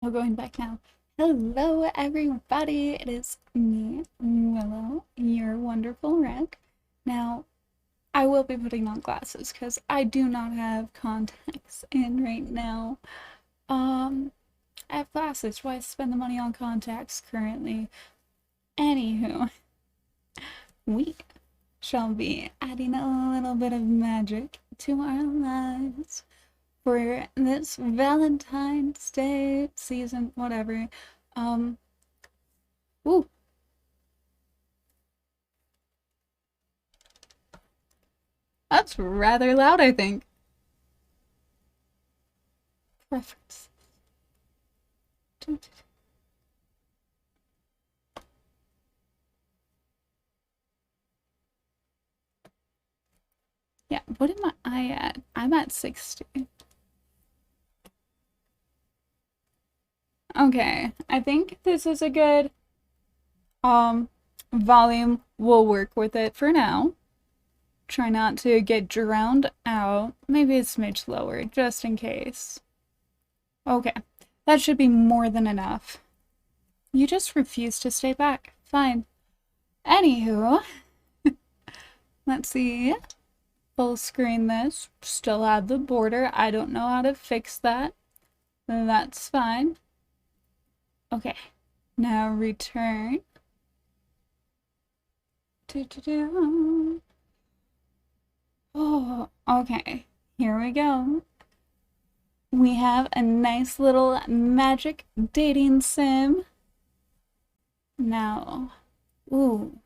Oh, going back now. Hello, everybody. It is me, Willow, your wonderful Rick. Now, I will be putting on glasses because I do not have contacts in right now. Um, I have glasses. Why spend the money on contacts currently? Anywho, we shall be adding a little bit of magic to our lives for this Valentine's Day season, whatever. Um, ooh, that's rather loud, I think. Preference. Yeah, what am I at? I'm at 60. Okay, I think this is a good um volume. We'll work with it for now. Try not to get drowned out. Maybe a smidge lower, just in case. Okay, that should be more than enough. You just refuse to stay back. Fine. Anywho, let's see. Full screen this. Still have the border. I don't know how to fix that. That's fine. Okay. Now return. Oh, okay. Here we go. We have a nice little magic dating sim. Now, ooh,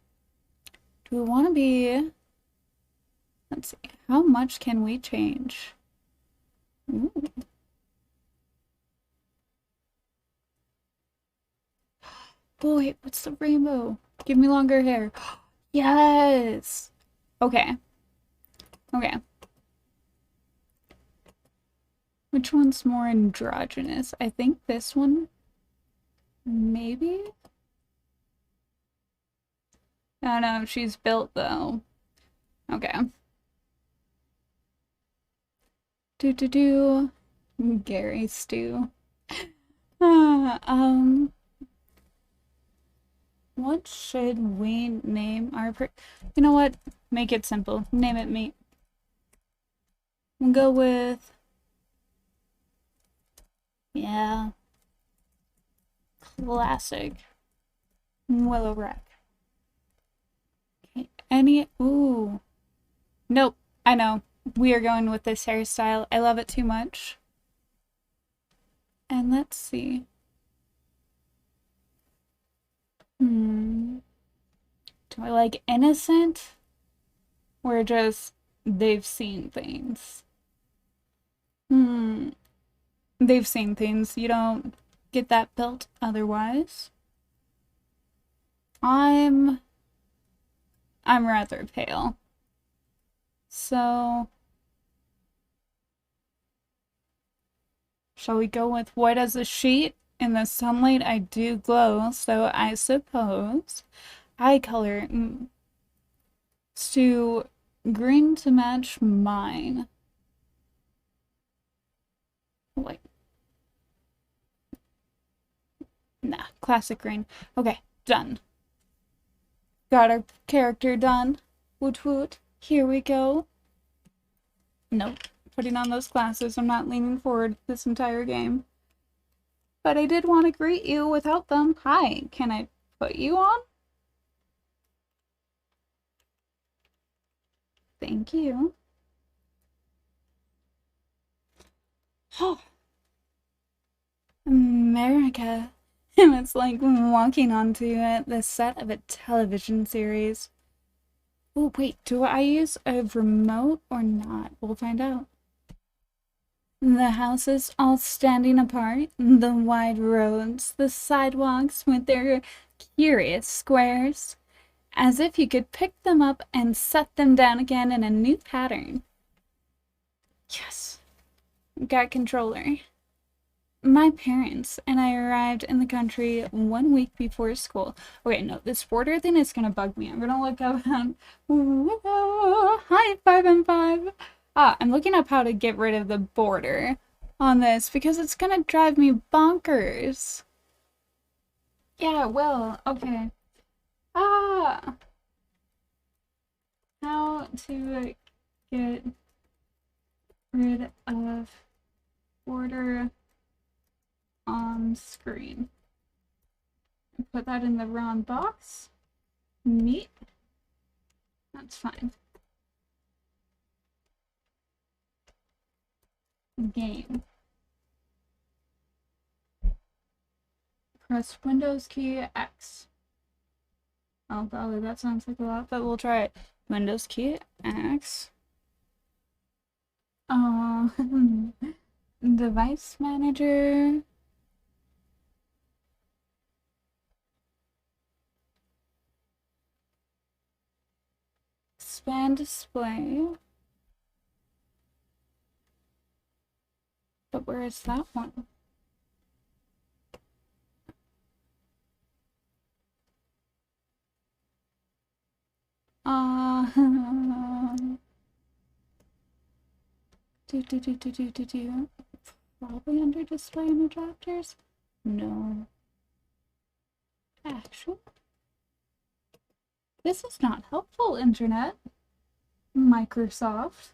do we want to be, let's see, how much can we change? Ooh. Boy, what's the rainbow? Give me longer hair. Yes! Okay. Okay. Which one's more androgynous? I think this one, maybe? I don't know if she's built though. Okay. Do. Gary Stew. Um, what should we name our You know what? Make it simple. Name it me. We'll go with, yeah, classic Willow Wreck. Okay, ooh. Nope, I know. We are going with this hairstyle. I love it too much. And let's see. Do I like innocent? Or just they've seen things? They've seen things. You don't get that built otherwise. I'm rather pale. So shall we go with white as a sheet? In the sunlight I do glow, so I suppose eye color to green to match mine. Wait. Nah, classic green. Okay, done. Got our character done. Woot woot. Here we go. Nope. Putting on those glasses. I'm not leaning forward this entire game. But I did want to greet you without them. Hi, can I put you on? Thank you. Oh, America. It's like walking onto the set of a television series. Oh, wait, do I use a remote or not? We'll find out. The houses all standing apart, the wide roads, the sidewalks with their curious squares, as if you could pick them up and set them down again in a new pattern. Yes, got controller. My parents and I arrived in the country 1 week before school. Okay, no, this border thing is gonna bug me. I'm gonna look up hi, 5 and 5. I'm looking up how to get rid of the border. on this because it's gonna drive me bonkers. Yeah, it will. Okay. Ah! How to get rid of order on screen. Put that in the wrong box. Neat. That's fine. Game. Press Windows key X. Oh golly, that sounds like a lot, but we'll try it. Windows key X. Device manager. Expand display. But where is that one? Probably under display in adapters? No. Action? This is not helpful, Internet. Microsoft.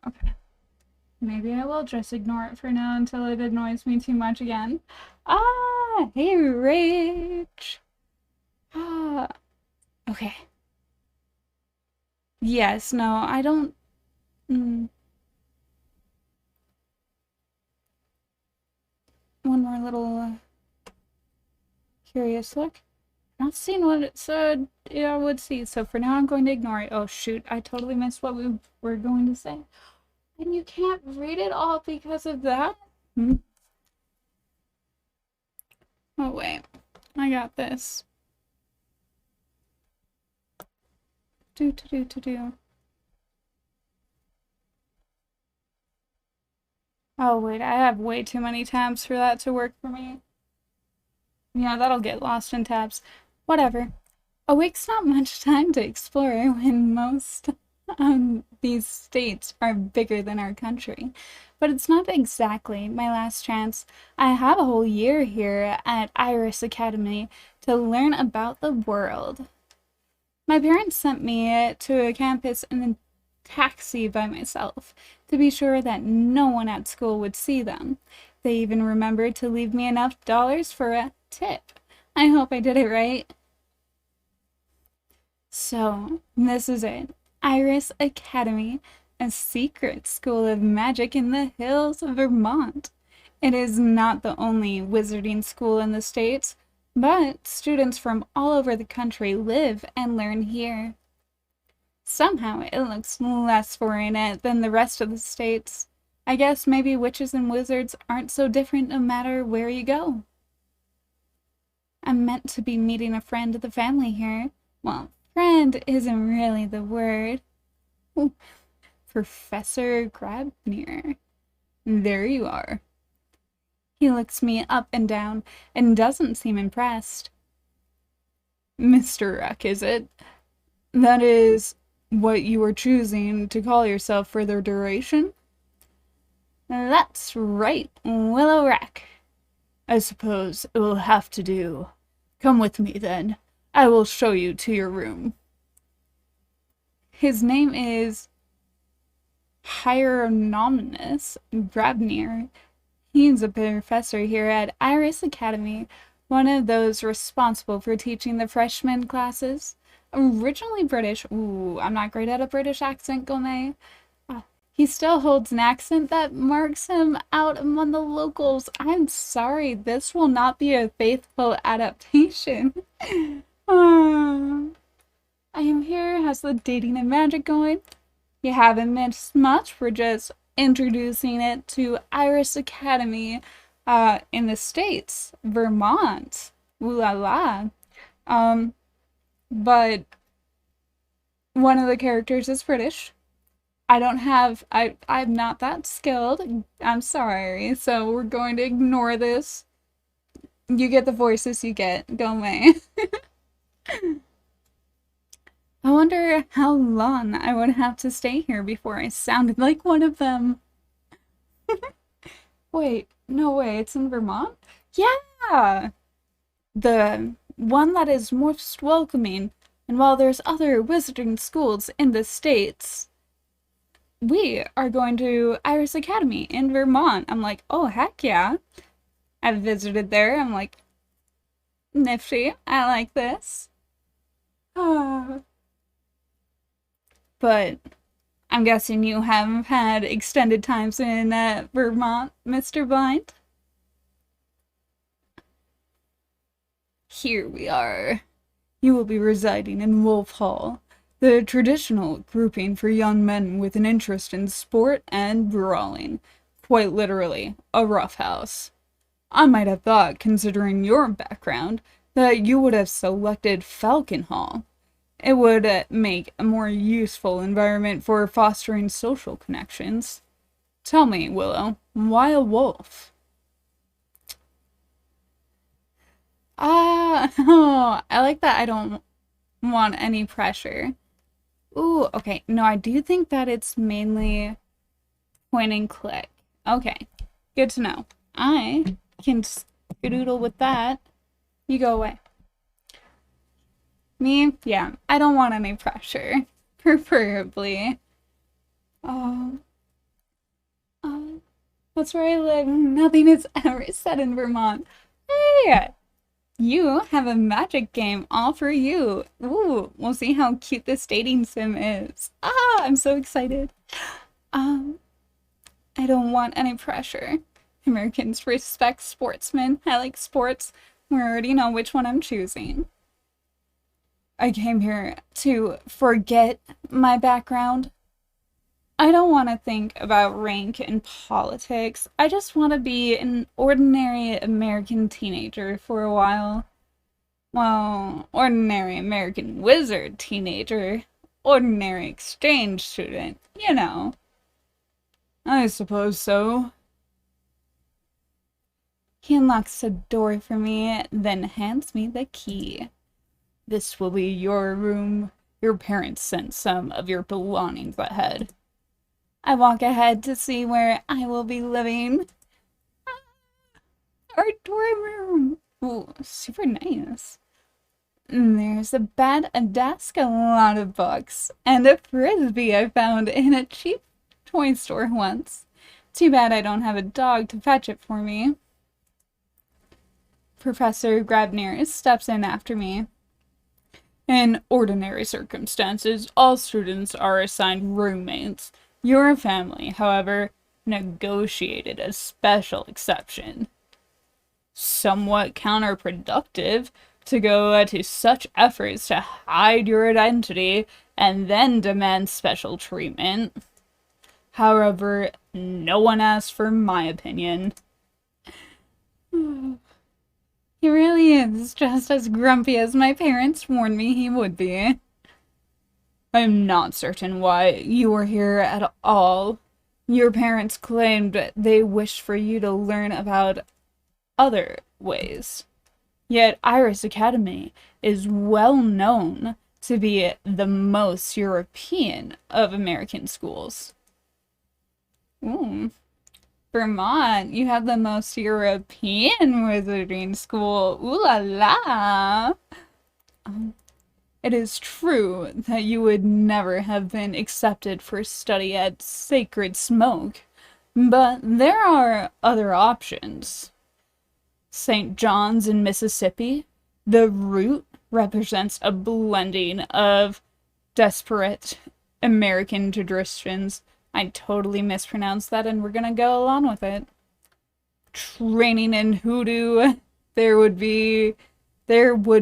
Okay. Maybe I will just ignore it for now until it annoys me too much again. Ah, hey, Rach. Ah, okay. Yes, no, I don't. One more little curious look. Not seeing what it said I would see, so for now I'm going to ignore it. Oh shoot, I totally missed what we were going to say. And you can't read it all because of that? Oh wait, I got this. Do. Oh wait, I have way too many tabs for that to work for me. Yeah, that'll get lost in tabs. Whatever. A week's not much time to explore when most these states are bigger than our country. But it's not exactly my last chance. I have a whole year here at Iris Academy to learn about the world. My parents sent me to a campus in a taxi by myself to be sure that no one at school would see them. They even remembered to leave me enough dollars for a tip. I hope I did it right. So, this is it. Iris Academy, a secret school of magic in the hills of Vermont. It is not the only wizarding school in the States, but students from all over the country live and learn here. Somehow it looks less foreign than the rest of the states. I guess maybe witches and wizards aren't so different no matter where you go. I'm meant to be meeting a friend of the family here. Well, friend isn't really the word. Ooh, Professor Grabnier. There you are. He looks me up and down and doesn't seem impressed. Mr. Ruck, is it? That is what you are choosing to call yourself for the duration? That's right, Willow Rack. I suppose it will have to do. Come with me, then. I will show you to your room. His name is Hieronymus Grabnier. He's a professor here at Iris Academy, one of those responsible for teaching the freshman classes. Originally British. Ooh, I'm not great at a British accent, Gomez. He still holds an accent that marks him out among the locals. I'm sorry, this will not be a faithful adaptation. I am here. How's the dating and magic going? You haven't missed much. We're just introducing it to Iris Academy in the States, Vermont. Ooh la la. But one of the characters is British. I'm not that skilled. I'm sorry. So we're going to ignore this. You get the voices you get. Go away. I wonder how long I would have to stay here before I sounded like one of them. Wait, no way, it's in Vermont? Yeah! The one that is most welcoming, and while there's other wizarding schools in the States, we are going to Iris Academy in Vermont. I'm like, oh, heck yeah. I've visited there. I'm like, nifty. I like this. Ah. But I'm guessing you have had extended times in Vermont, Mr. Blind? Here we are. You will be residing in Wolf Hall, the traditional grouping for young men with an interest in sport and brawling. Quite literally, a roughhouse. I might have thought, considering your background, that you would have selected Falcon Hall. It would make a more useful environment for fostering social connections. Tell me, Willow, why a wolf? Ah, oh, I like that I don't want any pressure. Ooh, okay. No, I do think that it's mainly point and click. Okay, good to know. I can skedoodle with that. You go away. Me? Yeah, I don't want any pressure. Preferably. Oh, uh, that's where I live. Nothing is ever said in Vermont. Hey! You have a magic game all for you. Ooh, we'll see how cute this dating sim is. Ah, I'm so excited. Um, I don't want any pressure. Americans respect sportsmen. I like sports. We already know which one I'm choosing. I came here to forget my background. I don't want to think about rank in politics. I just want to be an ordinary American teenager for a while. Well, ordinary American wizard teenager. Ordinary exchange student, you know. I suppose so. He unlocks the door for me, then hands me the key. This will be your room. Your parents sent some of your belongings ahead. I walk ahead to see where I will be living. Our dorm room. Ooh, super nice. There's a bed, a desk, a lot of books, and a frisbee I found in a cheap toy store once. Too bad I don't have a dog to fetch it for me. Professor Grabner steps in after me. In ordinary circumstances, all students are assigned roommates. Your family, however, negotiated a special exception. Somewhat counterproductive to go to such efforts to hide your identity and then demand special treatment. However, no one asked for my opinion. He really is just as grumpy as my parents warned me he would be. I am not certain why you are here at all. Your parents claimed they wished for you to learn about other ways. Yet Iris Academy is well known to be the most European of American schools. Ooh. Vermont, you have the most European wizarding school. Ooh la la! It is true that you would never have been accepted for study at Sacred Smoke, but there are other options. St. John's in Mississippi, the route represents a blending of desperate American traditions. I totally mispronounced that, and we're gonna go along with it. Training in hoodoo, there would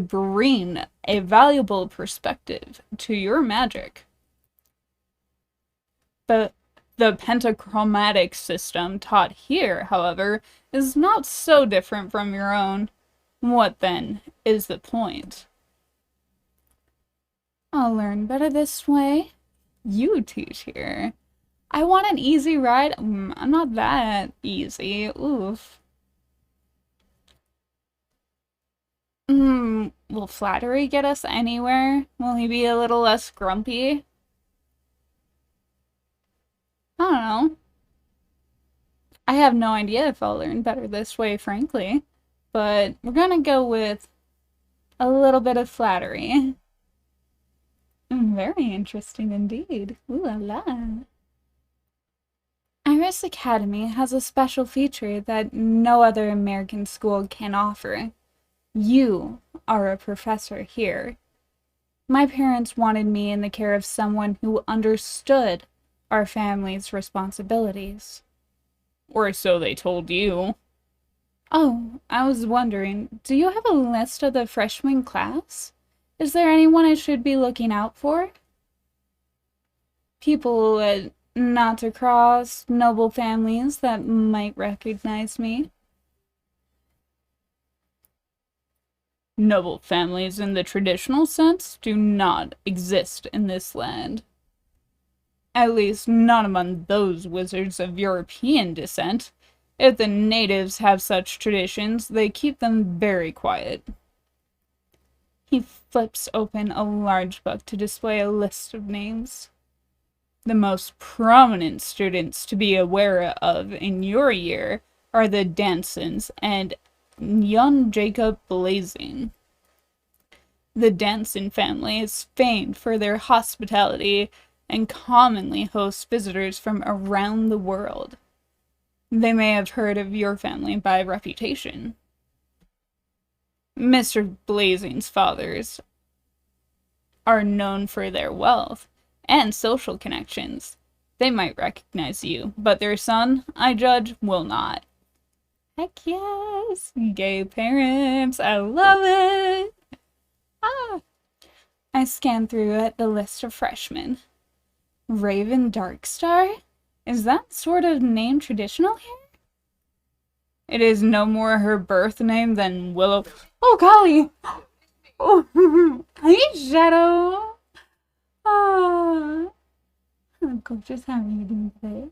bring a valuable perspective to your magic. But the pentachromatic system taught here, however, is not so different from your own. What then is the point? I'll learn better this way. You teach here. I want an easy ride. I'm not that easy. Oof. Will flattery get us anywhere? Will he be a little less grumpy? I don't know. I have no idea if I'll learn better this way, frankly. But we're gonna go with a little bit of flattery. Very interesting indeed. Ooh la la. Iris Academy has a special feature that no other American school can offer. You are a professor here. My parents wanted me in the care of someone who understood our family's responsibilities. Or so they told you. Oh, I was wondering, do you have a list of the freshman class? Is there anyone I should be looking out for? People not across noble families that might recognize me. Noble families in the traditional sense do not exist in this land. At least not among those wizards of European descent. If the natives have such traditions, they keep them very quiet. He flips open a large book to display a list of names. The most prominent students to be aware of in your year are the Dansons and young Jacob Blazing. The Danson family is famed for their hospitality and commonly hosts visitors from around the world. They may have heard of your family by reputation. Mr. Blazing's fathers are known for their wealth and social connections. They might recognize you, but their son, I judge, will not. Heck yes! Gay parents, I love it! Ah! I scanned through the list of freshmen. Raven Darkstar? Is that sort of name traditional here? It is no more her birth name than Willow. Oh, golly! Oh, hi, Shadow! Ah, gorgeous. How are you doing today?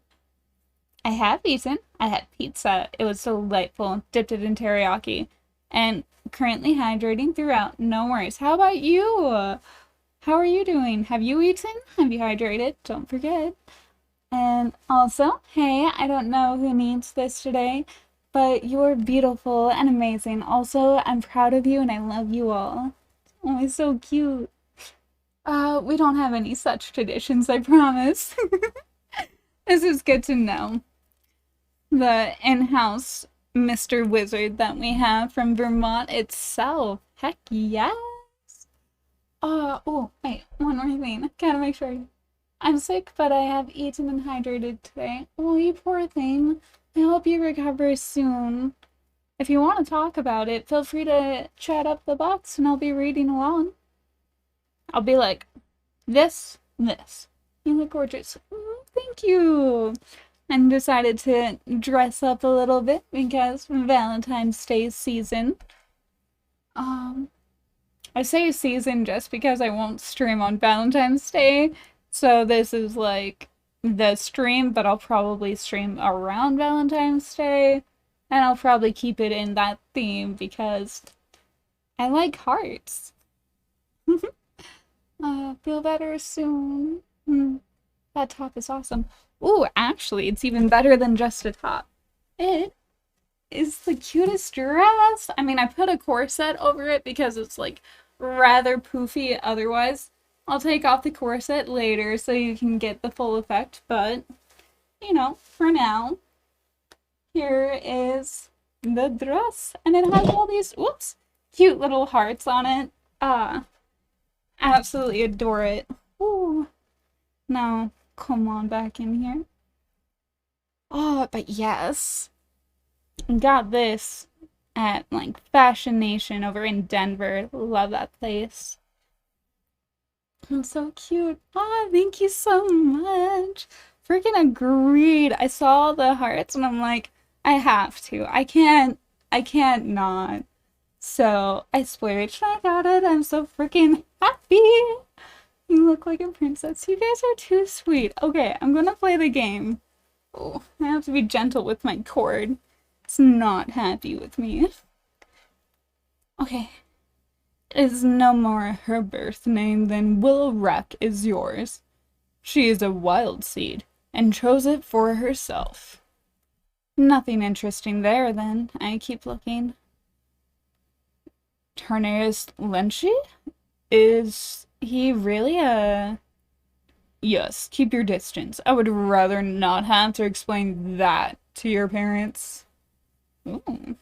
I have eaten. I had pizza. It was delightful. Dipped it in teriyaki. And currently hydrating throughout. No worries. How about you? How are you doing? Have you eaten? Have you hydrated? Don't forget. And also, hey, I don't know who needs this today, but you're beautiful and amazing. Also, I'm proud of you and I love you all. Oh, it's so cute. We don't have any such traditions, I promise. This is good to know. The in-house Mr. Wizard that we have from Vermont itself. Heck yes! Oh, wait, one more thing. Gotta make sure. I'm sick, but I have eaten and hydrated today. Oh, you poor thing. I hope you recover soon. If you want to talk about it, feel free to chat up the box and I'll be reading along. I'll be like, this. You look gorgeous. Thank you. And decided to dress up a little bit because Valentine's Day season. I say season just because I won't stream on Valentine's Day. So this is like the stream, but I'll probably stream around Valentine's Day. And I'll probably keep it in that theme because I like hearts. Feel better soon. That top is awesome. Ooh, actually, it's even better than just a top. It is the cutest dress. I mean, I put a corset over it because it's like rather poofy otherwise. I'll take off the corset later so you can get the full effect, but you know, for now, here is the dress. And it has all these, whoops, cute little hearts on it. Absolutely adore it. Ooh. Now, come on back in here. Oh, but yes. Got this at like Fashion Nation over in Denver. Love that place. It's so cute. Ah, thank you so much. Freaking agreed. I saw the hearts and I'm like, I have to. I can't not. So I splurged and I got it. I'm so freaking happy. You look like a princess. You guys are too sweet. Okay, I'm gonna play the game. Oh, I have to be gentle with my cord. It's not happy with me. Okay, is no more her birth name than Willow Wreck is yours. She is a wild seed, and chose it for herself. Nothing interesting there, then. I keep looking. Tarnarius Lenchi? Is he really a... Yes, keep your distance. I would rather not have to explain that to your parents. Ooh.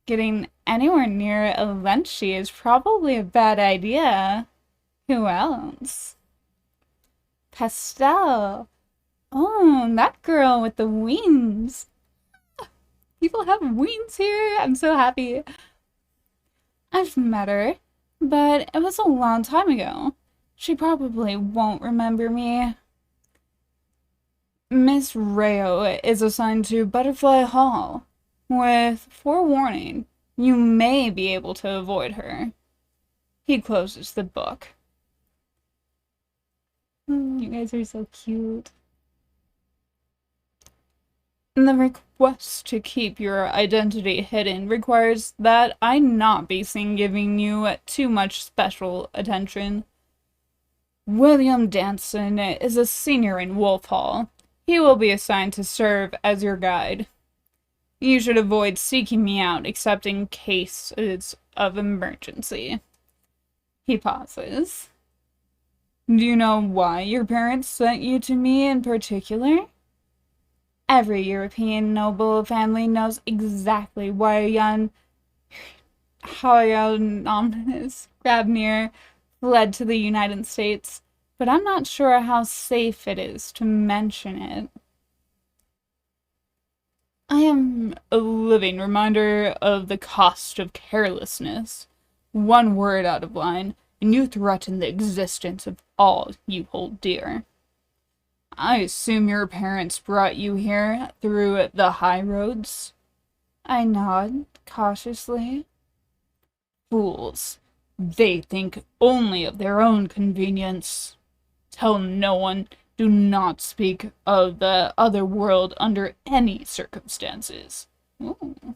Getting anywhere near a Lenchi is probably a bad idea. Who else? Pastel. Oh, that girl with the wings. People have wings here. I'm so happy. I've met her, but it was a long time ago. She probably won't remember me. Miss Rayo is assigned to Butterfly Hall. With forewarning, you may be able to avoid her. He closes the book. You guys are so cute. The request to keep your identity hidden requires that I not be seen giving you too much special attention. William Danson is a senior in Wolf Hall. He will be assigned to serve as your guide. You should avoid seeking me out except in cases of emergency. He pauses. Do you know why your parents sent you to me in particular? Every European noble family knows exactly why a young Hieronymus Grabnir fled to the United States, but I'm not sure how safe it is to mention it. I am a living reminder of the cost of carelessness. One word out of line, and you threaten the existence of all you hold dear. I assume your parents brought you here through the high roads? I nod, cautiously. Fools. They think only of their own convenience. Tell no one, do not speak of the other world under any circumstances. Ooh.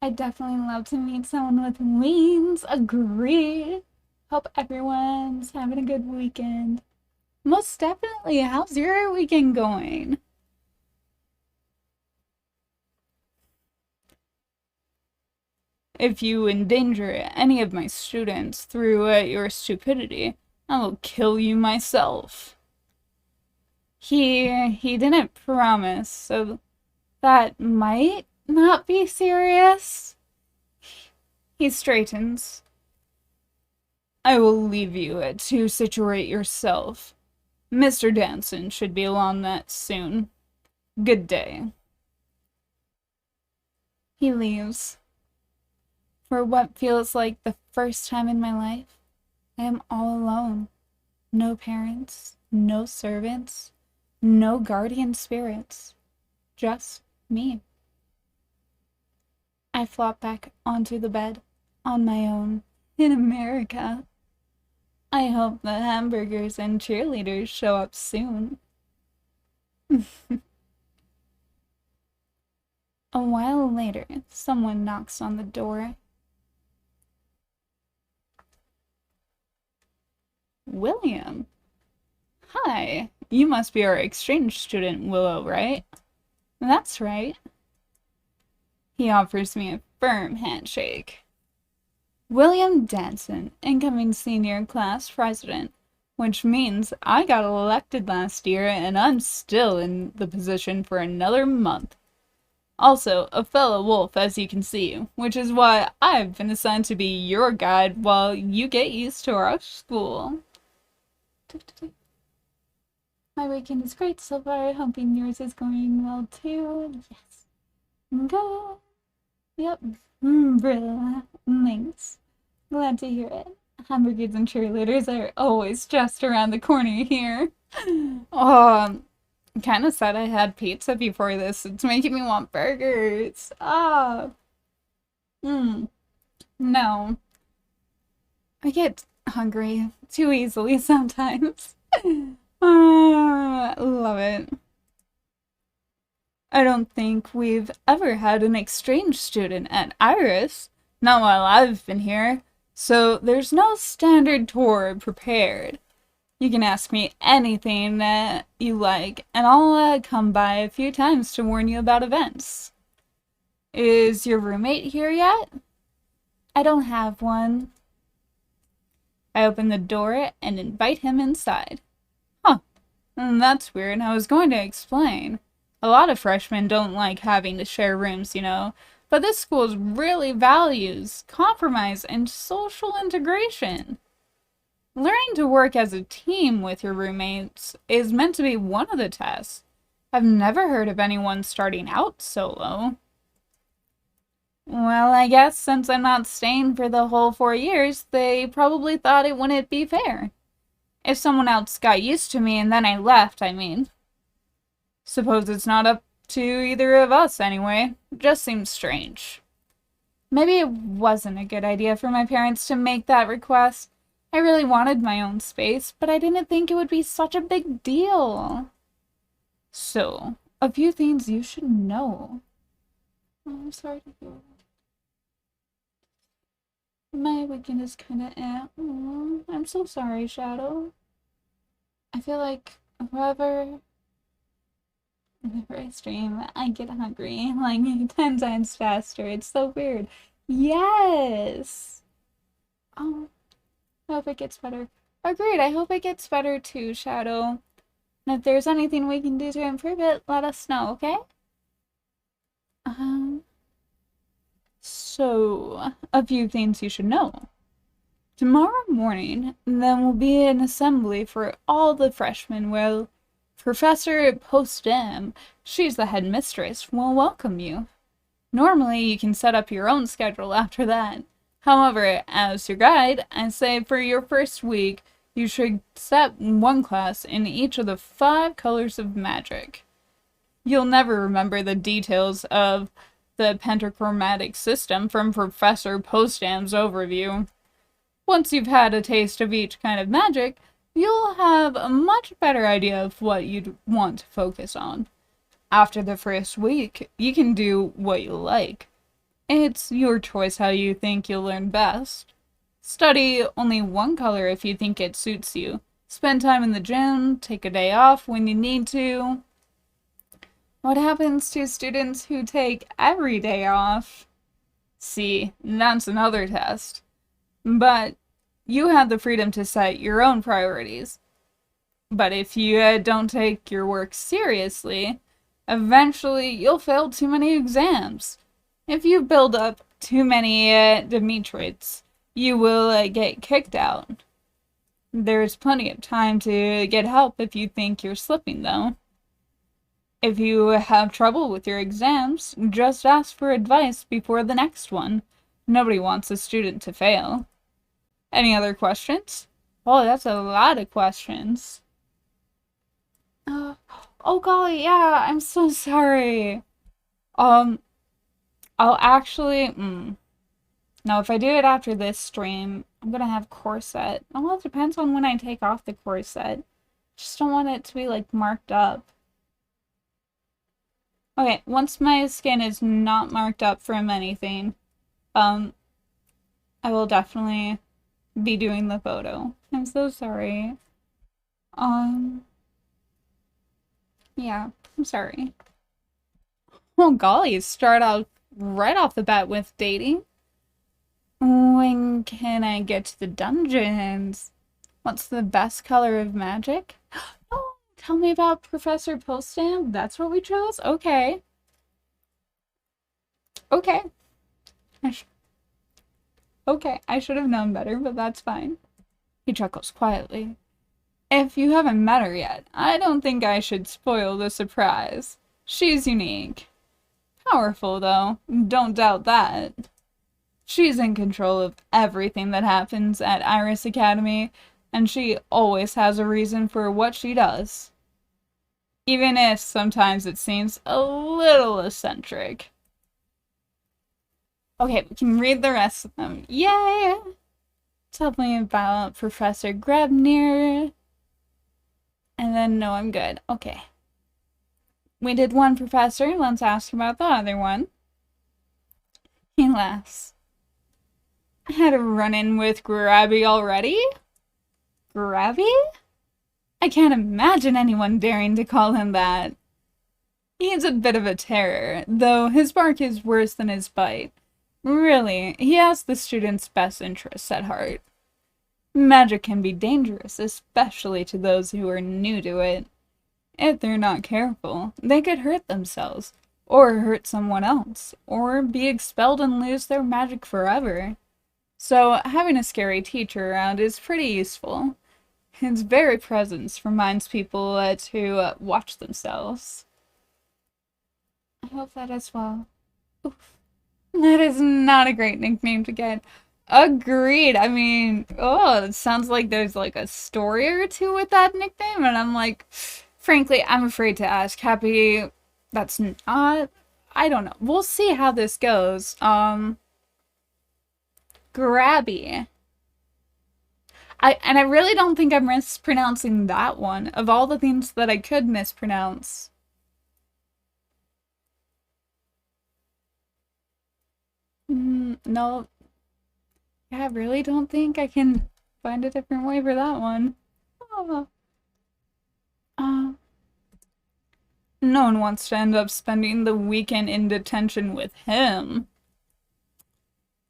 I'd definitely love to meet someone with wings. Agree. Hope everyone's having a good weekend. Most definitely. How's your weekend going? If you endanger any of my students through your stupidity, I will kill you myself. He didn't promise, so that might not be serious. He straightens. I will leave you to situate yourself. Mr. Danson should be along that soon. Good day. He leaves. For what feels like the first time in my life, I am all alone. No parents, no servants, no guardian spirits. Just me. I flop back onto the bed, on my own, in America. I hope the hamburgers and cheerleaders show up soon. A while later, someone knocks on the door. William. Hi, you must be our exchange student, Willow, right? That's right. He offers me a firm handshake. William Danson, incoming senior class president, which means I got elected last year and I'm still in the position for another month. Also, a fellow wolf, as you can see, which is why I've been assigned to be your guide while you get used to our school. My weekend is great so far, hoping yours is going well too. Yes. Go. Yep. Brilla. Thanks. Glad to hear it. Hamburgers and cheerleaders are always just around the corner here. Oh, kind of sad I had pizza before this. It's making me want burgers. Ah. No. I get hungry too easily sometimes. Love it. I don't think we've ever had an exchange student at Iris. Not while I've been here. So there's no standard tour prepared. You can ask me anything that you like, and I'll come by a few times to warn you about events. Is your roommate here yet? I don't have one. I open the door and invite him inside. Huh, that's weird. I was going to explain. A lot of freshmen don't like having to share rooms, but this school really values compromise and social integration. Learning to work as a team with your roommates is meant to be one of the tests. I've never heard of anyone starting out solo. Well, I guess since I'm not staying for the whole 4 years, they probably thought it wouldn't be fair. If someone else got used to me and then I left, I mean. Suppose it's not up to either of us anyway. Just seems strange. Maybe it wasn't a good idea for my parents to make that request. I really wanted my own space, but I didn't think it would be such a big deal. So, a few things you should know. Oh, I'm sorry to hear that. My weekend is kinda oh, I'm so sorry, Shadow. I feel like whenever I stream, I get hungry like 10 times faster. It's so weird. Yes! Oh. I hope it gets better. Agreed, I hope it gets better too, Shadow. And if there's anything we can do to improve it, let us know, okay? So, a few things you should know. Tomorrow morning, there will be an assembly for all the freshmen where Professor Postem, she's the headmistress, will welcome you. Normally, you can set up your own schedule after that. However, as your guide, I say for your first week, you should set one class in each of the 5 colors of magic. You'll never remember the details of the pentachromatic system from Professor Postam's overview. Once you've had a taste of each kind of magic, you'll have a much better idea of what you'd want to focus on. After the first week, you can do what you like. It's your choice how you think you'll learn best. Study only one color if you think it suits you. Spend time in the gym, take a day off when you need to. What happens to students who take every day off? See, that's another test. But you have the freedom to set your own priorities. But if you don't take your work seriously, eventually you'll fail too many exams. If you build up too many Demetrites, you will get kicked out. There's plenty of time to get help if you think you're slipping, though. If you have trouble with your exams, just ask for advice before the next one. Nobody wants a student to fail. Any other questions? Oh, that's a lot of questions. Oh golly, yeah, I'm so sorry. I'll actually, now if I do it after this stream, I'm gonna have corset. Well, it depends on when I take off the corset. Just don't want it to be, like, marked up. Okay, once my skin is not marked up from anything, I will definitely be doing the photo. I'm so sorry. Yeah, I'm sorry. Oh golly, start out right off the bat with dating. When can I get to the dungeons? What's the best color of magic? Oh, tell me about Professor Postam. That's what we chose? Okay. Okay. Okay, I should have known better, but that's fine. He chuckles quietly. If you haven't met her yet, I don't think I should spoil the surprise. She's unique. Powerful, though. Don't doubt that. She's in control of everything that happens at Iris Academy, and she always has a reason for what she does. Even if sometimes it seems a little eccentric. Okay, we can read the rest of them. Yay! Tell me about Professor Grebnir. And then, no, I'm good. Okay. We did one professor. Let's ask about the other one. He laughs. I had a run-in with Grabby already? Grabby? I can't imagine anyone daring to call him that. He's a bit of a terror, though his bark is worse than his bite. Really, he has the students' best interests at heart. Magic can be dangerous, especially to those who are new to it. If they're not careful, they could hurt themselves, or hurt someone else, or be expelled and lose their magic forever. So having a scary teacher around is pretty useful. His very presence reminds people to watch themselves. I hope that as well. Oof. That is not a great nickname to get. Agreed. I mean, oh, it sounds like there's like a story or two with that nickname, and I'm like, frankly, I'm afraid to ask. Happy, that's not, I don't know. We'll see how this goes. Grabby. I really don't think I'm mispronouncing that one, of all the things that I could mispronounce. No, yeah, I really don't think I can find a different way for that one. Oh, uh, no one wants to end up spending the weekend in detention with him.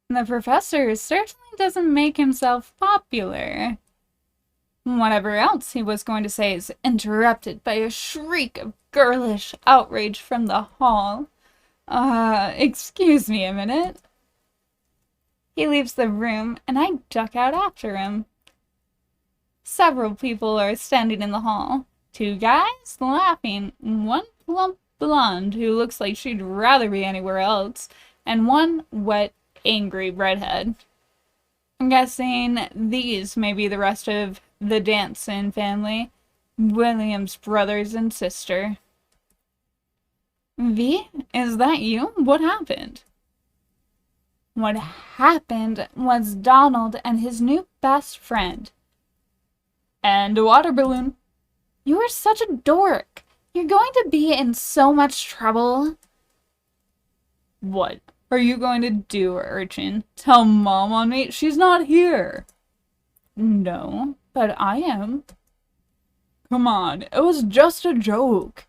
The professor certainly doesn't make himself popular. Whatever else he was going to say is interrupted by a shriek of girlish outrage from the hall. Excuse me a minute. He leaves the room, and I duck out after him. Several people are standing in the hall. Two guys laughing, one plump blonde who looks like she'd rather be anywhere else, and one wet, angry redhead. I'm guessing these may be the rest of the Danson family, William's brothers and sister. V, is that you? What happened? What happened was Donald and his new best friend. And a water balloon. You are such a dork. You're going to be in so much trouble. What are you going to do, urchin? Tell Mom on me? She's not here. No, but I am. Come on, it was just a joke.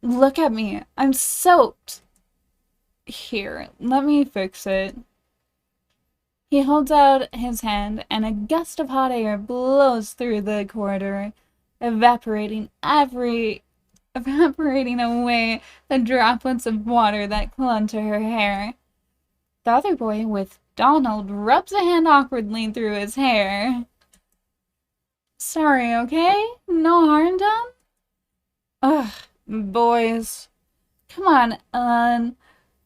Look at me. I'm soaked. Here, let me fix it. He holds out his hand, and a gust of hot air blows through the corridor, evaporating away the droplets of water that clung to her hair. The other boy, with Donald, rubs a hand awkwardly through his hair. Sorry, okay? No harm done? Ugh, boys. Come on,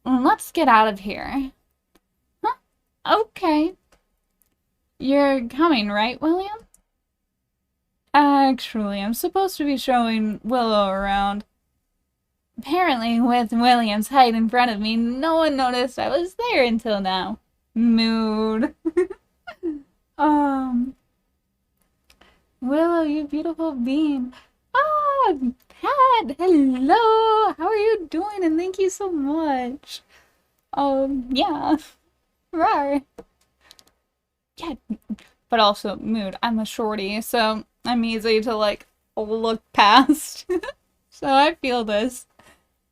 let's get out of here. Huh? Okay. You're coming, right, William? Actually, I'm supposed to be showing Willow around. Apparently, with William's height in front of me, no one noticed I was there until now. Mood. Willow, you beautiful being. Ah, Pat, hello. How are you doing? And thank you so much. Yeah. Rar. Yeah, but also, mood. I'm a shorty, so I'm easy to, like, look past. So I feel this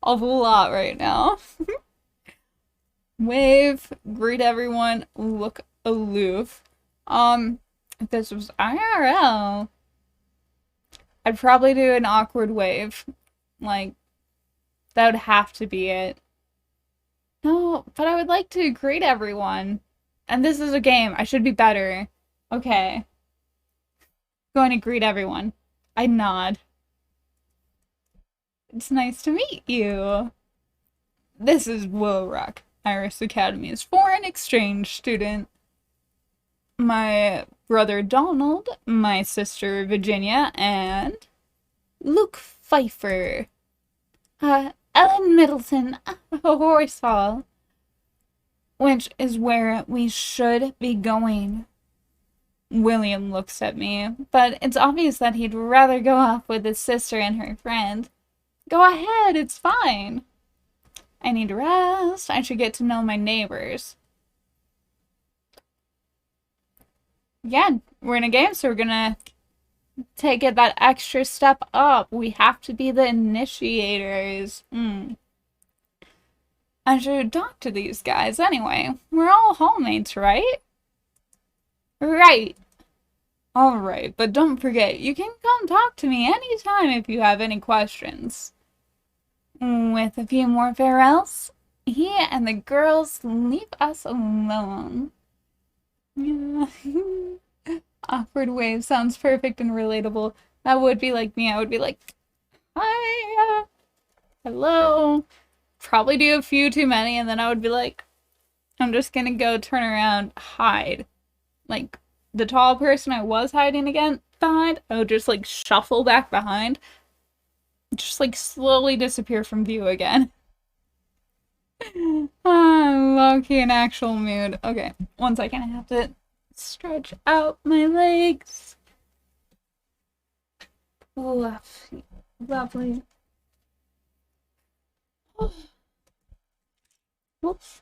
a lot right now. Wave, greet everyone, look aloof. If this was IRL, I'd probably do an awkward wave. Like, that would have to be it. No, but I would like to greet everyone. And this is a game. I should be better. Okay. Going to greet everyone. I nod. It's nice to meet you. This is Will Rock, Iris Academy's foreign exchange student. My brother Donald, my sister Virginia, and Luke Pfeiffer. Ellen Middleton, Horsehall. Which is where we should be going. William looks at me, but it's obvious that he'd rather go off with his sister and her friend. Go ahead, it's fine. I need rest. I should get to know my neighbors. Again, we're in a game, so we're gonna take it that extra step up. We have to be the initiators. I should talk to these guys anyway. We're all hallmates, right? Right. Alright, but don't forget, you can come talk to me anytime if you have any questions. With a few more farewells, he and the girls leave us alone. Awkward wave sounds perfect and relatable. That would be like me. I would be like, hi, hello. Probably do a few too many, and then I would be like, I'm just gonna go turn around, hide. Like, the tall person I was hiding behind, I would just like shuffle back behind. Just like slowly disappear from view again. Low-key an actual mood. Okay, 1 second, I have to stretch out my legs. Lovely. Lovely. Oops.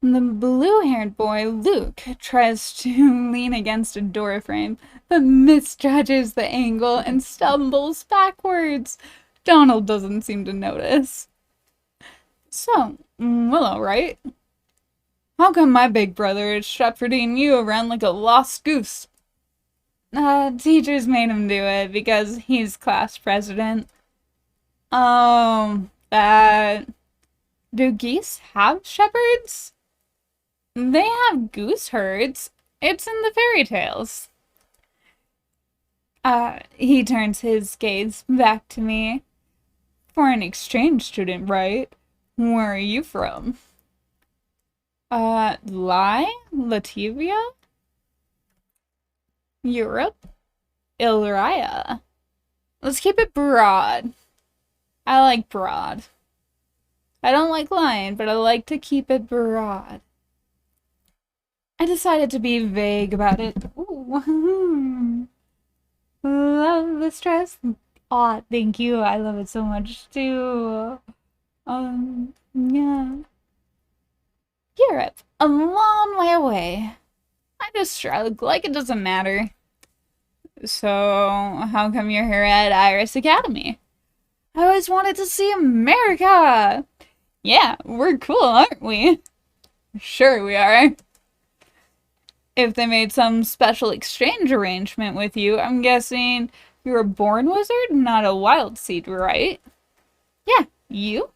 The blue-haired boy, Luke, tries to lean against a doorframe, but misjudges the angle and stumbles backwards. Donald doesn't seem to notice. So, Willow, right? How come my big brother is shepherding you around like a lost goose? Teachers made him do it because he's class president. That... Do geese have shepherds? They have goose herds. It's in the fairy tales. He turns his gaze back to me. For an exchange student, right? Where are you from? Latvia? Europe? Illyria. Let's keep it broad. I like broad. I don't like lying, but I like to keep it broad. I decided to be vague about it. Ooh. Love the stress. Aw, thank you. I love it so much too. Yeah. Europe, a long way away. I just shrug like it doesn't matter. So, how come you're here at Iris Academy? I always wanted to see America! Yeah, we're cool, aren't we? Sure we are. If they made some special exchange arrangement with you, I'm guessing you're a born wizard, not a wild seed, right? Yeah, you?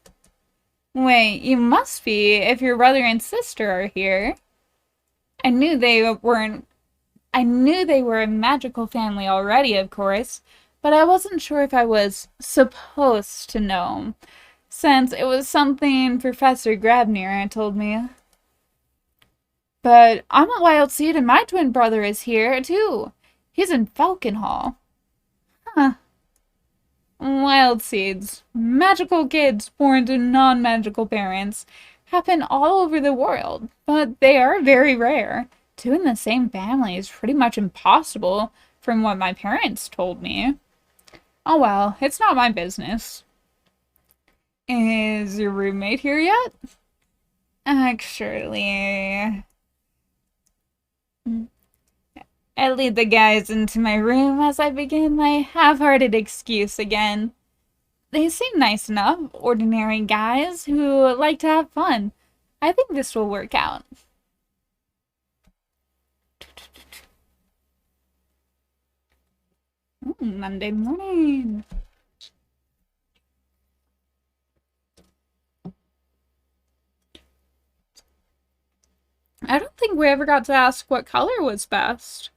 Wait, you must be if your brother and sister are here. I knew they were a magical family already, of course, but I wasn't sure if I was supposed to know, since it was something Professor Grabner told me. But I'm a wild seed and my twin brother is here, too. He's in Falconhall. Huh. Wild seeds, magical kids born to non-magical parents, happen all over the world, but they are very rare. Two in the same family is pretty much impossible, from what my parents told me. Oh well, it's not my business. Is your roommate here yet? Actually... I lead the guys into my room as I begin my half-hearted excuse again. They seem nice enough, ordinary guys who like to have fun. I think this will work out. Monday morning. I don't think we ever got to ask what color was best.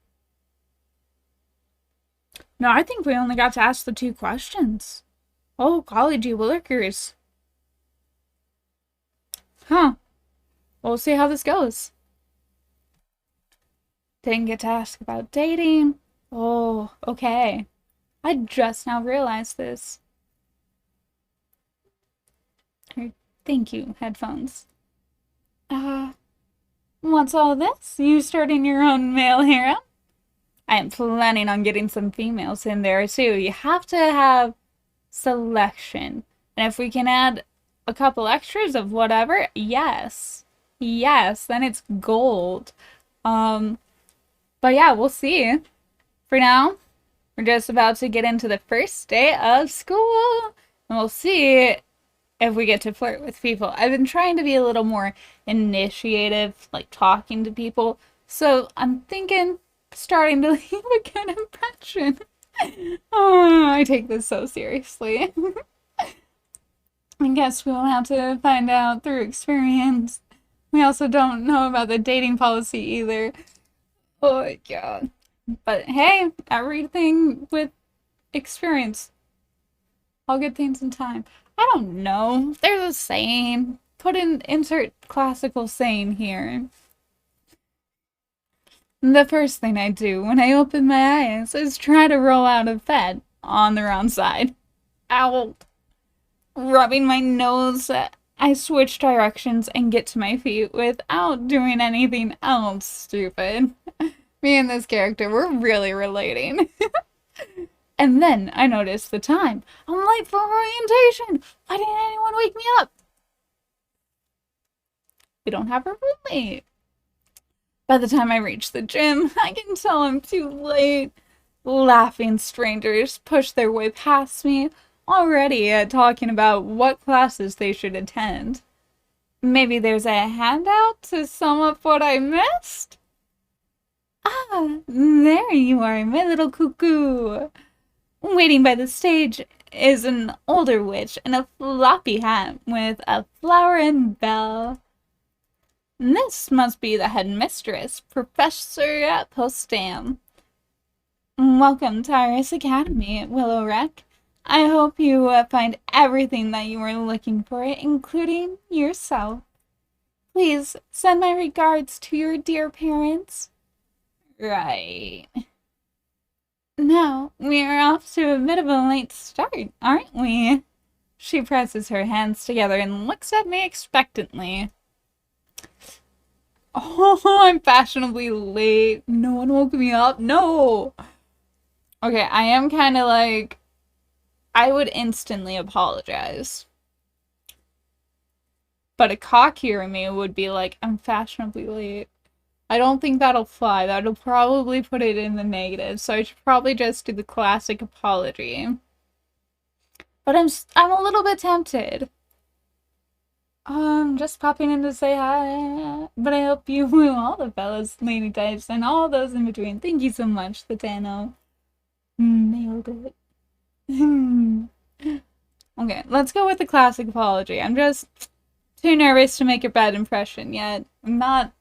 No, I think we only got to ask the 2 questions. Oh, college workers. Huh. We'll see how this goes. Didn't get to ask about dating. Oh, okay. I just now realized this. Thank you, headphones. What's all this? You starting your own male harem? I am planning on getting some females in there too. You have to have selection. And if we can add a couple extras of whatever, yes. Yes, then it's gold. But yeah, we'll see. For now, we're just about to get into the first day of school, and we'll see if we get to flirt with people. I've been trying to be a little more initiative, like talking to people, so I'm thinking starting to leave a good impression. Oh, I take this so seriously. I guess we'll have to find out through experience. We also don't know about the dating policy either. Oh my god. But hey, everything with experience. All good things in time. I don't know. There's a saying. Insert classical saying here. The first thing I do when I open my eyes is try to roll out of bed on the wrong side. Ow. Rubbing my nose, I switch directions and get to my feet without doing anything else stupid. Me and this character, we're really relating. And then I notice the time. I'm late for orientation. Why didn't anyone wake me up? We don't have a roommate. By the time I reach the gym, I can tell I'm too late. Laughing strangers push their way past me, already talking about what classes they should attend. Maybe there's a handout to sum up what I missed? Ah, there you are, my little cuckoo. Waiting by the stage is an older witch in a floppy hat with a flower and bell. This must be the headmistress, Professor Postam. Welcome to Iris Academy, Willow Wreck. I hope you find everything that you are looking for, including yourself. Please send my regards to your dear parents. Right. Now, we are off to a bit of a late start, aren't we? She presses her hands together and looks at me expectantly. Oh, I'm fashionably late. No one woke me up. No! Okay, I am kind of like... I would instantly apologize. But a cockier me would be like, I'm fashionably late. I don't think that'll fly. That'll probably put it in the negative, so I should probably just do the classic apology. But I'm a little bit tempted. Just popping in to say hi. But I hope you woo all the fellas, lady types, and all those in between. Thank you so much, Thano. Nailed it. Okay, let's go with the classic apology. I'm just too nervous to make a bad impression yet. I'm not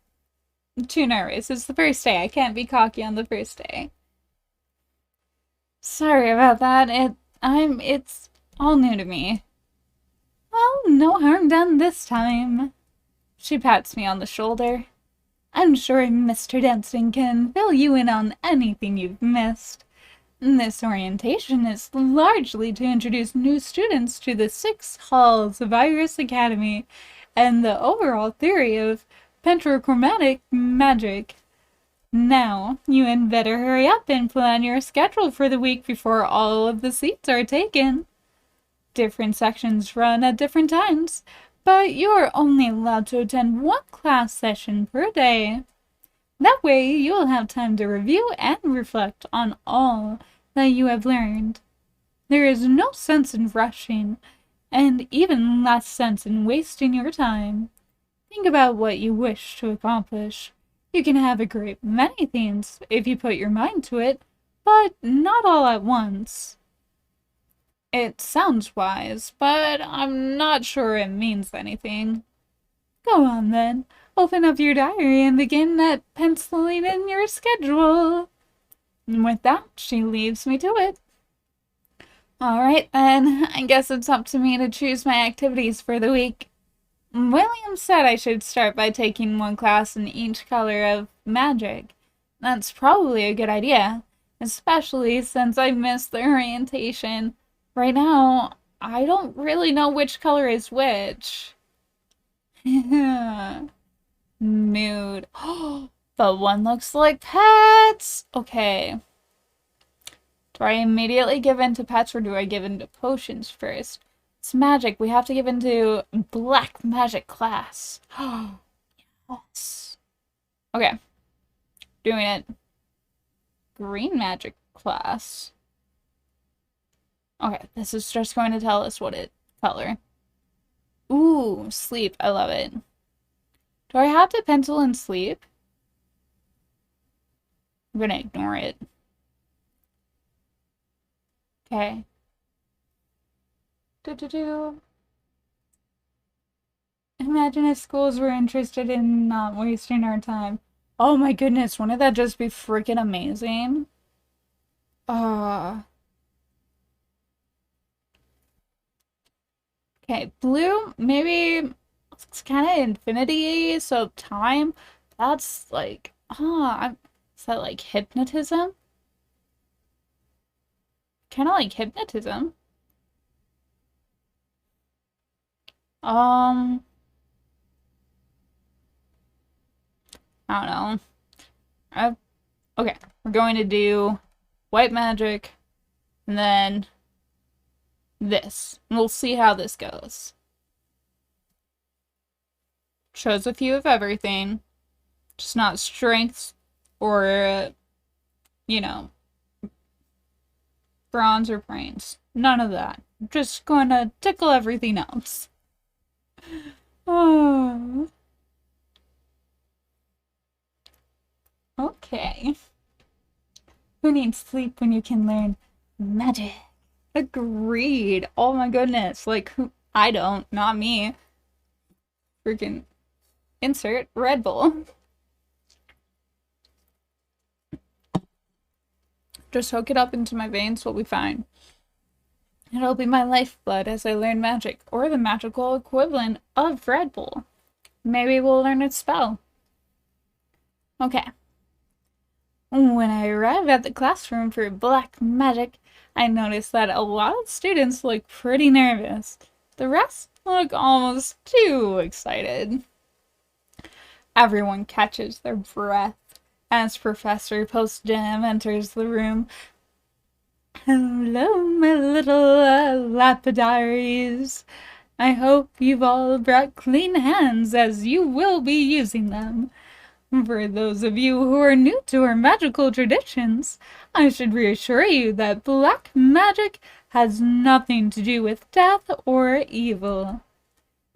too nervous. It's the first day. I can't be cocky on the first day. Sorry about that. It's all new to me. Well, no harm done this time. She pats me on the shoulder. I'm sure Mr. Denston can fill you in on anything you've missed. This orientation is largely to introduce new students to the 6 halls of Iris Academy and the overall theory of pentrochromatic magic. Now, you had better hurry up and plan your schedule for the week before all of the seats are taken. Different sections run at different times, but you're only allowed to attend 1 class session per day. That way, you'll have time to review and reflect on all that you have learned. There is no sense in rushing, and even less sense in wasting your time. Think about what you wish to accomplish. You can have a great many things if you put your mind to it, but not all at once. It sounds wise, but I'm not sure it means anything. Go on then. Open up your diary and begin at penciling in your schedule. And with that, she leaves me to it. Alright then, I guess it's up to me to choose my activities for the week. William said I should start by taking 1 class in each color of magic. That's probably a good idea, especially since I missed the orientation. Right now, I don't really know which color is which. Mood. But one looks like pets! Okay. Do I immediately give in to pets or do I give in to potions first? It's magic. We have to give in to black magic class. Yes. Okay. doing it. Green magic class. Okay, this is just going to tell us what color. Ooh, sleep. I love it. Do I have to pencil in sleep? I'm gonna ignore it. Okay. Imagine if schools were interested in not wasting our time. Oh my goodness, wouldn't that just be freaking amazing? Okay, blue, maybe it's kind of infinity, so time, that's like, is that like hypnotism? Kind of like hypnotism. Um, I don't know. Okay, we're going to do white magic, and then this. And we'll see how this goes. Chose a few of everything, just not strengths or, you know, bronze or brains. None of that. Just gonna tickle everything else. Oh. Okay. Who needs sleep when you can learn magic? Agreed. Oh my goodness. Like, who? I don't. Not me. Freaking insert Red Bull. Just hook it up into my veins, we'll be fine. It'll be my lifeblood as I learn magic, or the magical equivalent of Red Bull. Maybe we'll learn a spell. Okay. When I arrived at the classroom for black magic, I noticed that a lot of students look pretty nervous. The rest look almost too excited. Everyone catches their breath as Professor Postgem enters the room. Hello, my little lapidaries. I hope you've all brought clean hands, as you will be using them. For those of you who are new to our magical traditions, I should reassure you that black magic has nothing to do with death or evil.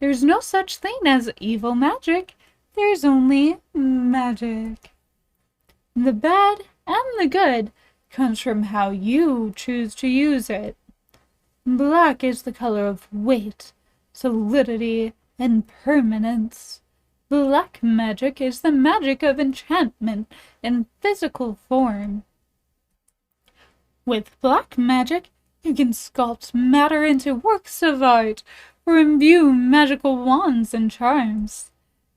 There's no such thing as evil magic. There's only magic. The bad and the good comes from how you choose to use it. Black is the color of weight, solidity, and permanence. Black magic is the magic of enchantment in physical form. With black magic, you can sculpt matter into works of art or imbue magical wands and charms.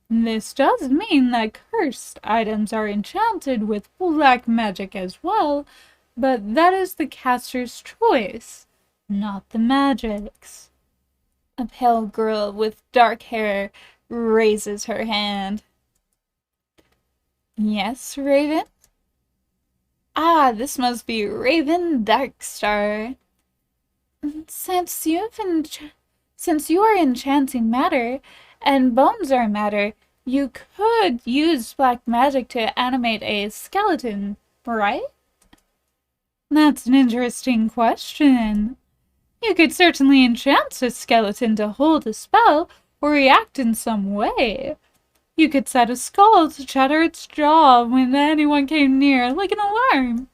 This does mean that cursed items are enchanted with black magic as well, but that is the caster's choice, not the magic's. A pale girl with dark hair raises her hand. Yes, Raven? Ah, this must be Raven Darkstar. Since you are enchanting matter, and bones are matter, you could use black magic to animate a skeleton, right? That's an interesting question. You could certainly enchant a skeleton to hold a spell or react in some way. You could set a skull to chatter its jaw when anyone came near, like an alarm.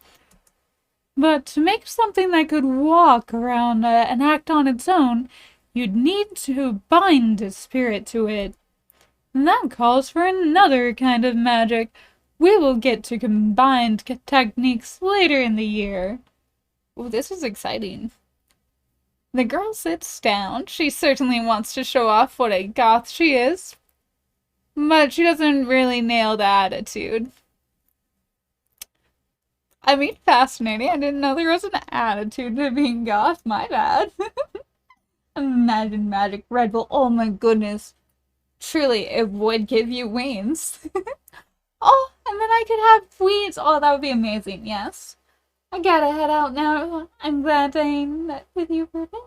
But to make something that could walk around and act on its own, you'd need to bind a spirit to it. And that calls for another kind of magic. We will get to combined techniques later in the year. Oh, this is exciting. The girl sits down. She certainly wants to show off what a goth she is, but she doesn't really nail the attitude. I mean, fascinating. I didn't know there was an attitude to being goth. My bad. Imagine magic Red Bull. Oh my goodness. Truly, it would give you wings. Oh, and then I could have wings. Oh, that would be amazing. Yes. I gotta head out now. I'm glad I met with you, Ruben.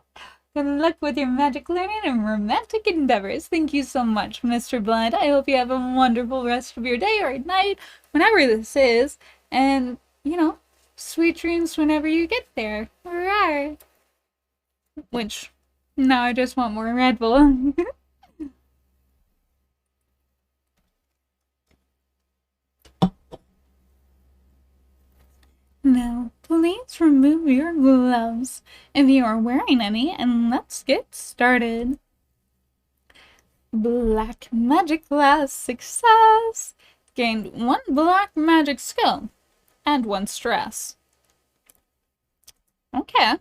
Good luck with your magic learning and romantic endeavors. Thank you so much, Mr. Blind. I hope you have a wonderful rest of your day or night, whenever this is. And, sweet dreams whenever you get there. Alright. Which, now I just want more Red Bull. Now, please remove your gloves if you are wearing any, and let's get started. Black magic class success! Gained 1 black magic skill and 1 stress. Okay.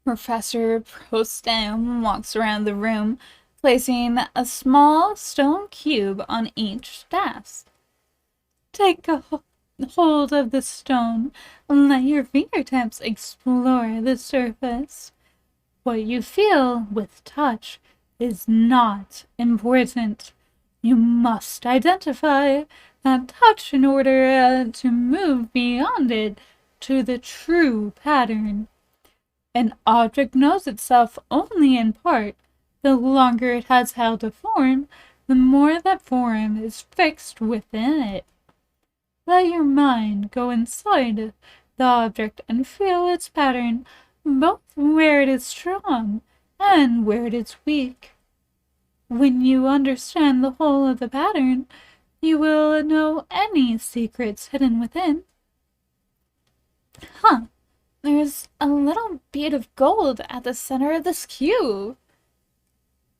Professor Prostam walks around the room, placing a small stone cube on each desk. Take a hold of the stone and let your fingertips explore the surface. What you feel with touch is not important. You must identify that touch in order to move beyond it to the true pattern. An object knows itself only in part. The longer it has held a form, the more that form is fixed within it. Let your mind go inside the object and feel its pattern, both where it is strong and where it is weak. When you understand the whole of the pattern, you will know any secrets hidden within. Huh. There's a little bead of gold at the center of this cube.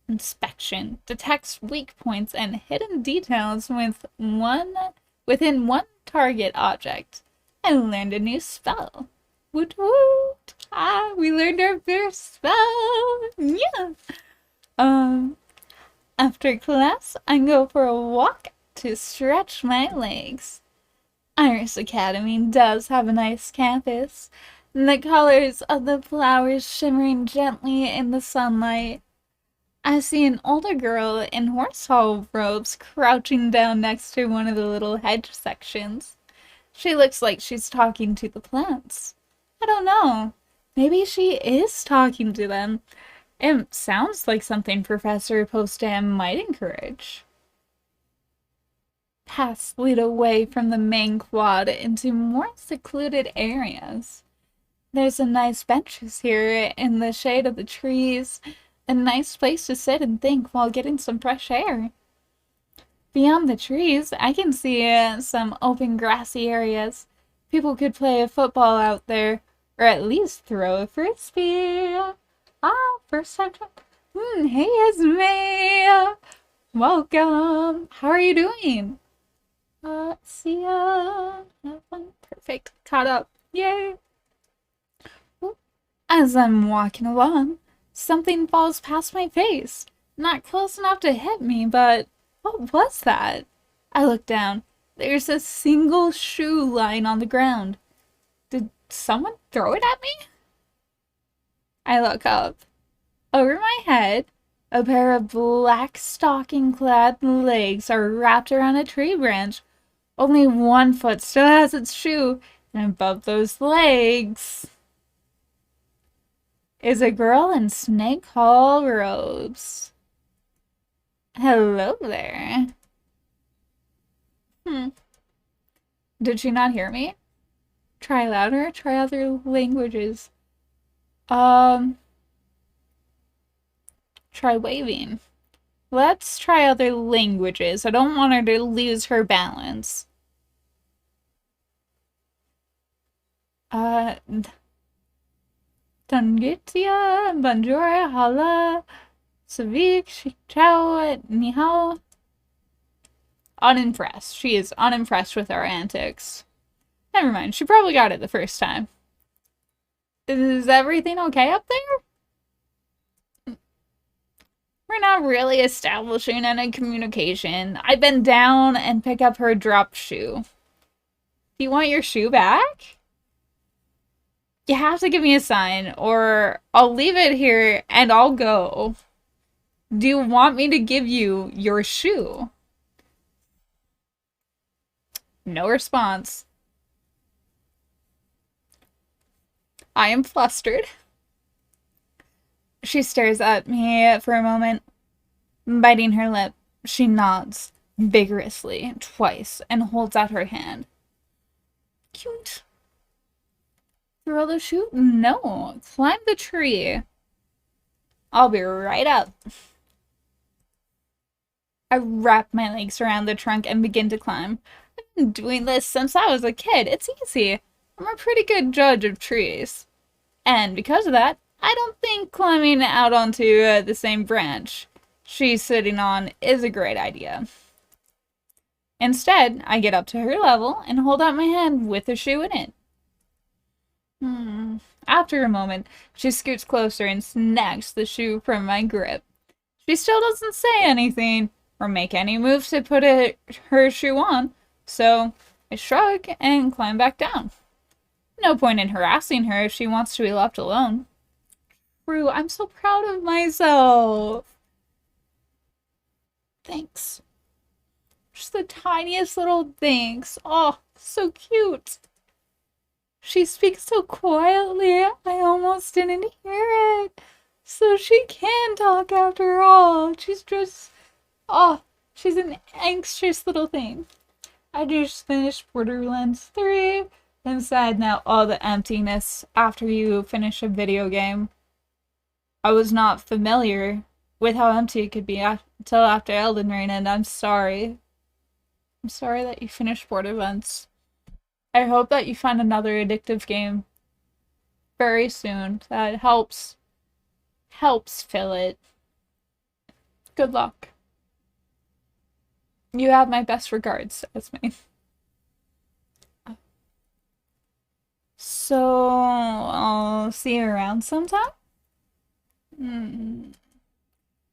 Inspection detects weak points and hidden details within one target object. I learned a new spell. Woot woot! We learned our first spell! Yeah! After class, I go for a walk to stretch my legs. Iris Academy does have a nice campus. The colors of the flowers shimmering gently in the sunlight. I see an older girl in horsehall robes crouching down next to one of the little hedge sections. She looks like she's talking to the plants. I don't know. Maybe she is talking to them. It sounds like something Professor Postam might encourage. Paths lead away from the main quad into more secluded areas. There's a nice benches here in the shade of the trees, a nice place to sit and think while getting some fresh air. Beyond the trees, I can see some open grassy areas. People could play football out there, or at least throw a frisbee. First time. Hey, Esme! Welcome! How are you doing? See ya! Have fun. Perfect. Caught up. Yay! As I'm walking along, something falls past my face. Not close enough to hit me, but what was that? I look down. There's a single shoe lying on the ground. Did someone throw it at me? I look up. Over my head, a pair of black stocking-clad legs are wrapped around a tree branch. Only one foot still has its shoe, and above those legs is a girl in Snake Hall robes. Hello there. Did she not hear me? Try louder, try other languages. Try waving. Let's try other languages. I don't want her to lose her balance. Tangitia, bonjour, hala, savik, ciao, ni hao. Unimpressed. She is unimpressed with our antics. Never mind, she probably got it the first time. Is everything okay up there? We're not really establishing any communication. I bend down and pick up her dropped shoe. Do you want your shoe back? You have to give me a sign, or I'll leave it here and I'll go. Do you want me to give you your shoe? No response. I am flustered. She stares at me for a moment, biting her lip. She nods vigorously twice and holds out her hand. Cute. Throw the chute? No. Climb the tree. I'll be right up. I wrap my legs around the trunk and begin to climb. I've been doing this since I was a kid. It's easy. I'm a pretty good judge of trees. And because of that, I don't think climbing out onto the same branch she's sitting on is a great idea. Instead, I get up to her level and hold out my hand with the shoe in it. After a moment, she scoots closer and snatches the shoe from my grip. She still doesn't say anything or make any moves to put her shoe on, so I shrug and climb back down. No point in harassing her if she wants to be left alone. True, I'm so proud of myself. Thanks. Just the tiniest little thanks. Oh, so cute. She speaks so quietly, I almost didn't hear it. So she can talk after all. She's just, oh, she's an anxious little thing. I just finished Borderlands 3. I'm sad now, all the emptiness after you finish a video game. I was not familiar with how empty it could be until after Elden Ring, and I'm sorry. I'm sorry that you finished Borderlands. I hope that you find another addictive game very soon that helps fill it. Good luck. You have my best regards, Esme. So, I'll see you around sometime?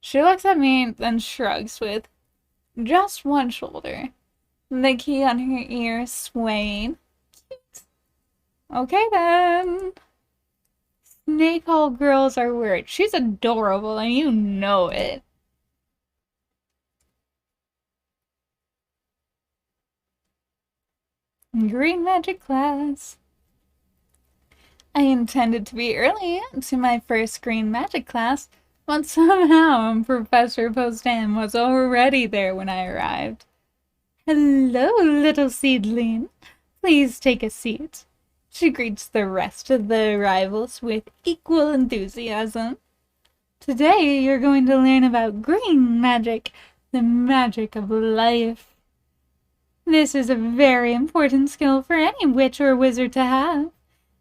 She looks at me, then shrugs with just one shoulder, the key on her ear swaying. Cute. Okay then. Snake-Hall girls are weird. She's adorable, and you know it. Green magic class. I intended to be early to my first green magic class, but somehow Professor Postan was already there when I arrived. Hello, little seedling. Please take a seat. She greets the rest of the arrivals with equal enthusiasm. Today you're going to learn about green magic, the magic of life. This is a very important skill for any witch or wizard to have,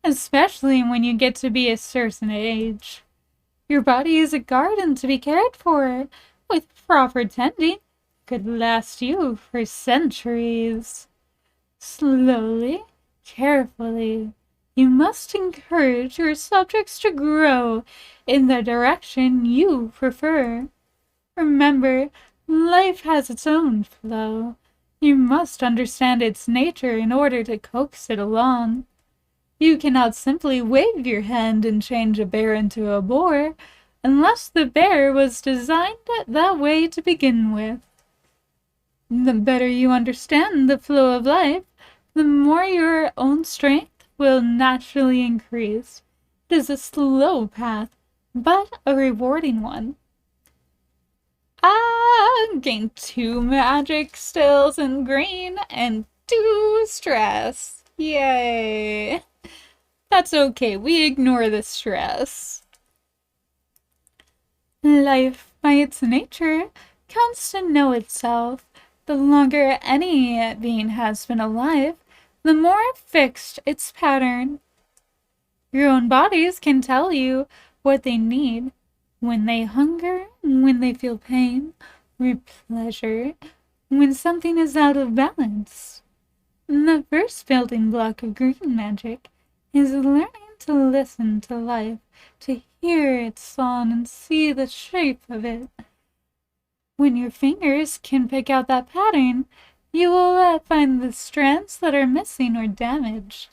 especially when you get to be a certain age. Your body is a garden to be cared for. With proper tending, it could last you for centuries. Slowly, carefully, you must encourage your subjects to grow in the direction you prefer. Remember, life has its own flow. You must understand its nature in order to coax it along. You cannot simply wave your hand and change a bear into a boar, unless the bear was designed that way to begin with. The better you understand the flow of life, the more your own strength will naturally increase. It is a slow path, but a rewarding one. I gained 2 magic stills in green and 2 stress. Yay! That's okay, we ignore the stress. Life, by its nature, comes to know itself. The longer any being has been alive, the more fixed its pattern. Your own bodies can tell you what they need when they hunger, when they feel pain or pleasure, when something is out of balance. The first building block of green magic is learning to listen to life, to hear its song and see the shape of it. When your fingers can pick out that pattern, you will find the strands that are missing or damaged.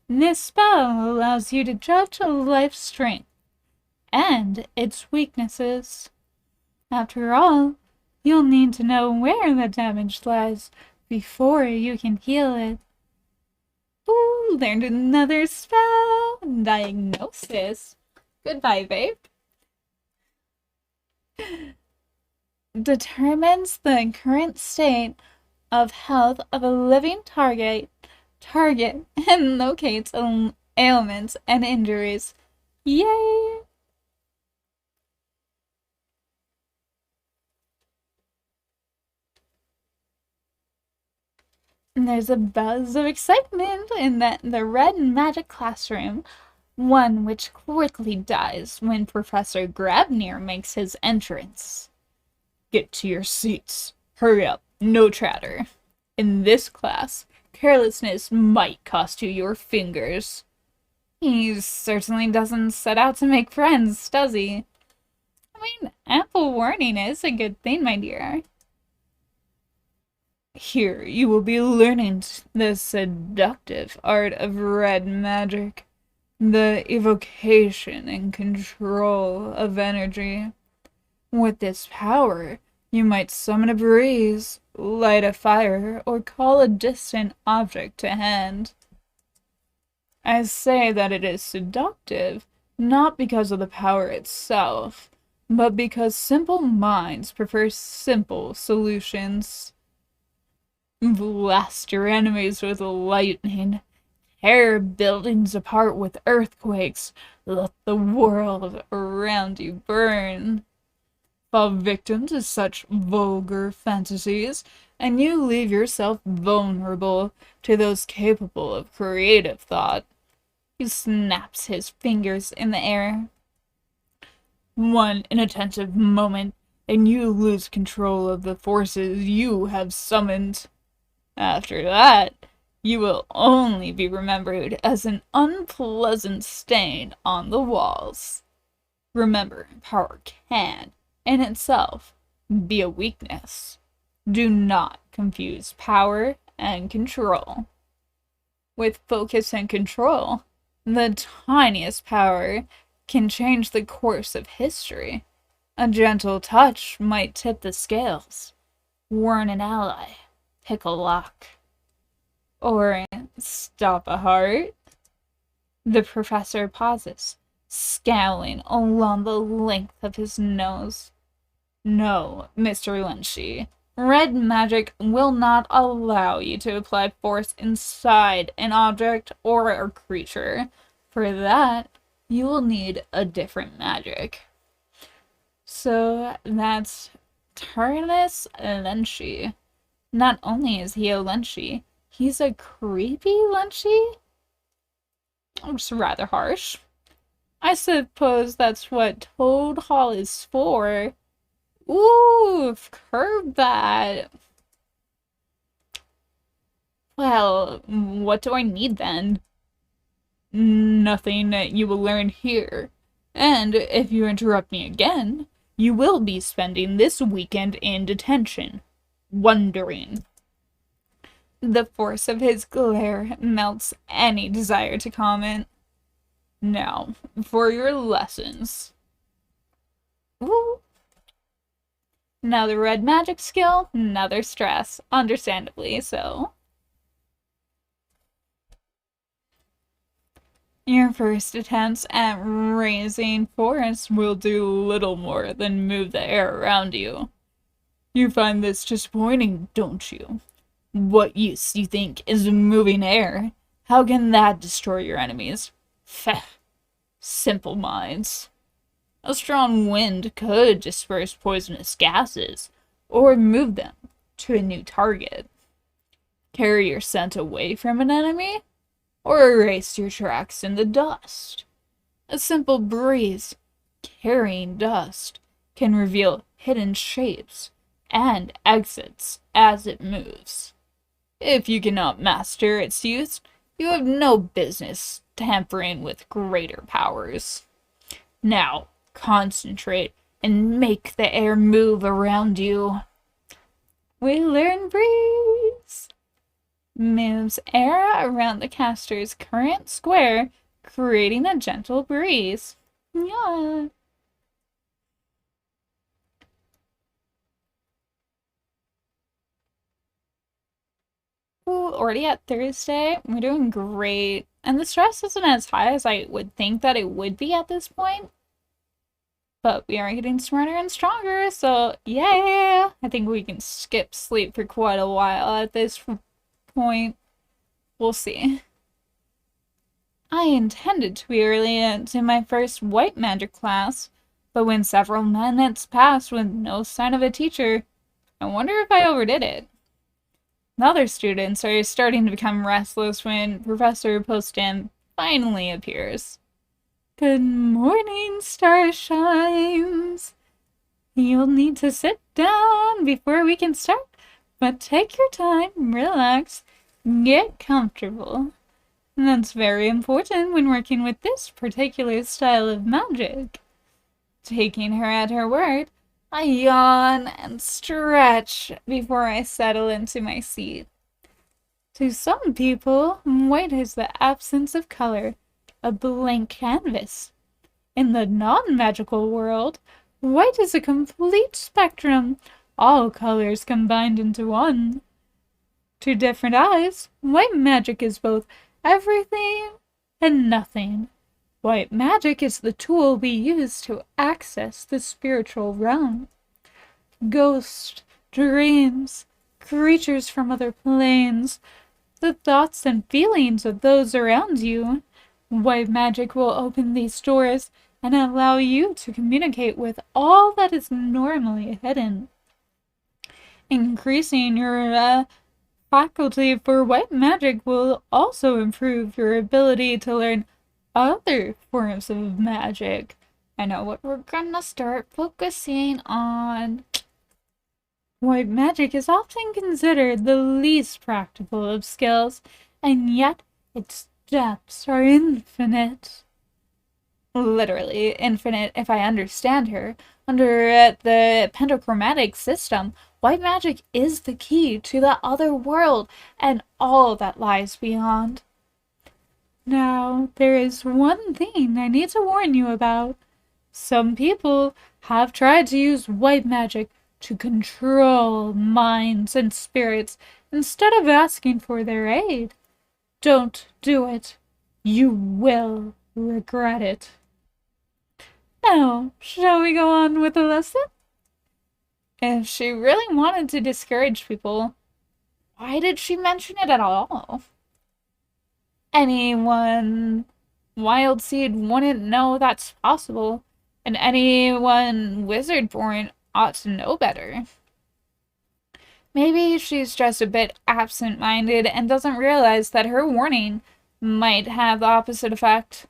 This spell allows you to judge life's strength and its weaknesses. After all, you'll need to know where the damage lies before you can heal it. Ooh, learned another spell. Diagnosis. Goodbye, babe. Determines the current state of health of a living target and locates ailments and injuries. Yay! And there's a buzz of excitement in the red magic classroom, one which quickly dies when Professor Grabnir makes his entrance. Get to your seats. Hurry up, no chatter. In this class, carelessness might cost you your fingers. He certainly doesn't set out to make friends, does he? I mean, ample warning is a good thing, my dear. Here you will be learning the seductive art of red magic, the evocation and control of energy. With this power, you might summon a breeze, light a fire, or call a distant object to hand. I say that it is seductive, not because of the power itself, but because simple minds prefer simple solutions. Blast your enemies with lightning, tear buildings apart with earthquakes, let the world around you burn. Fall victim to such vulgar fantasies, and you leave yourself vulnerable to those capable of creative thought. He snaps his fingers in the air. One inattentive moment, and you lose control of the forces you have summoned. After that, you will only be remembered as an unpleasant stain on the walls. Remember, power can, in itself, be a weakness. Do not confuse power and control. With focus and control, the tiniest power can change the course of history. A gentle touch might tip the scales, warn an ally, pick a lock, or stop a heart. The professor pauses, scowling along the length of his nose. No, Mr. Lynchy, red magic will not allow you to apply force inside an object or a creature. For that, you will need a different magic. So that's Turnus Lynchy. Not only is he a Lynchy, he's a creepy Lynchy? It's rather harsh. I suppose that's what Toad Hall is for. Ooh, curb that. Well, what do I need then? Nothing you will learn here. And if you interrupt me again, you will be spending this weekend in detention, wondering. The force of his glare melts any desire to comment. Now, for your lessons. Ooh. Another red magic skill, another stress, understandably so. Your first attempts at raising force will do little more than move the air around you. You find this disappointing, don't you? What use, you think, is moving air? How can that destroy your enemies? Feh, simple minds. A strong wind could disperse poisonous gases, or move them to a new target. Carry your scent away from an enemy, or erase your tracks in the dust. A simple breeze, carrying dust, can reveal hidden shapes and exits as it moves. If you cannot master its use, you have no business tampering with greater powers. Now, concentrate and make the air move around you. We learn breeze. Moves air around the caster's current square, creating a gentle breeze. Yeah. Ooh, already at Thursday. We're doing great. And the stress isn't as high as I would think that it would be at this point. But we are getting smarter and stronger, so yeah! I think we can skip sleep for quite a while at this point. We'll see. I intended to be early into my first white magic class, but when several minutes passed with no sign of a teacher, I wonder if I overdid it. The other students are starting to become restless when Professor Postan finally appears. Good morning, Starshines! You'll need to sit down before we can start, but take your time, relax, get comfortable. That's very important when working with this particular style of magic. Taking her at her word, I yawn and stretch before I settle into my seat. To some people, white is the absence of color, a blank canvas. In the non-magical world, white is a complete spectrum, all colors combined into one. To different eyes, white magic is both everything and nothing. White magic is the tool we use to access the spiritual realm. Ghosts, dreams, creatures from other planes, the thoughts and feelings of those around you. White magic will open these doors and allow you to communicate with all that is normally hidden. Increasing your faculty for white magic will also improve your ability to learn other forms of magic. I know what we're gonna start focusing on. White magic is often considered the least practical of skills, and yet its depths are infinite. Literally infinite if I understand her. Under the pentachromatic system, white magic is the key to the other world and all that lies beyond. Now, there is one thing I need to warn you about. Some people have tried to use white magic to control minds and spirits instead of asking for their aid. Don't do it. You will regret it. Now, shall we go on with the lesson? If she really wanted to discourage people, why did she mention it at all? Anyone wild seed wouldn't know that's possible, and anyone wizard born ought to know better. Maybe she's just a bit absent-minded and doesn't realize that her warning might have the opposite effect.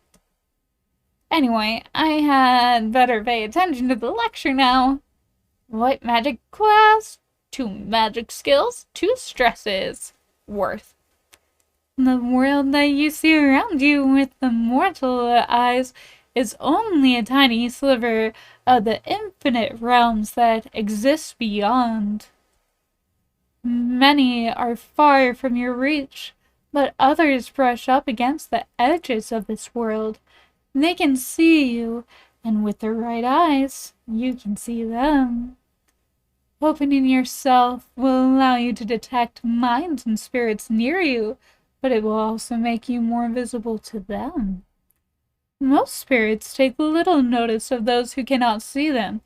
Anyway, I had better pay attention to the lecture now. White magic class, 2 magic skills, 2 stresses. Worth. The world that you see around you with the mortal eyes is only a tiny sliver of the infinite realms that exist beyond. Many are far from your reach, but others brush up against the edges of this world. They can see you, and with the right eyes, you can see them. Opening yourself will allow you to detect minds and spirits near you, but it will also make you more visible to them. Most spirits take little notice of those who cannot see them,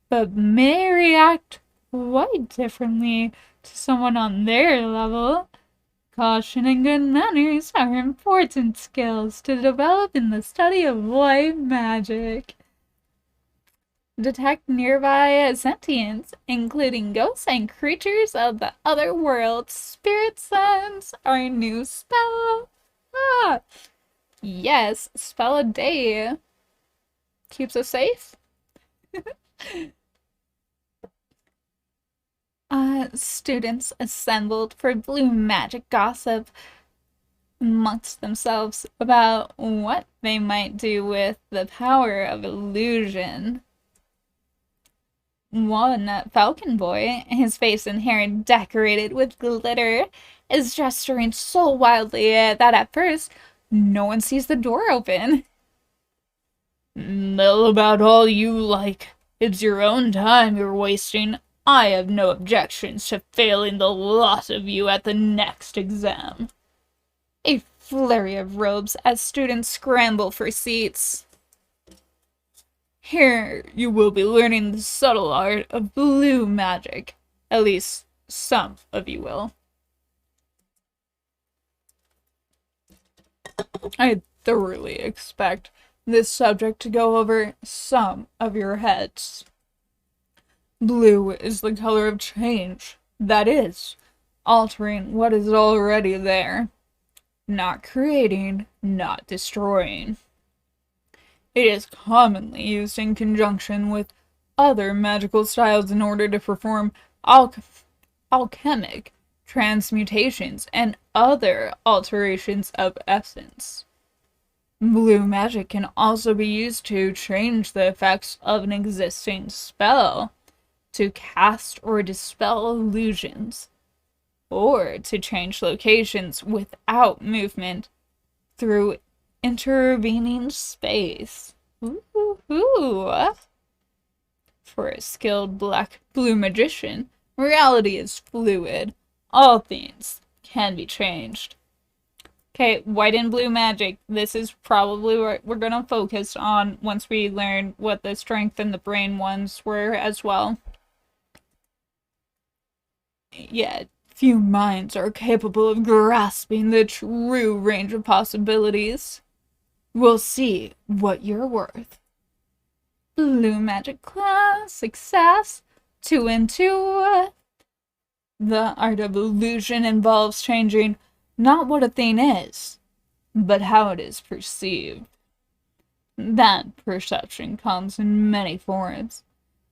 but may react quite differently to someone on their level. Caution and good manners are important skills to develop in the study of white magic. Detect nearby sentience, including ghosts and creatures of the other world. Spirit sense, our new spell. Yes, spell a day. Keeps us safe. Students assembled for blue magic gossip amongst themselves about what they might do with the power of illusion. One falcon boy, his face and hair decorated with glitter, is gesturing so wildly that at first no one sees the door open. Mill about all you like. It's your own time you're wasting. I have no objections to failing the lot of you at the next exam. A flurry of robes as students scramble for seats. Here you will be learning the subtle art of blue magic. At least some of you will. I thoroughly expect this subject to go over some of your heads. Blue is the color of change. That is, altering what is already there. Not creating, not destroying. It is commonly used in conjunction with other magical styles in order to perform alchemic transmutations and other alterations of essence. Blue magic can also be used to change the effects of an existing spell, to cast or dispel illusions, or to change locations without movement through intervening space. Ooh. For a skilled blue magician, reality is fluid. All things can be changed. Okay, white and blue magic. This is probably what we're gonna focus on once we learn what the strength and the brain ones were as well. Yet, few minds are capable of grasping the true range of possibilities. We'll see what you're worth. Blue magic class, success, 2 and 2. The art of illusion involves changing not what a thing is, but how it is perceived. That perception comes in many forms.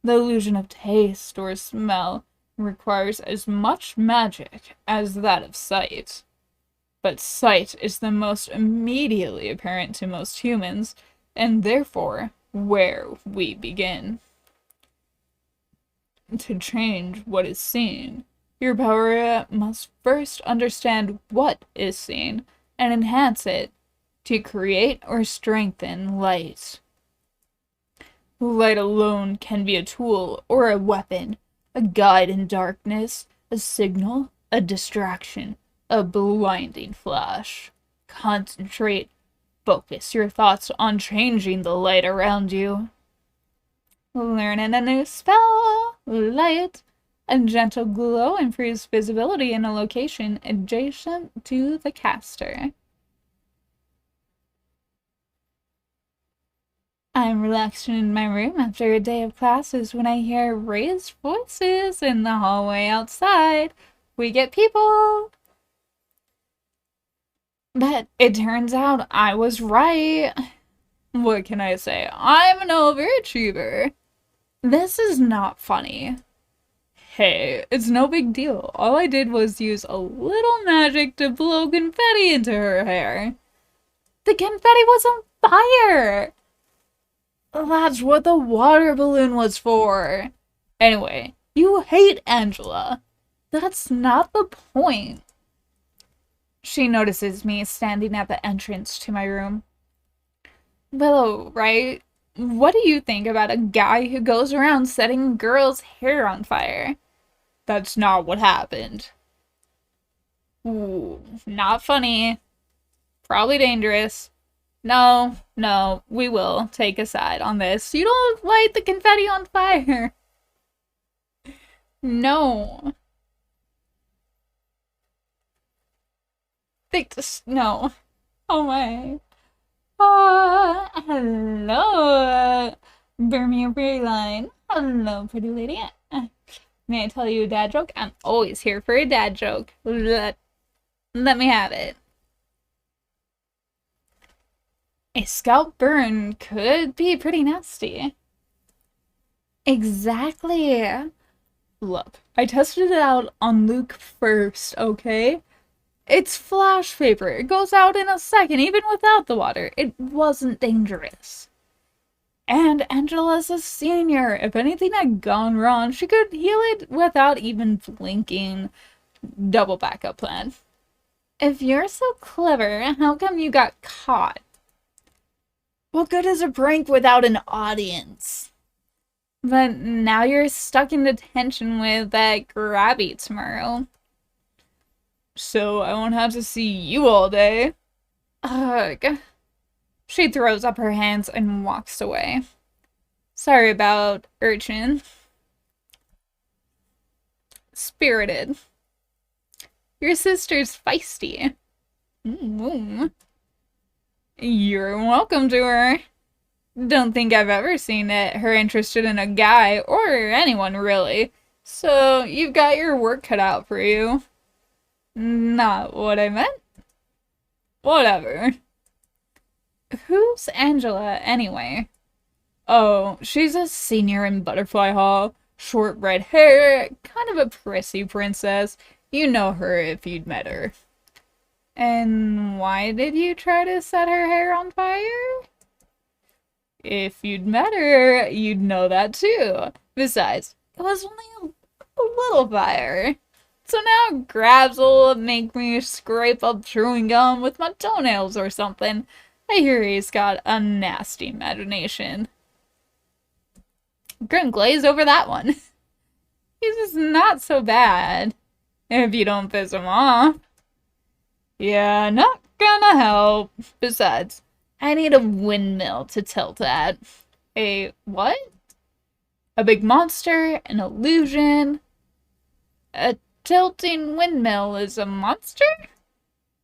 The illusion of taste or smell requires as much magic as that of sight. But sight is the most immediately apparent to most humans, and therefore where we begin. To change what is seen, your power must first understand what is seen and enhance it to create or strengthen light. Light alone can be a tool or a weapon, a guide in darkness, a signal, a distraction, a blinding flash. Concentrate. Focus your thoughts on changing the light around you. Learning a new spell. Light. A gentle glow improves visibility in a location adjacent to the caster. I'm relaxing in my room after a day of classes when I hear raised voices in the hallway outside. We get people! But it turns out I was right. What can I say? I'm an overachiever. This is not funny. Hey, it's no big deal. All I did was use a little magic to blow confetti into her hair. The confetti was on fire! That's what the water balloon was for. Anyway, you hate Angela. That's not the point. She notices me standing at the entrance to my room. Willow, right? What do you think about a guy who goes around setting girls' hair on fire? That's not what happened. Ooh, not funny. Probably dangerous. No, we will take a side on this. You don't light the confetti on fire. No. No. Oh my. Hello, Bermuda line. Hello, pretty lady. May I tell you a dad joke? I'm always here for a dad joke. Let me have it. A scalp burn could be pretty nasty. Exactly. Look, I tested it out on Luke first, okay? It's flash vapor. It goes out in a second, even without the water. It wasn't dangerous. And Angela's a senior. If anything had gone wrong, she could heal it without even blinking. Double backup plan. If you're so clever, how come you got caught? What good is a prank without an audience? But now you're stuck in detention with that grabby tomorrow. So I won't have to see you all day. Ugh. She throws up her hands and walks away. Sorry about urchin. Spirited. Your sister's feisty. Mm-hmm. You're welcome to her. Don't think I've ever seen her interested in a guy, or anyone really. So you've got your work cut out for you. Not what I meant. Whatever. Who's Angela, anyway? Oh, she's a senior in Butterfly Hall. Short red hair, kind of a prissy princess. You know her if you'd met her. And why did you try to set her hair on fire? If you'd met her, you'd know that too. Besides, it was only a little fire. So now Grabs will make me scrape up chewing gum with my toenails or something. I hear he's got a nasty imagination. Couldn't glaze over that one. He's just not so bad. If you don't piss him off. Yeah, not gonna help. Besides, I need a windmill to tilt at. A what? A big monster? An illusion? A tilting windmill is a monster?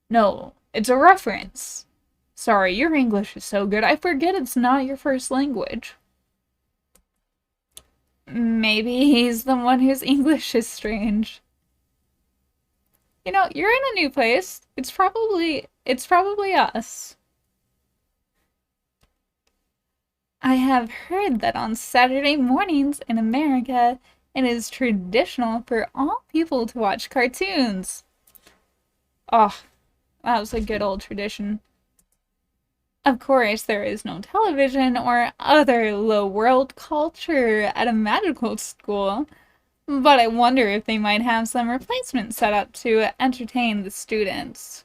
No, it's a reference. Sorry, your English is so good, I forget it's not your first language. Maybe he's the one whose English is strange. You know, you're in a new place. It's probably us. I have heard that on Saturday mornings in America, it is traditional for all people to watch cartoons. Oh, that was a good old tradition. Of course, there is no television or other low-world culture at a magical school, but I wonder if they might have some replacement set up to entertain the students.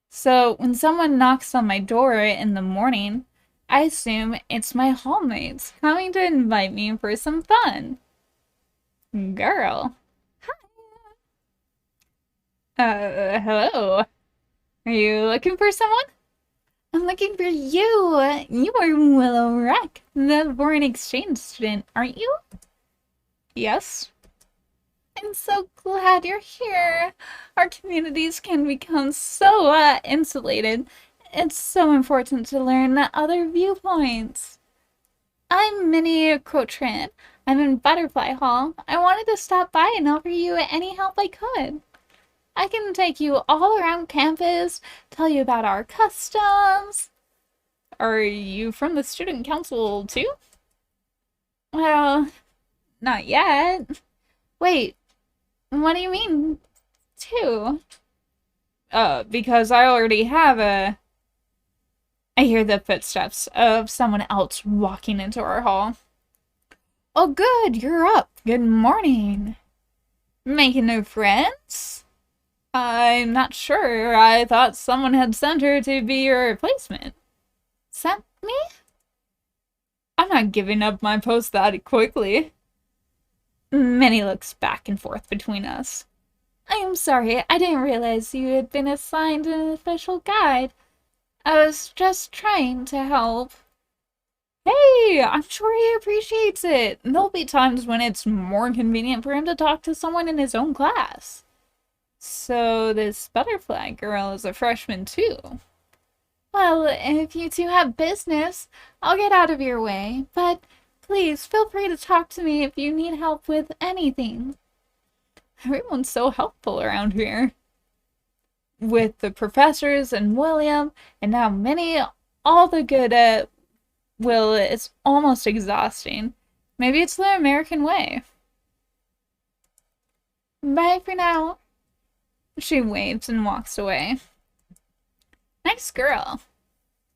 So, when someone knocks on my door in the morning, I assume it's my hallmates coming to invite me for some fun. Girl. Hi. Hello. Are you looking for someone? I'm looking for you. You are Willow Wreck, the foreign exchange student, aren't you? Yes. I'm so glad you're here. Our communities can become so insulated. It's so important to learn other viewpoints. I'm Minnie Cotrin. I'm in Butterfly Hall. I wanted to stop by and offer you any help I could. I can take you all around campus, tell you about our customs. Are you from the student council too? Well, not yet. Wait, what do you mean, too? Because I already have a... I hear the footsteps of someone else walking into our hall. Oh good, you're up. Good morning. Making new friends? I'm not sure. I thought someone had sent her to be your replacement. Sent me? I'm not giving up my post that quickly. Minnie looks back and forth between us. I am sorry, I didn't realize you had been assigned an official guide. I was just trying to help. Hey, I'm sure he appreciates it. There'll be times when it's more convenient for him to talk to someone in his own class. So this butterfly girl is a freshman too. Well, if you two have business, I'll get out of your way, but please feel free to talk to me if you need help with anything. Everyone's so helpful around here. With the professors and William, and now Minnie, all the good at Will is almost exhausting. Maybe it's the American way. Bye for now. She waves and walks away. Nice girl.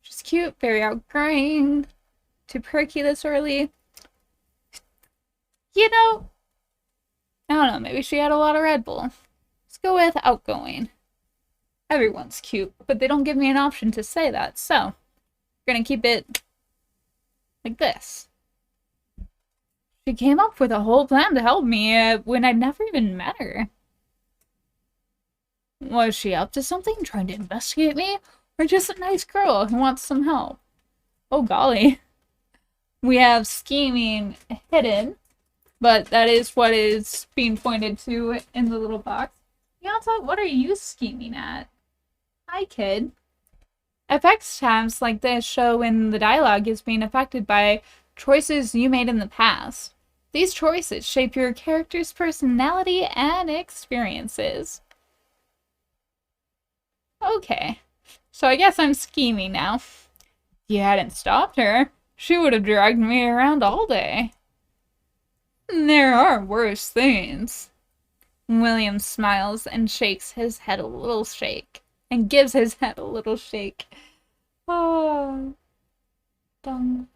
She's cute, very outgoing. Too perky this early. You know, I don't know, maybe she had a lot of Red Bull. Let's go with outgoing. Everyone's cute, but they don't give me an option to say that, so we're gonna keep it like this. She came up with a whole plan to help me when I'd never even met her. Was she up to something, trying to investigate me? Or just a nice girl who wants some help? Oh golly. We have scheming hidden, but that is what is being pointed to in the little box. Yanta, what are you scheming at? Hi, kid. Effects tabs like this show when the dialogue is being affected by choices you made in the past. These choices shape your character's personality and experiences. Okay, so I guess I'm scheming now. If you hadn't stopped her, she would have dragged me around all day. There are worse things. William smiles and shakes his head a little shake. And gives his head a little shake. Oh. Dumb.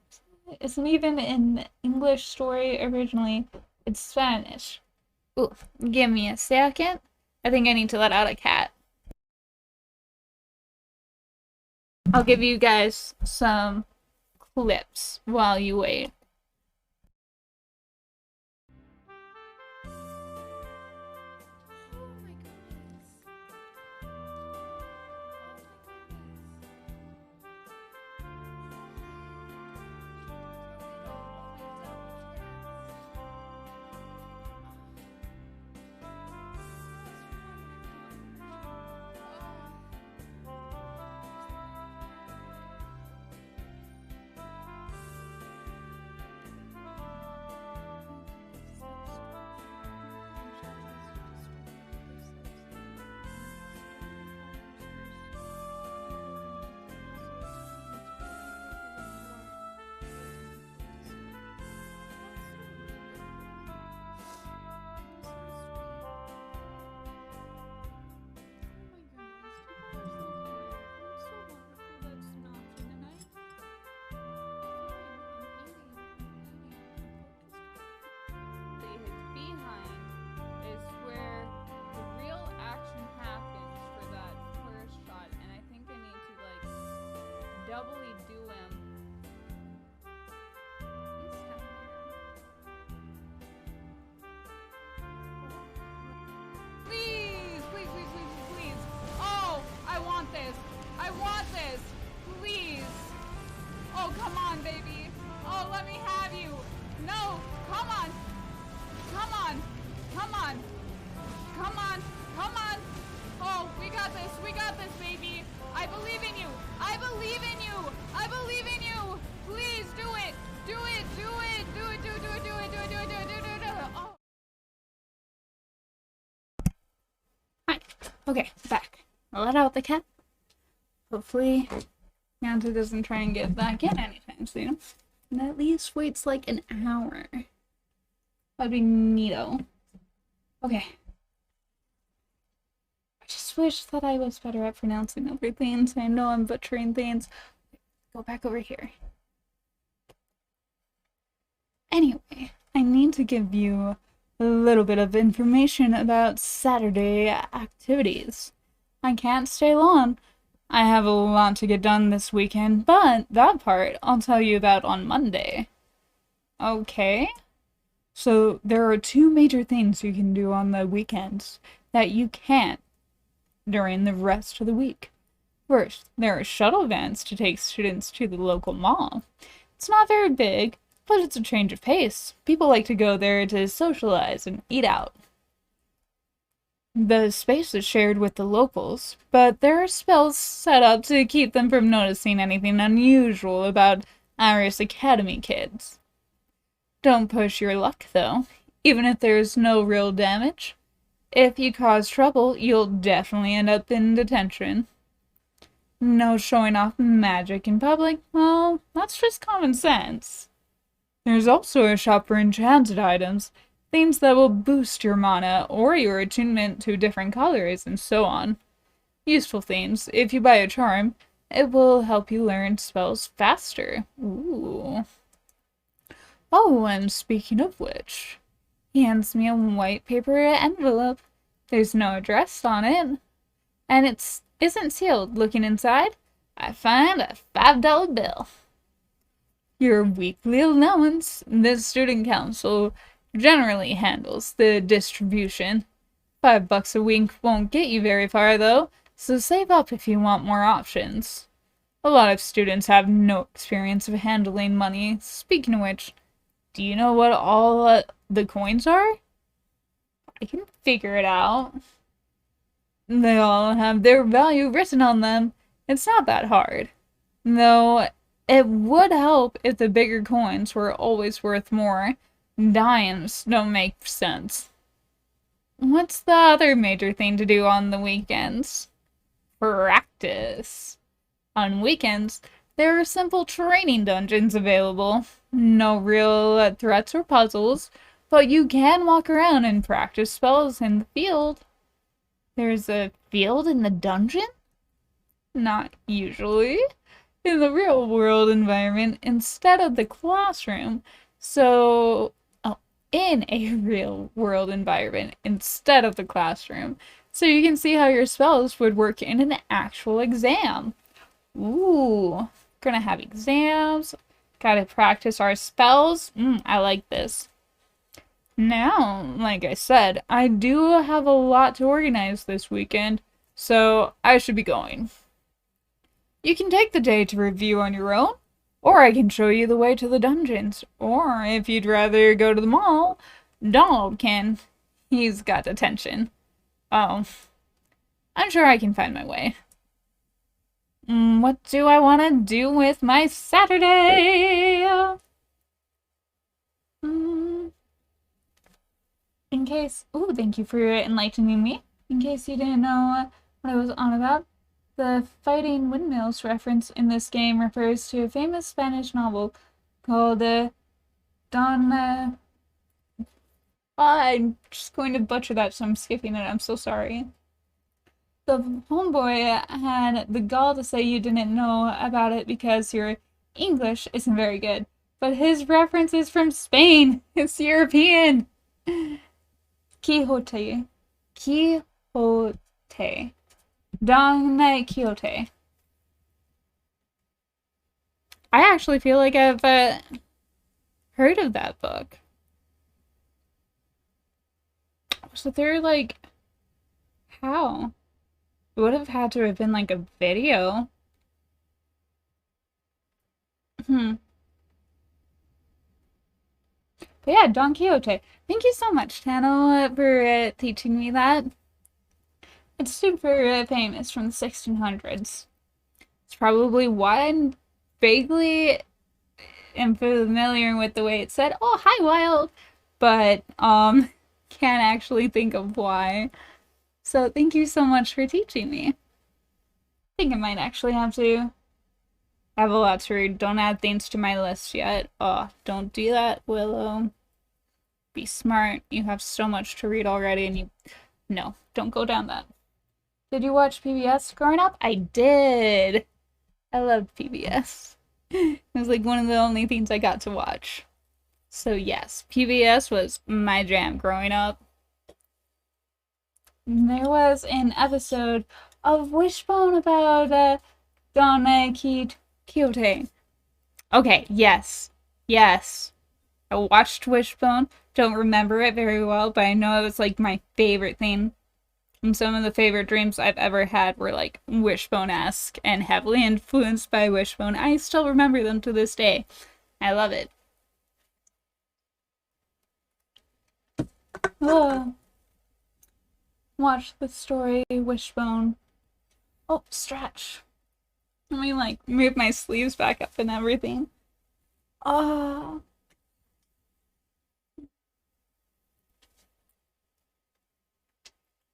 Isn't even an English story originally. It's Spanish. Ooh, give me a second. I think I need to let out a cat. I'll give you guys some clips while you wait. Doubly do him. Please, please, please, please, please. Oh, I want this. I want this. Please. Oh, come on, baby. Oh, let me have you. No, come on. Come on. Come on. Come on. Come on. Oh, we got this. We got this, baby. I believe in you. I believe in you. I believe in you. Please do it. Do it. Do it. Do it. Do it. Do it. Do it. Do it. Do it. Do it. Do it. Do it. Oh. Hi. Okay, back. I'll let out the cat. Hopefully, Yanta doesn't try and get back in anytime soon. And at least waits like an hour. That'd be neato. Okay. I just wish that I was better at pronouncing everything, so I know I'm butchering things. Go back over here. Anyway, I need to give you a little bit of information about Saturday activities. I can't stay long. I have a lot to get done this weekend, but that part I'll tell you about on Monday. Okay? So there are two major things you can do on the weekends that you can't during the rest of the week. First, there are shuttle vans to take students to the local mall. It's not very big, but it's a change of pace. People like to go there to socialize and eat out. The space is shared with the locals, but there are spells set up to keep them from noticing anything unusual about Iris Academy kids. Don't push your luck, though, even if there's no real damage. If you cause trouble, you'll definitely end up in detention. No showing off magic in public, well, that's just common sense. There's also a shop for enchanted items, things that will boost your mana or your attunement to different colors and so on. Useful themes. If you buy a charm, it will help you learn spells faster. Ooh. Oh, and speaking of which, he hands me a white paper envelope. There's no address on it, and it isn't sealed. Looking inside, I find a $5 bill. Your weekly allowance. The student council generally handles the distribution. $5 a week won't get you very far, though, so save up if you want more options. A lot of students have no experience of handling money. Speaking of which, do you know what all the coins are? I can figure it out. They all have their value written on them. It's not that hard. Though it would help if the bigger coins were always worth more. Dimes don't make sense. What's the other major thing to do on the weekends? Practice. On weekends, there are simple training dungeons available. No real threats or puzzles, but you can walk around and practice spells in the field. There's a field in the dungeon? Not usually. In the real world environment instead of the classroom. So, in a real world environment instead of the classroom. So you can see how your spells would work in an actual exam. Ooh, gonna have exams. Gotta practice our spells. I like this. Now, like I said, I do have a lot to organize this weekend, so I should be going. You can take the day to review on your own, or I can show you the way to the dungeons. Or if you'd rather go to the mall, Donald can. He's got attention. Oh, I'm sure I can find my way. What do I want to do with my Saturday? In case, thank you for enlightening me. In case you didn't know what I was on about, the fighting windmills reference in this game refers to a famous Spanish novel called Don. I'm just going to butcher that, so I'm skipping it. I'm so sorry. The homeboy had the gall to say you didn't know about it because your English isn't very good. But his reference is from Spain. It's European. Quixote. Quixote. Don Quixote. I actually feel like I've heard of that book. So they're like, how? It would have had to have been like a video. But yeah, Don Quixote. Thank you so much, Tano, for teaching me that. It's super famous from the 1600s. It's probably why I'm vaguely am familiar with the way it's said. Oh, hi, Wild! But, can't actually think of why. So thank you so much for teaching me. I think I might actually have to. I have a lot to read. Don't add things to my list yet. Oh, don't do that, Willow. Be smart. You have so much to read already and you... No, don't go down that. Did you watch PBS growing up? I did. I loved PBS. It was like one of the only things I got to watch. So yes, PBS was my jam growing up. There was an episode of Wishbone about Don Quixote. Okay, yes. Yes. I watched Wishbone. Don't remember it very well, but I know it was like my favorite thing. And some of the favorite dreams I've ever had were like Wishbone-esque and heavily influenced by Wishbone. I still remember them to this day. I love it. Watch the story Wishbone. Oh, stretch. Let me like move my sleeves back up and everything. Oh.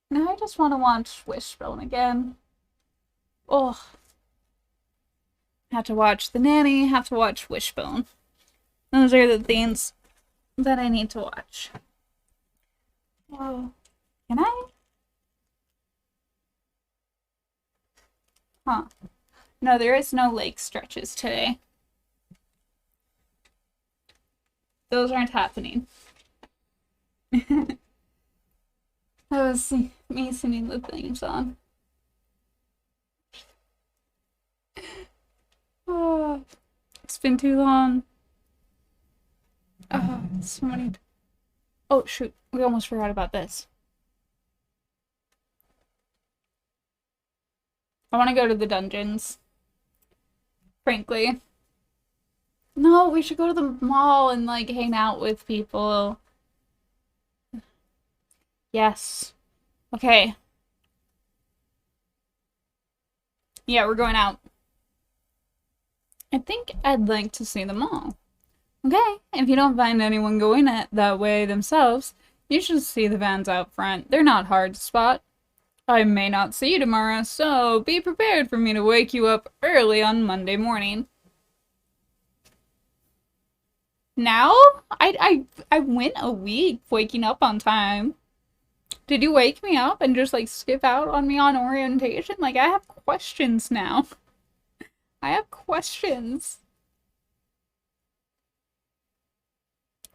Now I just want to watch Wishbone again. Oh. Have to watch The Nanny, have to watch Wishbone. Those are the things that I need to watch. Oh. Can I? Huh. No, there is no lake stretches today. Those aren't happening. That was me singing the theme song. Oh, it's been too long. Oh, so many. Oh, shoot. We almost forgot about this. I want to go to the dungeons. frankly. No, we should go to the mall and like hang out with people. Yes. Okay. Yeah, we're going out. I think I'd like to see the mall. Okay, if you don't find anyone going that way themselves, you should see the vans out front. They're not hard to spot. I may not see you tomorrow, so be prepared for me to wake you up early on Monday morning. Now? I went a week waking up on time. Did you wake me up and just like skip out on me on orientation? Like I have questions now. I have questions.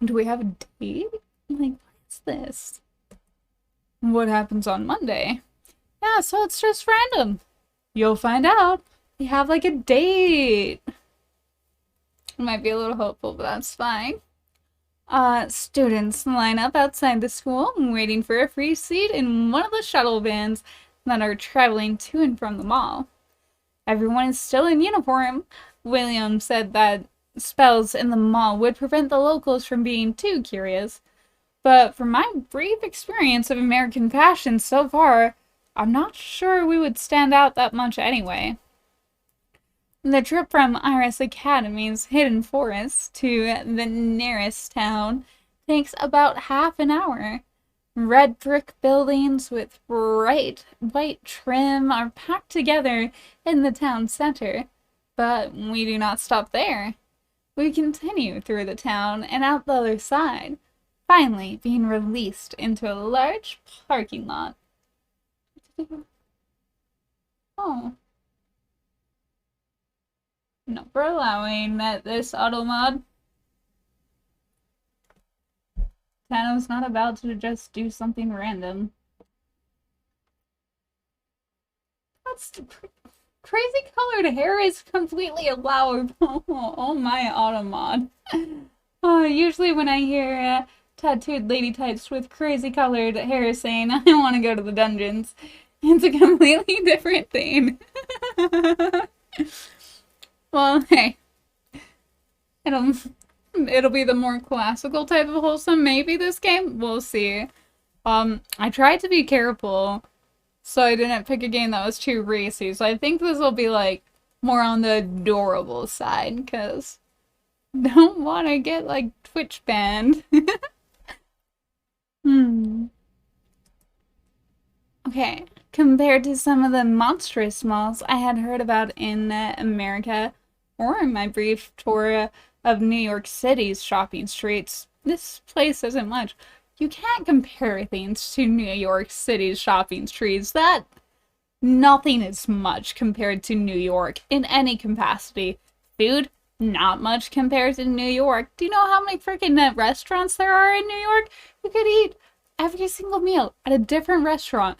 Do we have a date? Like, what is this? What happens on Monday? Yeah, so it's just random. You'll find out. We have like a date. It might be a little hopeful, but that's fine. Students line up outside the school, waiting for a free seat in one of the shuttle vans that are traveling to and from the mall. Everyone is still in uniform. William said that spells in the mall would prevent the locals from being too curious. But from my brief experience of American fashion so far, I'm not sure we would stand out that much anyway. The trip from Iris Academy's hidden forest to the nearest town takes about half an hour. Red brick buildings with bright white trim are packed together in the town center, but we do not stop there. We continue through the town and out the other side, finally being released into a large parking lot. Oh. No, for allowing that this auto mod. Tano's not about to just do something random. That's crazy colored hair is completely allowable. Oh my auto mod. Usually when I hear tattooed lady types with crazy colored hair saying I want to go to the dungeons, it's a completely different thing. Well, hey, it'll be the more classical type of wholesome. Maybe this game, we'll see. I tried to be careful, so I didn't pick a game that was too racy. So I think this will be like more on the adorable side, because don't want to get like Twitch banned. Okay, compared to some of the monstrous malls I had heard about in America, or in my brief tour of New York City's shopping streets, this place isn't much. You can't compare things to New York City's shopping streets. That nothing is much compared to New York in any capacity. Food, not much compared to New York. Do you know how many freaking restaurants there are in New York? You could eat every single meal at a different restaurant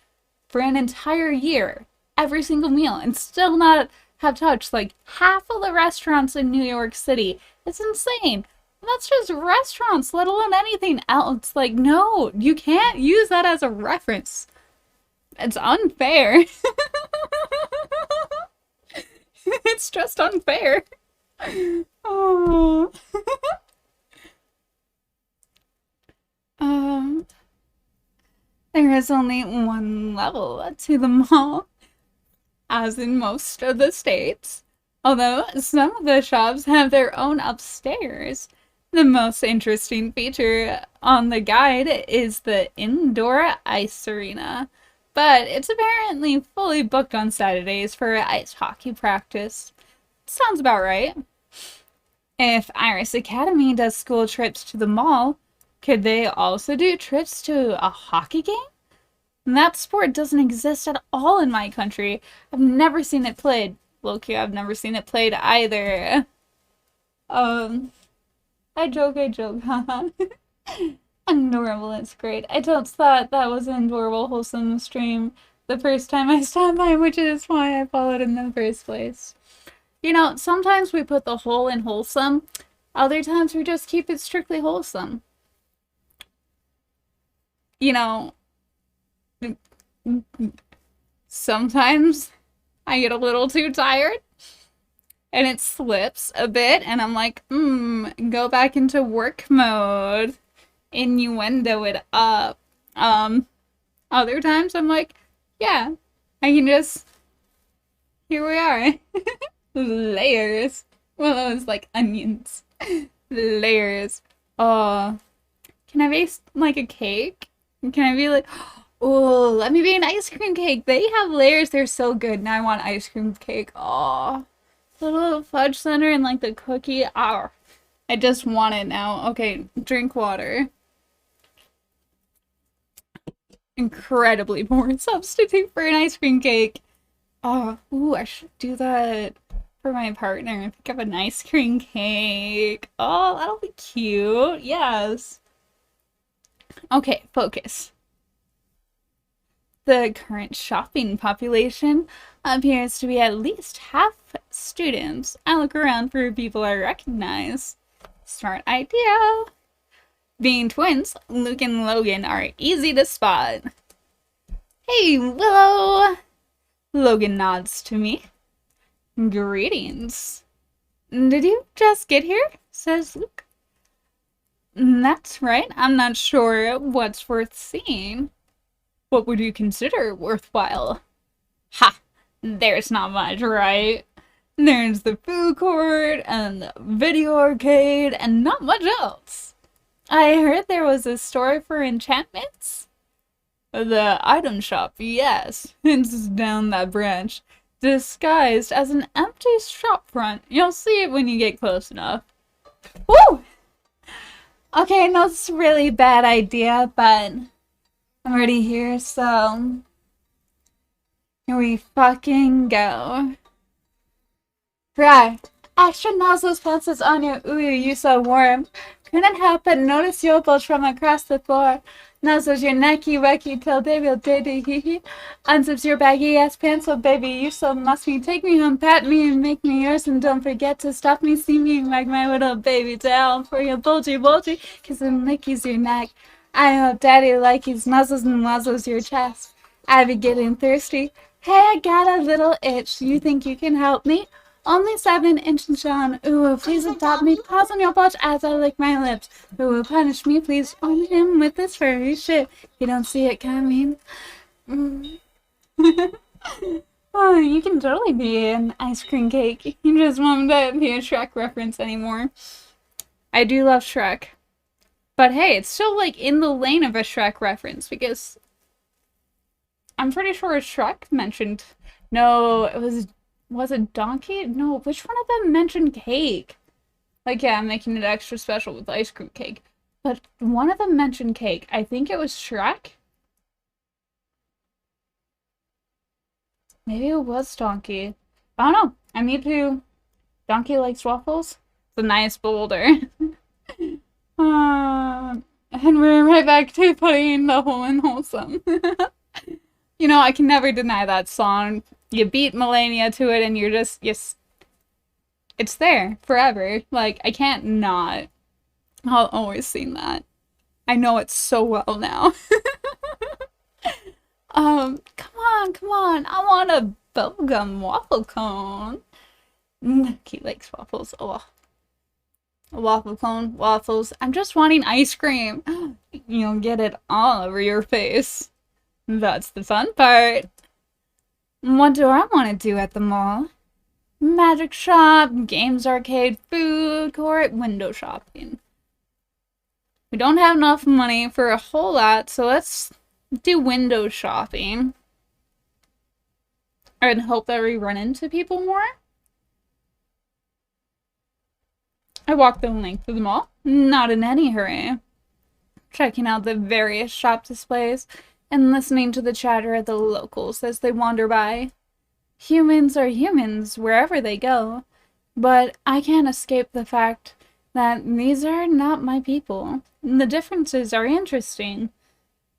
for an entire year, every single meal, and still not have touched like half of the restaurants in New York City. It's insane. That's just restaurants, let alone anything else. Like, no, you can't use that as a reference. It's unfair. It's just unfair. Oh. There is only one level to the mall, as in most of the states. Although some of the shops have their own upstairs. The most interesting feature on the guide is the indoor ice arena, but it's apparently fully booked on Saturdays for ice hockey practice. Sounds about right. If Iris Academy does school trips to the mall, could they also do trips to a hockey game? That sport doesn't exist at all in my country. I've never seen it played. Loki, I've never seen it played either. I joke, haha. Adorable, it's great. I just thought that was an adorable, wholesome stream the first time I stopped by, which is why I followed in the first place. You know, sometimes we put the whole in wholesome, other times we just keep it strictly wholesome. You know, sometimes I get a little too tired, and it slips a bit, and I'm like, go back into work mode, innuendo it up. Other times I'm like, yeah, I can just, here we are. Layers. Well, it was like onions. Layers. Oh, can I be like a cake? Can I be like, oh, let me be an ice cream cake. They have layers. They're so good. Now I want ice cream cake. Oh, the little fudge center and like the cookie. Oh, I just want it now. Okay, drink water. Incredibly poor substitute for an ice cream cake. Oh, ooh, I should do that for my partner. Pick up an ice cream cake. Oh, that'll be cute. Yes. Okay, focus. The current shopping population appears to be at least half students. I look around for people I recognize. Smart idea. Being twins, Luke and Logan are easy to spot. Hey, Willow! Logan nods to me. Greetings. Did you just get here? Says Luke. That's right. I'm not sure what's worth seeing. What would you consider worthwhile? Ha! There's not much, right? There's the food court and the video arcade and not much else. I heard there was a store for enchantments. The item shop, yes. It's down that branch, disguised as an empty shop front. You'll see it when you get close enough. Woo! Okay, I know it's a really bad idea, but I'm already here, so here we fucking go. Right. Extra nozzles fences on your ooh, you so warm. Couldn't help but notice your bulge from across the floor. Nuzzles your necky, wacky till baby diddy hee hee. Unzips your baggy ass pants, so baby, you so must me. Take me home, pat me, and make me yours, and don't forget to stop me, see me like my little baby down for your bulgy, kiss and lickies your neck. I hope daddy likes nuzzles and muzzles your chest. I be getting thirsty. Hey, I got a little itch. You think you can help me? Only 7 inches on. Ooh, please adopt me. Pause on your bulge as I lick my lips. Ooh, punish me, please. On him with this furry shit. You don't see it coming. Oh, you can totally be an ice cream cake. You just won't be a Shrek reference anymore. I do love Shrek. But hey, it's still like in the lane of a Shrek reference because I'm pretty sure Shrek mentioned. No, it was it Donkey? No, which one of them mentioned cake? Like, yeah, I'm making it extra special with ice cream cake. But one of them mentioned cake. I think it was Shrek. Maybe it was Donkey. I don't know. I need to. Donkey likes waffles. It's a nice boulder. And we're right back to playing the Whole and Wholesome. You know, I can never deny that song. You beat Melania to it and you're just, it's there forever. Like, I can't not. I'll always sing that. I know it so well now. Come on. I want a bubblegum waffle cone. He likes waffles. Oh. A waffle cone, waffles. I'm just wanting ice cream. You'll get it all over your face. That's the fun part. What do I want to do at the mall? Magic shop, games arcade, food court, window shopping. We don't have enough money for a whole lot, so let's do window shopping. And hope that we run into people more. I walked the length of the mall, not in any hurry. Checking out the various shop displays and listening to the chatter of the locals as they wander by. Humans are humans wherever they go, but I can't escape the fact that these are not my people. The differences are interesting,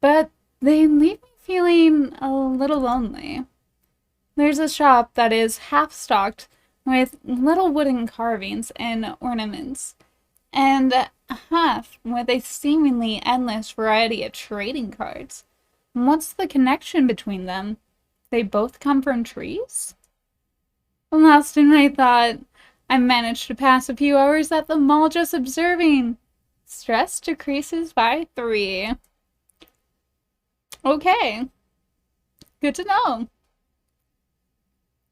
but they leave me feeling a little lonely. There's a shop that is half-stocked with little wooden carvings and ornaments, and half with a seemingly endless variety of trading cards. What's the connection between them? They both come from trees? Lost in my thought, I managed to pass a few hours at the mall just observing. Stress decreases by 3. Okay, good to know.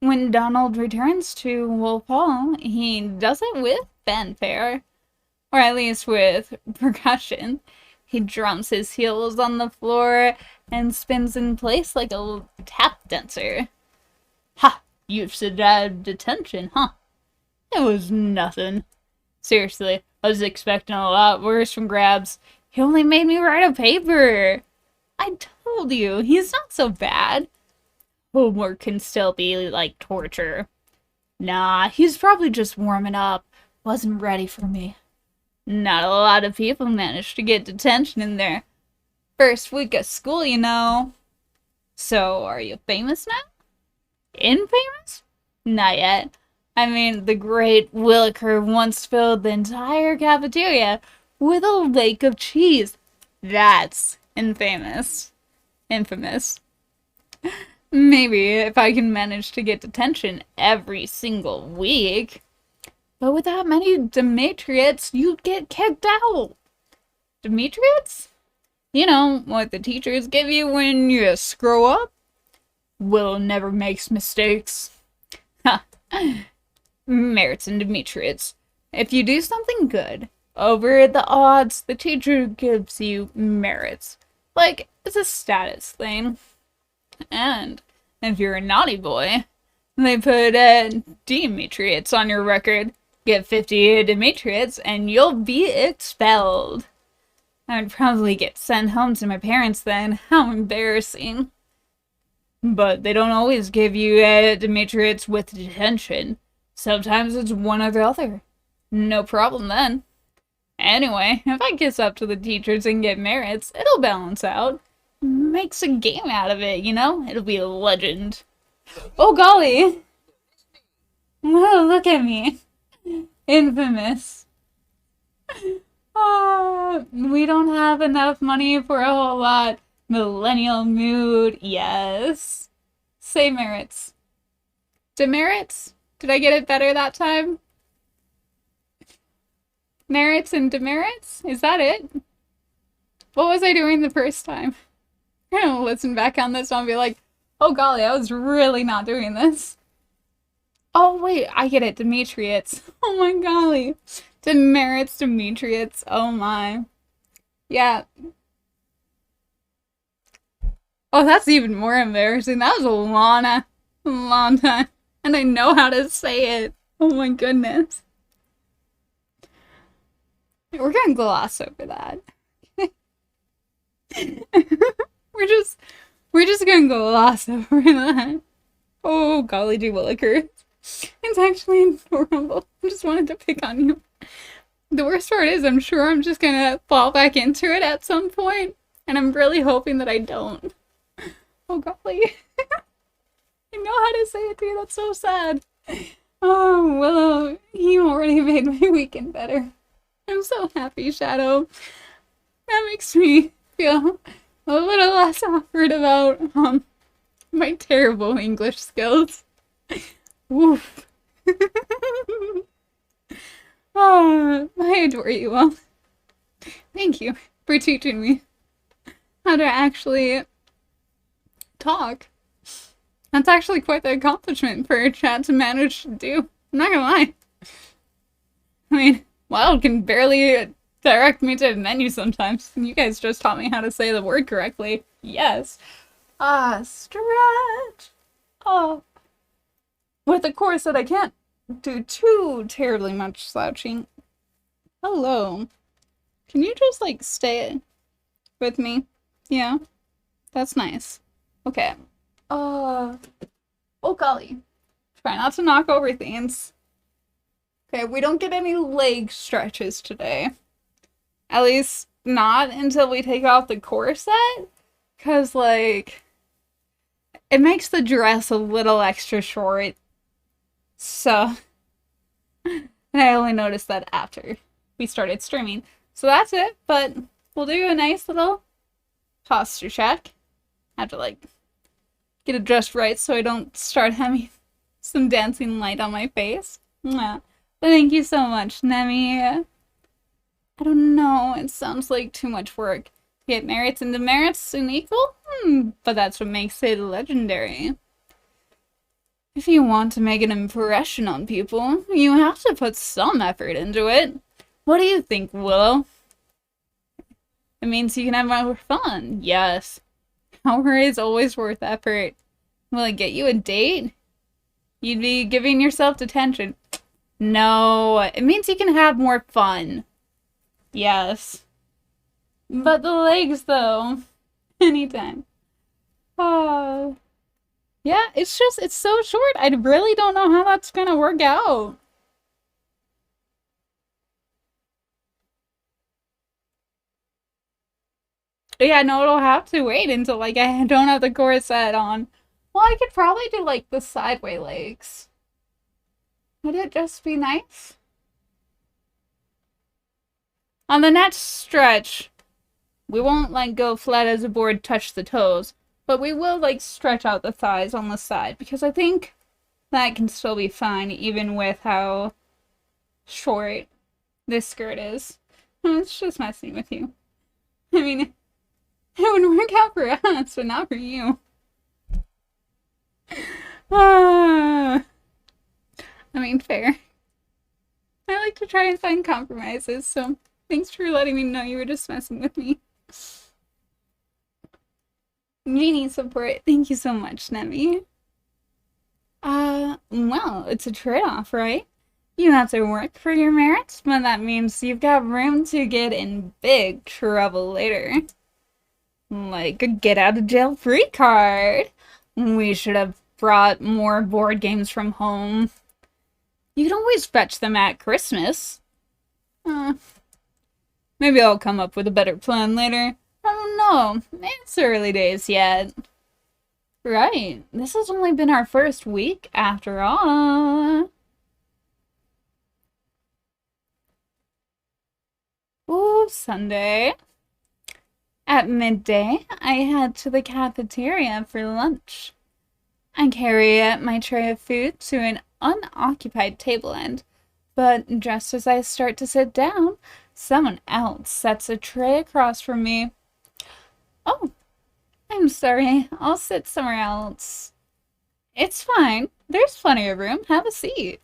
When Donald returns to Wolf Hall, he does it with fanfare, or at least with percussion. He drums his heels on the floor and spins in place like a tap dancer. Ha! You've survived detention, huh? It was nothing. Seriously, I was expecting a lot worse from Grabs. He only made me write a paper. I told you, he's not so bad. Homework can still be like torture. Nah, he's probably just warming up. Wasn't ready for me. Not a lot of people manage to get detention in their first week of school, you know. So, are you famous now? Infamous? Not yet. I mean, the great Williker once filled the entire cafeteria with a lake of cheese. That's infamous. Infamous. Maybe if I can manage to get detention every single week. But with that many Demetriates, you'd get kicked out. Demetriates? You know, what the teachers give you when you screw up? Will never makes mistakes. Ha. Merits and Demetriates. If you do something good, over the odds, the teacher gives you merits. Like, it's a status thing. And if you're a naughty boy, they put Demetriates on your record. Get 50 Demetriates and you'll be expelled. I would probably get sent home to my parents then. How embarrassing. But they don't always give you Demetriates with detention. Sometimes it's one or the other. No problem then. Anyway, if I kiss up to the teachers and get merits, it'll balance out. Makes a game out of it, you know? It'll be a legend. Oh golly! Whoa, look at me. Infamous. Oh, we don't have enough money for a whole lot. Millennial mood, yes. Say merits. Demerits? Did I get it better that time? Merits and demerits? Is that it? What was I doing the first time? I'm gonna listen back on this one and be like, oh golly, I was really not doing this. Oh wait, I get it, Demetriates. Oh my golly. Demerits, Demetriates, oh my. Yeah. Oh, that's even more embarrassing. That was a long time. And I know how to say it. Oh my goodness. We're gonna gloss over that. we're just gonna gloss over that. Oh golly gee willikers. It's actually adorable. I just wanted to pick on you. The worst part is I'm sure I'm just gonna fall back into it at some point, and I'm really hoping that I don't. Oh golly. I know how to say it to you, that's so sad. Oh, Willow, you already made my weekend better. I'm so happy, Shadow. That makes me feel a little less awkward about my terrible English skills. Woof. Oh, I adore you all. Thank you for teaching me how to actually talk. That's actually quite the accomplishment for a chat to manage to do. I'm not gonna lie. I mean, Wild can barely direct me to a menu sometimes. You guys just taught me how to say the word correctly. Yes. Stretch up. With a course that I can't do too terribly much slouching. Hello. Can you just, like, stay with me? Yeah? That's nice. Okay. Oh golly. Try not to knock over things. Okay, we don't get any leg stretches today. At least not until we take off the corset. Because, like, it makes the dress a little extra short. So, and I only noticed that after we started streaming. So that's it, but we'll do a nice little posture check. I have to, like, get it just right so I don't start having some dancing light on my face. Yeah. Thank you so much, Nemi. I don't know, it sounds like too much work. Get merits and demerits soon equal? But that's what makes it legendary. If you want to make an impression on people, you have to put some effort into it. What do you think, Willow? It means you can have more fun. Yes. However, is always worth effort. Will it get you a date? You'd be giving yourself detention. No, it means you can have more fun. Yes. But the legs, though. Anytime. Oh. Yeah, it's so short. I really don't know how that's gonna work out. Yeah, no, it'll have to wait until, like, I don't have the corset on. Well, I could probably do, like, the sideway legs. Would it just be nice? On the next stretch, we won't, like, go flat as a board, touch the toes, but we will, like, stretch out the thighs on the side, because I think that can still be fine, even with how short this skirt is. It's just messing with you. I mean, it would work out for us, but not for you. I mean, fair. I like to try and find compromises, so thanks for letting me know you were just messing with me. Genie support, thank you so much, Nemi. Well, it's a trade-off, right? You have to work for your merits, but that means you've got room to get in big trouble later. Like a get out of jail free card. We should have brought more board games from home. You can always fetch them at Christmas. Maybe I'll come up with a better plan later. I don't know. It's early days yet. Right. This has only been our first week after all. Ooh, Sunday. At midday, I head to the cafeteria for lunch. I carry my tray of food to an unoccupied table end, but just as I start to sit down, someone else sets a tray across from me. Oh, I'm sorry. I'll sit somewhere else. It's fine. There's plenty of room. Have a seat.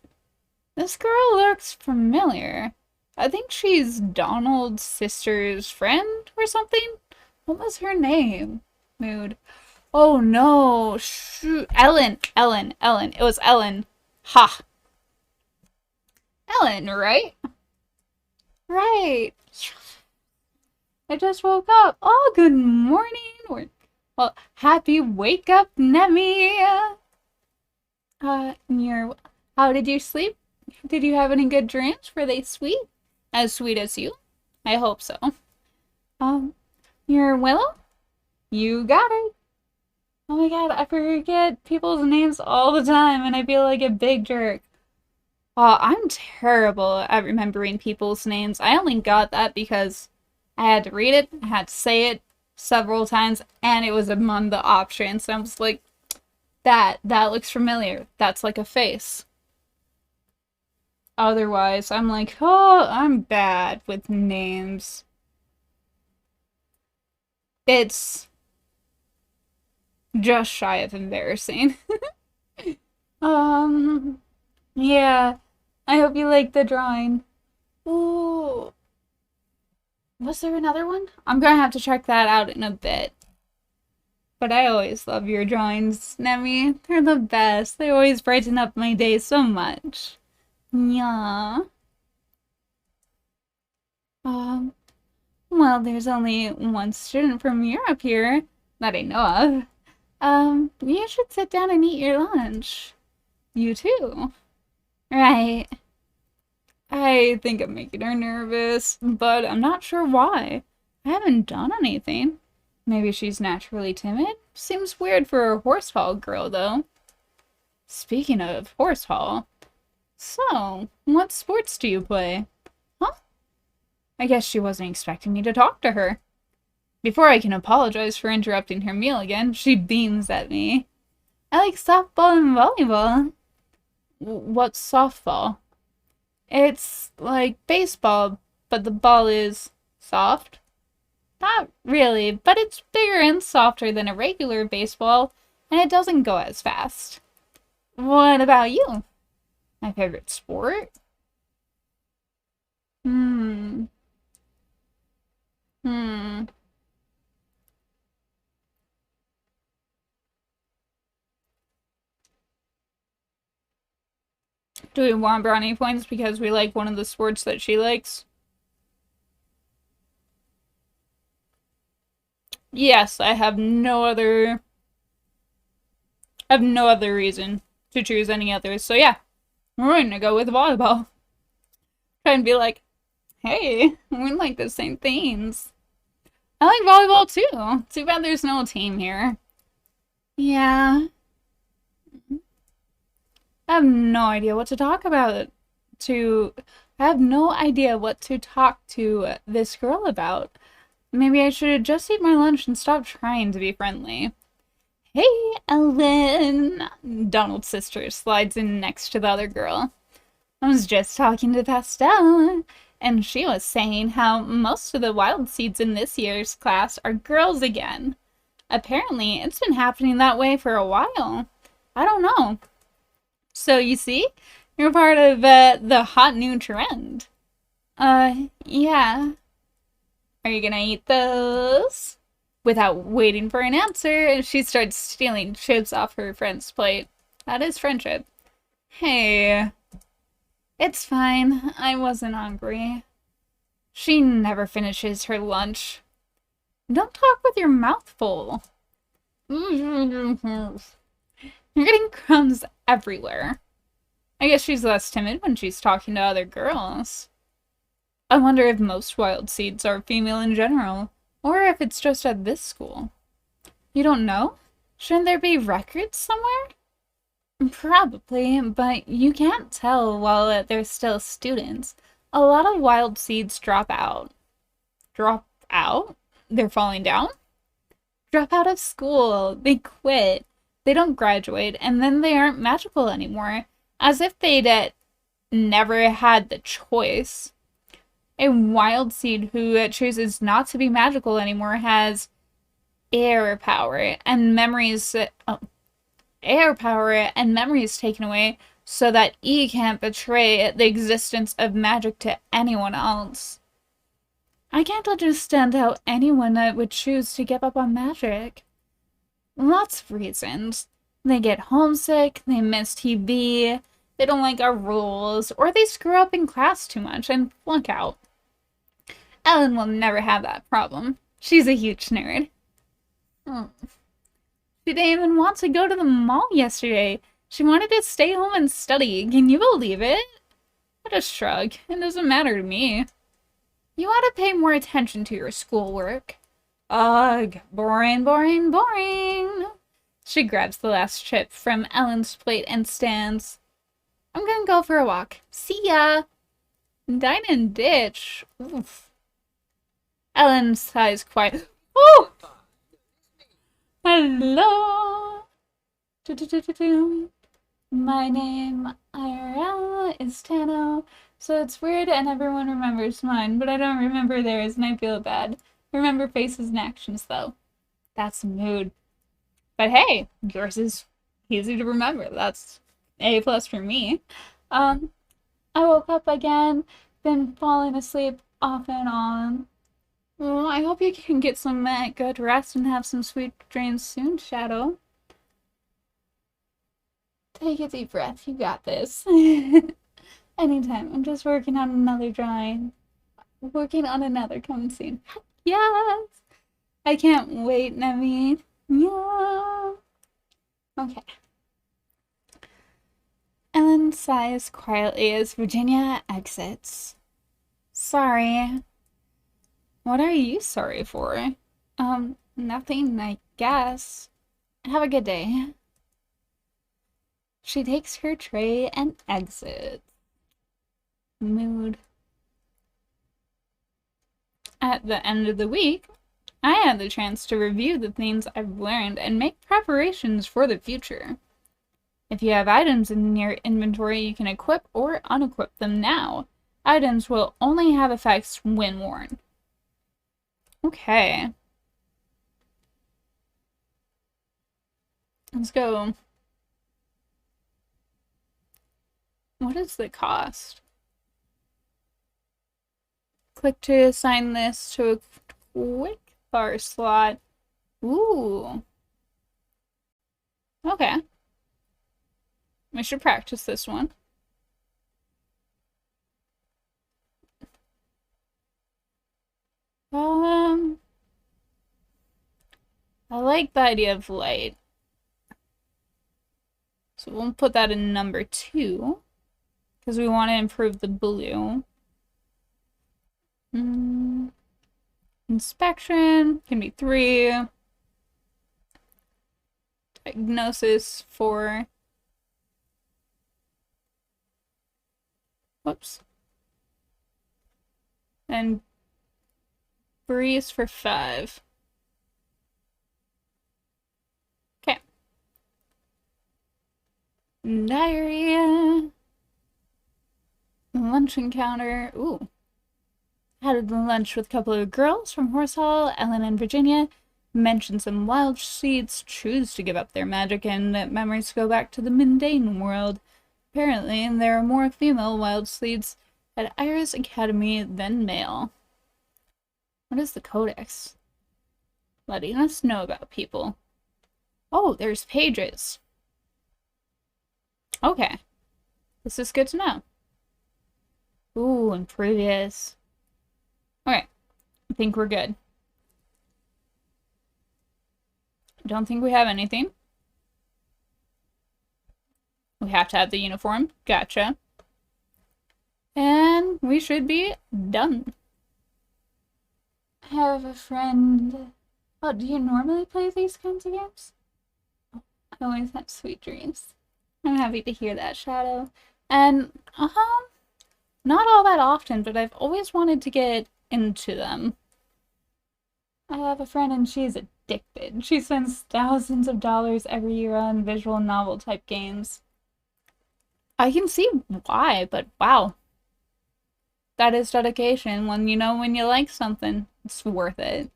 This girl looks familiar. I think she's Donald's sister's friend or something. What was her name? Mood. Oh no. Shoot. Ellen. Ellen. It was Ellen. Ha. Ellen, right? Right. I just woke up. Oh, good morning. Well, happy wake up, Nemi. You're, how did you sleep? Did you have any good dreams? Were they sweet? As sweet as you? I hope so. You're Willow? You got it. Oh my god, I forget people's names all the time and I feel like a big jerk. Oh, I'm terrible at remembering people's names. I only got that because I had to read it, I had to say it several times, and it was among the options. So I was like, that looks familiar. That's like a face. Otherwise, I'm like, oh, I'm bad with names. It's just shy of embarrassing. Um, yeah. I hope you like the drawing. Ooh. Was there another one? I'm gonna have to check that out in a bit. But I always love your drawings, Nemi. They're the best. They always brighten up my day so much. Yeah. Um, well, there's only one student from Europe here that I know of. You should sit down and eat your lunch. You too. Right. I think I'm making her nervous, but I'm not sure why. I haven't done anything. Maybe she's naturally timid? Seems weird for a Horsehall girl, though. Speaking of Horsehall, so, what sports do you play? Huh? I guess she wasn't expecting me to talk to her. Before I can apologize for interrupting her meal again, she beams at me. I like softball and volleyball. What's softball? It's like baseball, but the ball is soft. Not really, but it's bigger and softer than a regular baseball, and it doesn't go as fast. What about you? My favorite sport? Hmm. Hmm. Do we want brownie points because we like one of the sports that she likes? Yes, I have no other reason to choose any others. So yeah, we're gonna go with volleyball. Try and be like, hey, we like the same things. I like volleyball too. Too bad there's no team here. Yeah, I have no idea what to talk about. To I have no idea what to talk to this girl about. Maybe I should just eat my lunch and stop trying to be friendly. Hey, Ellen! Donald's sister slides in next to the other girl. I was just talking to Pastel, and she was saying how most of the wild seeds in this year's class are girls again. Apparently, it's been happening that way for a while. I don't know. So, you see, you're part of the hot new trend. Yeah. Are you gonna eat those? Without waiting for an answer, she starts stealing chips off her friend's plate. That is friendship. Hey, it's fine. I wasn't hungry. She never finishes her lunch. Don't talk with your mouth full. You're getting crumbs everywhere. I guess she's less timid when she's talking to other girls. I wonder if most wild seeds are female in general, or if it's just at this school. You don't know? Shouldn't there be records somewhere? Probably, but you can't tell while they're still students. A lot of wild seeds drop out. Drop out? They're falling down? Drop out of school. They quit. They don't graduate, and then they aren't magical anymore. As if they'd never had the choice. A wild seed who chooses not to be magical anymore has air power and memories. Air power and memories taken away so that E can't betray the existence of magic to anyone else. I can't understand how anyone would choose to give up on magic. Lots of reasons. They get homesick, they miss TV, they don't like our rules, or they screw up in class too much and flunk out. Ellen will never have that problem. She's a huge nerd. Hmm. She didn't even want to go to the mall yesterday. She wanted to stay home and study. Can you believe it? I just shrug. It doesn't matter to me. You ought to pay more attention to your schoolwork. Ugh, boring, boring, boring. She grabs the last chip from Ellen's plate and stands. I'm gonna go for a walk. See ya. Dine and ditch. Oof. Ellen sighs quiet. Oh! Hello. My name IRL is Tano, so it's weird and everyone remembers mine, but I don't remember theirs and I feel bad. I remember faces and actions though. That's mood. But hey, yours is easy to remember. That's A plus for me. I woke up again, been falling asleep off and on. Well, I hope you can get some good rest and have some sweet dreams soon, Shadow. Take a deep breath. You got this. Anytime. I'm just working on another drawing. Working on another coming soon. Yes! I can't wait, Nemi. Yeah. Okay. Ellen sighs quietly as Virginia exits. Sorry. What are you sorry for? Nothing, I guess. Have a good day. She takes her tray and exits. Mood. At the end of the week, I had the chance to review the things I've learned and make preparations for the future. If you have items in your inventory, you can equip or unequip them now. Items will only have effects when worn. Okay. Let's go. What is the cost? Click to assign this to a quick bar slot. Ooh. Okay. We should practice this one. I like the idea of light. So we'll put that in number 2. Because we want to improve the blue. Inspection can be 3. Diagnosis 4. Whoops. And breeze for 5. Okay. Diarrhea. Lunch encounter. Ooh. Had lunch with a couple of girls from Horse Hall, Ellen and Virginia. Mentioned some wild seeds, choose to give up their magic, and memories go back to the mundane world. Apparently, there are more female wild seeds at Iris Academy than male. What is the codex? Letting us know about people. Oh, there's pages. Okay. This is good to know. Ooh, and previous. Okay. I think we're good. I don't think we have anything. We have to have the uniform. Gotcha. And we should be done. I have a friend. Oh, do you normally play these kinds of games? I always have sweet dreams. I'm happy to hear that, Shadow. And, not all that often, but I've always wanted to get into them. I have a friend and she's addicted. She spends thousands of dollars every year on visual novel type games. I can see why, but wow. That is dedication. When you know when you like something, it's worth it.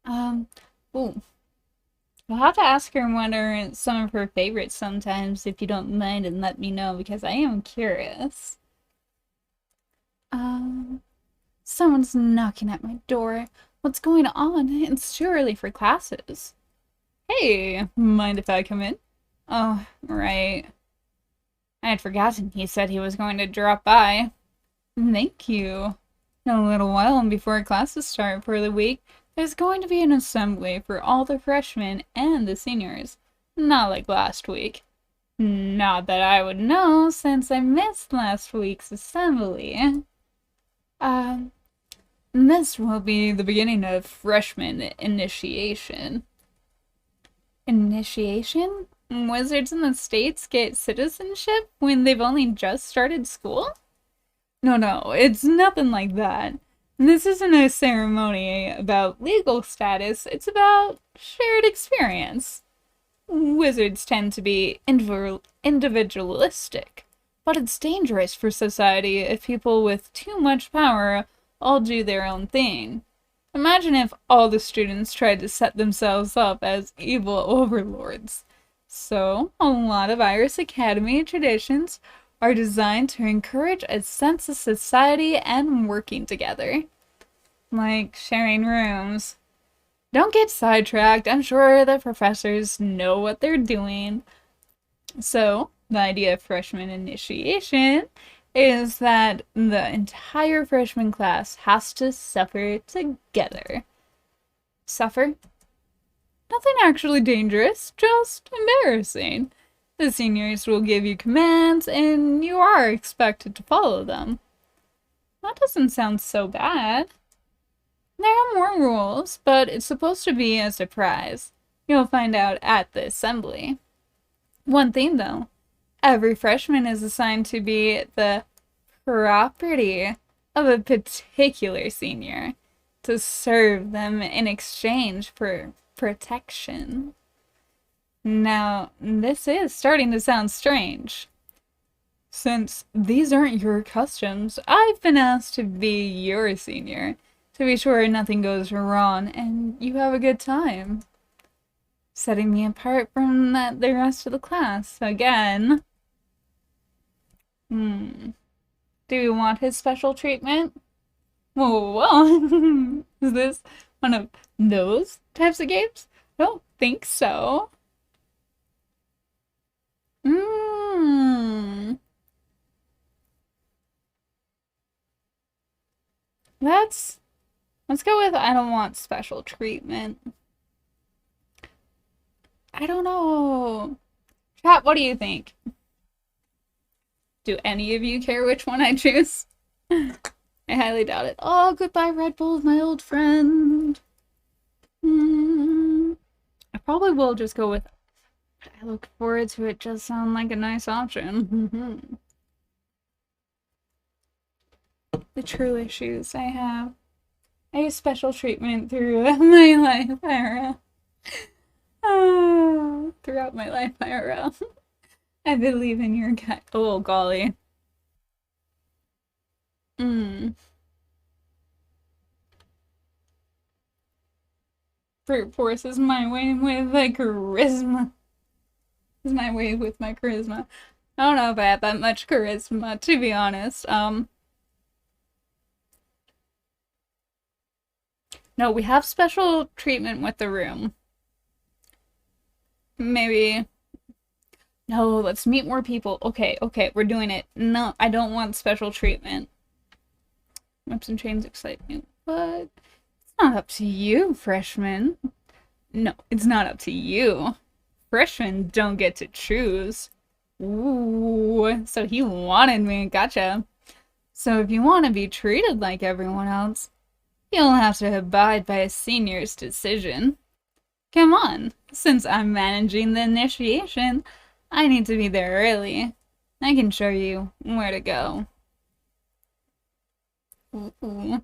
Ooh. I'll have to ask her what are some of her favorites sometimes, if you don't mind, and let me know, because I am curious. Someone's knocking at my door. What's going on? It's too early for classes. Hey, mind if I come in? Oh, right. I had forgotten he said he was going to drop by. Thank you. In a little while before classes start for the week, there's going to be an assembly for all the freshmen and the seniors. Not like last week. Not that I would know, since I missed last week's assembly. This will be the beginning of freshman initiation. Initiation? Wizards in the States get citizenship when they've only just started school? No, it's nothing like that. This isn't a ceremony about legal status, it's about shared experience. Wizards tend to be individualistic, but it's dangerous for society if people with too much power all do their own thing. Imagine if all the students tried to set themselves up as evil overlords. So, a lot of Iris Academy traditions are designed to encourage a sense of society and working together. Like sharing rooms. Don't get sidetracked, I'm sure the professors know what they're doing. So, the idea of freshman initiation is that the entire freshman class has to suffer together. Suffer? Nothing actually dangerous, just embarrassing. The seniors will give you commands, and you are expected to follow them. That doesn't sound so bad. There are more rules, but it's supposed to be a surprise. You'll find out at the assembly. One thing, though. Every freshman is assigned to be the property of a particular senior to serve them in exchange for protection. Now, this is starting to sound strange. Since these aren't your customs, I've been asked to be your senior, to be sure nothing goes wrong and you have a good time. Setting me apart from the rest of the class, again. Do you want his special treatment? Whoa. Is this one of those types of games? I don't think so. Mmm. Let's go with I don't want special treatment. I don't know. Chat, what do you think? Do any of you care which one I choose? I highly doubt it. Oh, goodbye, Red Bull, my old friend. I probably will just go with I look forward to it. Just sound like a nice option. The true issues I have. I use special treatment through my life IRL. Throughout my life IRL. I believe in your guy. Oh, golly. Brute force is my way with the charisma. Is my way with my charisma. I don't know if I have that much charisma, to be honest. No, we have special treatment with the room. Maybe. No, let's meet more people. Okay, we're doing it. No, I don't want special treatment. Whips and chains excite me, but it's not up to you, freshman. No, it's not up to you. Freshmen don't get to choose. Ooh, so he wanted me. Gotcha. So if you want to be treated like everyone else, you'll have to abide by a senior's decision. Come on, since I'm managing the initiation, I need to be there early. I can show you where to go. Ooh.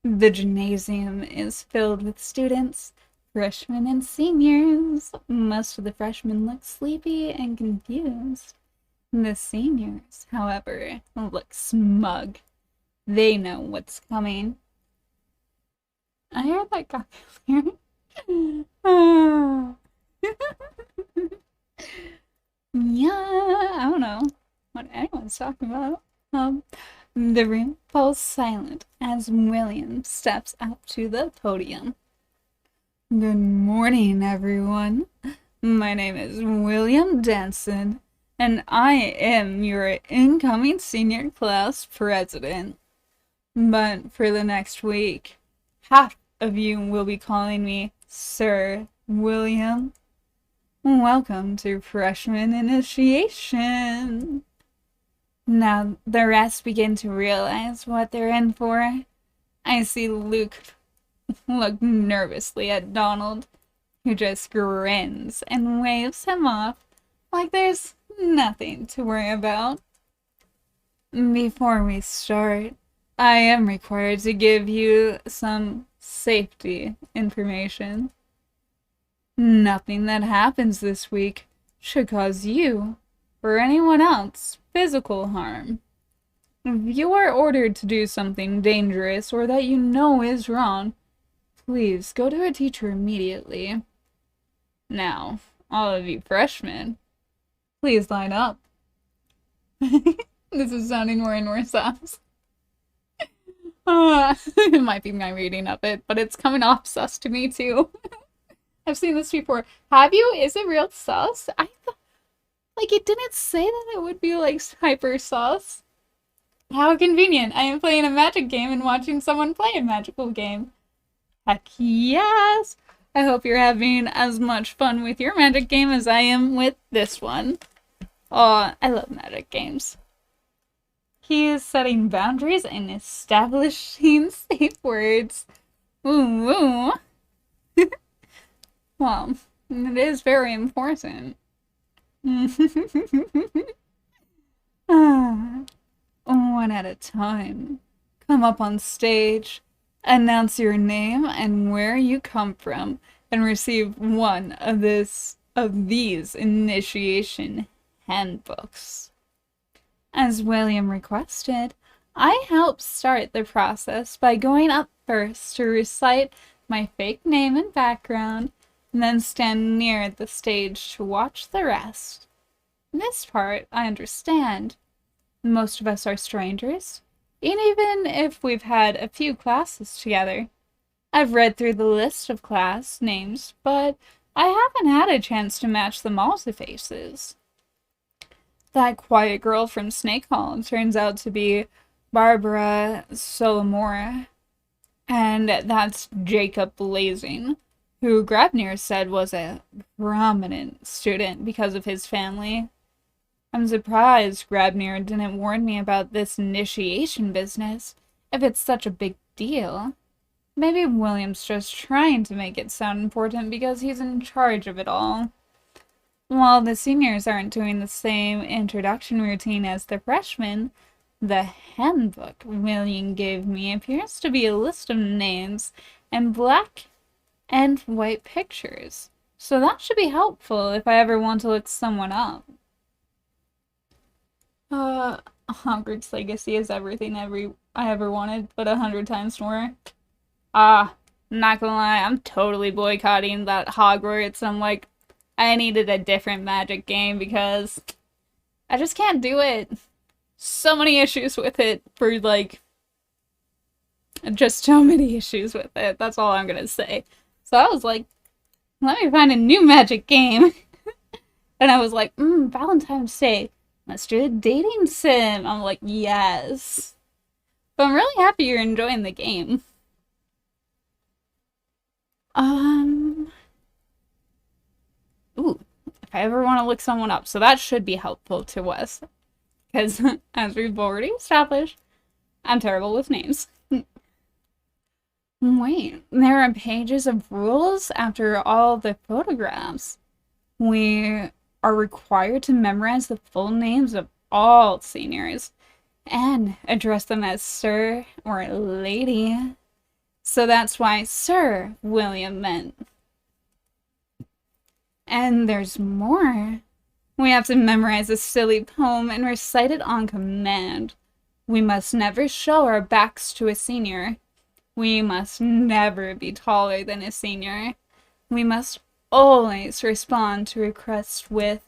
The gymnasium is filled with students, freshmen and seniors. Most of the freshmen look sleepy and confused. The seniors, however, look smug. They know what's coming. I heard that guy Yeah, I don't know what anyone's talking about. The room falls silent as William steps up to the podium. Good morning, everyone. My name is William Denson, and I am your incoming senior class president. But for the next week, half of you will be calling me Sir William. Welcome to freshman initiation. Now the rest begin to realize what they're in for. I see Luke look nervously at Donald, who just grins and waves him off like there's nothing to worry about. Before we start, I am required to give you some safety information. Nothing that happens this week should cause you or anyone else physical harm. If you are ordered to do something dangerous or that you know is wrong, please go to a teacher immediately. Now, all of you freshmen, please line up. This is sounding more and more sus. It might be my reading of it, but it's coming off sus to me too. I've seen this before. Have you? Is it real sus? I thought, like, it didn't say that it would be, like, hyper sus. How convenient. I am playing a magic game and watching someone play a magical game. Heck yes! I hope you're having as much fun with your magic game as I am with this one. Oh, I love magic games. He is setting boundaries and establishing safe words. Ooh, ooh. Well, it is very important. One at a time. Come up on stage, announce your name and where you come from, and receive one of these initiation handbooks. As William requested, I helped start the process by going up first to recite my fake name and background, and then stand near the stage to watch the rest. This part I understand. Most of us are strangers, and even if we've had a few classes together. I've read through the list of class names, but I haven't had a chance to match them all to faces. That quiet girl from Snake Hall turns out to be Barbara Solomora, and that's Jacob Blazing, who Grabner said was a prominent student because of his family. I'm surprised Grabner didn't warn me about this initiation business, if it's such a big deal. Maybe William's just trying to make it sound important because he's in charge of it all. While the seniors aren't doing the same introduction routine as the freshmen, the handbook William gave me appears to be a list of names and black and white pictures, so that should be helpful if I ever want to look someone up. Hogwarts Legacy is everything I ever wanted, but 100 times more. Not gonna lie, I'm totally boycotting that Hogwarts. I'm like, I needed a different Magic game because I just can't do it. So many issues with it for, like, just so many issues with it. That's all I'm gonna say. So I was like, let me find a new Magic game. And I was like, Valentine's Day. Let's do a dating sim. I'm like, yes. But I'm really happy you're enjoying the game. Ooh, if I ever want to look someone up. So that should be helpful to us. Because, as we've already established, I'm terrible with names. Wait, there are pages of rules after all the photographs. We are required to memorize the full names of all seniors and address them as sir or lady. So that's why Sir William meant. And there's more. We have to memorize a silly poem and recite it on command. We must never show our backs to a senior. We must never be taller than a senior. We must always respond to requests with,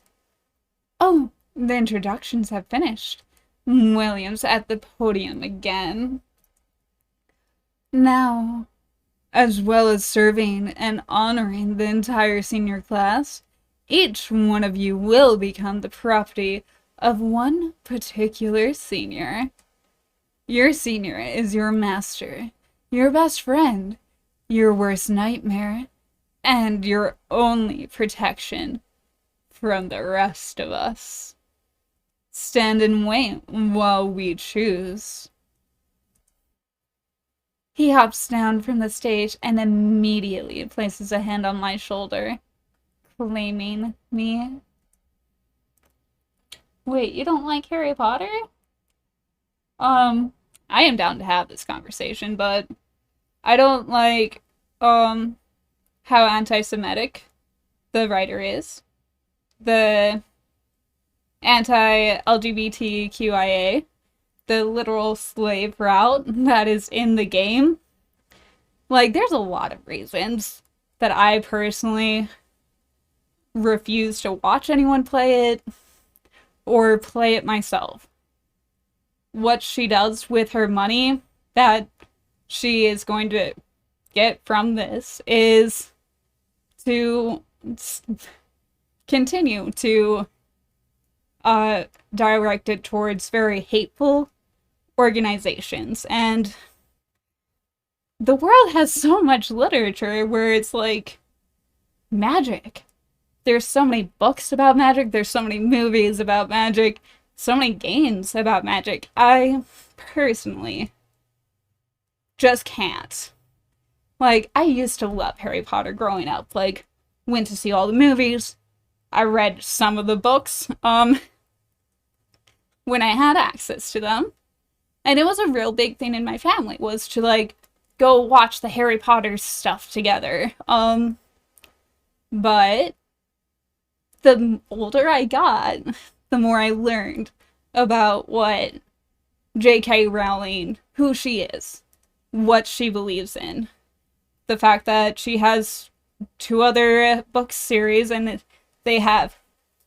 "Oh, the introductions have finished. William's at the podium again." Now, as well as serving and honoring the entire senior class, each one of you will become the property of one particular senior. Your senior is your master, your best friend, your worst nightmare, and your only protection from the rest of us. Stand and wait while we choose. He hops down from the stage and immediately places a hand on my shoulder, claiming me. Wait, you don't like Harry Potter? I am down to have this conversation, but I don't like, how anti-Semitic the writer is. The anti-LGBTQIA, the literal slave route that is in the game. Like, there's a lot of reasons that I personally refuse to watch anyone play it or play it myself. What she does with her money that she is going to get from this is to continue to direct it towards very hateful organizations. And the world has so much literature where it's like magic. There's so many books about magic, there's so many movies about magic, so many games about magic. I personally just can't. Like, I used to love Harry Potter growing up. Like, went to see all the movies. I read some of the books, when I had access to them. And it was a real big thing in my family, was to, like, go watch the Harry Potter stuff together. But the older I got, the more I learned about what J.K. Rowling, who she is, what she believes in. The fact that she has two other book series and they have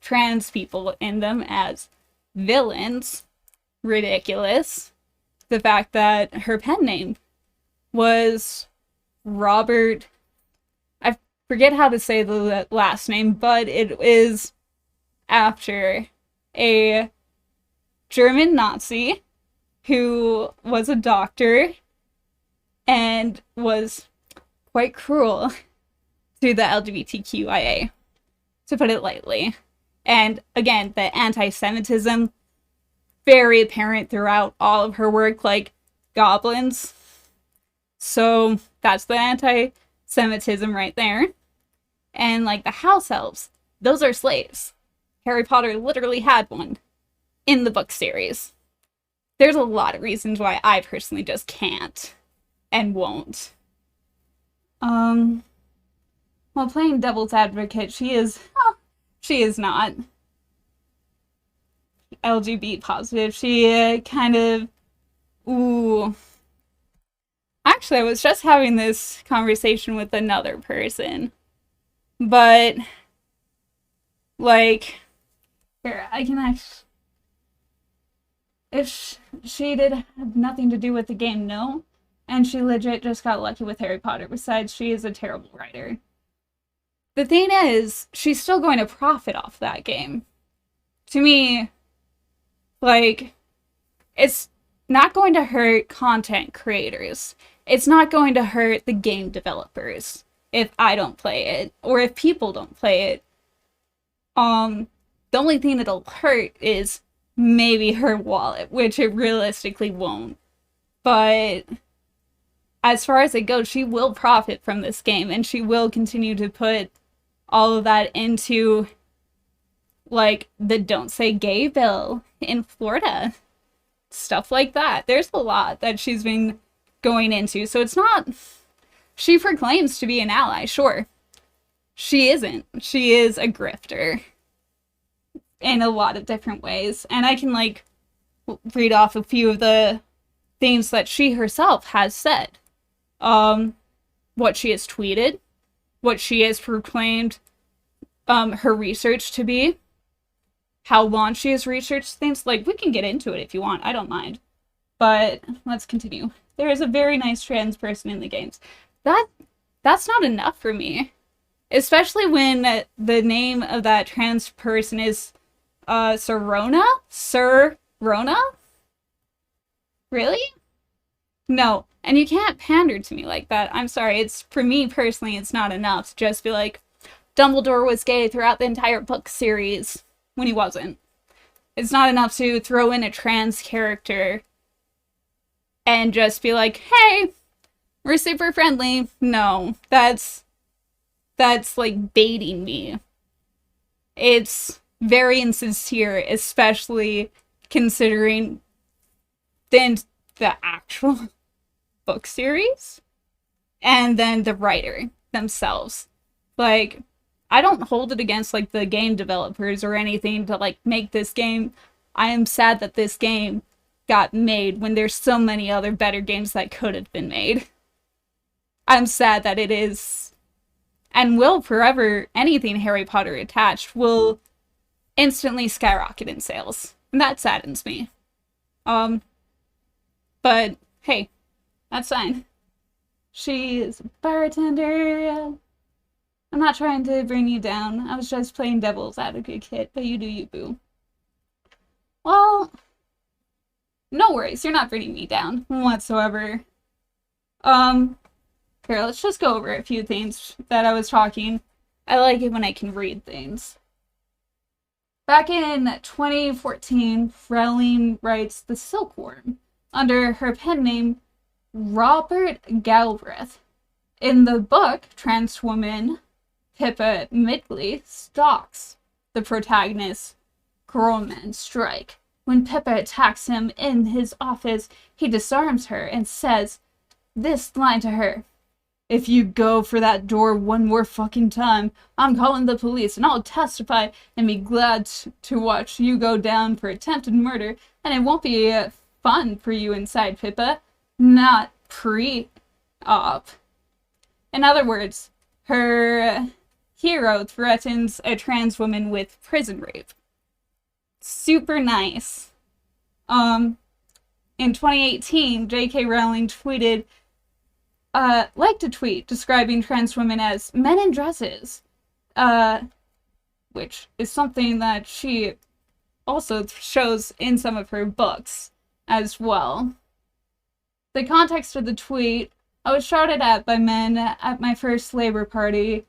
trans people in them as villains. Ridiculous. The fact that her pen name was Robert. I forget how to say the last name, but it is after a German Nazi who was a doctor and was quite cruel to the LGBTQIA, to put it lightly. And again, the anti-Semitism, very apparent throughout all of her work, like goblins. So that's the anti-Semitism right there. And like the house elves, those are slaves. Harry Potter literally had one in the book series. There's a lot of reasons why I personally just can't and won't. While playing devil's advocate, she is not LGBT positive. She kind of, ooh. Actually, I was just having this conversation with another person, but like, here, I can actually, if she did have nothing to do with the game, no. And she legit just got lucky with Harry Potter. Besides, she is a terrible writer. The thing is, she's still going to profit off that game. To me, like, it's not going to hurt content creators. It's not going to hurt the game developers if I don't play it, or if people don't play it. The only thing that'll hurt is maybe her wallet, which it realistically won't. But as far as it goes, she will profit from this game, and she will continue to put all of that into, like, the Don't Say Gay bill in Florida. Stuff like that. There's a lot that she's been going into. So it's not... She proclaims to be an ally, sure. She isn't. She is a grifter. In a lot of different ways. And I can, like, read off a few of the things that she herself has said. What she has tweeted, what she has proclaimed her research to be, how long she has researched things. Like, we can get into it if you want, I don't mind. But let's continue. There is a very nice trans person in the games. That's not enough for me. Especially when the name of that trans person is Sir Rona? Really? No. And you can't pander to me like that. I'm sorry. It's, for me personally, it's not enough to just be like, Dumbledore was gay throughout the entire book series when he wasn't. It's not enough to throw in a trans character and just be like, hey, we're super friendly. No, that's like baiting me. It's very insincere, especially considering then the actual book series and then the writer themselves. Like, I don't hold it against like the game developers or anything to like make this game. I am sad that this game got made when there's so many other better games that could have been made. I'm sad that it is and will forever, anything Harry Potter attached will instantly skyrocket in sales. And that saddens me. But hey, that's fine. She's a bartender. I'm not trying to bring you down. I was just playing devil's advocate, but you do you, boo. Well, no worries. You're not bringing me down whatsoever. Here, let's just go over a few things that I was talking. I like it when I can read things. Back in 2014, Rowling writes The Silkworm under her pen name Robert Galbraith. In the book, trans woman Pippa Midgley stalks the protagonist, Girlman Strike. When Pippa attacks him in his office, he disarms her and says this line to her: If you go for that door one more fucking time, I'm calling the police and I'll testify and be glad to watch you go down for attempted murder, and it won't be fun for you inside, Pippa. Not pre-op. In other words, her hero threatens a trans woman with prison rape. Super nice. In 2018, J.K. Rowling tweeted, liked a tweet describing trans women as men in dresses, which is something that she also shows in some of her books as well. The context of the tweet: I was shouted at by men at my first Labour Party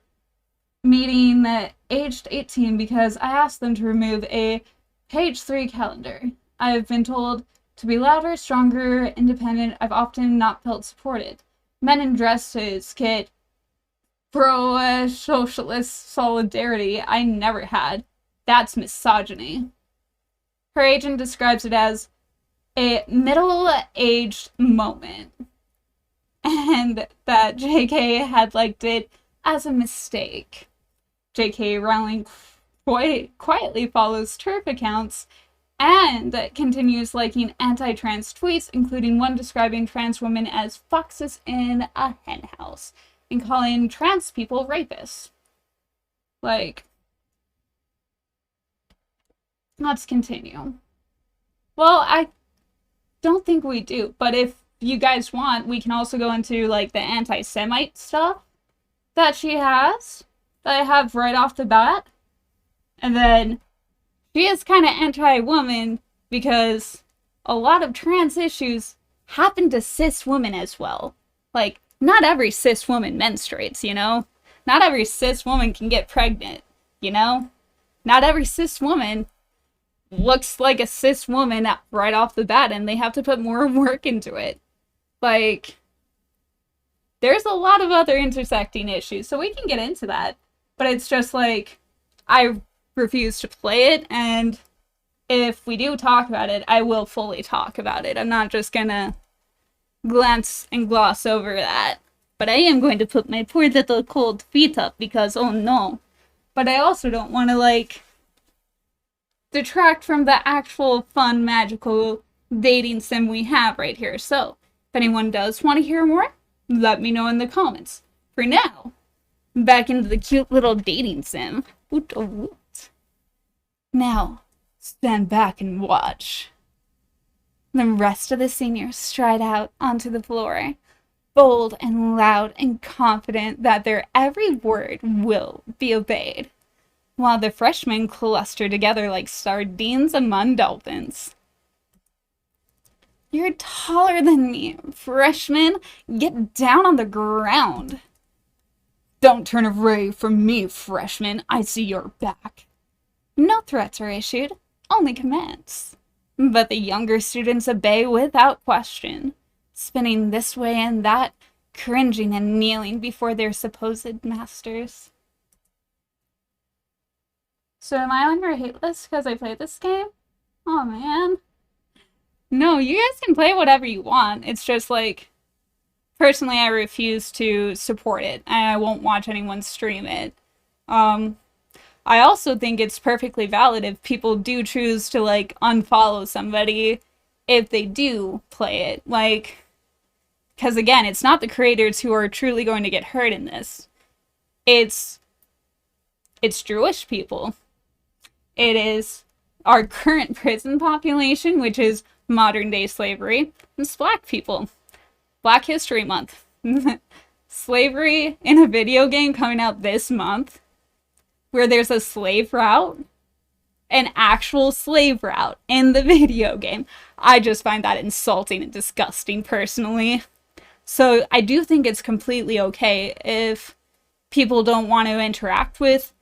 meeting aged 18 because I asked them to remove a page 3 calendar. I have been told to be louder, stronger, independent. I've often not felt supported. Men in dresses get pro-socialist solidarity I never had. That's misogyny. Her agent describes it as a middle-aged moment, and that JK had liked it as a mistake. JK Rowling quite quietly follows TERF accounts and continues liking anti-trans tweets, including one describing trans women as foxes in a henhouse and calling trans people rapists. Like, let's continue. Well, I don't think we do, but if you guys want, we can also go into, like, the anti-Semite stuff that she has, that I have right off the bat. And then she is kind of anti-woman because a lot of trans issues happen to cis women as well. Like, not every cis woman menstruates, you know? Not every cis woman can get pregnant, you know? Not every cis woman looks like a cis woman right off the bat, and they have to put more work into it. Like, there's a lot of other intersecting issues, so we can get into that. But it's just like, I refuse to play it, and if we do talk about it, I will fully talk about it. I'm not just gonna glance and gloss over that. But I am going to put my poor little cold feet up because, oh no. But I also don't want to, like, detract from the actual fun, magical dating sim we have right here. So, if anyone does want to hear more, let me know in the comments. For now, back into the cute little dating sim. Woot woot. Now, stand back and watch. The rest of the seniors stride out onto the floor, bold and loud and confident that their every word will be obeyed, while the freshmen cluster together like sardines among dolphins. You're taller than me, freshman. Get down on the ground. Don't turn away from me, freshman. I see your back. No threats are issued, only commands. But the younger students obey without question, spinning this way and that, cringing and kneeling before their supposed masters. So am I on your hate list because I played this game? Oh man. No, you guys can play whatever you want. It's just like, personally I refuse to support it, and I won't watch anyone stream it. I also think it's perfectly valid if people do choose to, like, unfollow somebody if they do play it. Like, because again, it's not the creators who are truly going to get hurt in this. It's Jewish people. It is our current prison population, which is modern day slavery. It's black people. Black History Month. Slavery in a video game coming out this month, where there's a slave route, an actual slave route in the video game. I just find that insulting and disgusting personally. So I do think it's completely okay if people don't want to interact with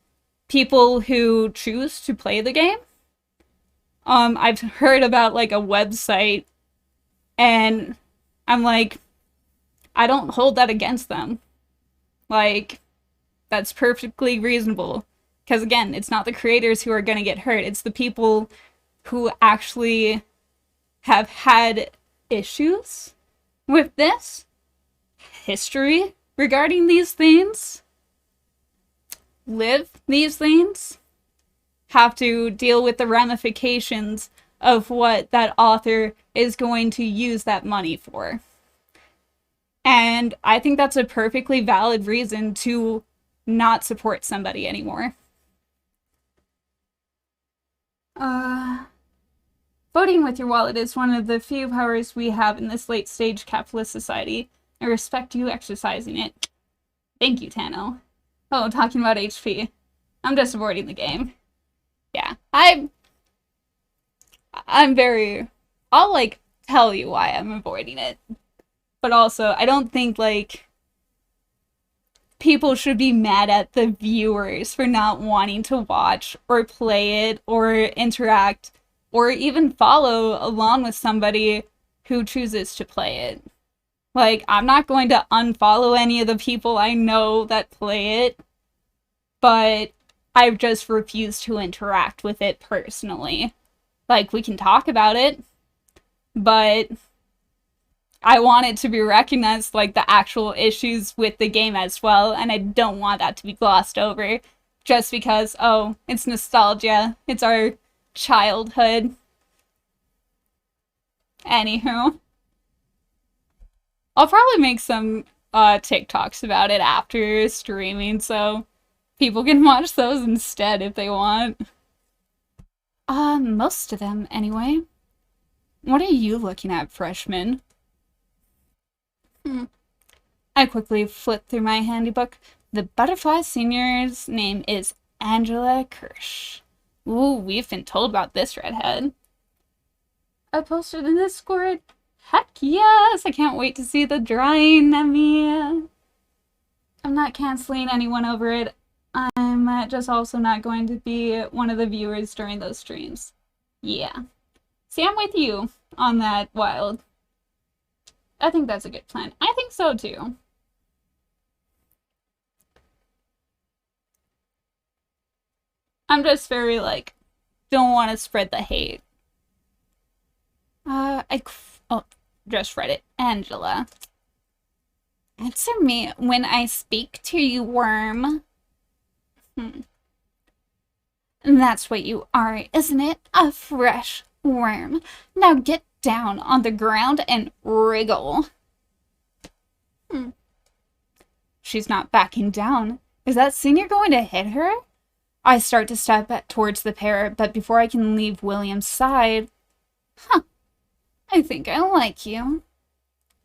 people who choose to play the game. I've heard about, like, a website, and I'm like, I don't hold that against them. Like, that's perfectly reasonable. Because again, it's not the creators who are going to get hurt. It's the people who actually have had issues with this. History regarding these things, live these things, have to deal with the ramifications of what that author is going to use that money for. And I think that's a perfectly valid reason to not support somebody anymore. Voting with your wallet is one of the few powers we have in this late-stage capitalist society. I respect you exercising it. Thank you, Tano. Oh, talking about HP. I'm just avoiding the game. Yeah, I'm very... I'll, like, tell you why I'm avoiding it. But also, I don't think, like, people should be mad at the viewers for not wanting to watch or play it or interact or even follow along with somebody who chooses to play it. Like, I'm not going to unfollow any of the people I know that play it, but I just refuse to interact with it personally. Like, we can talk about it, but I want it to be recognized, like, the actual issues with the game as well, and I don't want that to be glossed over just because, oh, it's nostalgia, it's our childhood. Anywho, I'll probably make some TikToks about it after streaming, so people can watch those instead if they want. Most of them, anyway. What are you looking at, freshman? I quickly flipped through my handy book. The Butterfly Senior's name is Angela Kirsch. Ooh, we've been told about this redhead. I posted in Discord. Heck yes! I can't wait to see the drawing, Nemi. I'm not canceling anyone over it. I'm just also not going to be one of the viewers during those streams. Yeah. See, I'm with you on that, Wild. I think that's a good plan. I think so, too. I'm just very, like, don't want to spread the hate. Just read it. Angela. Answer me when I speak to you, worm. And that's what you are, isn't it? A fresh worm. Now get down on the ground and wriggle. She's not backing down. Is that senior going to hit her? I start to step towards the pair, but before I can leave William's side... I think I like you.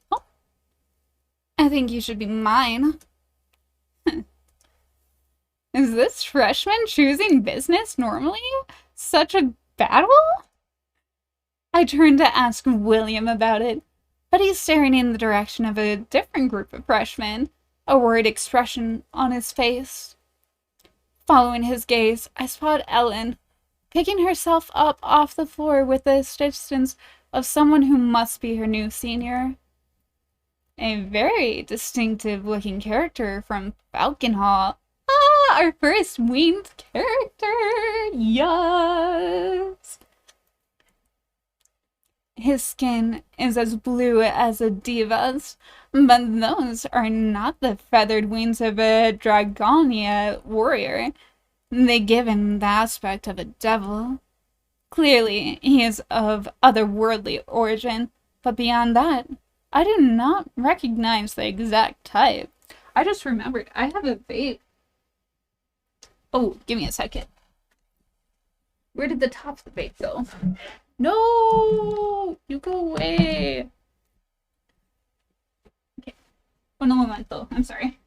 Oh. I think you should be mine. Is this freshman choosing business normally? Such a battle? I turned to ask William about it, but he's staring in the direction of a different group of freshmen, a worried expression on his face. Following his gaze, I spot Ellen, picking herself up off the floor with the distance of someone who must be her new senior. A very distinctive-looking character from Falcon Hall. Ah, our first winged character! Yes! His skin is as blue as a diva's, but those are not the feathered wings of a Dragonia warrior. They give him the aspect of a devil. Clearly, he is of otherworldly origin, but beyond that, I do not recognize the exact type. I just remembered, I have a vape. Oh, give me a second. Where did the top of the vape go? No! You go away! Okay. Un momento. I'm sorry.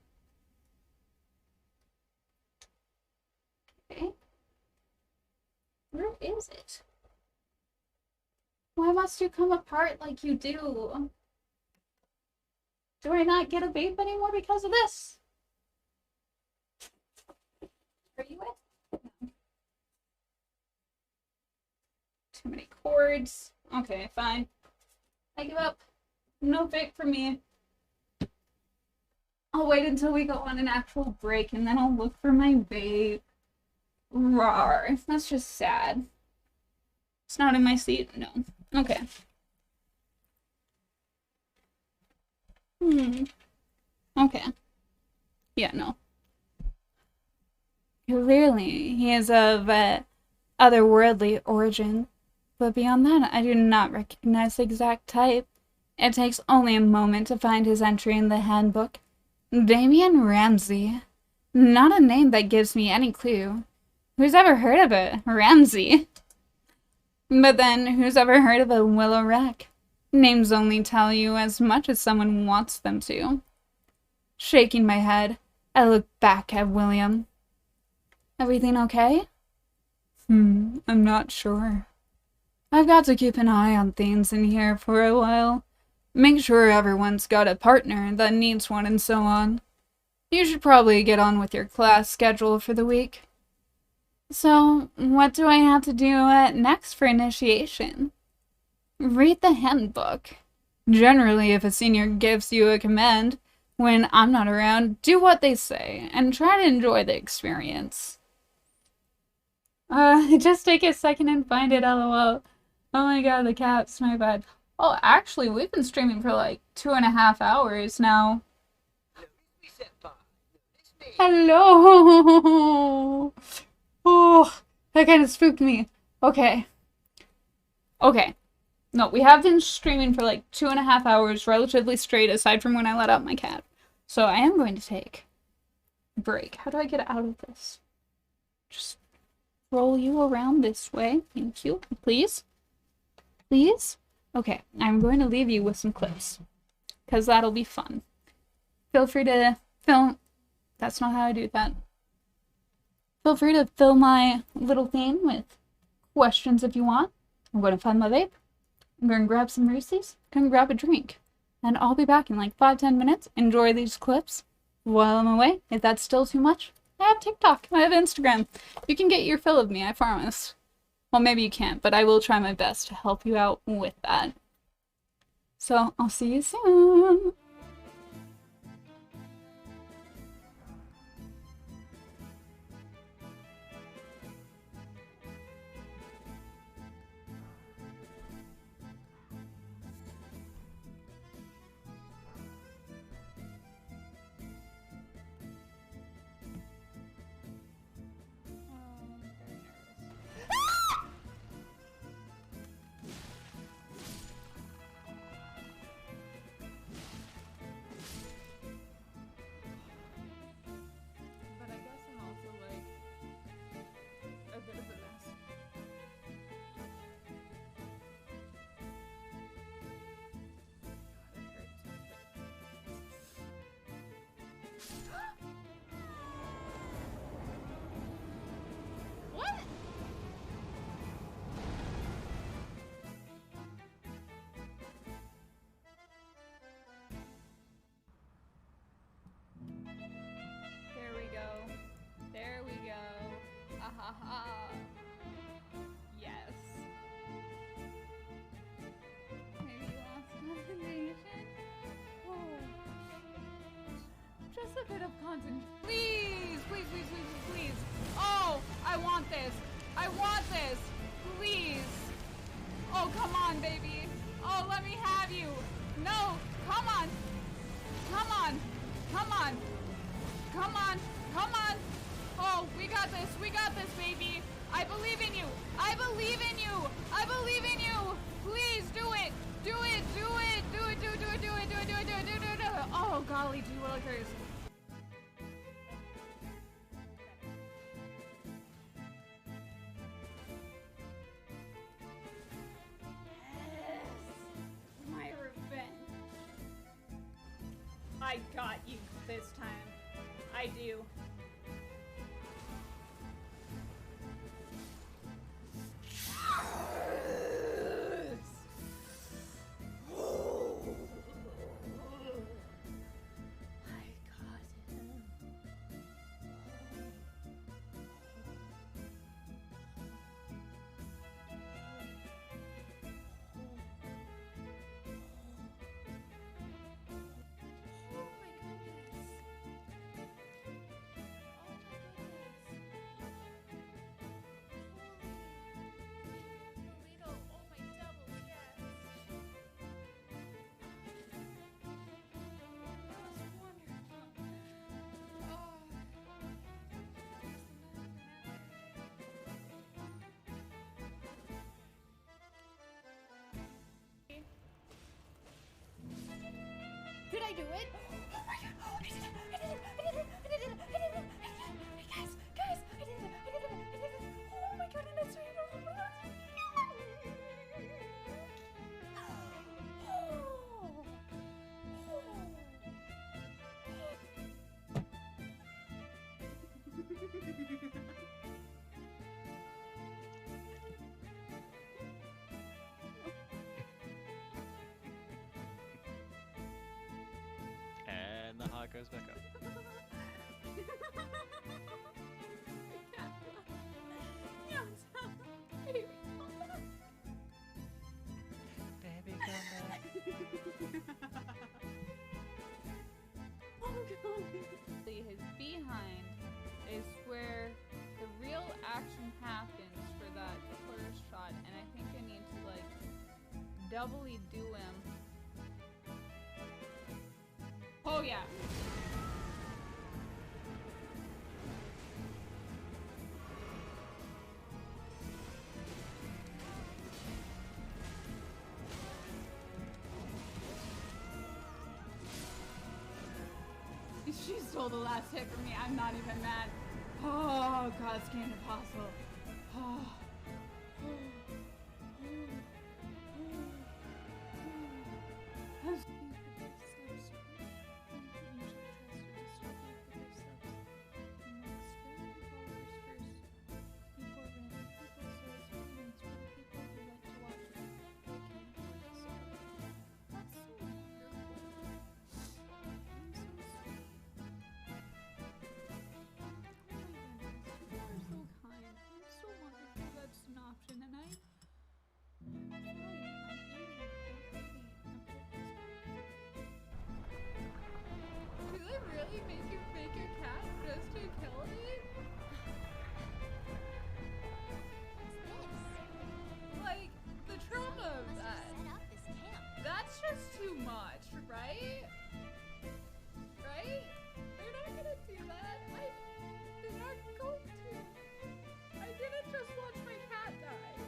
Okay. Where is it? Why must you come apart like you do? Do I not get a vape anymore because of this? Are you it? Too many cords. Okay, fine. I give up. No vape for me. I'll wait until we go on an actual break and then I'll look for my vape. Rawr. That's just sad. It's not in my seat? No. Okay. Okay. Yeah, no. Clearly, he is of otherworldly origin, but beyond that, I do not recognize the exact type. It takes only a moment to find his entry in the handbook. Damian Ramsey. Not a name that gives me any clue. Who's ever heard of a Ramsey? But then, who's ever heard of a Willow Wreck? Names only tell you as much as someone wants them to. Shaking my head, I look back at William. Everything okay? I'm not sure. I've got to keep an eye on things in here for a while. Make sure everyone's got a partner that needs one and so on. You should probably get on with your class schedule for the week. So, what do I have to do next for initiation? Read the handbook. Generally, if a senior gives you a command, when I'm not around, do what they say, and try to enjoy the experience. Just take a second and find it, lol. Oh my god, the caps, my bad. Oh, actually, we've been streaming for like 2.5 hours now. Hello! Oh, that kind of spooked me. Okay. Okay. No, we have been streaming for like 2.5 hours, relatively straight, aside from when I let out my cat. So I am going to take a break. How do I get out of this? Just roll you around this way. Thank you. Please? Please? Okay, I'm going to leave you with some clips. Because that'll be fun. Feel free to film... That's not how I do that. Feel free to fill my little thing with questions if you want. I'm going to find my vape. I'm going to grab some Reese's. I'm going to grab a drink. And I'll be back in like 5-10 minutes. Enjoy these clips while I'm away. If that's still too much, I have TikTok. I have Instagram. You can get your fill of me, I promise. Well, maybe you can't, but I will try my best to help you out with that. So, I'll see you soon. There we go. Ah ha ha. Yes. Maybe lost concentration? Oh. Just a bit of concentration. Please, please, please, please, please. Oh, I want this. I want this. Please. Oh, come on, baby. Oh, let me have you. No, come on. Come on. Come on. Come on. Come on. Oh, we got this. We got this, baby. I believe in you. I believe in you. I believe in you. Please do it. Do it. Do it. Do it. Do it. Do it. Do it. Do it. Do it. Do it. Do it. Do it. Oh, golly gee willikers. Yes. My revenge. I got you this time. I do. do it? Oh my god! I did it! I did it! I did it! I did it! I did it! Hey guys! Guys! I did it! I did it! I did it! Oh my god! And it's right over my And the heart goes back up. Baby, come back. Oh god. His behind is where the real action happens for that first shot, and I think I need to like doubly do him. Oh yeah. She stole the last hit from me. I'm not even mad. Oh, God's Game Impossible. Oh. An option, and I do they really make you fake a cat just to kill it? Like the trauma of that. That's just too much, right? Right? They're not gonna do that. They're not going to. I didn't just watch my cat die.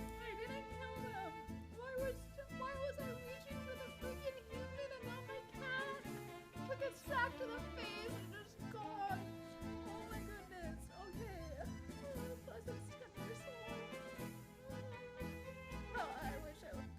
I didn't kill them. Why was I reaching for the freaking human and not my cat? Took a sack to the face and just gone. Oh my goodness. Okay. Oh, pleasant tender soul. Oh, I wish I would.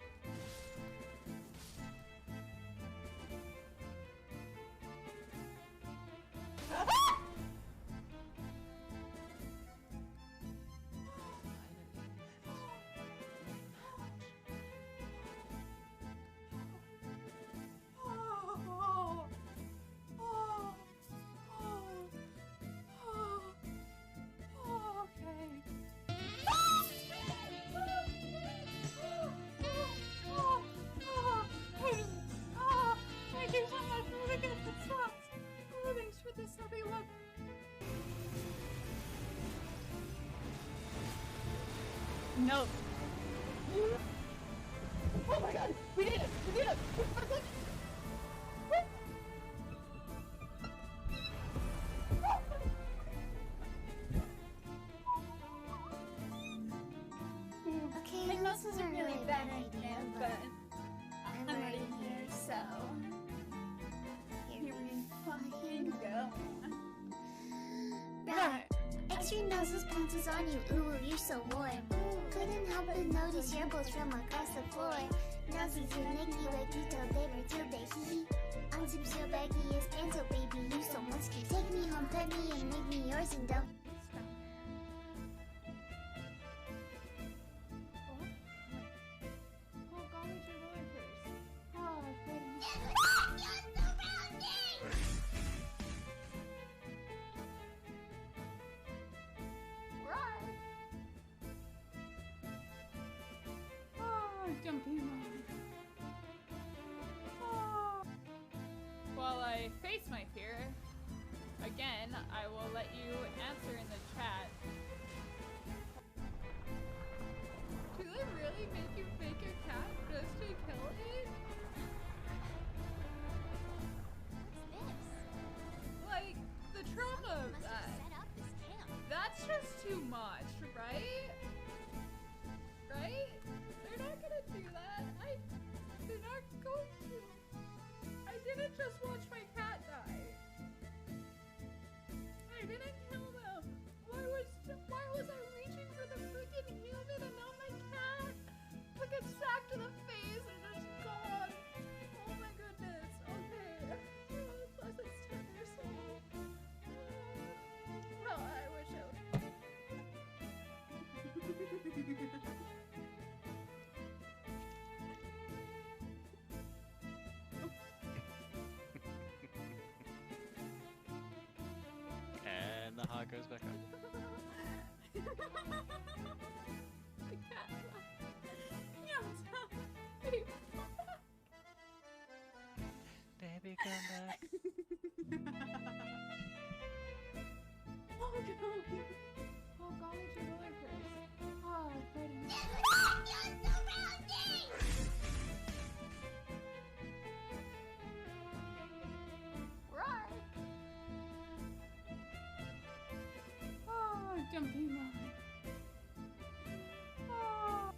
Thank you so much for the gift of slots. Oh, thanks for this, everyone. No. Oh my god, we did it! We did it! Okay, I know this is a really bad idea, but I'm already here, so here we fucking go. Right. Extra noses pounces on you, ooh, you're so warm. Couldn't help but notice your balls from across the floor. Noses you nicky like you told baby till they hee. Unzip so baggy as panto, baby, you so musky. Take me home, pet me, and make me yours, and don't. Oh, golly, your roller purse. Oh, goodness. Right. Oh, jumping on. Oh. While I face my fear, again, I will let you answer in the chat. Do they really make you fake a cat just to kill it? Like, the trauma of that. That's just too much, right? Right? They're not gonna do that. They're not going to. the face is just gone. Oh my goodness. Okay. Plus it's tender soul. Oh, I wish I would. And the heart goes back up. The cat laughed. Yeah, stop. Babe. Baby, come back. Oh, golly. Oh, golly, roller coaster. Oh, pretty. Right. Oh, jumping on. Oh.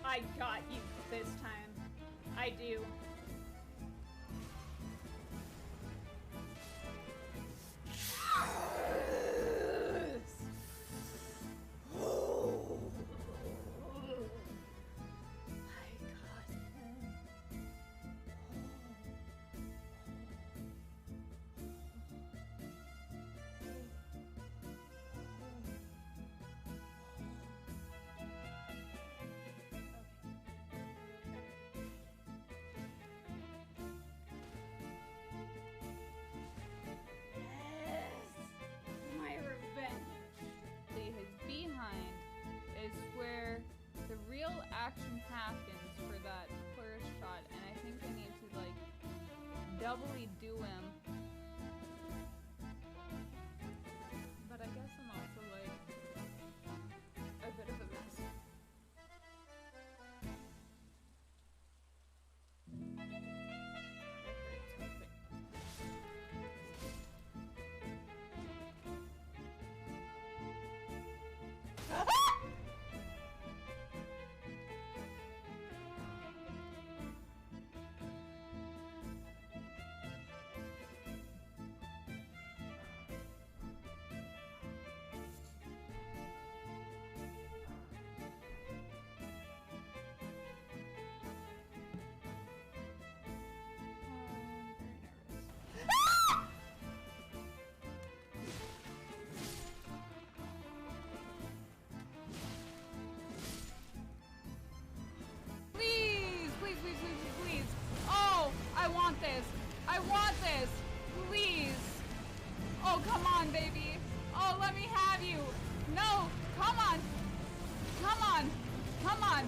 I got you this time. I do. My revenge. His behind is where the real action happens for that first shot, and I think I need to like doubly do him. But I guess I'm also like a bit of a mess. Please, please, please, please, please. Oh, I want this. I want this. Please. Oh, come on, baby. Oh, let me have you. No, come on. Come on. Come on.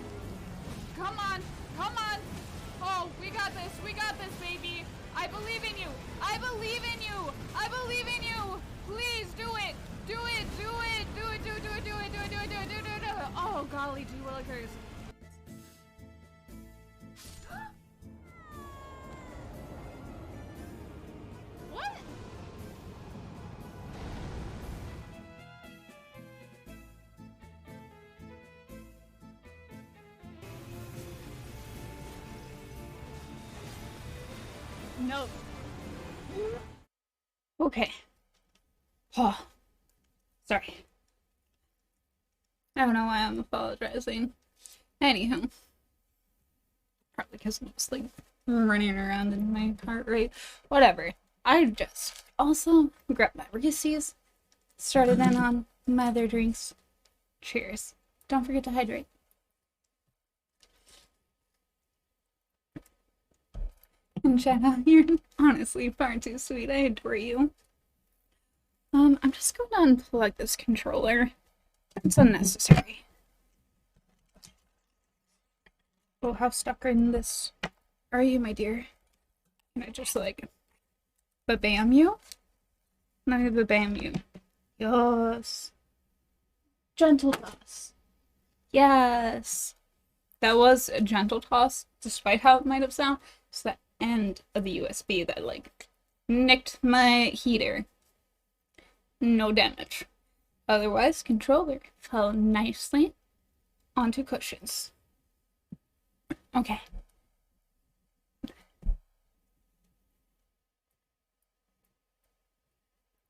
Come on. Come on. Oh, we got this. We got this, baby. I believe in you. I believe in you. I believe in you. Please do it. Do it. Do it. Do it. Do it. Do it. Do it. Do it. Do it. Do it. Do it. Do it. Do it. Oh, golly gee willikers. What? No. Okay. Oh. Sorry. I don't know why I'm apologizing. Anywho. Probably because I'm just like running around in my heart rate. Whatever. I just also grabbed my Reese's. Started in on my other drinks. Cheers. Don't forget to hydrate. And Shadow, you're honestly far too sweet. I adore you. I'm just going to unplug this controller. It's unnecessary. Oh, how stuck in this are you, my dear? Can I just like ba-bam you? Let me ba-bam you. Yes. Gentle toss. Yes. that was a gentle toss, despite how it might have sounded. It's the end of the USB that, like, nicked my heater. No damage. Otherwise, controller fell nicely onto cushions. Okay.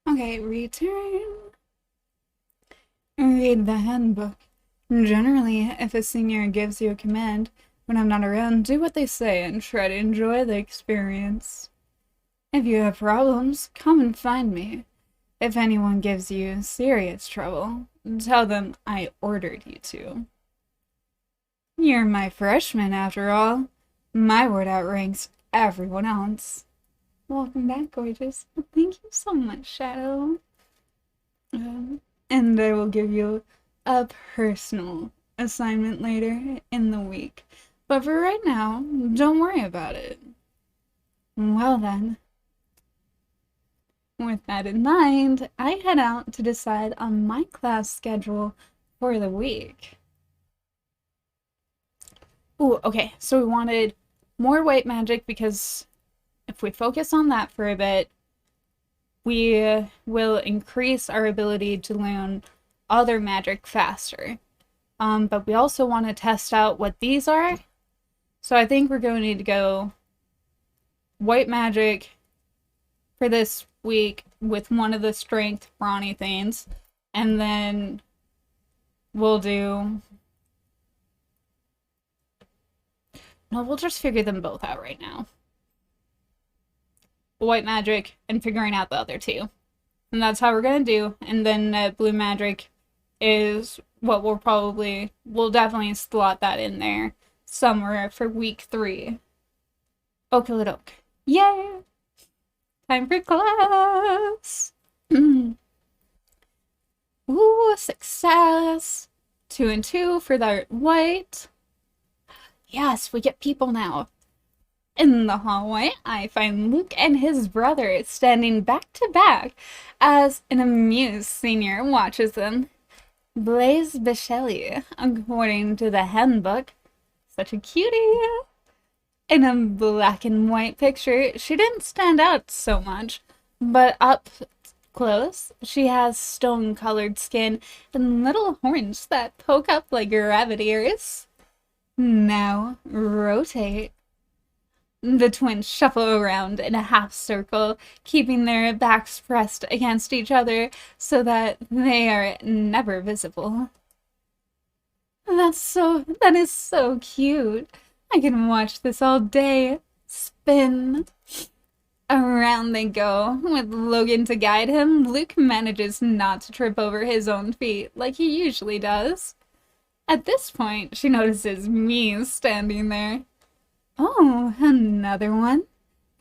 Okay, return. Read the handbook. Generally, if a senior gives you a command, when I'm not around, do what they say and try to enjoy the experience. If you have problems, come and find me. If anyone gives you serious trouble, tell them I ordered you to. You're my freshman, after all. My word outranks everyone else. Welcome back, gorgeous. Thank you so much, Shadow. And I will give you a personal assignment later in the week. But for right now, don't worry about it. Well then. With that in mind, I head out to decide on my class schedule for the week. Ooh, okay, so we wanted more white magic because if we focus on that for a bit, we will increase our ability to learn other magic faster. But we also want to test out what these are. So I think we're going to need to go white magic for this week with one of the strength brawny things. And then we'll do... No, we'll just figure them both out right now. White magic and figuring out the other two. And that's how we're going to do. And then blue magic is what we'll definitely slot that in there somewhere for week 3. Okie-doke. Yay! Time for class! Ooh, success! 2 and 2 for that white. Yes, we get people now. In the hallway, I find Luke and his brother standing back to back as an amused senior watches them. Blaise Bichelli, according to the handbook, such a cutie. In a black and white picture, she didn't stand out so much, but up close, she has stone-colored skin and little horns that poke up like rabbit ears. Now, rotate. The twins shuffle around in a half circle, keeping their backs pressed against each other so that they are never visible. That is so cute. I can watch this all day. Spin. Around they go. With Logan to guide him, Luke manages not to trip over his own feet like he usually does. At this point, she notices me standing there. Oh, another one.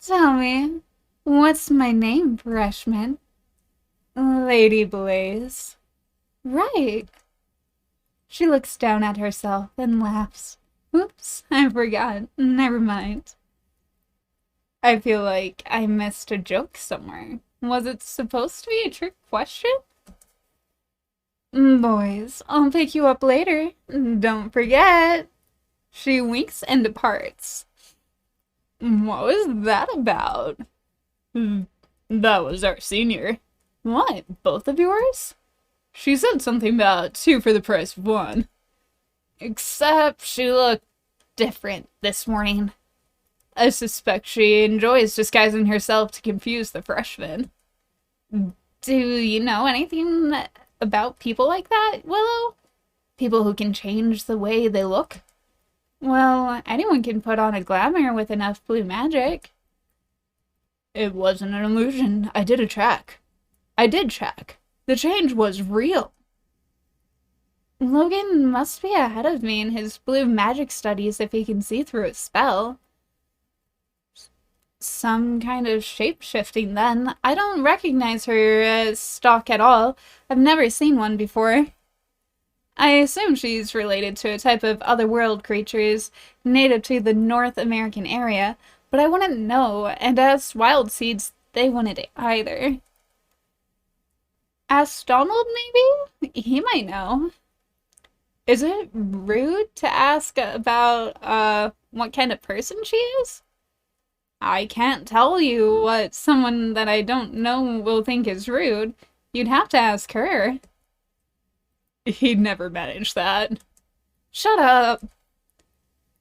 Tell me, what's my name, freshman? Lady Blaise. Right. She looks down at herself and laughs. Oops, I forgot. Never mind. I feel like I missed a joke somewhere. Was it supposed to be a trick question? Boys, I'll pick you up later. Don't forget. She winks and departs. What was that about? That was our senior. What, both of yours? She said something about 2 for the price of 1. Except she looked different this morning. I suspect she enjoys disguising herself to confuse the freshmen. Do you know anything about people like that, Willow? People who can change the way they look? Well, anyone can put on a glamour with enough blue magic. It wasn't an illusion. I did check. The change was real. Logan must be ahead of me in his blue magic studies if he can see through a spell. Some kind of shape-shifting, then. I don't recognize her as stock at all. I've never seen one before. I assume she's related to a type of otherworld creatures native to the North American area, but I wouldn't know, and as wild seeds, they wouldn't either. Ask Donald, maybe? He might know. Is it rude to ask about what kind of person she is? I can't tell you what someone that I don't know will think is rude. You'd have to ask her. He'd never manage that. Shut up.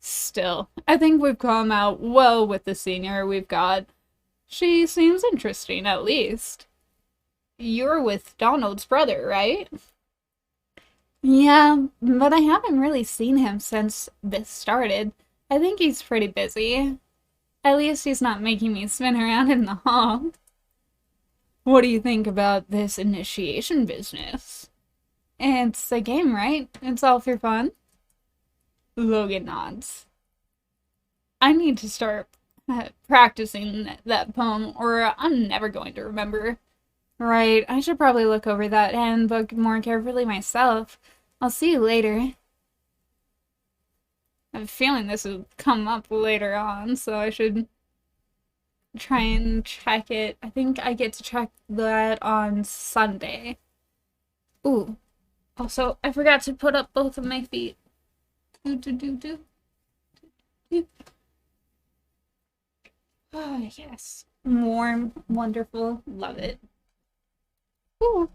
Still, I think we've come out well with the senior we've got. She seems interesting, at least. You're with Donald's brother, right? Yeah, but I haven't really seen him since this started. I think he's pretty busy. At least he's not making me spin around in the hall. What do you think about this initiation business? It's a game, right? It's all for fun. Logan nods. I need to start practicing that poem, or I'm never going to remember. Right, I should probably look over that handbook more carefully myself. I'll see you later. I have a feeling this will come up later on, so I should try and check it. I think I get to check that on Sunday. Ooh. Also, I forgot to put up both of my feet. Do. Oh, yes. Warm, wonderful, love it. Ooh.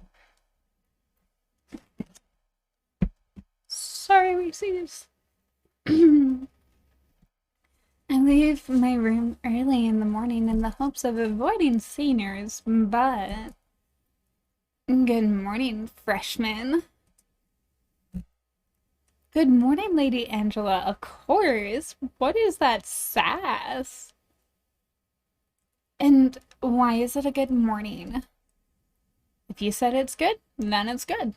Sorry, Reese's. I leave my room early in the morning in the hopes of avoiding seniors, but... Good morning, freshmen. Good morning, Lady Angela. Of course. What is that sass? And why is it a good morning? If you said it's good, then it's good.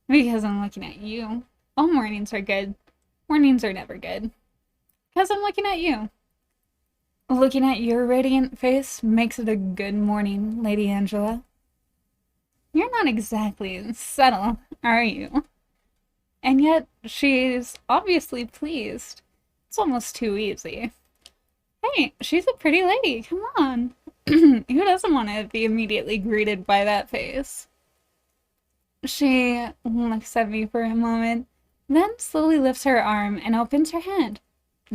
Because I'm looking at you. All mornings are good. Mornings are never good. Because I'm looking at you. Looking at your radiant face makes it a good morning, Lady Angela. You're not exactly subtle, are you? And yet, she's obviously pleased. It's almost too easy. Hey, she's a pretty lady, come on. Who doesn't want to be immediately greeted by that face? She looks at me for a moment, then slowly lifts her arm and opens her hand,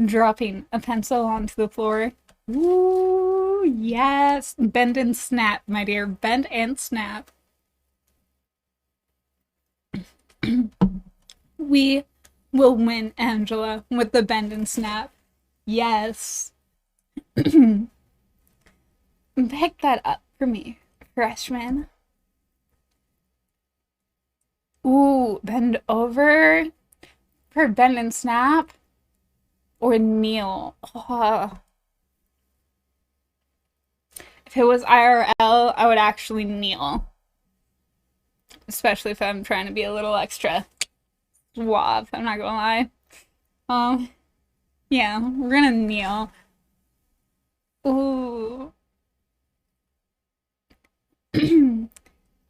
dropping a pencil onto the floor. Ooh, yes. Bend and snap, my dear. Bend and snap. We will win, Angela, with the bend and snap. Yes. Pick that up for me, freshman. Ooh, bend over for bend and snap. Or kneel. Oh. If it was IRL, I would actually kneel. Especially if I'm trying to be a little extra suave, I'm not gonna lie. Yeah, we're gonna kneel. Ooh.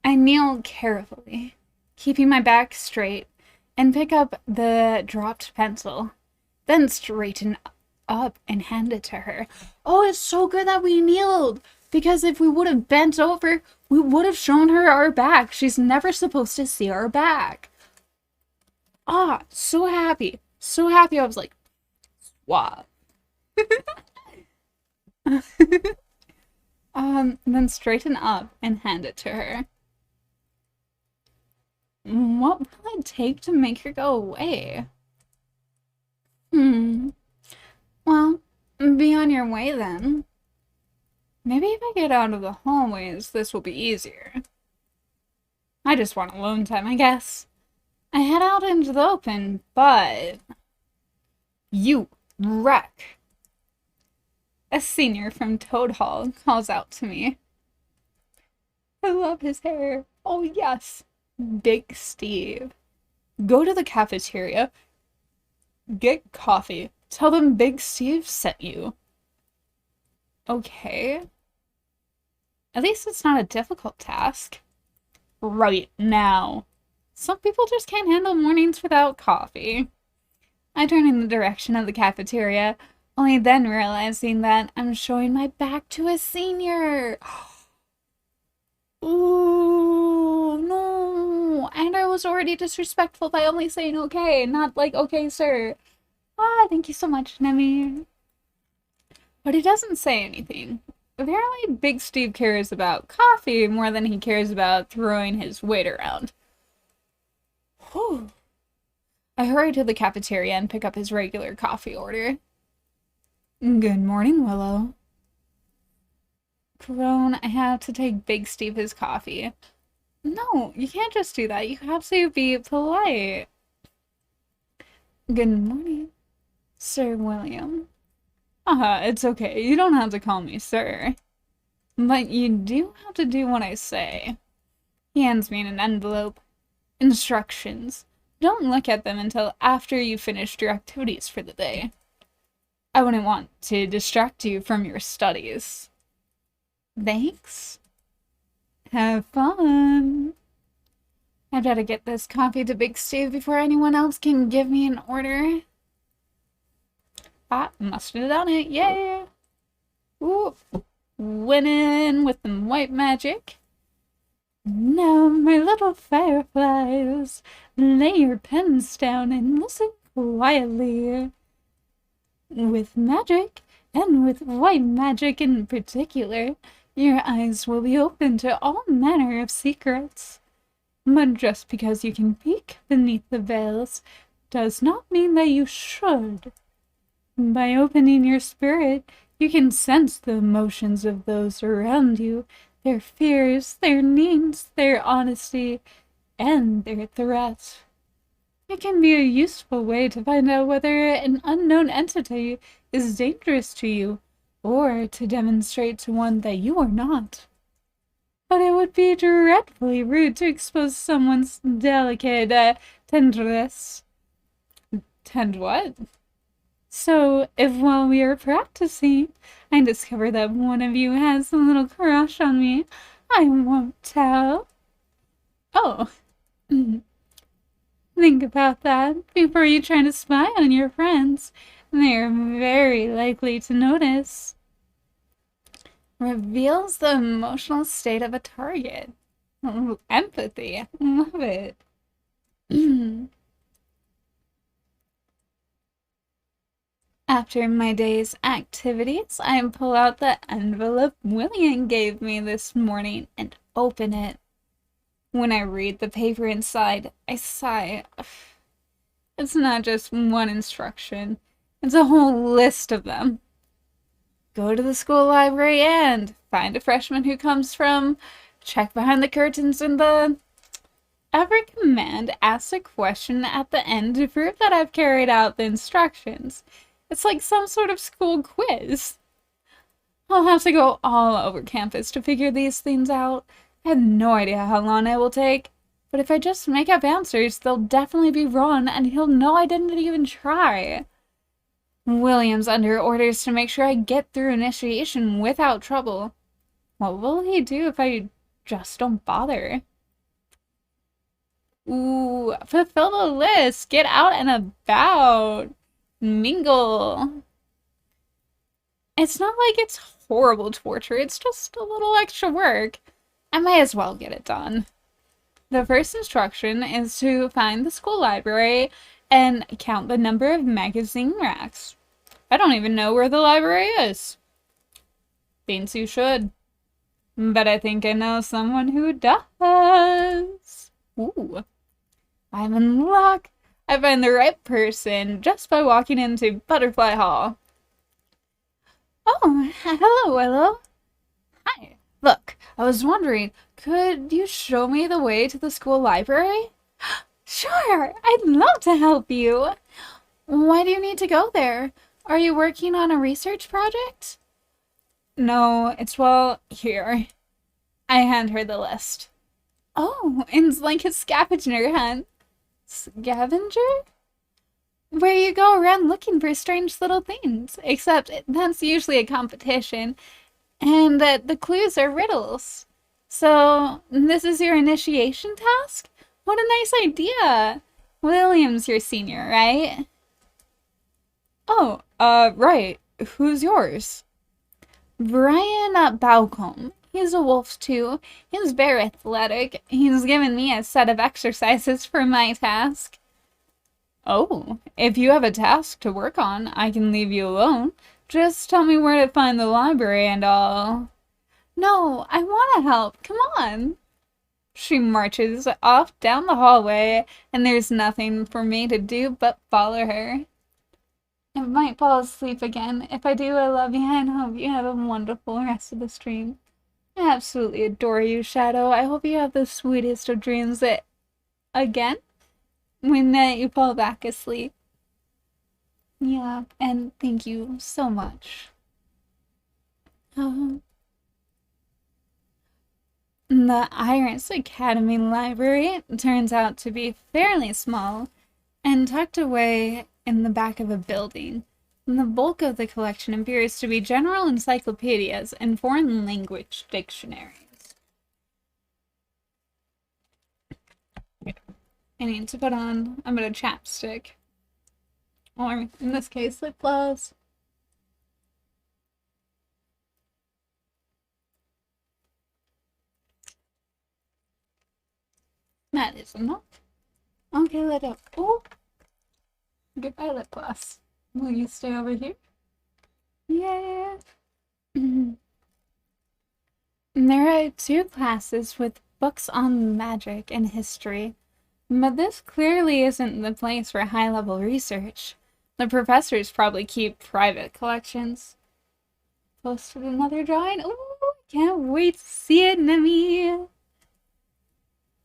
I kneel carefully, keeping my back straight, and pick up the dropped pencil, then straighten up and hand it to her. Oh, it's so good that we kneeled, because if we would have bent over, we would have shown her our back. She's never supposed to see our back. Ah, so happy. So happy I was like, wow. Then straighten up and hand it to her. What will it take to make her go away? Well, be on your way then. Maybe if I get out of the hallways, this will be easier. I just want alone time, I guess. I head out into the open, but... You wreck! A senior from Toad Hall calls out to me. I love his hair. Oh yes. Big Steve. Go to the cafeteria. Get coffee. Tell them Big Steve sent you. Okay. At least it's not a difficult task. Right now. Some people just can't handle mornings without coffee. I turn in the direction of the cafeteria, only then realizing that I'm showing my back to a senior. Ooh, no. No, and I was already disrespectful by only saying okay, not like okay, sir. Ah, thank you so much, Nemi. But he doesn't say anything. Apparently, Big Steve cares about coffee more than he cares about throwing his weight around. Whew. I hurry to the cafeteria and pick up his regular coffee order. Good morning, Willow. Crone, I have to take Big Steve his coffee. No, you can't just do that. You have to be polite. Good morning, Sir William. It's okay. You don't have to call me sir. But you do have to do what I say. He hands me an envelope. Instructions. Don't look at them until after you've finished your activities for the day. I wouldn't want to distract you from your studies. Thanks. Have fun. I better get this coffee to Big Steve before anyone else can give me an order. Ah, must have done it. Yay! Ooh, winning with the white magic. Now, my little fireflies, lay your pens down and listen quietly. With magic, and with white magic in particular, your eyes will be open to all manner of secrets. But just because you can peek beneath the veils does not mean that you should. By opening your spirit, you can sense the emotions of those around you, their fears, their needs, their honesty, and their threats. It can be a useful way to find out whether an unknown entity is dangerous to you, or to demonstrate to one that you are not. But it would be dreadfully rude to expose someone's delicate tenderness. Tend what? So, if while we are practicing, I discover that one of you has a little crush on me, I won't tell. Oh. Think about that before you try to spy on your friends. They are very likely to notice. Reveals the emotional state of a target. Ooh, empathy. Love it. After my day's activities, I pull out the envelope William gave me this morning and open it. When I read the paper inside, I sigh. It's not just one instruction. It's a whole list of them. Go to the school library and find a freshman who comes from. Check behind the curtains in the. Every command asks a question at the end to prove that I've carried out the instructions. It's like some sort of school quiz. I'll have to go all over campus to figure these things out. I have no idea how long it will take, but if I just make up answers, they'll definitely be wrong, and he'll know I didn't even try. William's under orders to make sure I get through initiation without trouble. What will he do if I just don't bother? Ooh, fulfill the list. Get out and about. Mingle. It's not like it's horrible torture, it's just a little extra work. I might as well get it done. The first instruction is to find the school library and count the number of magazine racks. I don't even know where the library is. Thinks you should. But I think I know someone who does. Ooh. I'm in luck. I find the right person just by walking into Butterfly Hall. Oh, hello, Willow. Hi. Look, I was wondering, could you show me the way to the school library? Sure, I'd love to help you. Why do you need to go there? Are you working on a research project? No, here. I hand her the list. Oh, it's like a scavenger hunt. Scavenger? Where you go around looking for strange little things, except that's usually a competition, and the clues are riddles. So, this is your initiation task? What a nice idea! William's your senior, right? Oh, right. Who's yours? Brian Baucom. He's a wolf too. He's very athletic. He's given me a set of exercises for my task. Oh, if you have a task to work on, I can leave you alone. Just tell me where to find the library and I'll... No, I want to help. Come on. She marches off down the hallway, and there's nothing for me to do but follow her. I might fall asleep again. If I do, I love you and hope you have a wonderful rest of the stream. I absolutely adore you, Shadow. I hope you have the sweetest of dreams again when you fall back asleep. Yeah, and thank you so much. The Iris Academy Library turns out to be fairly small and tucked away in the back of a building. The bulk of the collection appears to be general encyclopedias and foreign language dictionaries. I need to put on a bit of chapstick. Or, in this case, lip gloss. That is enough. Okay, let up. Oh! Goodbye, lip gloss. Will you stay over here? Yeah. There are 2 classes with books on magic and history, but this clearly isn't the place for high-level research. The professors probably keep private collections. Posted another drawing. Ooh, can't wait to see it, Nemi.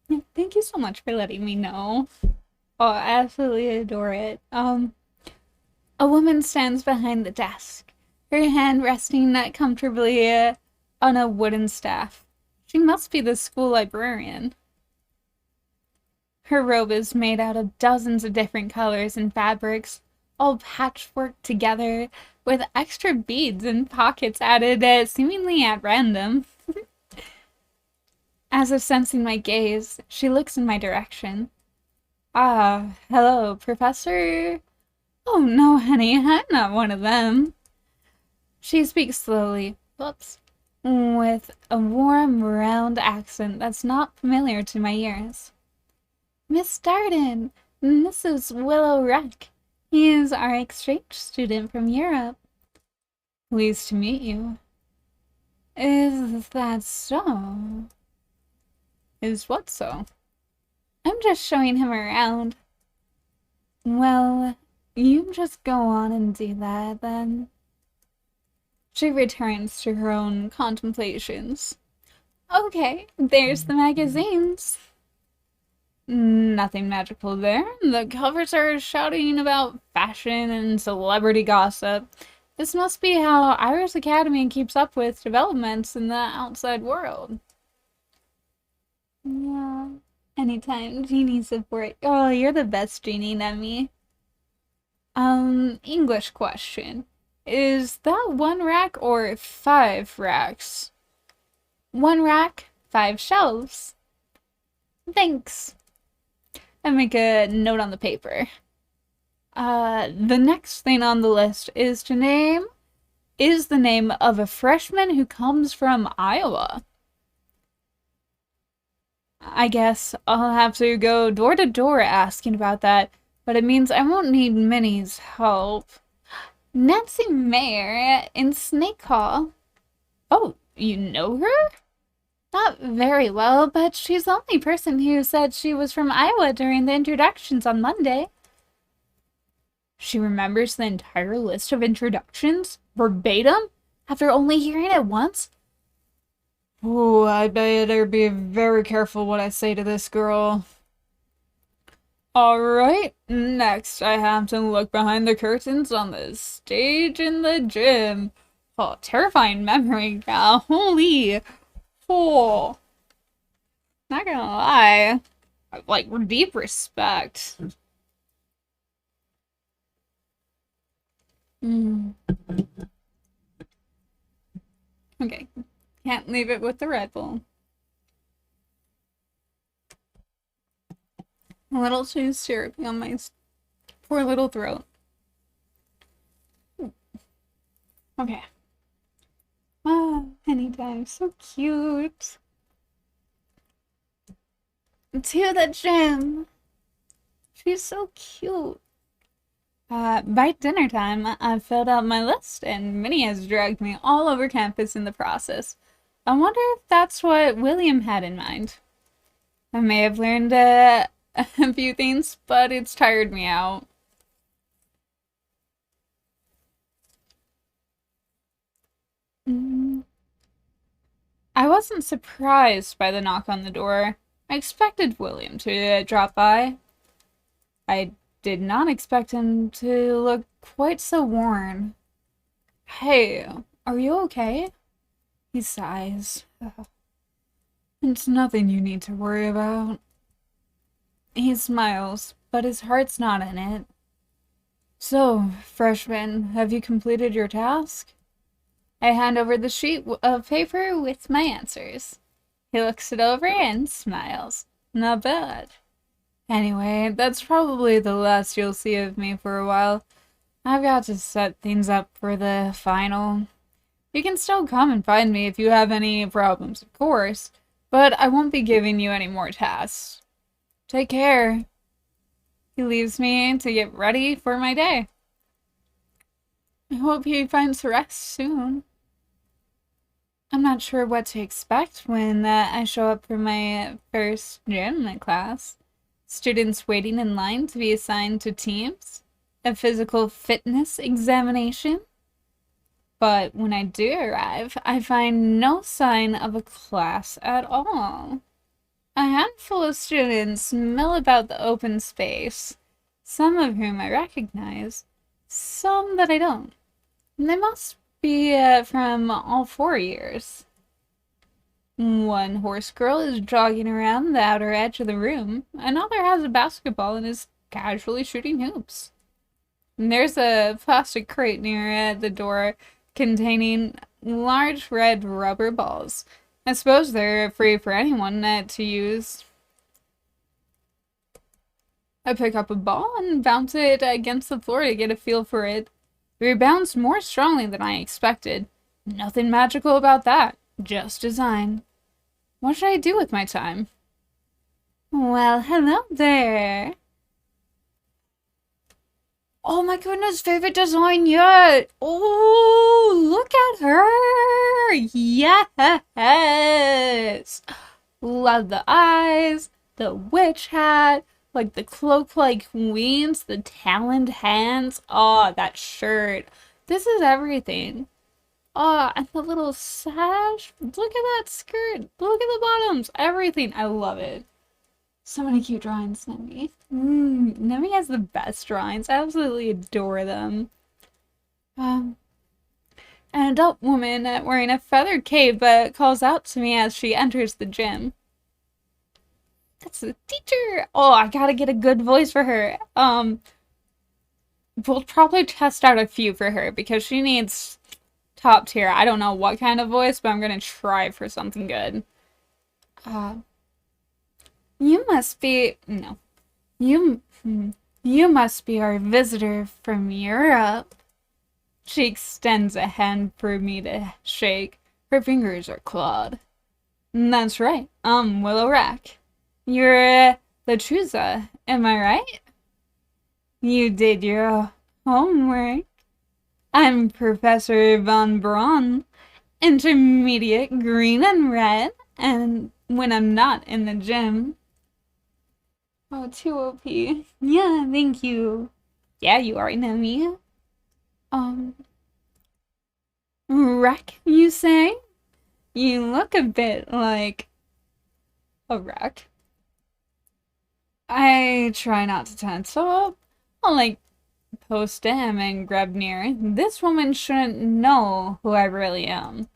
Yeah, thank you so much for letting me know. Oh, I absolutely adore it. A woman stands behind the desk, her hand resting comfortably on a wooden staff. She must be the school librarian. Her robe is made out of dozens of different colors and fabrics, all patchworked together, with extra beads and pockets added seemingly at random. As if sensing my gaze, she looks in my direction. Ah, hello, Professor? Oh no, honey, I'm not one of them. She speaks slowly, with a warm, round accent that's not familiar to my ears. Miss Darden, Mrs. Willow Wreck. He is our exchange student from Europe. Pleased to meet you. Is that so? Is what so? I'm just showing him around. Well, you just go on and do that, then. She returns to her own contemplations. Okay, there's the magazines. Nothing magical there. The covers are shouting about fashion and celebrity gossip. This must be how Iris Academy keeps up with developments in the outside world. Yeah. Anytime, Jeannie support. Oh, you're the best, Jeannie, Nemi. English question. Is that 1 rack or 5 racks? 1 rack, 5 shelves. Thanks. I make a note on the paper. The next thing on the list is the name of a freshman who comes from Iowa. I guess I'll have to go door to door asking about that, but it means I won't need Minnie's help. Nancy Mayer in Snake Hall. Oh, you know her? Not very well, but she's the only person who said she was from Iowa during the introductions on Monday. She remembers the entire list of introductions, verbatim, after only hearing it once? Ooh, I better be very careful what I say to this girl. Alright, next I have to look behind the curtains on the stage in the gym. Oh, terrifying memory now. Holy. Oh. Not gonna lie. Like, deep respect. Okay. Can't leave it with the Red Bull. A little too syrupy on my poor little throat. Okay. Anytime. So cute. To the gym. She's so cute. By dinner time, I've filled out my list, and Minnie has dragged me all over campus in the process. I wonder if that's what William had in mind. I may have learned a few things, but it's tired me out. Mm. I wasn't surprised by the knock on the door. I expected William to drop by. I did not expect him to look quite so worn. Hey, are you okay? He sighs. It's nothing you need to worry about. He smiles, but his heart's not in it. So, freshman, have you completed your task? I hand over the sheet of paper with my answers. He looks it over and smiles. Not bad. Anyway, that's probably the last you'll see of me for a while. I've got to set things up for the final. You can still come and find me if you have any problems, of course, but I won't be giving you any more tasks. Take care. He leaves me to get ready for my day. I hope he finds rest soon. I'm not sure what to expect when I show up for my first gym class. Students waiting in line to be assigned to teams. A physical fitness examination. But when I do arrive, I find no sign of a class at all. A handful of students mill about the open space, some of whom I recognize, some that I don't. They must be from all 4 years. One horse girl is jogging around the outer edge of the room. Another has a basketball and is casually shooting hoops. And there's a plastic crate near the door containing large red rubber balls. I suppose they're free for anyone to use. I pick up a ball and bounce it against the floor to get a feel for it. It rebounds more strongly than I expected. Nothing magical about that, just design. What should I do with my time? Well, hello there. Oh my goodness, favorite design yet! Oh, look at her! Yes! Love the eyes, the witch hat, like the cloak like queens, the taloned hands. Oh, that shirt. This is everything. Oh, and the little sash. Look at that skirt. Look at the bottoms. Everything. I love it. So many cute drawings, Nemi. Nemi has the best drawings. I absolutely adore them. An adult woman wearing a feathered cape calls out to me as she enters the gym. That's the teacher! Oh, I gotta get a good voice for her. We'll probably test out a few for her because she needs top tier. I don't know what kind of voice, but I'm gonna try for something good. You must be... No. You must be our visitor from Europe. She extends a hand for me to shake. Her fingers are clawed. That's right. I'm Willow Rack. You're Latruza, am I right? You did your homework. I'm Professor Von Braun, intermediate green and red, and when I'm not in the gym. Oh, 2 OP. Yeah, thank you. Yeah, you already know me. Wreck, you say? You look a bit like a wreck. I try not to tense up. I'll post him and grab near. This woman shouldn't know who I really am.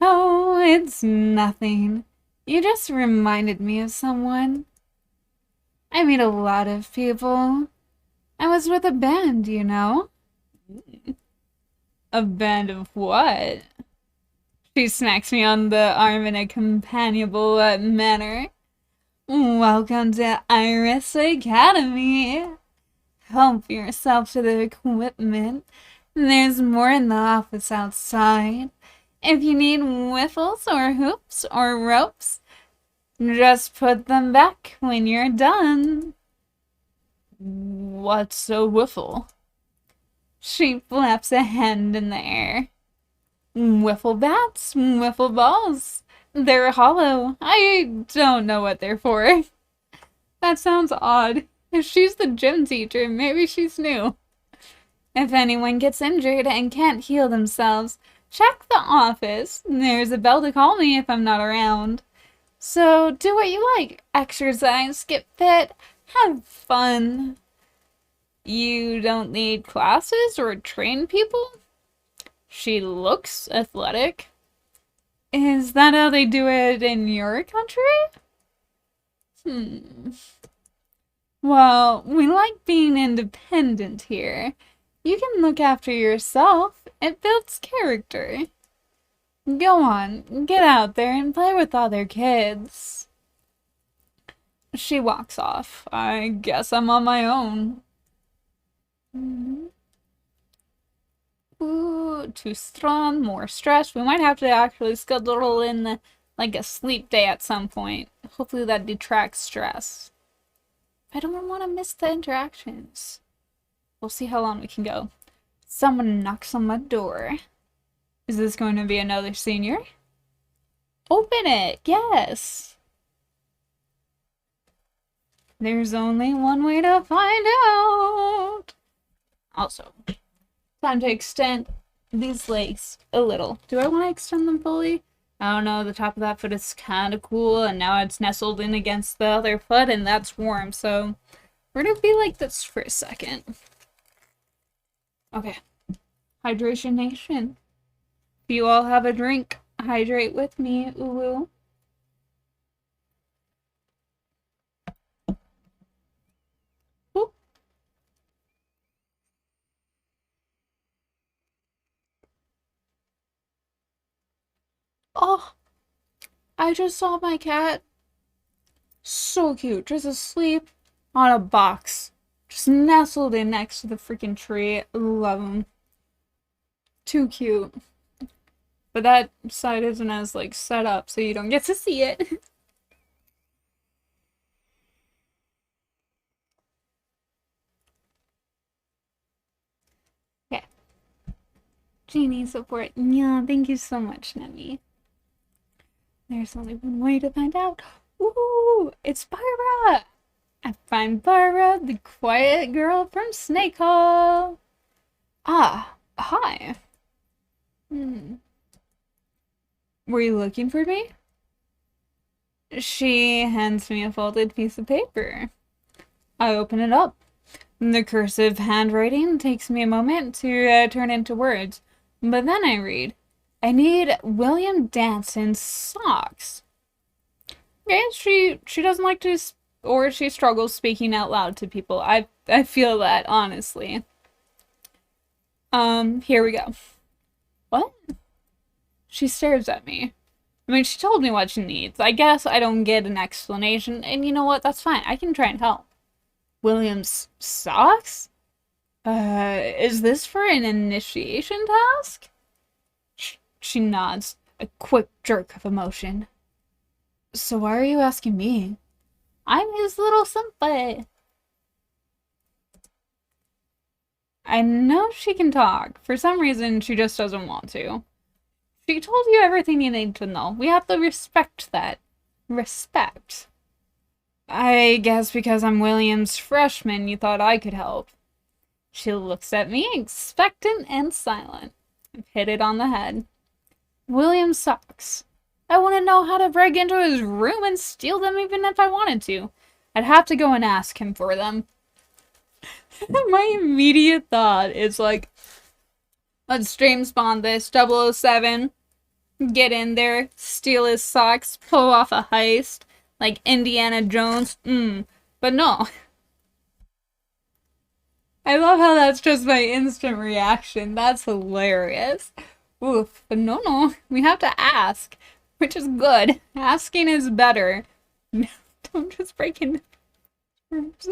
Oh, it's nothing. You just reminded me of someone. I meet a lot of people. I was with a band, you know. A band of what? She smacks me on the arm in a companionable manner. Welcome to Iris Academy. Help yourself to the equipment. There's more in the office outside. If you need whiffles or hoops or ropes, just put them back when you're done. What's a whiffle? She flaps a hand in the air. Wiffle bats, wiffle balls. They're hollow. I don't know what they're for. That sounds odd. If she's the gym teacher, maybe she's new. If anyone gets injured and can't heal themselves, check the office. There's a bell to call me if I'm not around. So do what you like. Exercise, get fit, have fun. You don't need classes or train people? She looks athletic. Is that how they do it in your country? Well, we like being independent here. You can look after yourself. It builds character. Go on, get out there and play with other kids. She walks off. I guess I'm on my own. Ooh, too strong, more stress. We might have to actually schedule in like a sleep day at some point. Hopefully that detracts stress. I don't want to miss the interactions. We'll see how long we can go. Someone knocks on my door. Is this going to be another senior? Open it, yes. There's only one way to find out. Also, time to extend these legs a little. Do I want to extend them fully? I don't know, the top of that foot is kind of cool, and now it's nestled in against the other foot, and that's warm, so we're gonna be like this for a second. Okay. Hydration Nation. If you all have a drink, hydrate with me, ooh. Ooh. Oh, I just saw my cat. So cute, just asleep on a box. Just nestled in next to the freaking tree. Love him. Too cute. But that side isn't as, like, set up, so you don't get to see it. Okay. Genie support. Yeah, thank you so much, Nemi. There's only one way to find out. Ooh, it's Barbara! I find Barbara, the quiet girl from Snake Hall. Ah, hi. Were you looking for me? She hands me a folded piece of paper. I open it up. The cursive handwriting takes me a moment to turn into words, but then I read, I need William Danson's socks. Okay, she doesn't like to, or she struggles speaking out loud to people. I feel that, honestly. Here we go. What? She stares at me. I mean, she told me what she needs. I guess I don't get an explanation, and you know what? That's fine. I can try and help. William's socks? Is this for an initiation task? She nods, a quick jerk of emotion. So why are you asking me? I'm his little senpai. I know she can talk. For some reason, she just doesn't want to. She told you everything you need to know. We have to respect that. Respect. I guess because I'm William's freshman, you thought I could help. She looks at me, expectant and silent. I've hit it on the head. William's socks. I want to know how to break into his room and steal them even if I wanted to. I'd have to go and ask him for them. My immediate thought is like, let's stream spawn this 007, get in there, steal his socks, pull off a heist, like Indiana Jones. But no. I love how that's just my instant reaction. That's hilarious. Oof, but no, we have to ask, which is good. Asking is better. Don't just break into rooms.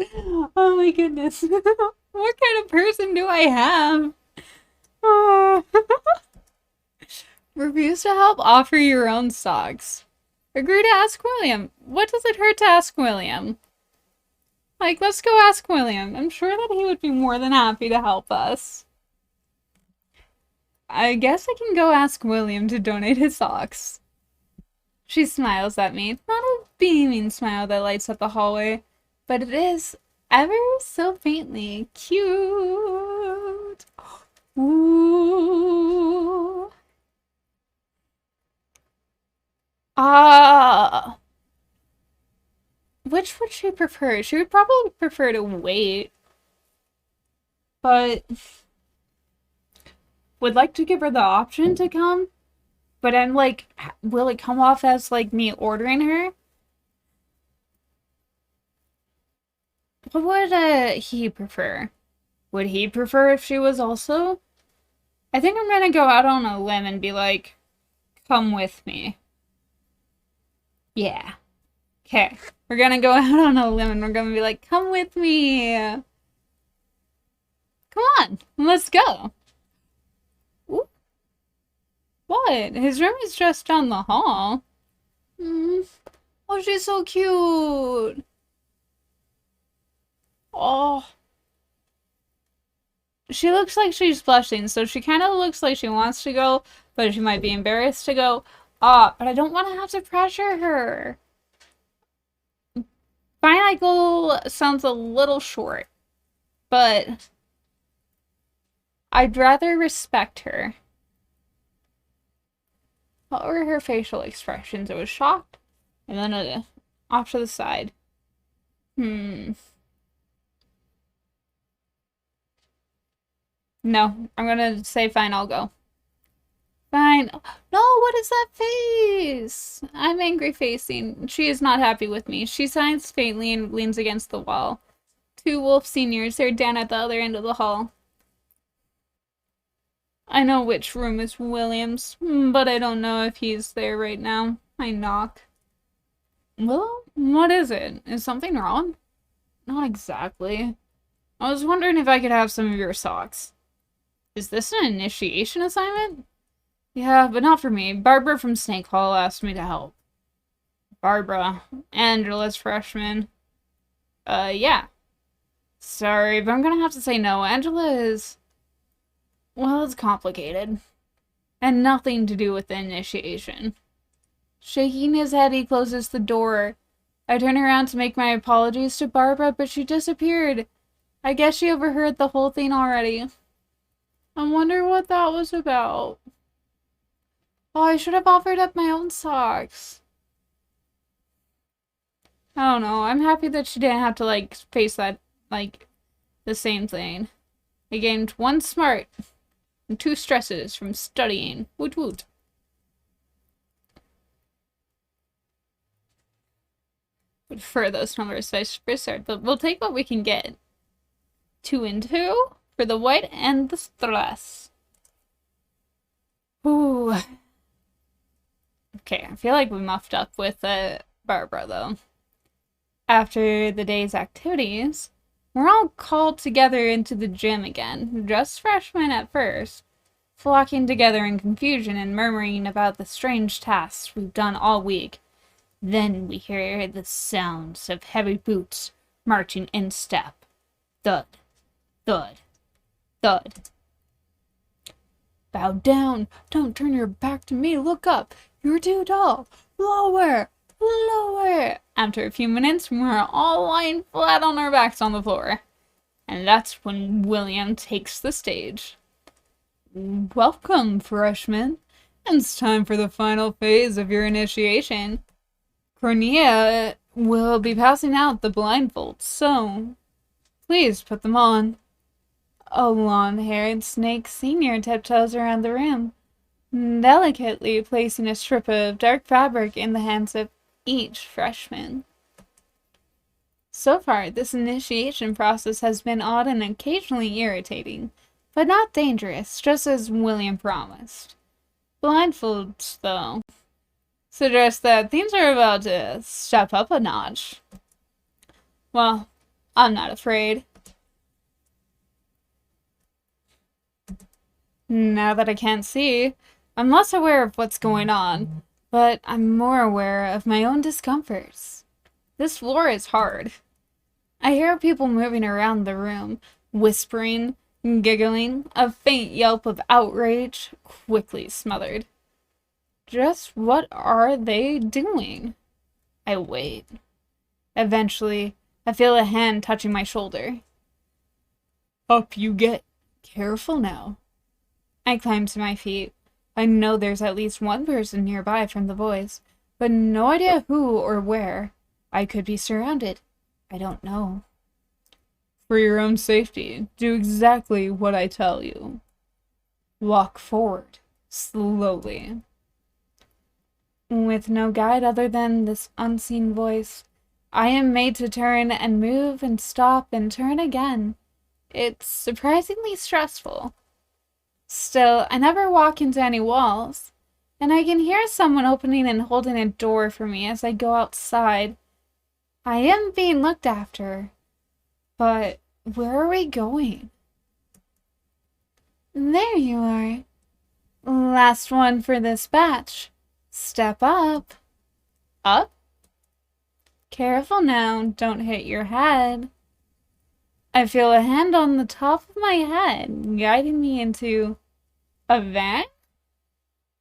Oh my goodness. What kind of person do I have? Oh. Refuse to help? Offer your own socks. Agree to ask William. What does it hurt to ask William? Like, let's go ask William. I'm sure that he would be more than happy to help us. I guess I can go ask William to donate his socks. She smiles at me. Not a beaming smile that lights up the hallway, but it is ever so faintly cute. Ooh. Ah. Which would she prefer? She would probably prefer to wait, but would like to give her the option to come. But I'm like, will it come off as like me ordering her? What would he prefer? Would he prefer if she was also? I think I'm gonna go out on a limb and be like, come with me. Yeah. Okay. We're gonna go out on a limb and we're gonna be like, come with me. Come on, let's go. Ooh. What? His room is just down the hall. Oh, she's so cute. Oh. She looks like she's blushing, so she kind of looks like she wants to go, but she might be embarrassed to go. But I don't want to have to pressure her. Pineapple sounds a little short, but I'd rather respect her. What were her facial expressions? It was shocked, and then off to the side. No, I'm gonna say fine, I'll go. Fine. No, what is that face? I'm angry facing. She is not happy with me. She sighs faintly and leans against the wall. Two Wolf seniors are down at the other end of the hall. I know which room is William's, but I don't know if he's there right now. I knock. Well, what is it? Is something wrong? Not exactly. I was wondering if I could have some of your socks. Is this an initiation assignment? Yeah, but not for me. Barbara from Snake Hall asked me to help. Barbara. Angela's freshman. Yeah. Sorry, but I'm gonna have to say no. Angela is... well, it's complicated. And nothing to do with the initiation. Shaking his head, he closes the door. I turn around to make my apologies to Barbara, but she disappeared. I guess she overheard the whole thing already. I wonder what that was about. Oh, I should have offered up my own socks. I don't know. I'm happy that she didn't have to, like, face that, like, the same thing. I gained 1 smart and 2 stresses from studying. Woot woot. Would prefer those numbers vice versa, but we'll take what we can get. 2 and 2 for the white and the stress. Ooh. Okay, I feel like we muffed up with Barbara, though. After the day's activities, we're all called together into the gym again, just freshmen at first, flocking together in confusion and murmuring about the strange tasks we've done all week. Then we hear the sounds of heavy boots marching in step. Thud, thud, thud. Bow down. Don't turn your back to me. Look up. You're too tall. Lower. Lower. After a few minutes, we're all lying flat on our backs on the floor. And that's when William takes the stage. Welcome, freshmen. It's time for the final phase of your initiation. Cornelia will be passing out the blindfolds, so please put them on. A long-haired snake senior tiptoes around the room, delicately placing a strip of dark fabric in the hands of each freshman. So far, this initiation process has been odd and occasionally irritating, but not dangerous, just as William promised. Blindfolds, though, suggest that things are about to step up a notch. Well, I'm not afraid. Now that I can't see, I'm less aware of what's going on, but I'm more aware of my own discomforts. This floor is hard. I hear people moving around the room, whispering, giggling, a faint yelp of outrage, quickly smothered. Just what are they doing? I wait. Eventually, I feel a hand touching my shoulder. Up you get. Careful now. I climb to my feet. I know there's at least one person nearby from the voice, but no idea who or where. I could be surrounded. I don't know. For your own safety, do exactly what I tell you. Walk forward, slowly. With no guide other than this unseen voice, I am made to turn and move and stop and turn again. It's surprisingly stressful. Still, I never walk into any walls, and I can hear someone opening and holding a door for me as I go outside. I am being looked after, but where are we going? There you are. Last one for this batch. Step up. Up? Careful now, don't hit your head. I feel a hand on the top of my head, guiding me into a van.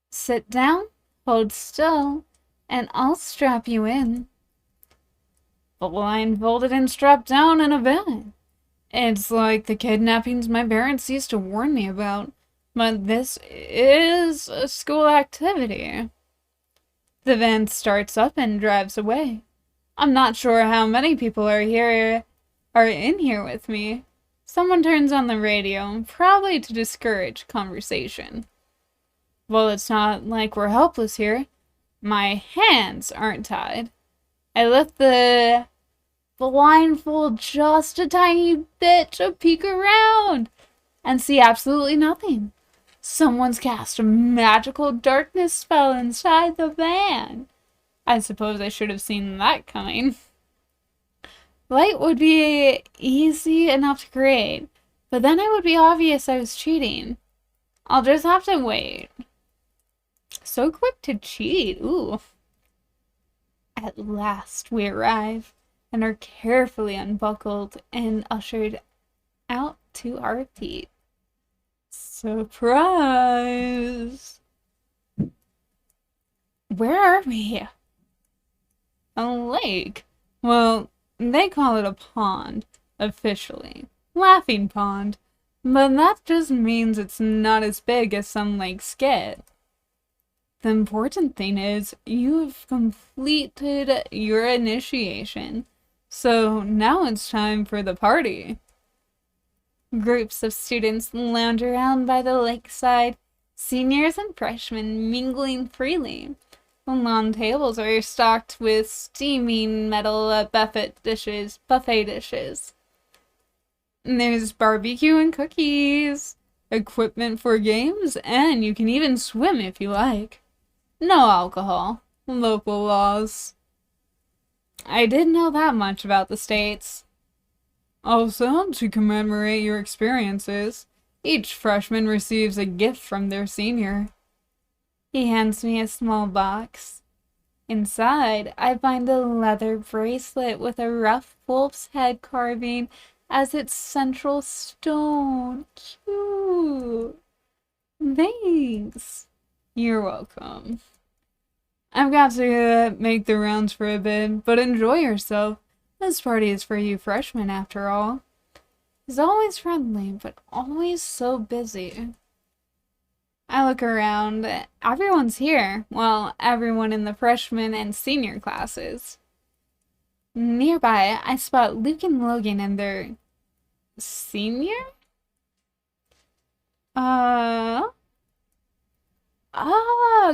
Sit down, hold still, and I'll strap you in. Blindfolded and strapped down in a van. It's like the kidnappings my parents used to warn me about, but this is a school activity. The van starts up and drives away. I'm not sure how many people are in here with me. Someone turns on the radio, probably to discourage conversation. Well, it's not like we're helpless here. My hands aren't tied. I lift the blindfold just a tiny bit to peek around and see absolutely nothing. Someone's cast a magical darkness spell inside the van. I suppose I should have seen that coming. Light would be easy enough to create, but then it would be obvious I was cheating. I'll just have to wait. So quick to cheat, ooh. At last we arrive and are carefully unbuckled and ushered out to our feet. Surprise! Where are we? A lake. Well, they call it a pond, officially. Laughing Pond. But that just means it's not as big as some lakes get. The important thing is, you've completed your initiation. So now it's time for the party. Groups of students lounge around by the lakeside, seniors and freshmen mingling freely. The long tables are stocked with steaming metal buffet dishes. There's barbecue and cookies, equipment for games, and you can even swim if you like. No alcohol. Local laws. I didn't know that much about the States. Also, to commemorate your experiences, each freshman receives a gift from their senior. He hands me a small box. Inside, I find a leather bracelet with a rough wolf's head carving as its central stone. Cute. Thanks. You're welcome. I've got to make the rounds for a bit, but enjoy yourself. This party is for you freshmen, after all. He's always friendly, but always so busy. I look around. Everyone's here. Well, everyone in the freshman and senior classes. Nearby, I spot Luke and Logan and their senior?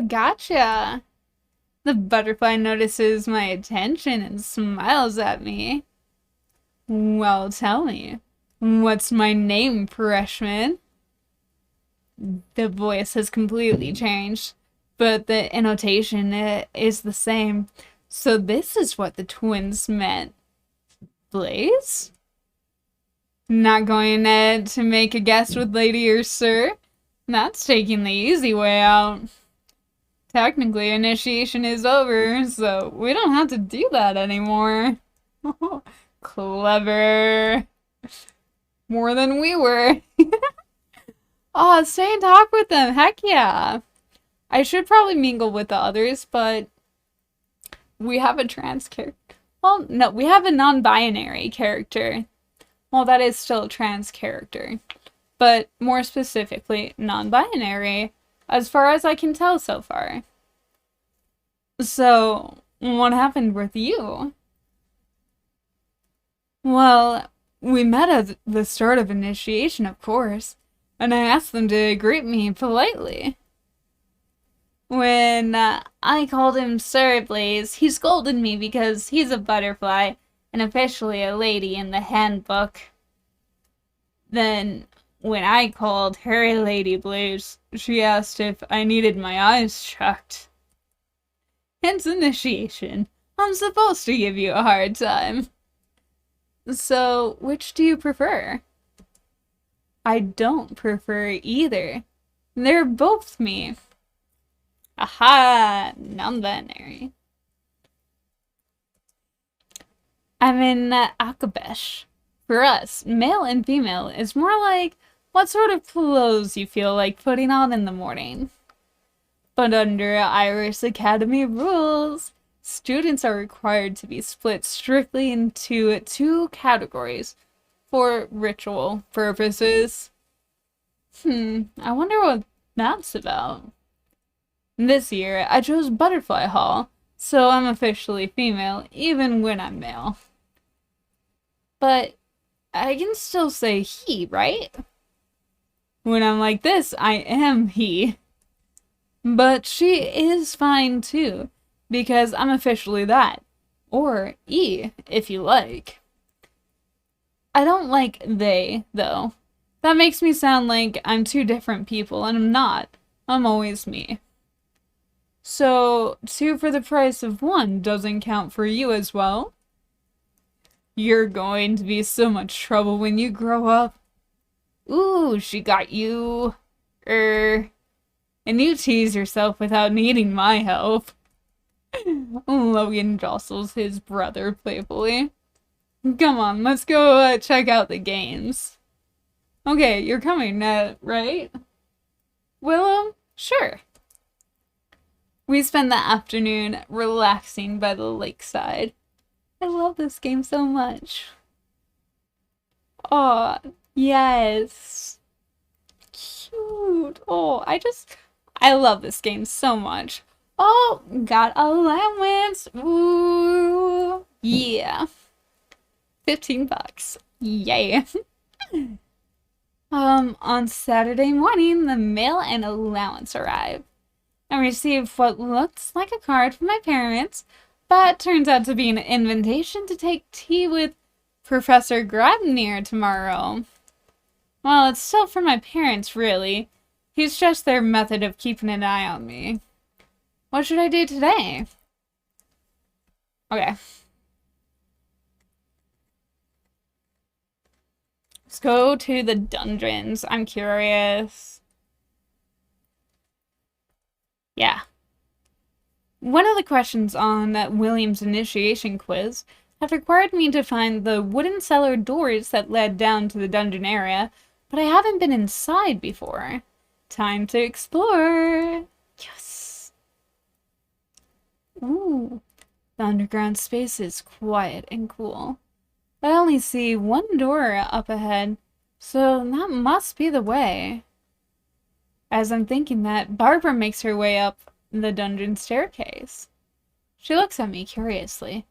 Gotcha. The butterfly notices my attention and smiles at me. Well, tell me, what's my name, freshman? The voice has completely changed, but the annotation is the same. So this is what the twins meant. Blaze? Not going to make a guess with lady or sir? That's taking the easy way out. Technically, initiation is over, so we don't have to do that anymore. Clever. More than we were. Oh, stay and talk with them. Heck yeah. I should probably mingle with the others, but we have a trans character. Well, no, we have a non-binary character. Well, that is still a trans character. But more specifically, non-binary, as far as I can tell so far. So, what happened with you? Well, we met at the start of initiation, of course, and I asked them to greet me politely. When I called him Sir Blaze, he scolded me because he's a butterfly and officially a lady in the handbook. Then, when I called her Lady Blaze, she asked if I needed my eyes checked. Hence initiation. I'm supposed to give you a hard time. So, which do you prefer? I don't prefer either. They're both me. Aha! Non-binary. I'm in Akabesh. For us, male and female is more like what sort of clothes you feel like putting on in the morning. But under Iris Academy rules, students are required to be split strictly into 2 categories for ritual purposes. I wonder what that's about. This year, I chose Butterfly Hall, so I'm officially female even when I'm male. But I can still say he, right? When I'm like this, I am he. But she is fine too, because I'm officially that. Or E, if you like. I don't like they, though. That makes me sound like I'm 2 different people, and I'm not. I'm always me. So, 2 for the price of 1 doesn't count for you as well? You're going to be so much trouble when you grow up. Ooh, she got you. And you tease yourself without needing my help. Logan jostles his brother playfully. Come on, let's go check out the games. Okay, you're coming, right? Willow? Sure. We spend the afternoon relaxing by the lakeside. I love this game so much. Oh, yes. Cute. Oh, I love this game so much. Oh, got allowance. Ooh, yeah. $15. Yay. On Saturday morning, the mail and allowance arrived. I received what looks like a card from my parents, but turns out to be an invitation to take tea with Professor Grabnir tomorrow. Well, it's still from my parents, really. He's just their method of keeping an eye on me. What should I do today? Okay. Let's go to the dungeons. I'm curious. Yeah. One of the questions on William's initiation quiz had required me to find the wooden cellar doors that led down to the dungeon area, but I haven't been inside before. Time to explore! Yes! Ooh, the underground space is quiet and cool. I only see 1 door up ahead, so that must be the way. As I'm thinking that, Barbara makes her way up the dungeon staircase. She looks at me curiously.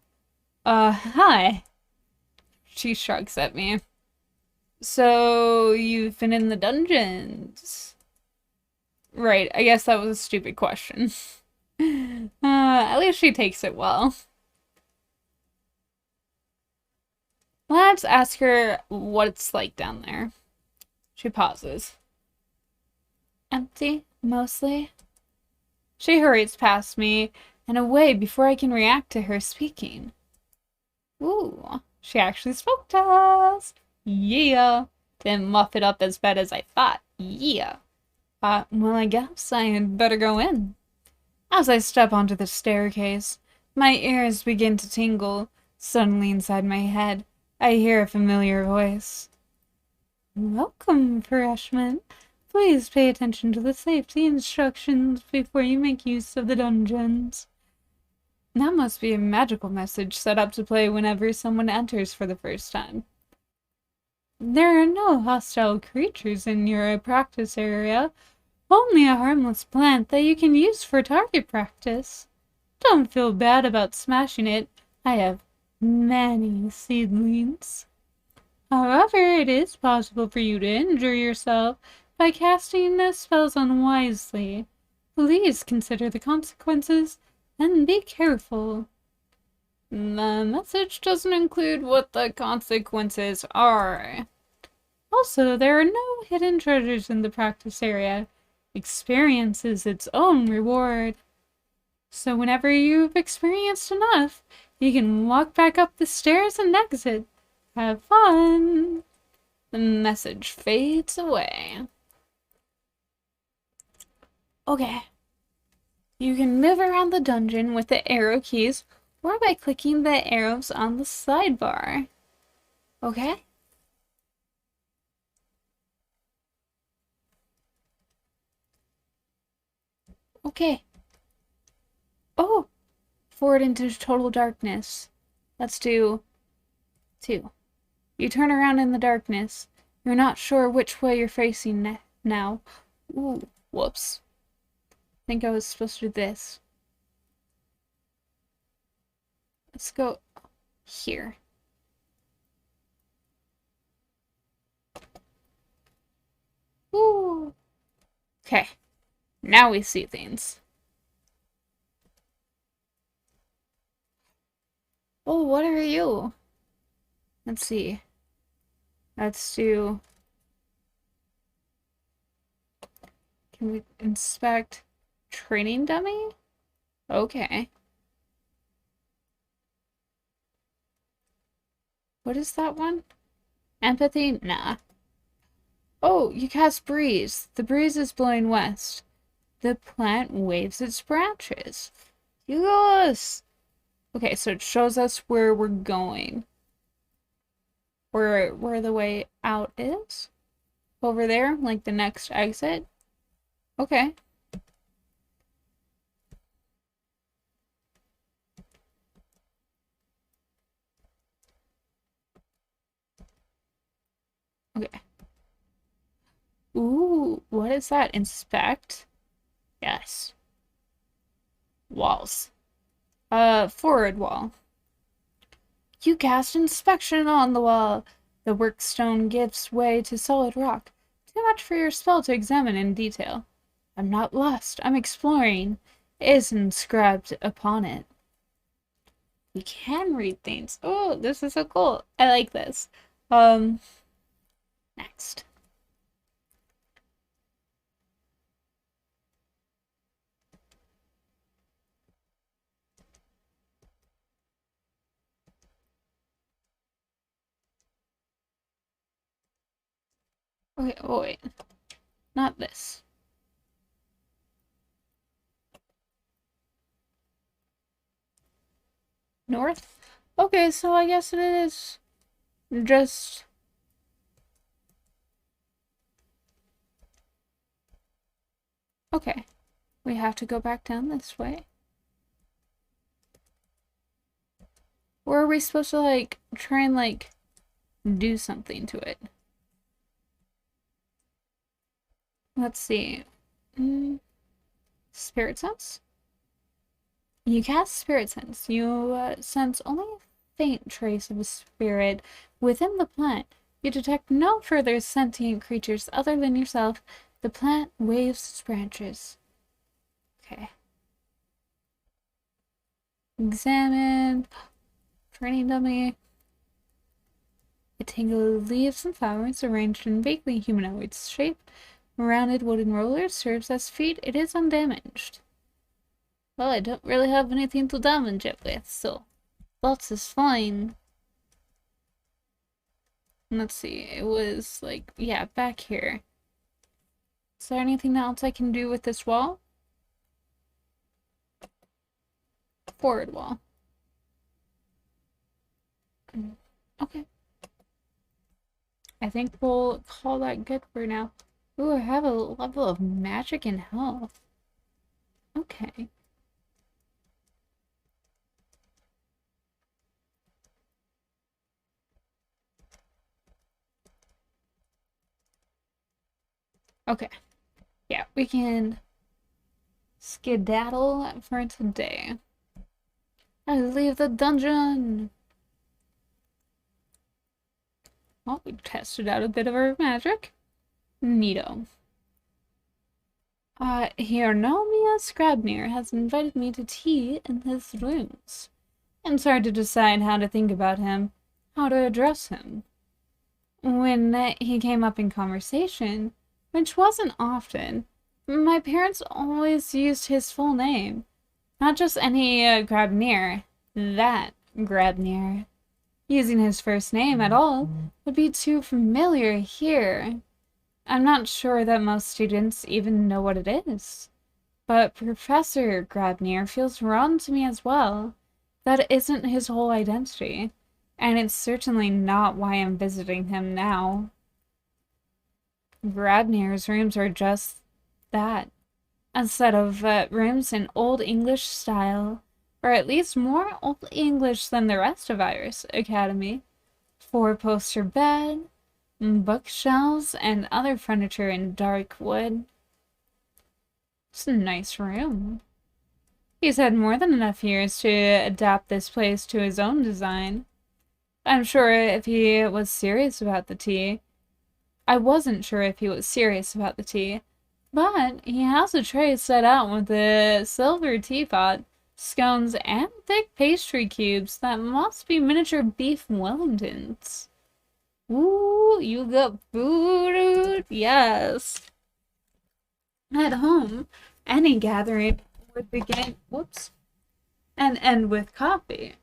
Hi. She shrugs at me. So, you've been in the dungeons? Right, I guess that was a stupid question. At least she takes it well. Let's ask her what it's like down there. She pauses. Empty, mostly. She hurries past me and away before I can react to her speaking. Ooh, she actually spoke to us. Yeah. Didn't muff it up as bad as I thought. Yeah. Well, I guess I had better go in. As I step onto the staircase, my ears begin to tingle. Suddenly inside my head, I hear a familiar voice. Welcome, freshman. Please pay attention to the safety instructions before you make use of the dungeons. That must be a magical message set up to play whenever someone enters for the first time. There are no hostile creatures in your practice area, only a harmless plant that you can use for target practice. Don't feel bad about smashing it. I have many seedlings. However, it is possible for you to injure yourself by casting the spells unwisely. Please consider the consequences and be careful. The message doesn't include what the consequences are. Also, there are no hidden treasures in the practice area. Experience is its own reward. So whenever you've experienced enough, you can walk back up the stairs and exit. Have fun! The message fades away. Okay. You can move around the dungeon with the arrow keys or by clicking the arrows on the sidebar. Okay? Okay. Oh! Forward into total darkness. Let's do 2. You turn around in the darkness. You're not sure which way you're facing now. Ooh, whoops. I think I was supposed to do this. Let's go here. Ooh. Okay. Now we see things. Oh, what are you? Let's see. Let's do... Can we inspect training dummy? Okay. What is that one? Empathy? Nah. Oh, you cast breeze. The breeze is blowing west. The plant waves its branches. Yes! Okay, so it shows us where we're going. Where the way out is? Over there, like the next exit? Okay. Okay. Ooh, what is that? Inspect? Yes. Walls. Forward wall. You cast inspection on the wall. The workstone gives way to solid rock. Too much for your spell to examine in detail. I'm not lost. I'm exploring. It is inscribed upon it. We can read things. Oh, this is so cool. I like this. Next. Okay, oh wait. Not this. North? Okay, so I guess it is just... Okay. We have to go back down this way. Or are we supposed to, like, try and, like, do something to it? Let's see. Spirit sense? You cast Spirit Sense. You sense only a faint trace of a spirit within the plant. You detect no further sentient creatures other than yourself. The plant waves its branches. Okay. Examine. Training dummy. A tangle of leaves and flowers arranged in vaguely humanoid shape. A rounded wooden roller serves as feet. It is undamaged. Well, I don't really have anything to damage it with, so lots is fine. Let's see, it was like, yeah, back here. Is there anything else I can do with this wall? Forward wall. Okay. I think we'll call that good for now. Ooh, I have a level of magic and health. Okay. Okay. Yeah, we can skedaddle for today. I leave the dungeon! Well, we tested out a bit of our magic. Neato. Hieronymus Skrabnir has invited me to tea in his rooms. It's hard to decide how to think about him, how to address him. When he came up in conversation, which wasn't often, my parents always used his full name. Not just any Grabnir, that Grabnir. Using his first name at all would be too familiar here. I'm not sure that most students even know what it is. But Professor Grabnir feels drawn to me as well. That isn't his whole identity, and it's certainly not why I'm visiting him now. Grabnir's rooms are just that. A set of rooms in Old English style, or at least more Old English than the rest of Iris Academy. 4-poster bed, bookshelves, and other furniture in dark wood. It's a nice room. He's had more than enough years to adapt this place to his own design. I'm sure if he was serious about the tea. I wasn't sure if he was serious about the tea, but he has a tray set out with a silver teapot, scones, and thick pastry cubes that must be miniature beef Wellingtons. Ooh, you got food? Yes. At home, any gathering would begin, and end with coffee.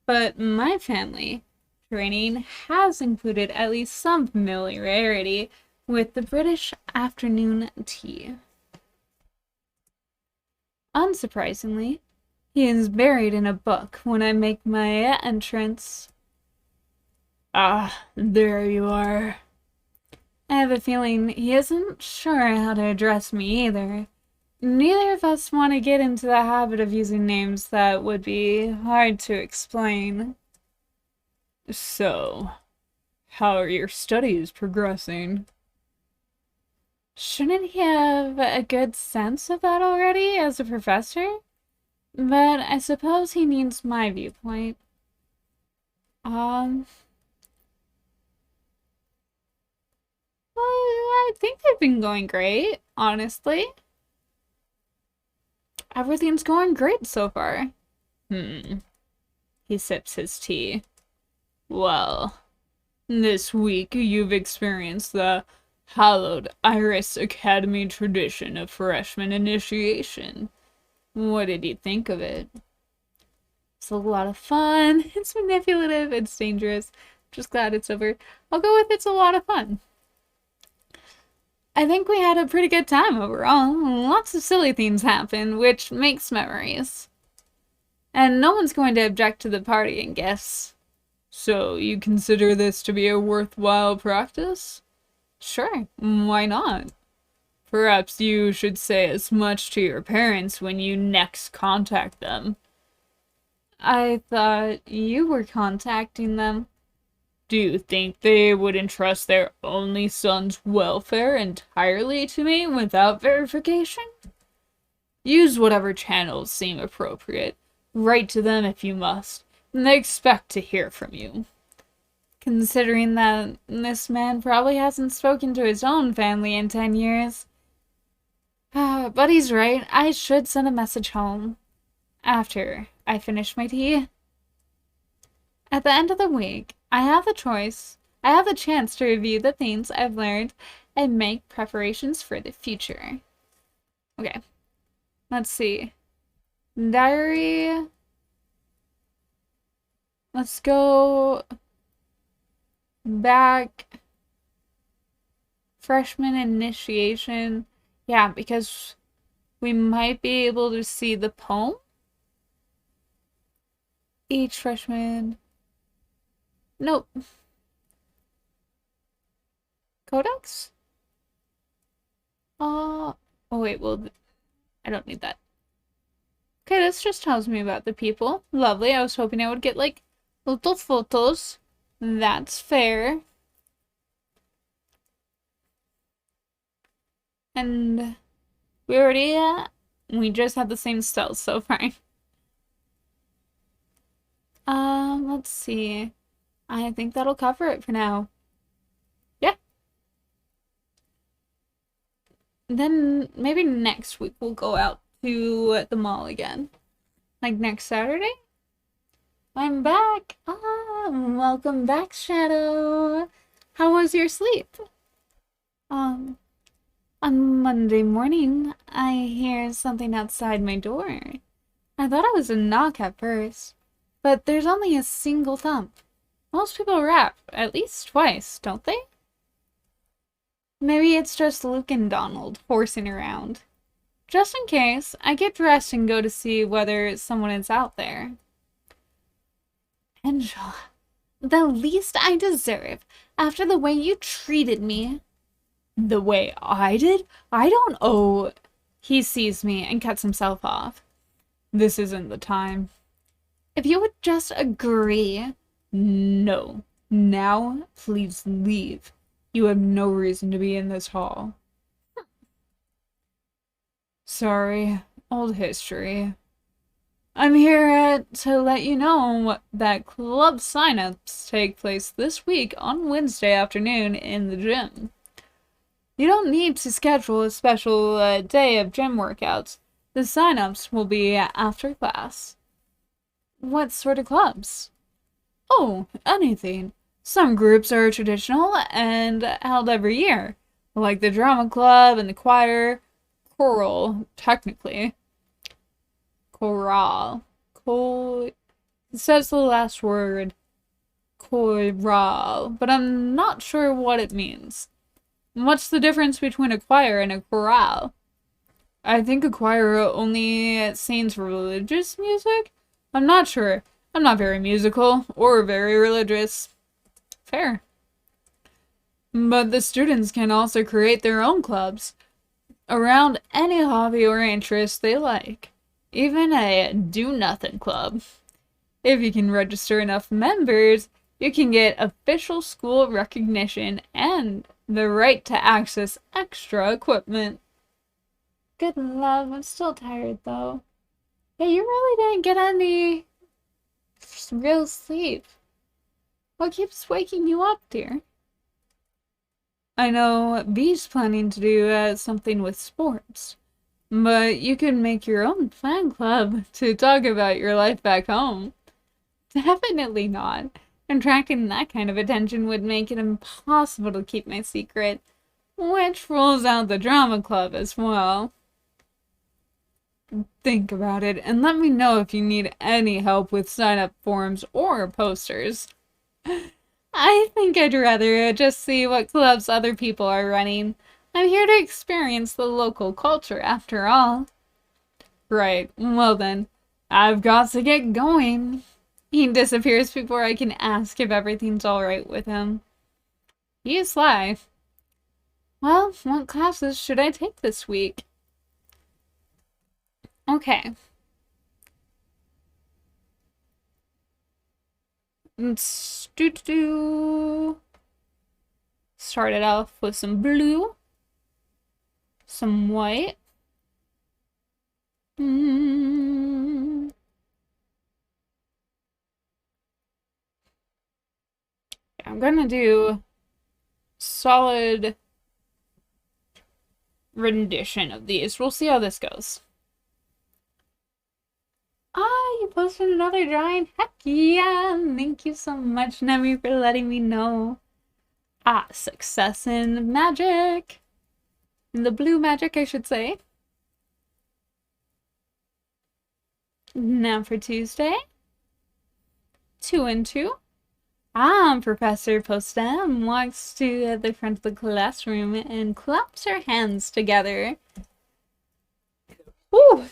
But my family training has included at least some familiarity with the British afternoon tea. Unsurprisingly, he is buried in a book when I make my entrance. Ah, there you are. I have a feeling he isn't sure how to address me either. Neither of us want to get into the habit of using names that would be hard to explain. So, how are your studies progressing? Shouldn't he have a good sense of that already as a professor? But I suppose he needs my viewpoint. Well, I think they've been going great, honestly. Everything's going great so far. He sips his tea. Well, this week you've experienced the hallowed Iris Academy tradition of freshman initiation. What did you think of it? It's a lot of fun. It's manipulative. It's dangerous. Just glad it's over. I'll go with it's a lot of fun. I think we had a pretty good time overall. Lots of silly things happened, which makes memories. And no one's going to object to the partying, guess. So, you consider this to be a worthwhile practice? Sure, why not? Perhaps you should say as much to your parents when you next contact them. I thought you were contacting them. Do you think they would entrust their only son's welfare entirely to me without verification? Use whatever channels seem appropriate. Write to them if you must, and they expect to hear from you. Considering that this man probably hasn't spoken to his own family in 10 years. But he's right, I should send a message home. After I finish my tea. At the end of the week, I have the chance to review the things I've learned and make preparations for the future. Okay, let's see. Diary. Let's go back. Freshman initiation. Yeah, because we might be able to see the poem. Each freshman. Nope. Codex? Oh, wait, well, I don't need that. Okay, this just tells me about the people. Lovely. I was hoping I would get, like, little photos. That's fair. And we just have the same stealth so far. Let's see. I think that'll cover it for now. Yeah. Then maybe next week we'll go out to the mall again. Like next Saturday? I'm back. Welcome back, Shadow. How was your sleep? On Monday morning, I hear something outside my door. I thought it was a knock at first, but there's only a single thump. Most people rap at least twice, don't they? Maybe it's just Luke and Donald horsing around. Just in case, I get dressed and go to see whether someone is out there. Angela, the least I deserve after the way you treated me. The way I did? I don't owe... He sees me and cuts himself off. This isn't the time. If you would just agree... No. Now, please leave. You have no reason to be in this hall. Sorry. Old history. I'm here to let you know that club signups take place this week on Wednesday afternoon in the gym. You don't need to schedule a special day of gym workouts. The signups will be after class. What sort of clubs? Oh, anything. Some groups are traditional and held every year, like the drama club and the choir. Choral, technically. Choral. It says the last word. Choral, but I'm not sure what it means. What's the difference between a choir and a chorale? I think a choir only sings religious music? I'm not sure. I'm not very musical or very religious. Fair. But the students can also create their own clubs around any hobby or interest they like. Even a do-nothing club. If you can register enough members, you can get official school recognition and the right to access extra equipment. Good love, I'm still tired though. Yeah, you really didn't get any real sleep. What keeps waking you up, dear? I know B's planning to do something with sports, but you could make your own fan club to talk about your life back home. Definitely not. Attracting that kind of attention would make it impossible to keep my secret, which rules out the drama club as well. Think about it and let me know if you need any help with sign-up forms or posters. I think I'd rather just see what clubs other people are running. I'm here to experience the local culture after all. Right, well then, I've got to get going. He disappears before I can ask if everything's alright with him. He is sly. Well, what classes should I take this week? Okay. Started off with some blue, some white. I'm gonna do solid rendition of these. We'll see how this goes. You posted another drawing? Heck yeah! Thank you so much, Nemi, for letting me know. Success in magic! In the blue magic, I should say. Now for Tuesday. 2 and 2. Ah, Professor Postem walks to the front of the classroom and claps her hands together. Whew.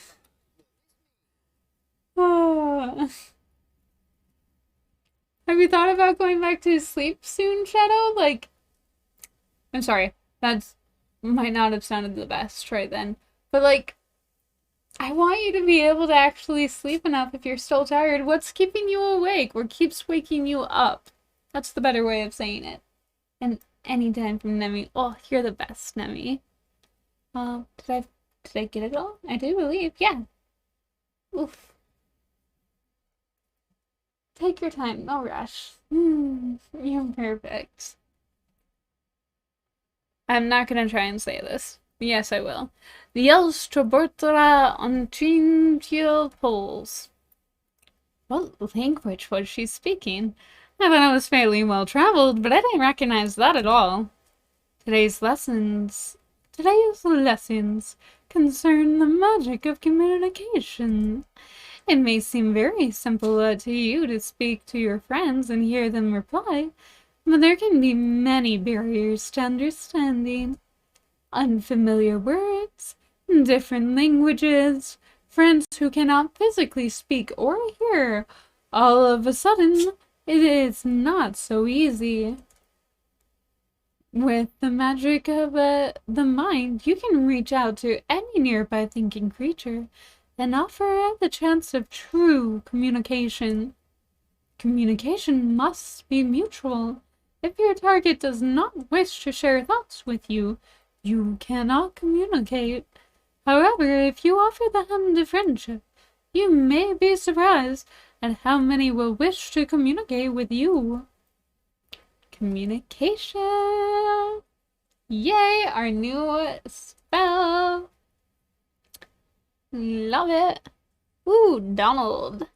Ah. Have you thought about going back to sleep soon, Shadow? Like, I'm sorry, that's might not have sounded the best right then. But like, I want you to be able to actually sleep enough if you're still tired. What's keeping you awake or keeps waking you up? That's the better way of saying it. And anytime from Nemi. Oh, you're the best, Nemi. Did I get it all? I do believe, yeah. Oof. Take your time, no rush. You're perfect. I'm not gonna try and say this. Yes, I will. The Elstrobortra Ontintial Poles. What language was she speaking? I thought it was fairly well traveled, but I didn't recognize that at all. Today's lessons concern the magic of communication. It may seem very simple to you to speak to your friends and hear them reply, but there can be many barriers to understanding. Unfamiliar words, different languages, friends who cannot physically speak or hear. All of a sudden, it is not so easy. With the magic of the mind, you can reach out to any nearby thinking creature and offer the chance of true communication. Communication must be mutual. If your target does not wish to share thoughts with you, you cannot communicate. However, if you offer the hand of friendship, you may be surprised at how many will wish to communicate with you. Communication! Yay, our new spell! Love it! Ooh, Donald!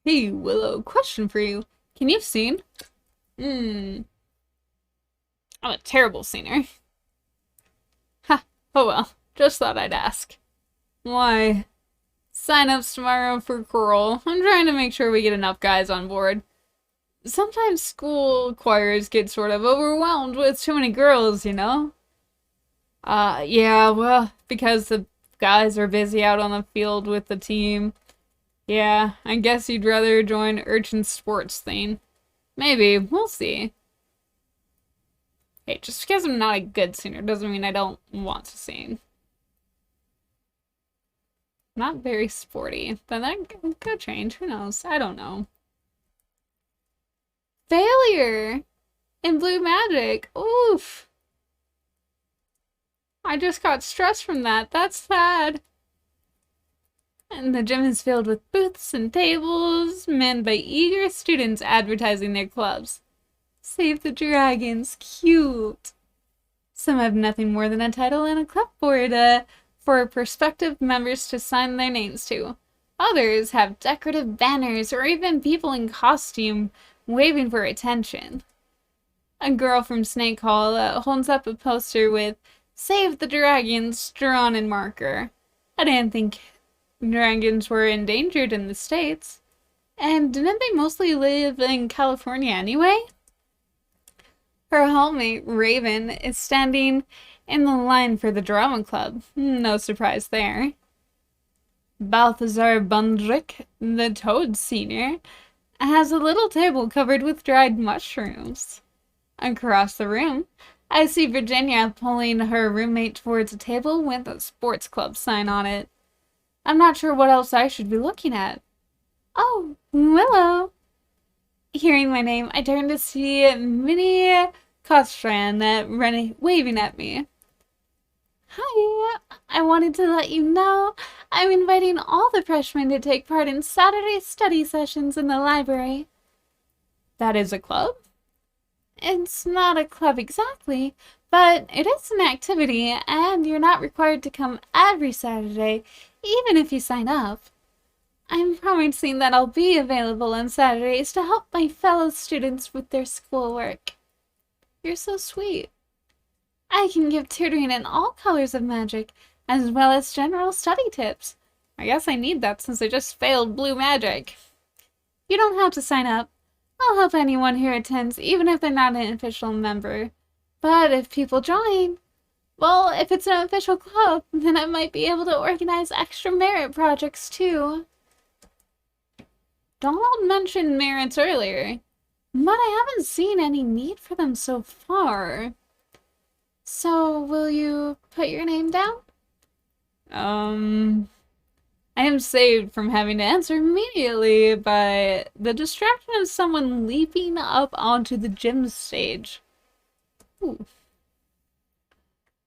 Hey, Willow, question for you. Can you sing? I'm a terrible singer. Ha! Oh well, just thought I'd ask. Why? Sign-ups tomorrow for choral. I'm trying to make sure we get enough guys on board. Sometimes school choirs get sort of overwhelmed with too many girls, you know? Yeah, well, because the guys are busy out on the field with the team. Yeah, I guess you'd rather join Urchin Sports thing. Maybe, we'll see. Hey, just because I'm not a good singer doesn't mean I don't want to sing. Not very sporty, but that could change, who knows, I don't know. Failure in Blue Magic. Oof. I just got stressed from that. That's sad. And the gym is filled with booths and tables manned by eager students advertising their clubs. Save the Dragons. Cute. Some have nothing more than a title and a clipboard for prospective members to sign their names to. Others have decorative banners or even people in costume waving for attention. A girl from Snake Hall holds up a poster with "Save the Dragons" drawn in marker. I didn't think dragons were endangered in the States. And didn't they mostly live in California anyway? Her hallmate, Raven, is standing in the line for the drama club. No surprise there. Balthazar Bundrick, the Toad Senior, has a little table covered with dried mushrooms. Across the room, I see Virginia pulling her roommate towards a table with a sports club sign on it. I'm not sure what else I should be looking at. Oh, Willow! Hearing my name, I turn to see Minnie Kostran waving at me. Hi, I wanted to let you know I'm inviting all the freshmen to take part in Saturday study sessions in the library. That is a club? It's not a club exactly, but it is an activity, and you're not required to come every Saturday, even if you sign up. I'm promising that I'll be available on Saturdays to help my fellow students with their schoolwork. You're so sweet. I can give tutoring in all colors of magic, as well as general study tips. I guess I need that since I just failed Blue Magic. You don't have to sign up. I'll help anyone who attends, even if they're not an official member. But if people join, well, if it's an official club, then I might be able to organize extra merit projects too. Donald mentioned merits earlier, but I haven't seen any need for them so far. So, will you put your name down? I am saved from having to answer immediately by the distraction of someone leaping up onto the gym stage. Ooh.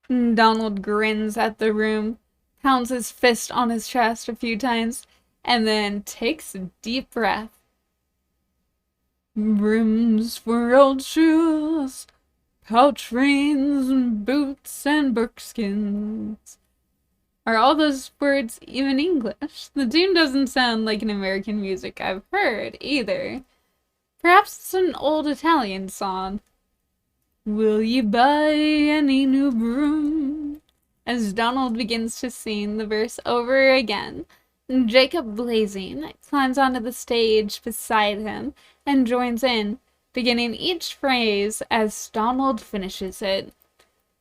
Donald grins at the room, pounds his fist on his chest a few times, and then takes a deep breath. Brims for old shoes, pouch reins, boots, and buckskins. Are all those words even English? The tune doesn't sound like an American music I've heard, either. Perhaps it's an old Italian song. Will you buy any new broom? As Donald begins to sing the verse over again, Jacob Blazing climbs onto the stage beside him and joins in, beginning each phrase as Donald finishes it.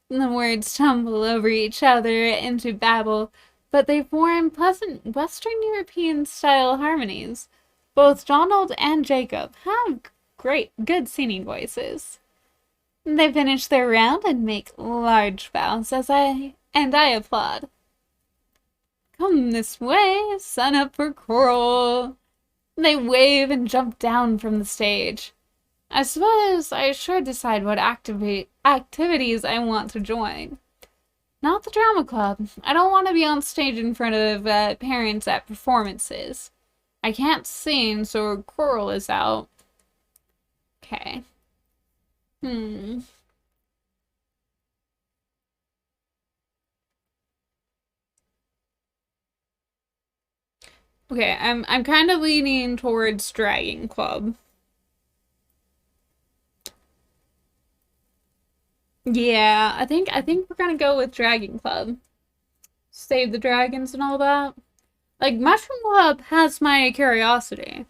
The words tumble over each other into babble, but they form pleasant Western European-style harmonies. Both Donald and Jacob have good singing voices. They finish their round and make large bows as I applaud. Come this way, sign up for choral. They wave and jump down from the stage. I suppose I should decide what activities I want to join. Not the drama club. I don't want to be on stage in front of parents at performances. I can't sing, so choral is out. Okay. Okay, I'm kind of leaning towards Dragon Club. Yeah, I think we're gonna go with Dragon Club. Save the dragons and all that. Like, Mushroom Club has my curiosity,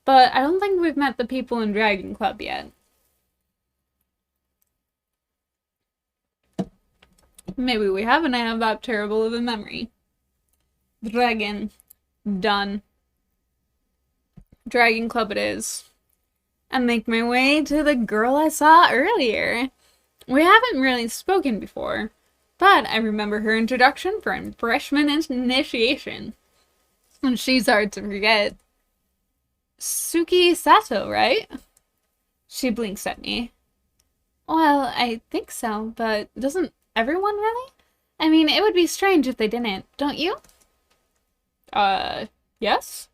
but I don't think we've met the people in Dragon Club yet. Maybe we haven't. I have that terrible of a memory. Dragon. Done. Dragon Club it is. I make my way to the girl I saw earlier. We haven't really spoken before, but I remember her introduction from freshman initiation. And she's hard to forget. Suki Sato, right? She blinks at me. Well, I think so, but doesn't everyone really? I mean, it would be strange if they didn't, don't you? Yes?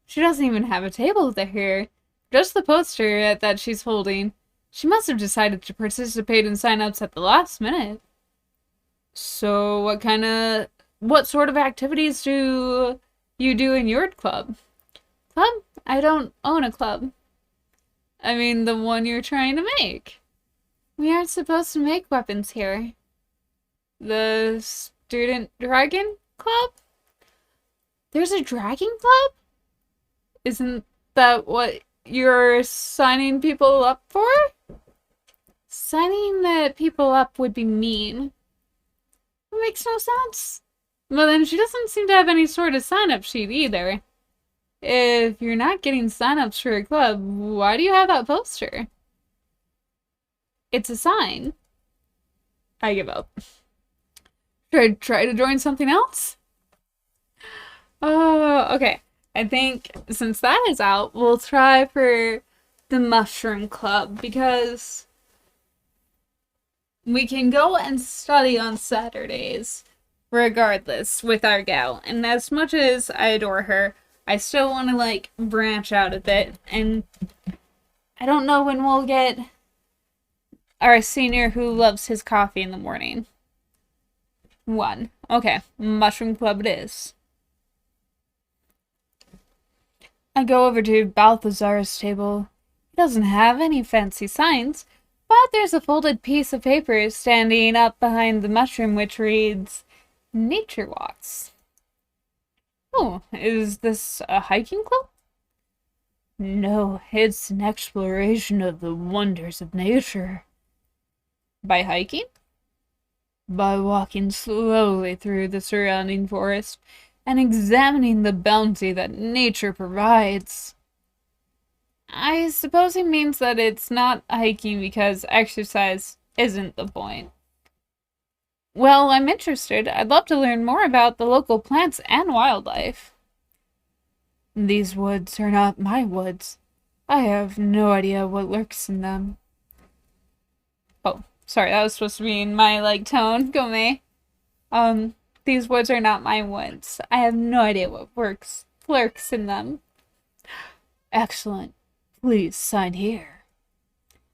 She doesn't even have a table there. Just the poster that she's holding. She must have decided to participate in sign-ups at the last minute. So, what sort of activities do you do in your club? Club? I don't own a club. I mean, the one you're trying to make. We aren't supposed to make weapons here. The Student Dragon Club? There's a dragon club? Isn't that what you're signing people up for? Signing the people up would be mean. It makes no sense. Well, then she doesn't seem to have any sort of sign-up sheet either. If you're not getting sign-ups for a club, why do you have that poster? It's a sign. I give up. Should I try to join something else? Oh, okay. I think since that is out, we'll try for the Mushroom Club because we can go and study on Saturdays regardless with our gal. And as much as I adore her, I still want to like branch out a bit. And I don't know when we'll get our senior who loves his coffee in the morning. 1. Okay, Mushroom Club it is. I go over to Balthazar's table. He doesn't have any fancy signs, but there's a folded piece of paper standing up behind the mushroom which reads, Nature Walks. Oh, is this a hiking club? No, it's an exploration of the wonders of nature. By hiking? By walking slowly through the surrounding forest and examining the bounty that nature provides. I suppose he means that it's not hiking because exercise isn't the point. Well, I'm interested. I'd love to learn more about the local plants and wildlife. These woods are not my woods. I have no idea what lurks in them. Oh, sorry, that was supposed to be in my, tone. Go me. These woods are not my woods. I have no idea what lurks in them. Excellent. Please sign here.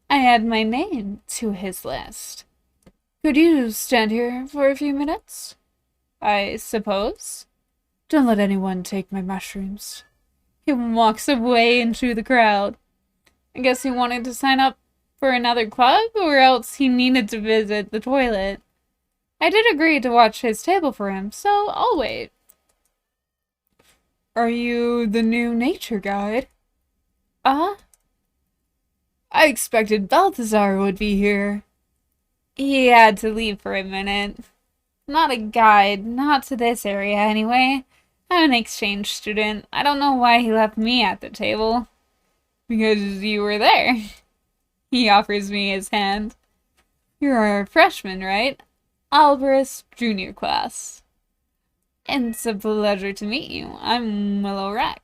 I add my name to his list. Could you stand here for a few minutes? I suppose. Don't let anyone take my mushrooms. He walks away into the crowd. I guess he wanted to sign up for another club, or else he needed to visit the toilet. I did agree to watch his table for him, so I'll wait. Are you the new nature guide? I expected Balthazar would be here. He had to leave for a minute. Not a guide, not to this area anyway. I'm an exchange student. I don't know why he left me at the table. Because you were there. He offers me his hand. You're a freshman, right? Alvarez Junior class. It's a pleasure to meet you. I'm Willow Rack.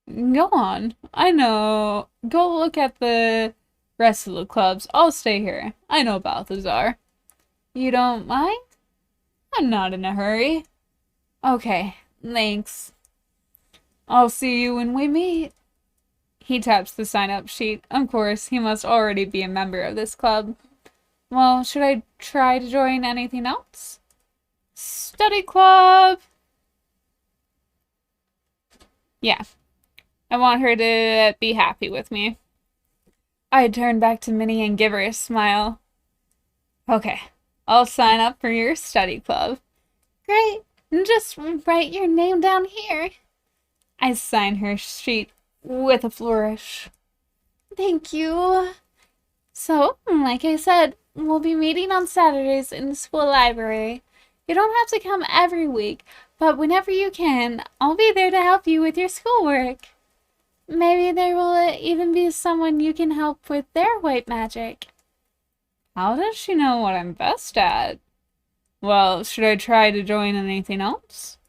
Go on. I know. Go look at the rest of the clubs. I'll stay here. I know Balthazar. You don't mind? I'm not in a hurry. Okay, thanks. I'll see you when we meet. He taps the sign-up sheet. Of course, he must already be a member of this club. Well, should I try to join anything else? Study club! Yeah. I want her to be happy with me. I turn back to Minnie and give her a smile. Okay, I'll sign up for your study club. Great, just write your name down here. I sign her sheet with a flourish. Thank you. So, like I said, we'll be meeting on Saturdays in the school library. You don't have to come every week, but whenever you can, I'll be there to help you with your schoolwork. Maybe there will even be someone you can help with their white magic. How does she know what I'm best at? Well, should I try to join anything else?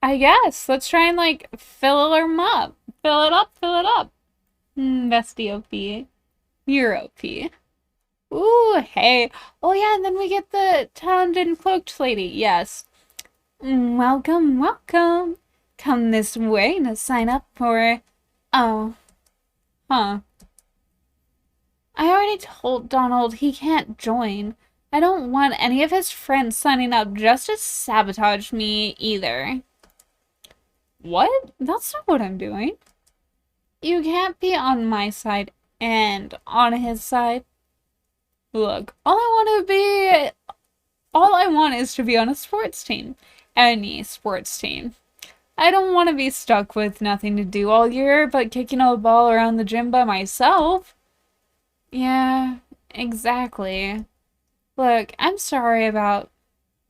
I guess. Let's try and, fill them up. Fill it up, fill it up. Bestie OP. You're OP. Ooh, hey. Oh, yeah, and then we get the toned and cloaked lady. Yes. Welcome, welcome. Come this way to sign up for... Oh. Huh. I already told Donald he can't join. I don't want any of his friends signing up just to sabotage me either. What? That's not what I'm doing. You can't be on my side and on his side. Look, all I want is to be on a sports team. Any sports team. I don't want to be stuck with nothing to do all year but kicking a ball around the gym by myself. Yeah, exactly. Look, I'm sorry about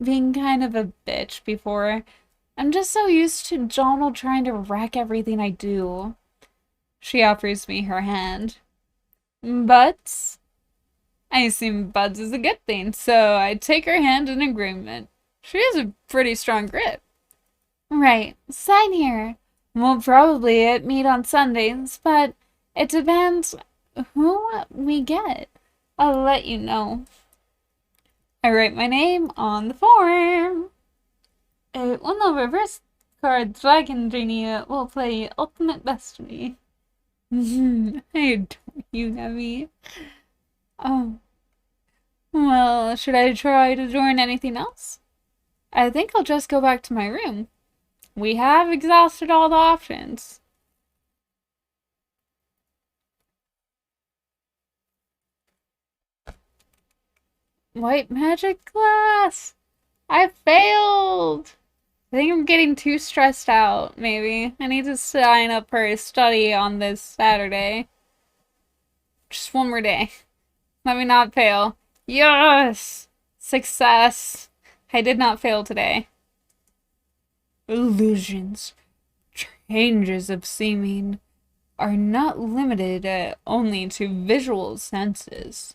being kind of a bitch before. I'm just so used to Donald trying to wreck everything I do. She offers me her hand. But I assume buds is a good thing, so I take her hand in agreement. She has a pretty strong grip. Right, sign here. We'll probably meet on Sundays, but it depends who we get. I'll let you know. I write my name on the form. One of reverse card Dragon Genie will play Ultimate Best of Me. I adore you, Nemi. Oh. Well, should I try to join anything else? I think I'll just go back to my room. We have exhausted all the options. White magic class! I failed! I think I'm getting too stressed out, maybe. I need to sign up for a study on this Saturday. Just one more day. Let me not fail. Yes! Success! I did not fail today. Illusions, changes of seeming, are not limited only to visual senses.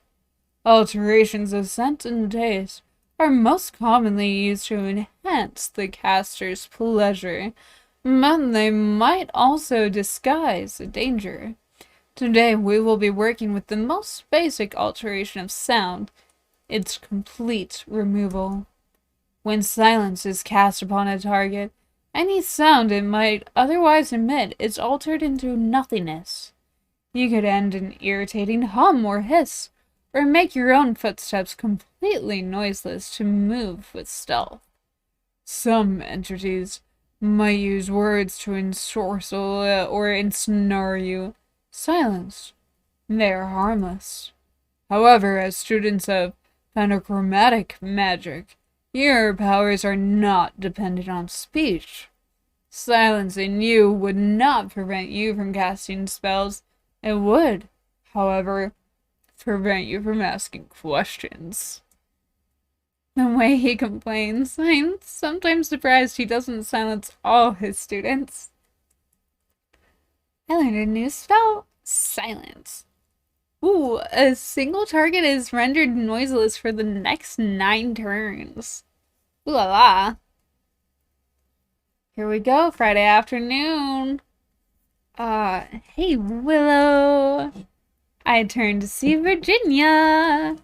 Alterations of scent and taste are most commonly used to enhance the caster's pleasure, but they might also disguise a danger. Today we will be working with the most basic alteration of sound, its complete removal. When silence is cast upon a target, any sound it might otherwise emit is altered into nothingness. You could end an irritating hum or hiss, or make your own footsteps completely noiseless to move with stealth. Some entities might use words to ensorcel or ensnare you. Silence. They are harmless. However, as students of phenachromatic magic, your powers are not dependent on speech. Silencing you would not prevent you from casting spells. It would, however, prevent you from asking questions. The way he complains, I'm sometimes surprised he doesn't silence all his students. I learned a new spell, Silence. Ooh, a single target is rendered noiseless for the next 9 turns. Ooh la la. Here we go, Friday afternoon. Hey Willow. I turned to see Virginia.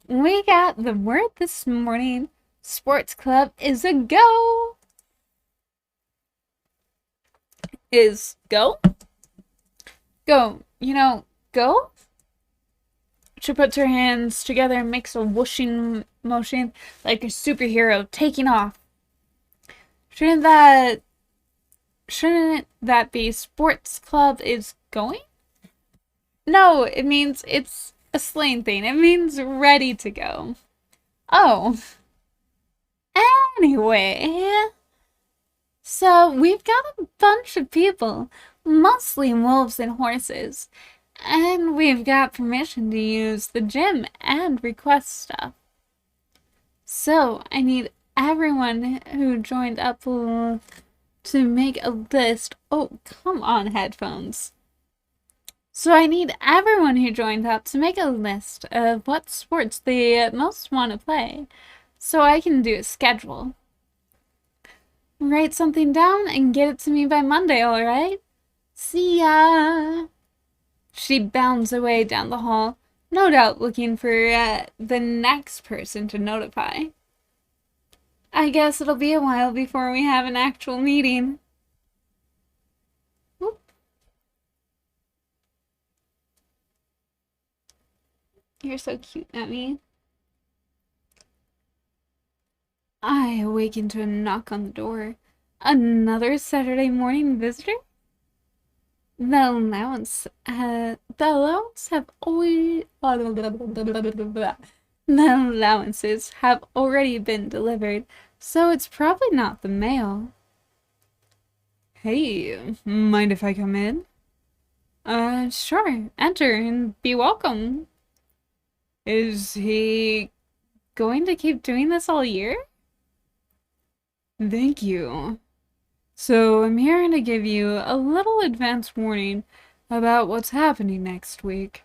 We got the word this morning. Sports club is a go. Is go? Go. You know, go? She puts her hands together and makes a whooshing motion like a superhero taking off. Shouldn't that be sports club is going? No, it means it's a slang thing. It means ready to go. Oh. Anyway. So we've got a bunch of people, mostly wolves and horses. And we've got permission to use the gym and request stuff. So, I need everyone who joined up to make a list. Oh, come on, headphones. So I need everyone who joined up to make a list of what sports they most want to play, so I can do a schedule. Write something down and get it to me by Monday, alright? See ya! She bounds away down the hall, no doubt looking for the next person to notify. I guess it'll be a while before we have an actual meeting. Whoop. You're so cute, Emmy. I awaken to a knock on the door. Another Saturday morning visitor? The allowances have already been delivered, so it's probably not the mail. Hey, mind if I come in? Sure. Enter and be welcome. Is he going to keep doing this all year? Thank you. So, I'm here to give you a little advance warning about what's happening next week.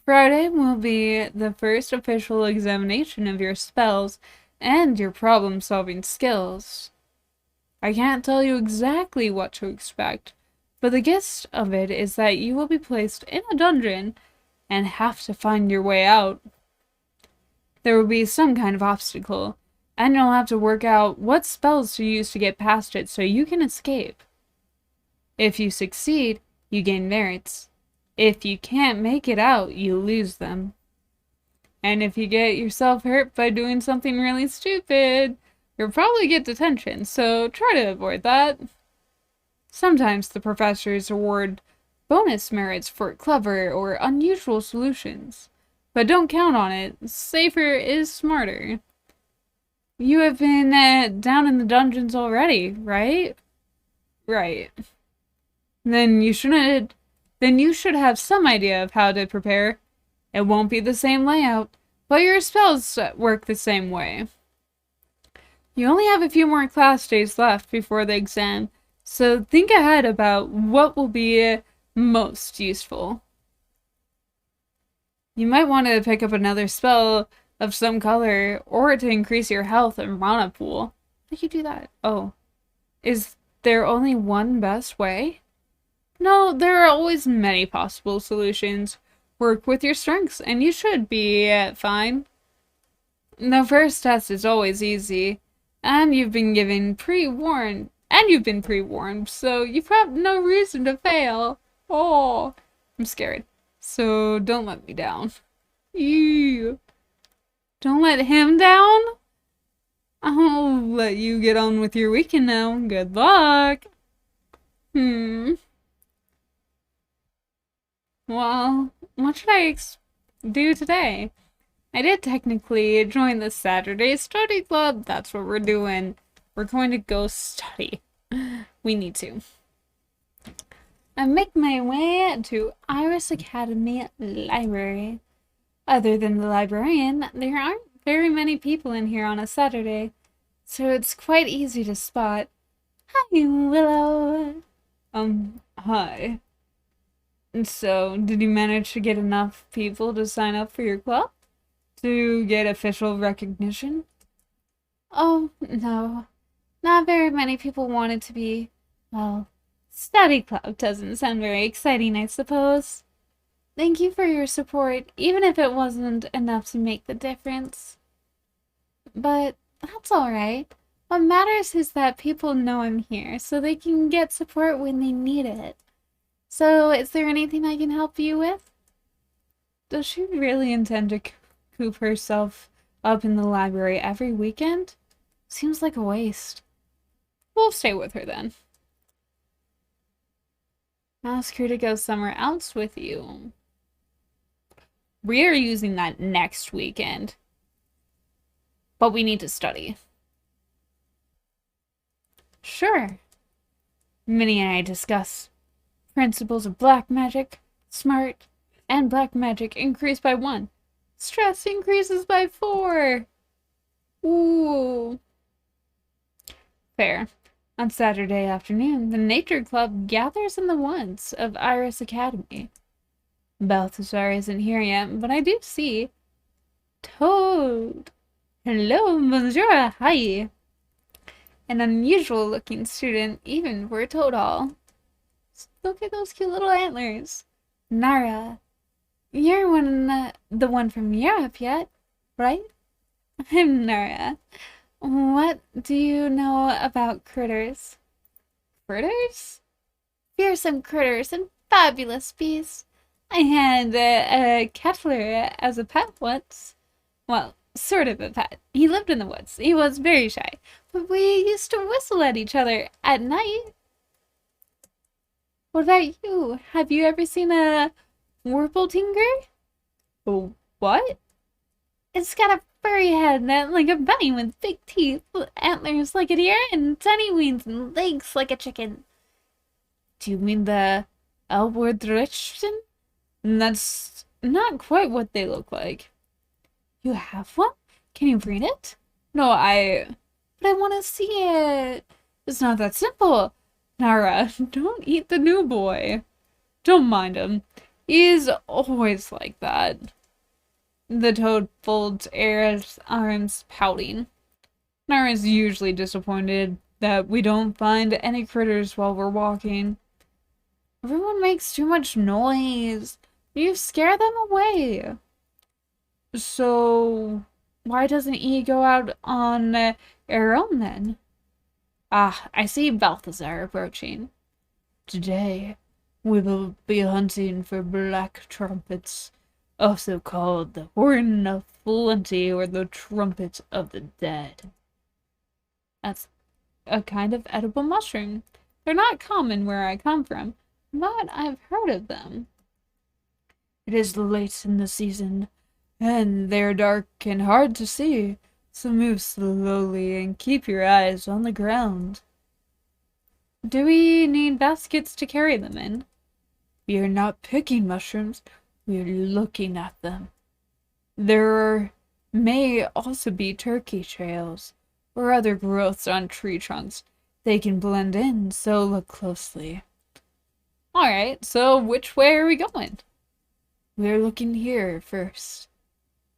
Friday will be the first official examination of your spells and your problem-solving skills. I can't tell you exactly what to expect, but the gist of it is that you will be placed in a dungeon and have to find your way out. There will be some kind of obstacle, and you'll have to work out what spells to use to get past it so you can escape. If you succeed, you gain merits. If you can't make it out, you lose them. And if you get yourself hurt by doing something really stupid, you'll probably get detention, so try to avoid that. Sometimes the professors award bonus merits for clever or unusual solutions, but don't count on it. Safer is smarter. You have been down in the dungeons already, right? Right. Then you shouldn't. Then you should have some idea of how to prepare. It won't be the same layout, but your spells work the same way. You only have a few more class days left before the exam, so think ahead about what will be most useful. You might want to pick up another spell of some color, or to increase your health and mana pool. How do you do that? Oh. Is there only one best way? No, there are always many possible solutions. Work with your strengths, and you should be fine. The first test is always easy, and you've been pre-warned, so you've got no reason to fail. Oh, I'm scared. So don't let me down. Ew. Don't let him down? I'll let you get on with your weekend now. Good luck. Well, what should I do today? I did technically join the Saturday study club. That's what we're doing. We're going to go study. We need to. I make my way to Iris Academy Library. Other than the librarian, there aren't very many people in here on a Saturday, so it's quite easy to spot. Hi, Willow. Hi. So, did you manage to get enough people to sign up for your club? To get official recognition? Oh, no. Not very many people wanted to be, well, study club doesn't sound very exciting, I suppose. Thank you for your support, even if it wasn't enough to make the difference. But that's alright. What matters is that people know I'm here, so they can get support when they need it. So, is there anything I can help you with? Does she really intend to coop herself up in the library every weekend? Seems like a waste. We'll stay with her then. Ask her to go somewhere else with you. We're using that next weekend. But we need to study. Sure. Minnie and I discuss principles of black magic, smart, and black magic increase by 1. Stress increases by 4. Ooh. Fair. On Saturday afternoon, the Nature Club gathers in the woods of Iris Academy. Balthazar isn't here yet, but I do see Toad. Hello, bonjour, hi. An unusual-looking student, even for a Toad Hall. Look at those cute little antlers. Nara, you're the one from Europe yet, right? I'm Nara. What do you know about critters? Critters? Fearsome critters and fabulous beasts. I had a Kefler as a pet once. Well, sort of a pet. He lived in the woods. He was very shy, but we used to whistle at each other at night. What about you? Have you ever seen a Warbletinger? Oh, what? It's got a furry head like a bunny with big teeth, antlers like a deer, and tiny wings and legs like a chicken. Do you mean the Elwardrichten? That's not quite what they look like. You have one? Can you breed it? No, but I want to see it. It's not that simple. Nara, don't eat the new boy. Don't mind him. He's always like that. The toad folds Air's arms, pouting. Nara's usually disappointed that we don't find any critters while we're walking. Everyone makes too much noise. You scare them away. So, why doesn't he go out on our own then? Ah, I see Balthazar approaching. Today, we will be hunting for black trumpets, also called the Horn of Plenty or the Trumpet of the Dead. That's a kind of edible mushroom. They're not common where I come from, but I've heard of them. It is late in the season, and they're dark and hard to see, so move slowly and keep your eyes on the ground. Do we need baskets to carry them in? We are not picking mushrooms, we are looking at them. There may also be turkey trails or other growths on tree trunks. They can blend in, so look closely. Alright, so which way are we going? We're looking here first.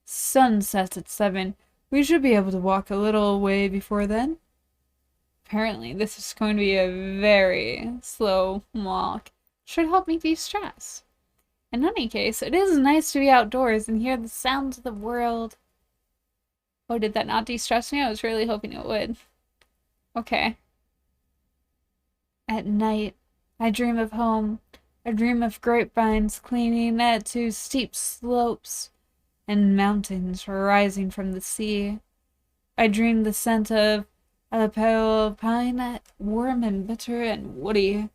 Sun sets at 7. We should be able to walk a little way before then. Apparently, this is going to be a very slow walk. Should help me de-stress. In any case, it is nice to be outdoors and hear the sounds of the world. Oh, did that not de-stress me? I was really hoping it would. Okay. At night, I dream of home. I dream of grapevines clinging to steep slopes and mountains rising from the sea. I dream the scent of Aleppo pine, warm and bitter and woody,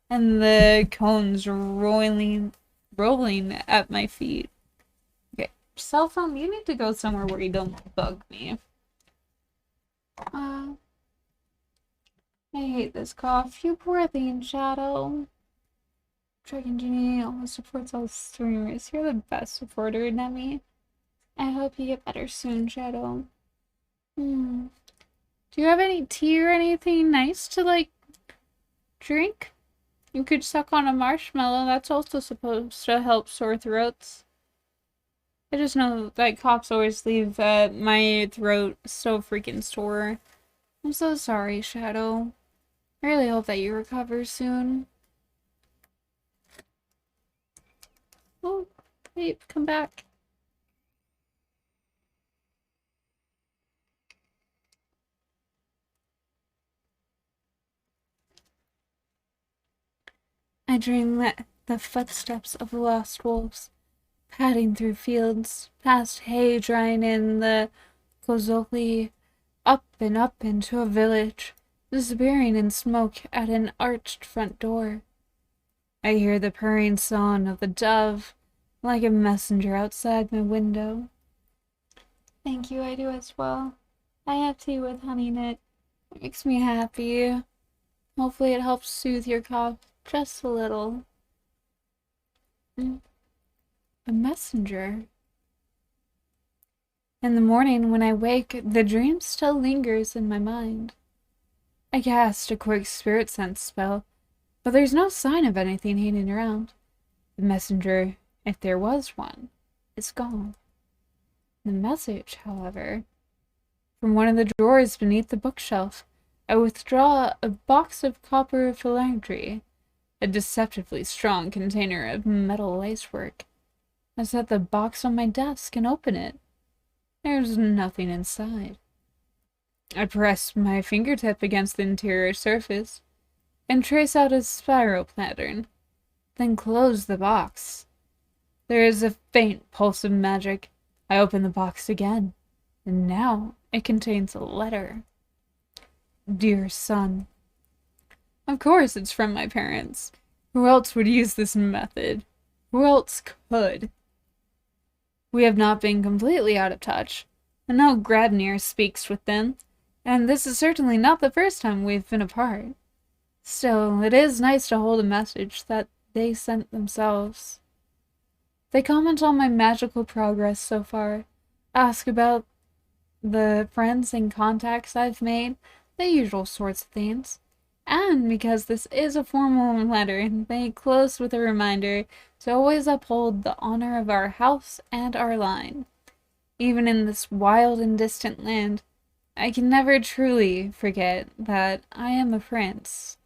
and the cones rolling at my feet. Okay, cell phone, you need to go somewhere where you don't bug me. I hate this cough. You poor thing, Shadow. Dragon Genie almost supports all streamers. You're the best supporter, Nemi. I hope you get better soon, Shadow. Do you have any tea or anything nice to, like, drink? You could suck on a marshmallow. That's also supposed to help sore throats. I just know that coughs always leave my throat so freaking sore. I'm so sorry, Shadow. I really hope that you recover soon. Oh, wait, come back. I dream that the footsteps of lost wolves, padding through fields, past hay drying in the kozokli, up and up into a village, disappearing in smoke at an arched front door. I hear the purring song of the dove, like a messenger outside my window. Thank you, I do as well. I have tea with honey in it. It makes me happy. Hopefully it helps soothe your cough just a little. A messenger. In the morning when I wake, the dream still lingers in my mind. I cast a quick spirit sense spell, but there's no sign of anything hanging around. The messenger, if there was one, is gone. The message, however, from one of the drawers beneath the bookshelf, I withdraw a box of copper filigree, a deceptively strong container of metal lacework. I set the box on my desk and open it. There's nothing inside. I press my fingertip against the interior surface and trace out a spiral pattern, then close the box. There is a faint pulse of magic. I open the box again, and now it contains a letter. Dear son. Of course it's from my parents. Who else would use this method? Who else could? We have not been completely out of touch. I know Gradnir speaks with them, and this is certainly not the first time we've been apart. Still, it is nice to hold a message that they sent themselves. They comment on my magical progress so far, ask about the friends and contacts I've made, the usual sorts of things. And because this is a formal letter, they close with a reminder to always uphold the honor of our house and our line. Even in this wild and distant land, I can never truly forget that I am a prince.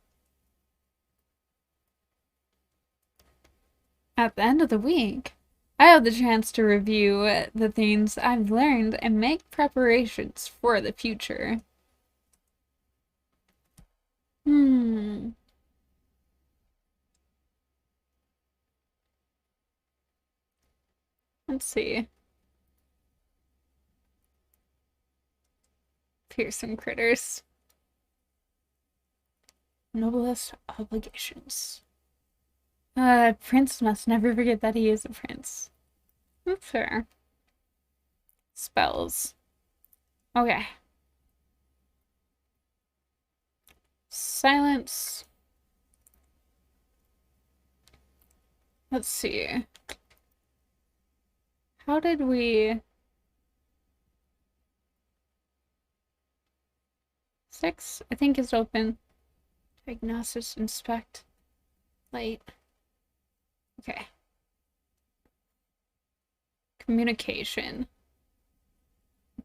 At the end of the week, I have the chance to review the things I've learned and make preparations for the future. Let's see. Fearsome critters. Noblest obligations. Prince must never forget that he is a prince. Fair. Spells. Okay. Silence. Let's see. How did we... 6, I think, is open. Diagnosis, inspect, light. Okay. Communication.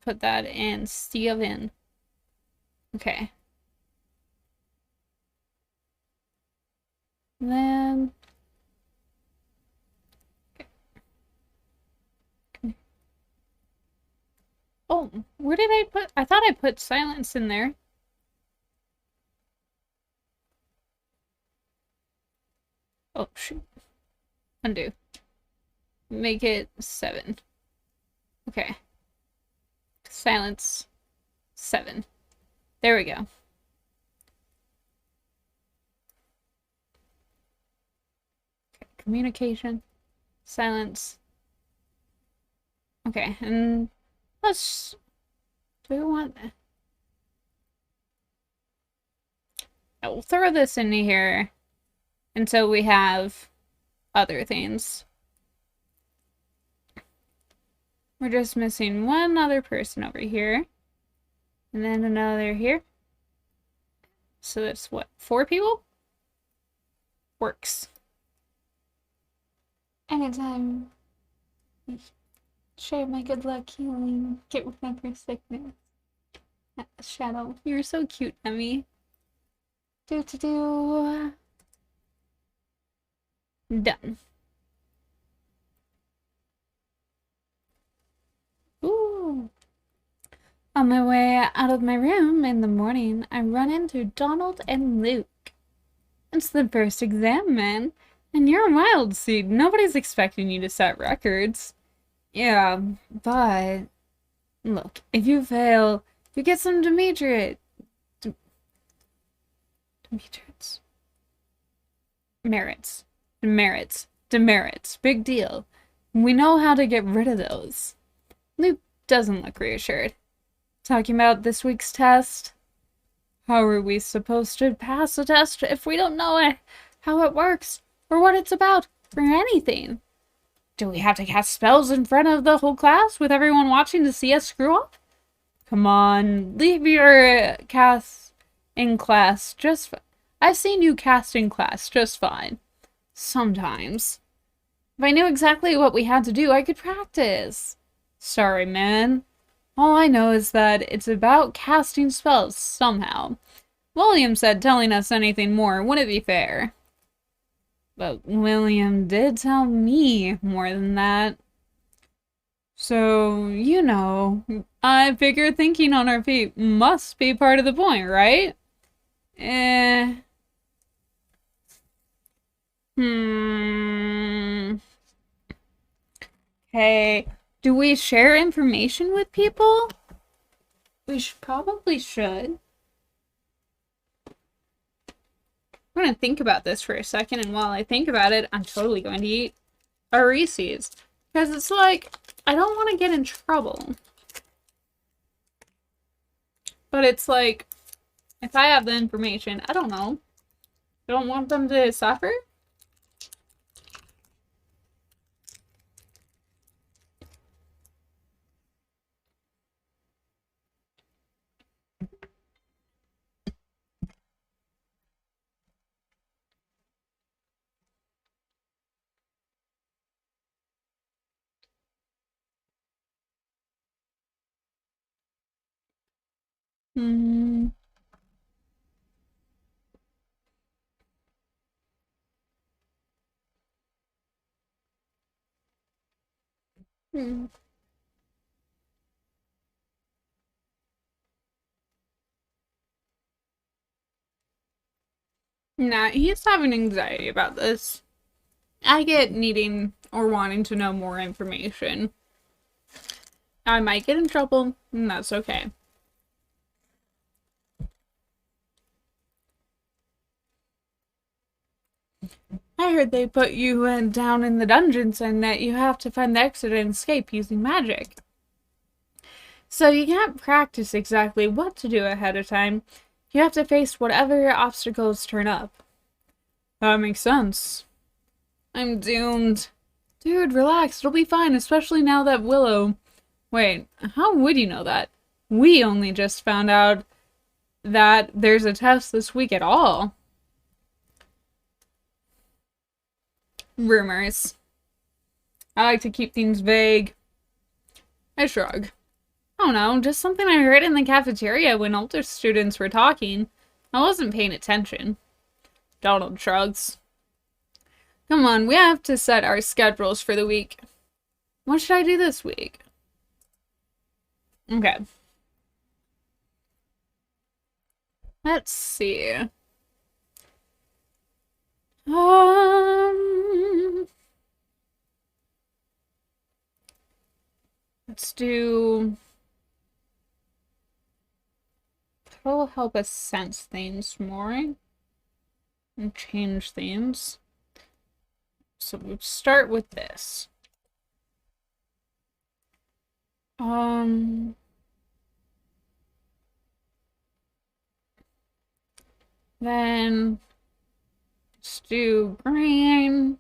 Put that in Steven. Okay. Then... Oh, where did I put... I thought I put silence in there. Oh, shoot. Undo. Make it 7. Okay. Silence. 7. There we go. Okay. Communication. Silence. Okay, and let's... Do we want... We'll throw this in here until we have other things. We're just missing one other person over here. And then another here. So that's what, 4 people? Works. Anytime. Share my good luck healing. Get rid of your sickness. Shadow. You're so cute, Emmy. Do. Done. Ooh. On my way out of my room in the morning, I run into Donald and Luke. It's the first exam, man. And you're a mild seed. Nobody's expecting you to set records. Yeah, but... Look, if you fail, you get some Demetrius. Demerits. Big deal. We know how to get rid of those. Luke doesn't look reassured. Talking about this week's test? How are we supposed to pass a test if we don't know how it works, or what it's about, or anything? Do we have to cast spells in front of the whole class with everyone watching to see us screw up? Come on, leave your cast in class just I've seen you cast in class just fine. Sometimes. If I knew exactly what we had to do, I could practice. Sorry, man. All I know is that it's about casting spells somehow. William said telling us anything more wouldn't be fair. But William did tell me more than that. So, you know, I figure thinking on our feet must be part of the point, right? Hey, do we share information with people? We probably should. I'm gonna think about this for a second, and while I think about it, I'm totally going to eat a Reese's. Because it's like, I don't want to get in trouble. But it's like, if I have the information, I don't know. I don't want them to suffer. Hmm. Hmm. Nah, he's having anxiety about this. I get needing or wanting to know more information. I might get in trouble, and that's okay. I heard they put you down in the dungeons and that you have to find the exit and escape using magic. So you can't practice exactly what to do ahead of time. You have to face whatever obstacles turn up. That makes sense. I'm doomed. Dude, relax. It'll be fine, especially now that Willow... Wait, how would you know that? We only just found out that there's a test this week at all. Rumors. I like to keep things vague. I shrug. I don't know, just something I heard in the cafeteria when older students were talking. I wasn't paying attention. Donald shrugs. Come on, we have to set our schedules for the week. What should I do this week? Okay. Let's see. Let's do... That'll help us sense things more. And change things. So we'll start with this. Then let's do brain.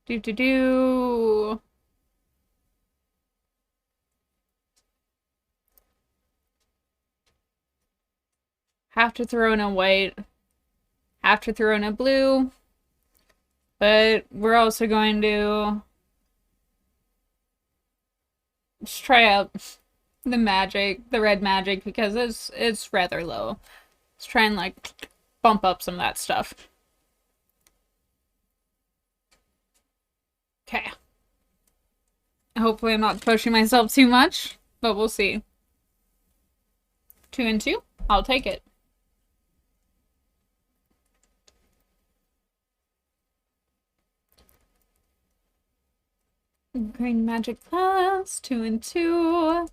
Do. Have to throw in a white. Have to throw in a blue. But we're also going to just try out the magic, the red magic, because it's rather low. Let's try and like bump up some of that stuff. Okay. Hopefully I'm not pushing myself too much, but we'll see. 2 and 2, I'll take it. Green magic class, 2 and 2.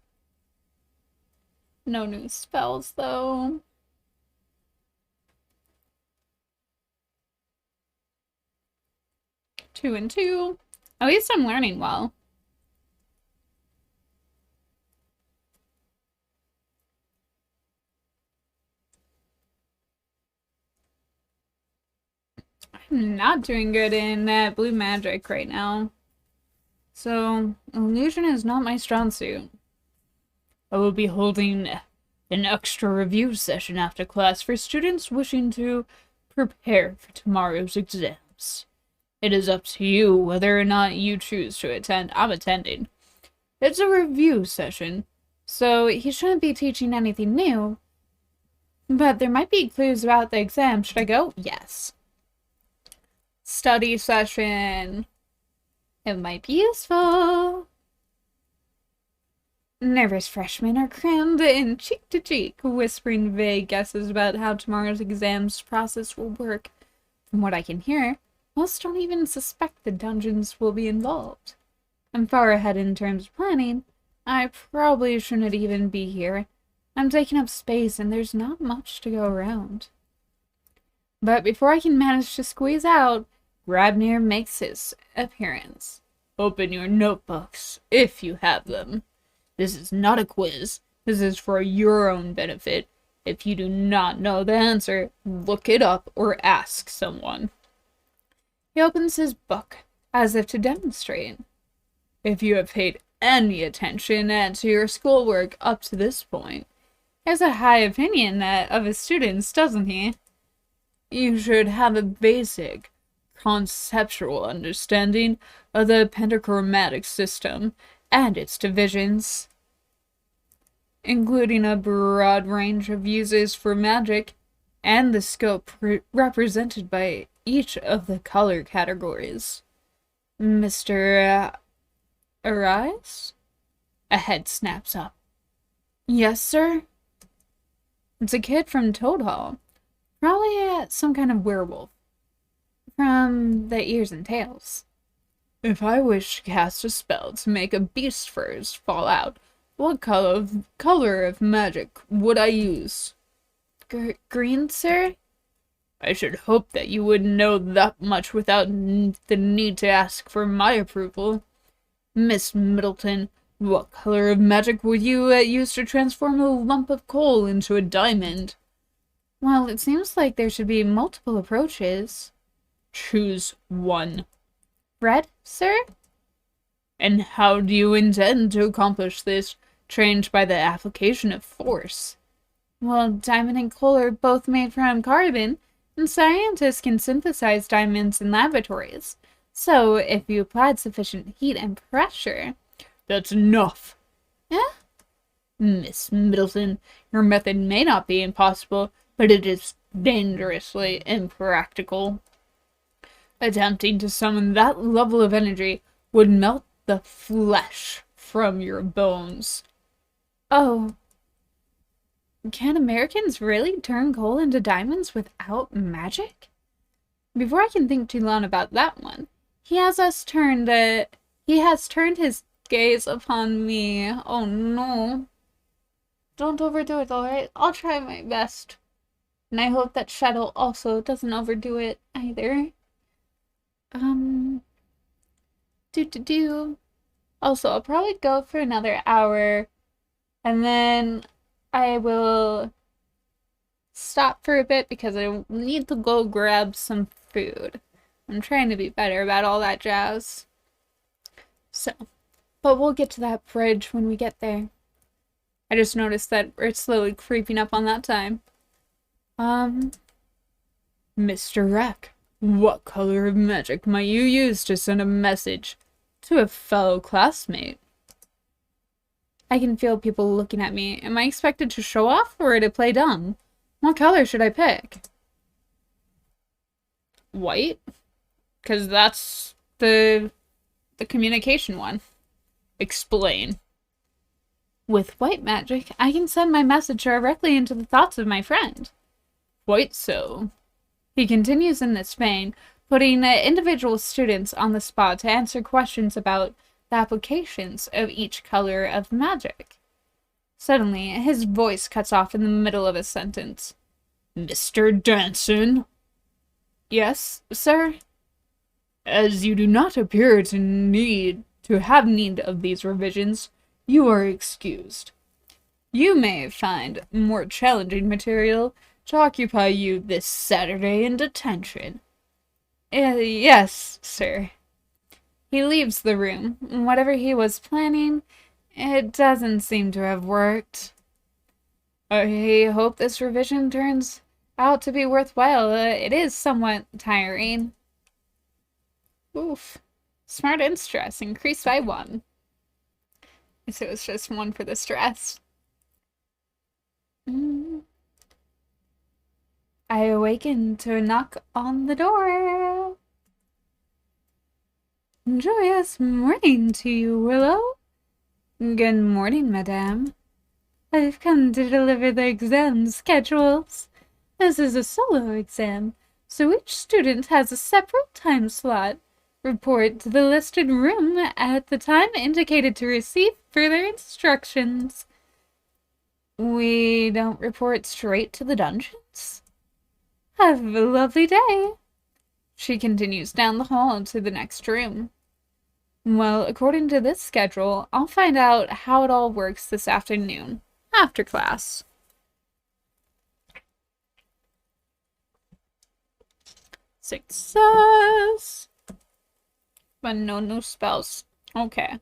No new spells though. Two and 2. At least I'm learning well. I'm not doing good in blue magic right now. So, illusion is not my strong suit. I will be holding an extra review session after class for students wishing to prepare for tomorrow's exams. It is up to you whether or not you choose to attend. I'm attending. It's a review session, so he shouldn't be teaching anything new. But there might be clues about the exam. Should I go? Yes. Study session. It might be useful. Nervous freshmen are crammed in cheek to cheek, whispering vague guesses about how tomorrow's exams process will work. From what I can hear, most don't even suspect the dungeons will be involved. I'm far ahead in terms of planning. I probably shouldn't even be here. I'm taking up space and there's not much to go around. But before I can manage to squeeze out, Grabnir makes his appearance. Open your notebooks, if you have them. This is not a quiz. This is for your own benefit. If you do not know the answer, look it up or ask someone. He opens his book, as if to demonstrate. If you have paid any attention to your schoolwork up to this point, he has a high opinion of his students, doesn't he? You should have a basic, conceptual understanding of the pentachromatic system and its divisions, including a broad range of uses for magic and the scope represented by each of the color categories. Mr. Arise? A head snaps up. Yes, sir? It's a kid from Toad Hall. Probably some kind of werewolf. From the ears and tails. If I wish to cast a spell to make a beast furs fall out, what color of magic would I use? Green, sir? I should hope that you would know that much without the need to ask for my approval. Miss Middleton, What color of magic would you use to transform a lump of coal into a diamond? Well, it seems like there should be multiple approaches. Choose one. Red, sir? And how do you intend to accomplish this, trained by the application of force? Well, diamond and coal are both made from carbon, and scientists can synthesize diamonds in laboratories. So, if you applied sufficient heat and pressure... That's enough. Yeah? Miss Middleton, your method may not be impossible, but it is dangerously impractical. Attempting to summon that level of energy would melt the flesh from your bones. Oh. Can Americans really turn coal into diamonds without magic? Before I can think too long about that one, he has turned his gaze upon me. Oh no. Don't overdo it, alright? I'll try my best. And I hope that Shadow also doesn't overdo it either. Also, I'll probably go for another hour, and then I will stop for a bit because I need to go grab some food. I'm trying to be better about all that jazz. So, but we'll get to that bridge when we get there. I just noticed that it's slowly creeping up on that time. Mr. Rack, what color of magic might you use to send a message to a fellow classmate? I can feel people looking at me. Am I expected to show off or to play dumb? What color should I pick? White? Because that's the communication one. Explain. With white magic, I can send my message directly into the thoughts of my friend. Quite so. He continues in this vein, putting individual students on the spot to answer questions about the applications of each color of magic. Suddenly, his voice cuts off in the middle of a sentence. Mr. Danson? Yes, sir? As you do not appear to have need of these revisions, you are excused. You may find more challenging material to occupy you this Saturday in detention. Yes, sir. He leaves the room. Whatever he was planning, it doesn't seem to have worked. I hope this revision turns out to be worthwhile. It is somewhat tiring. Oof. Smart and stress increased by 1. So it's just 1 for the stress. I awaken to a knock on the door. Joyous morning to you, Willow. Good morning, madame. I've come to deliver the exam schedules. This is a solo exam, so each student has a separate time slot. Report to the listed room at the time indicated to receive further instructions. We don't report straight to the dungeons? Have a lovely day. She continues down the hall to the next room. Well, according to this schedule, I'll find out how it all works this afternoon, after class. Success! But no new spells. Okay.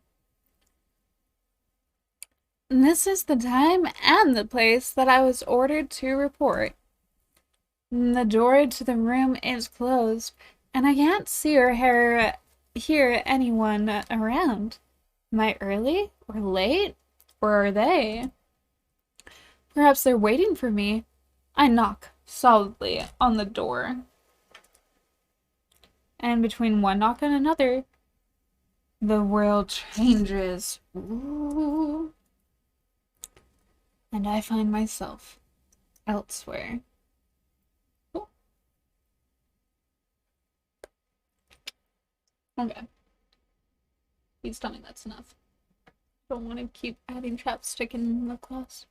This is the time and the place that I was ordered to report. The door to the room is closed, and I can't see or hear anyone around. Am I early or late? Or are they? Perhaps they're waiting for me. I knock solidly on the door. And between one knock and another, the world changes. Ooh. And I find myself elsewhere. Cool. Okay. Please tell me that's enough. Don't want to keep adding chapstick in the class.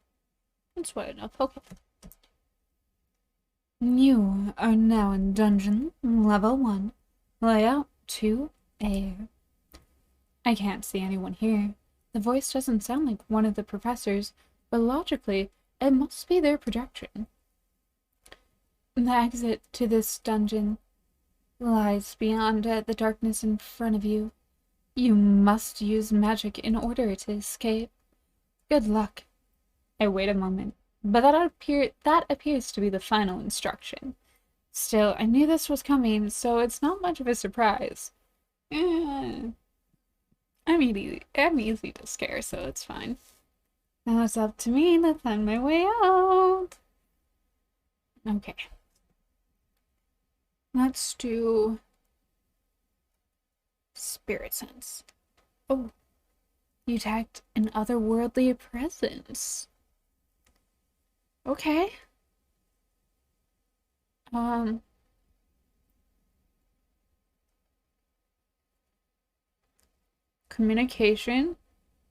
That's quite enough. Okay. You are now in dungeon level 1. Layout 2A. I can't see anyone here, The voice doesn't sound like one of the professors, but logically, it must be their projection. The exit to this dungeon lies beyond the darkness in front of you. You must use magic in order to escape. Good luck. I wait a moment, but that appears to be the final instruction. Still, I knew this was coming, so it's not much of a surprise. I'm easy to scare, so it's fine. Now it's up to me to find my way out. Okay. Let's do Spirit Sense. Oh, you detect an otherworldly presence. Okay. Communication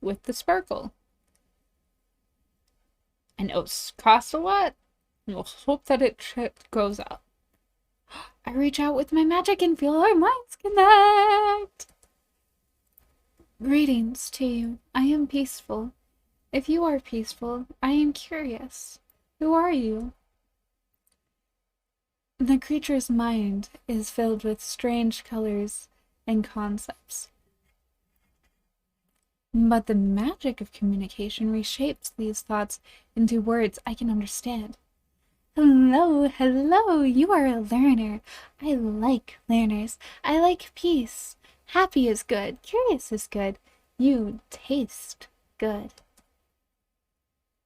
with the sparkle. I know it's cost a lot. We'll hope that it goes up. I reach out with my magic and feel our minds connect. Greetings to you. I am peaceful. If you are peaceful, I am curious. Who are you? The creature's mind is filled with strange colors and concepts. But the magic of communication reshapes these thoughts into words I can understand. Hello, hello, you are a learner. I like learners. I like peace. Happy is good. Curious is good. You taste good.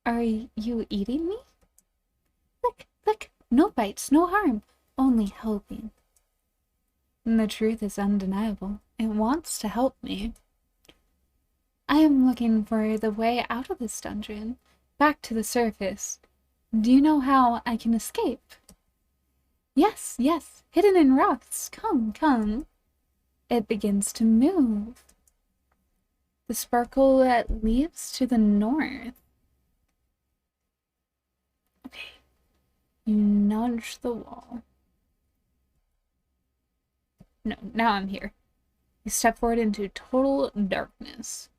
Are you eating me? Look, look, no bites, no harm, only helping. And the truth is undeniable. It wants to help me. I am looking for the way out of this dungeon, back to the surface. Do you know how I can escape? Yes, yes, hidden in rocks. Come, come. It begins to move. The sparkle leaves to the north. Okay. You nudge the wall. No, now I'm here. You step forward into total darkness.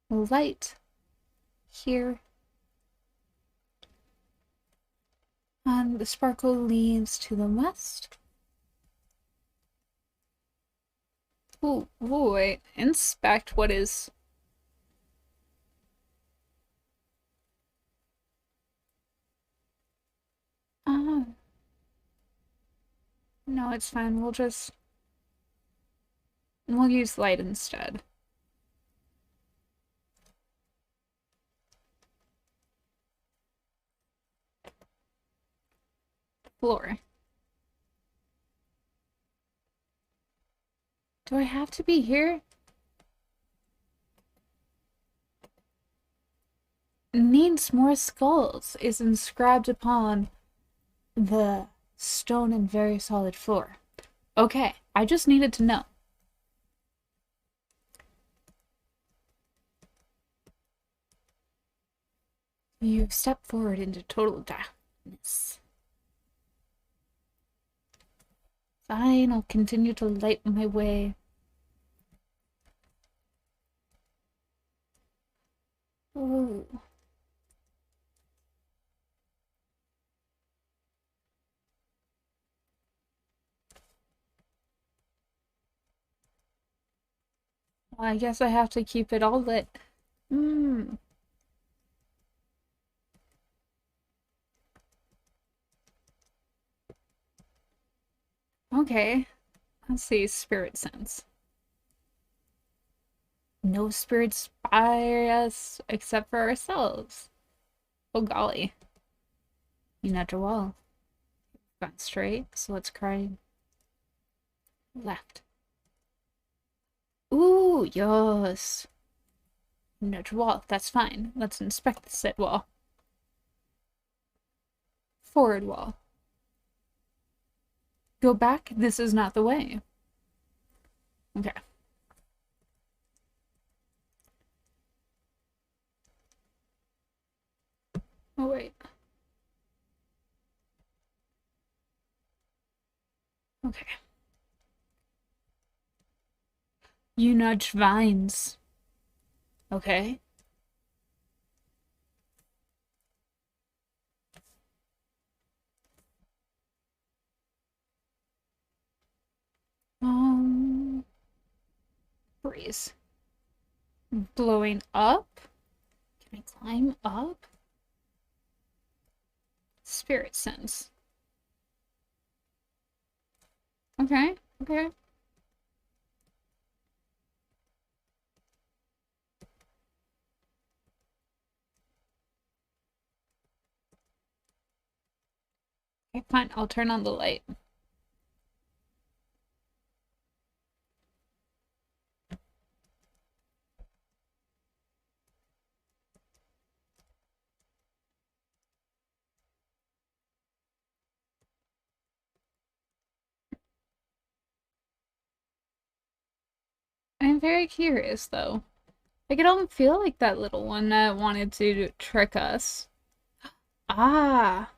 Light here. And the sparkle leads to the west. Ooh, wait. Inspect what is... No, it's fine. We'll use light instead. Floor. Do I have to be here? Needs more skulls is inscribed upon the stone and very solid floor. Okay, I just needed to know. You step forward into total darkness. Fine, I'll continue to light my way. Ooh. Well, I guess I have to keep it all lit. Okay. Let's see, Spirit Sense. No spirits by us except for ourselves. Oh golly. You nudge a wall. Gone straight, so let's try left. Ooh, yes. Nudge wall, that's fine. Let's inspect the said wall. Forward wall. Go back, this is not the way. Okay. Oh, wait. Okay. You nudge vines. Okay. Breeze. Blowing up? Can I climb up? Spirit sense. Okay, okay. Okay, fine. I'll turn on the light. I'm very curious, though. Like, I don't feel like that little one wanted to trick us. Ah!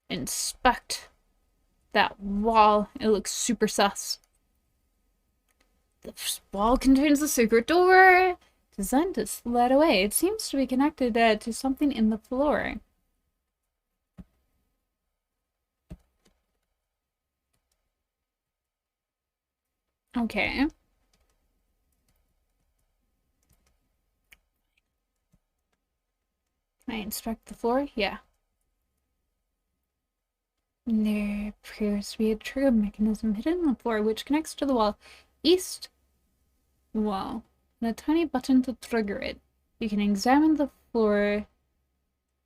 Inspect that wall. It looks super sus. The wall contains a secret door designed to slide away. It seems to be connected to something in the floor. Okay. Can I inspect the floor? Yeah. There appears to be a trigger mechanism hidden in the floor which connects to the wall east wall and a tiny button to trigger it. You can examine the floor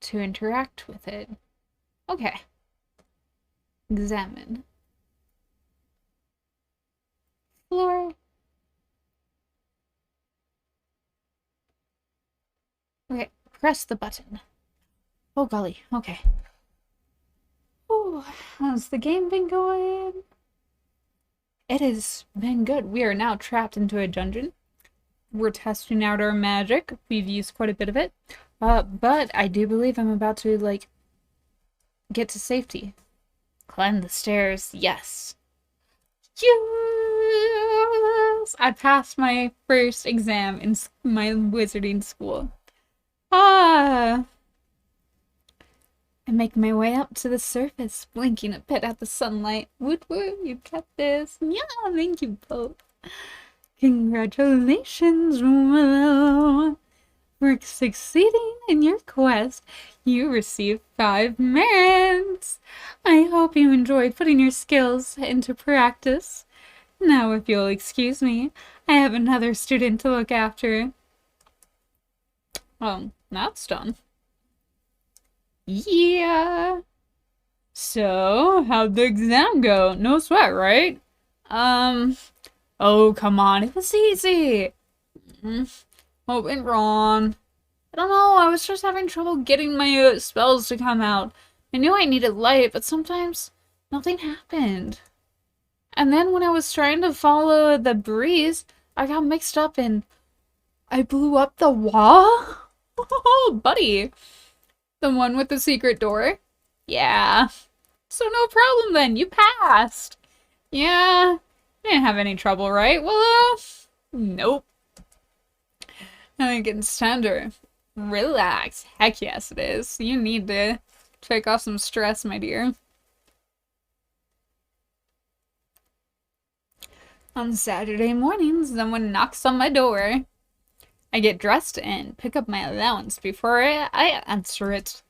to interact with it. Okay. Examine. Floor. Okay, press the button. Oh golly, okay. Oh, how's the game been going? It has been good. We are now trapped into a dungeon. We're testing out our magic. We've used quite a bit of it. But I do believe I'm about to, like, get to safety. Climb the stairs. Yes. Yes! I passed my first exam in my wizarding school. Ah! I make my way up to the surface, blinking a bit at the sunlight. Woot woot, you got this. Yeah, thank you both. Congratulations, Willow. For succeeding in your quest, you receive 5 merits. I hope you enjoyed putting your skills into practice. Now, if you'll excuse me, I have another student to look after. Oh, that's done. Yeah. So, how'd the exam go? No sweat, right? Oh, come on. It was easy. What went wrong? I don't know. I was just having trouble getting my spells to come out. I knew I needed light, but sometimes nothing happened. And then when I was trying to follow the breeze, I got mixed up and I blew up the wall? Oh, buddy. The one with the secret door? Yeah. So no problem then. You passed. Yeah. Didn't have any trouble, right? Well, nope. I think it's time to relax. Heck yes it is. You need to take off some stress, my dear. On Saturday mornings, someone knocks on my door. I get dressed and pick up my allowance before I answer it.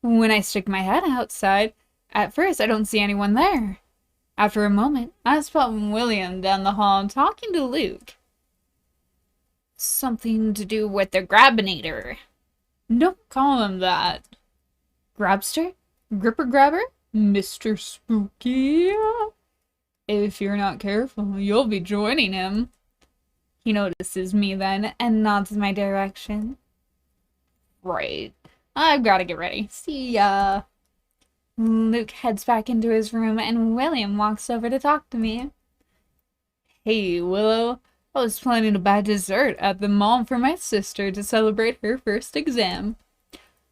When I stick my head outside, at first I don't see anyone there. After a moment, I spot William down the hall talking to Luke. Something to do with the Grabinator. Don't call him that. Grabster? Gripper Grabber? Mr. Spooky? If you're not careful, you'll be joining him. He notices me then and nods my direction. Right. I've got to get ready. See ya. Luke heads back into his room and William walks over to talk to me. Hey, Willow. I was planning to buy dessert at the mall for my sister to celebrate her first exam.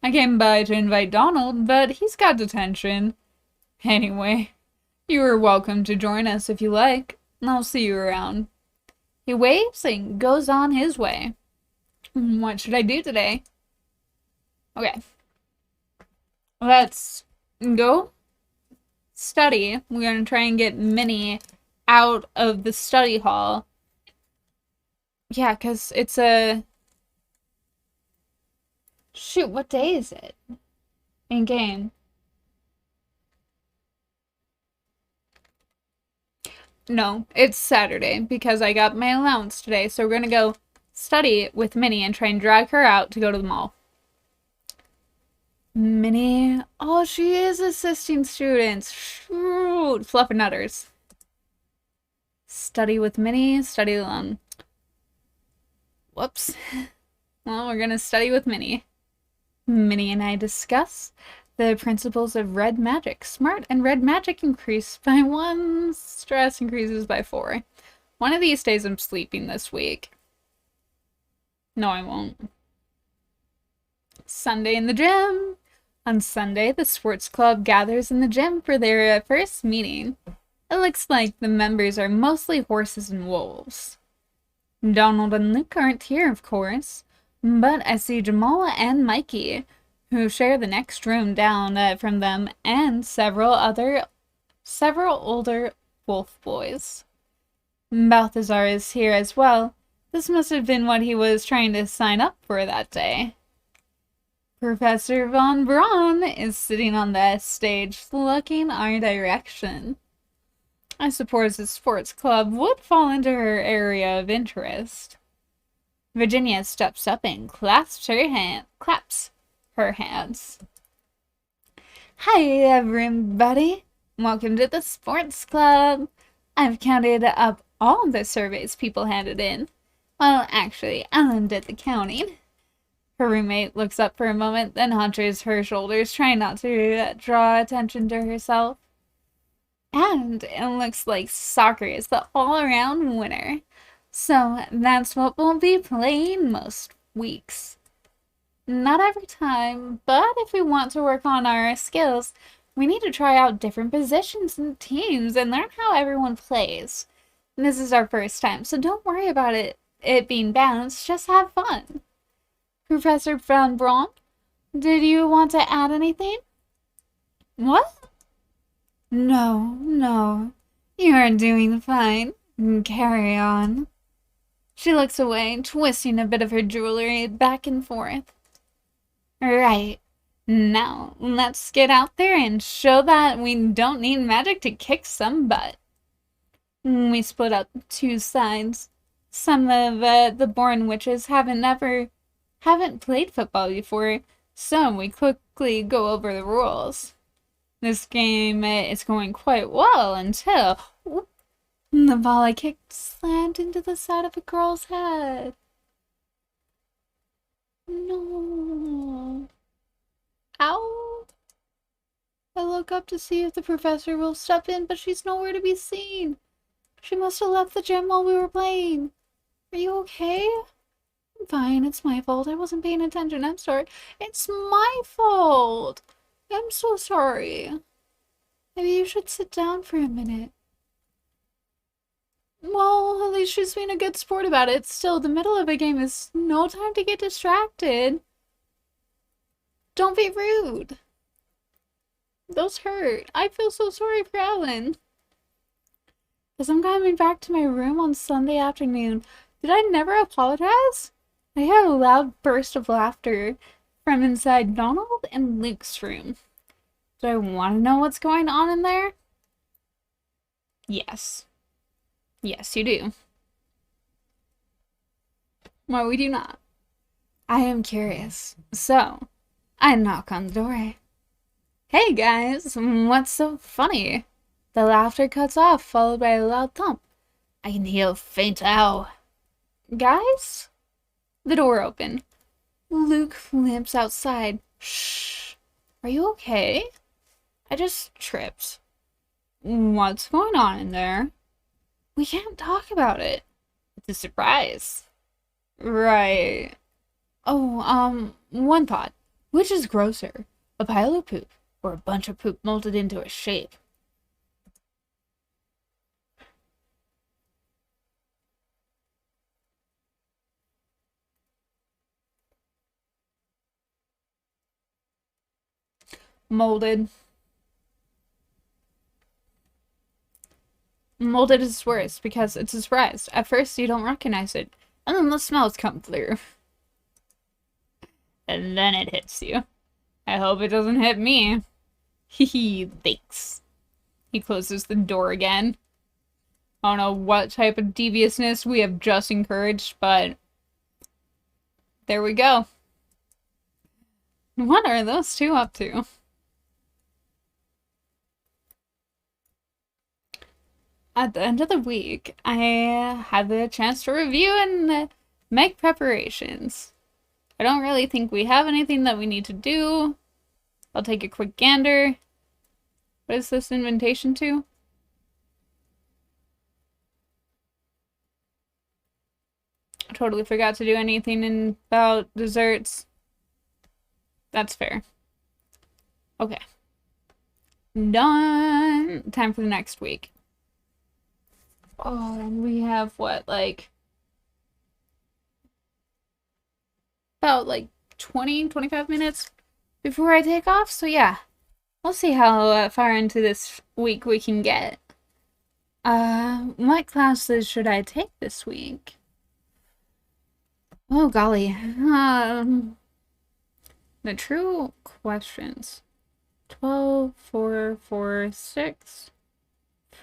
I came by to invite Donald, but he's got detention. Anyway, you are welcome to join us if you like. I'll see you around. He waves and goes on his way. What should I do today? Okay. Let's go study. We're going to try and get Minnie out of the study hall. Yeah, because it's a... Shoot, what day is it? In game. No, it's Saturday because I got my allowance today. So we're going to go study with Minnie and try and drag her out to go to the mall. Minnie, oh, she is assisting students. Shoot, fluffernutters. Study with Minnie, study alone. Whoops. Well, we're gonna study with Minnie. Minnie and I discuss the principles of red magic. Smart and red magic increase by 1, stress increases by 4. One of these days I'm sleeping this week. No, I won't. Sunday in the gym. On Sunday, the sports club gathers in the gym for their first meeting. It looks like the members are mostly horses and wolves. Donald and Luke aren't here, of course, but I see Jamal and Mikey, who share the next room down from them, and several older wolf boys. Balthazar is here as well. This must have been what he was trying to sign up for that day. Professor Von Braun is sitting on the stage, looking our direction. I suppose the sports club would fall into her area of interest. Virginia steps up and claps her hands. Hi, everybody. Welcome to the sports club. I've counted up all the surveys people handed in. Well, actually, Ellen did the counting. Her roommate looks up for a moment, then hunches her shoulders, trying not to draw attention to herself. And it looks like soccer is the all-around winner. So that's what we'll be playing most weeks. Not every time, but if we want to work on our skills, we need to try out different positions and teams and learn how everyone plays. This is our first time, so don't worry about it being balanced, just have fun. Professor Von Braun, did you want to add anything? What? No. You are doing fine. Carry on. She looks away, twisting a bit of her jewelry back and forth. Right. Now, let's get out there and show that we don't need magic to kick some butt. We split up 2 sides. Some of the born witches haven't played football before, so we quickly go over the rules. This game is going quite well until the ball I kicked slammed into the side of a girl's head. No. Ow. I look up to see if the professor will step in, but she's nowhere to be seen. She must have left the gym while we were playing. Are you okay? I'm fine, it's my fault. I wasn't paying attention. I'm sorry. It's my fault. I'm so sorry. Maybe you should sit down for a minute. Well, at least she's being a good sport about it. Still, the middle of a game is no time to get distracted. Don't be rude. Those hurt. I feel so sorry for Ellen. As I'm coming back to my room on Sunday afternoon, did I never apologize? I heard a loud burst of laughter from inside Donald and Luke's room. Do I want to know what's going on in there? Yes. Yes, you do. Well, we do not. I am curious. So, I knock on the door. Hey guys, what's so funny? The laughter cuts off, followed by a loud thump. I can hear a faint ow. Guys? The door opened. Luke limps outside. Shh. Are you okay? I just tripped. What's going on in there? We can't talk about it. It's a surprise. Right. Oh, one thought. Which is grosser? A pile of poop or a bunch of poop molded into a shape? Molded. Molded is worse because it's a surprise. At first you don't recognize it, and then the smells come through. And then it hits you. I hope it doesn't hit me. Hehe, thanks. He closes the door again. I don't know what type of deviousness we have just encouraged, but there we go. What are those two up to? At the end of the week, I had the chance to review and make preparations. I don't really think we have anything that we need to do. I'll take a quick gander. What is this invitation to? I totally forgot to do anything about desserts. That's fair. Okay. Done. Time for the next week. Oh, and we have what, like, about like 20-25 minutes before I take off. So yeah, we'll see how far into this week we can get. What classes should I take this week? Oh golly. The true questions. 12, 4, 4, 6,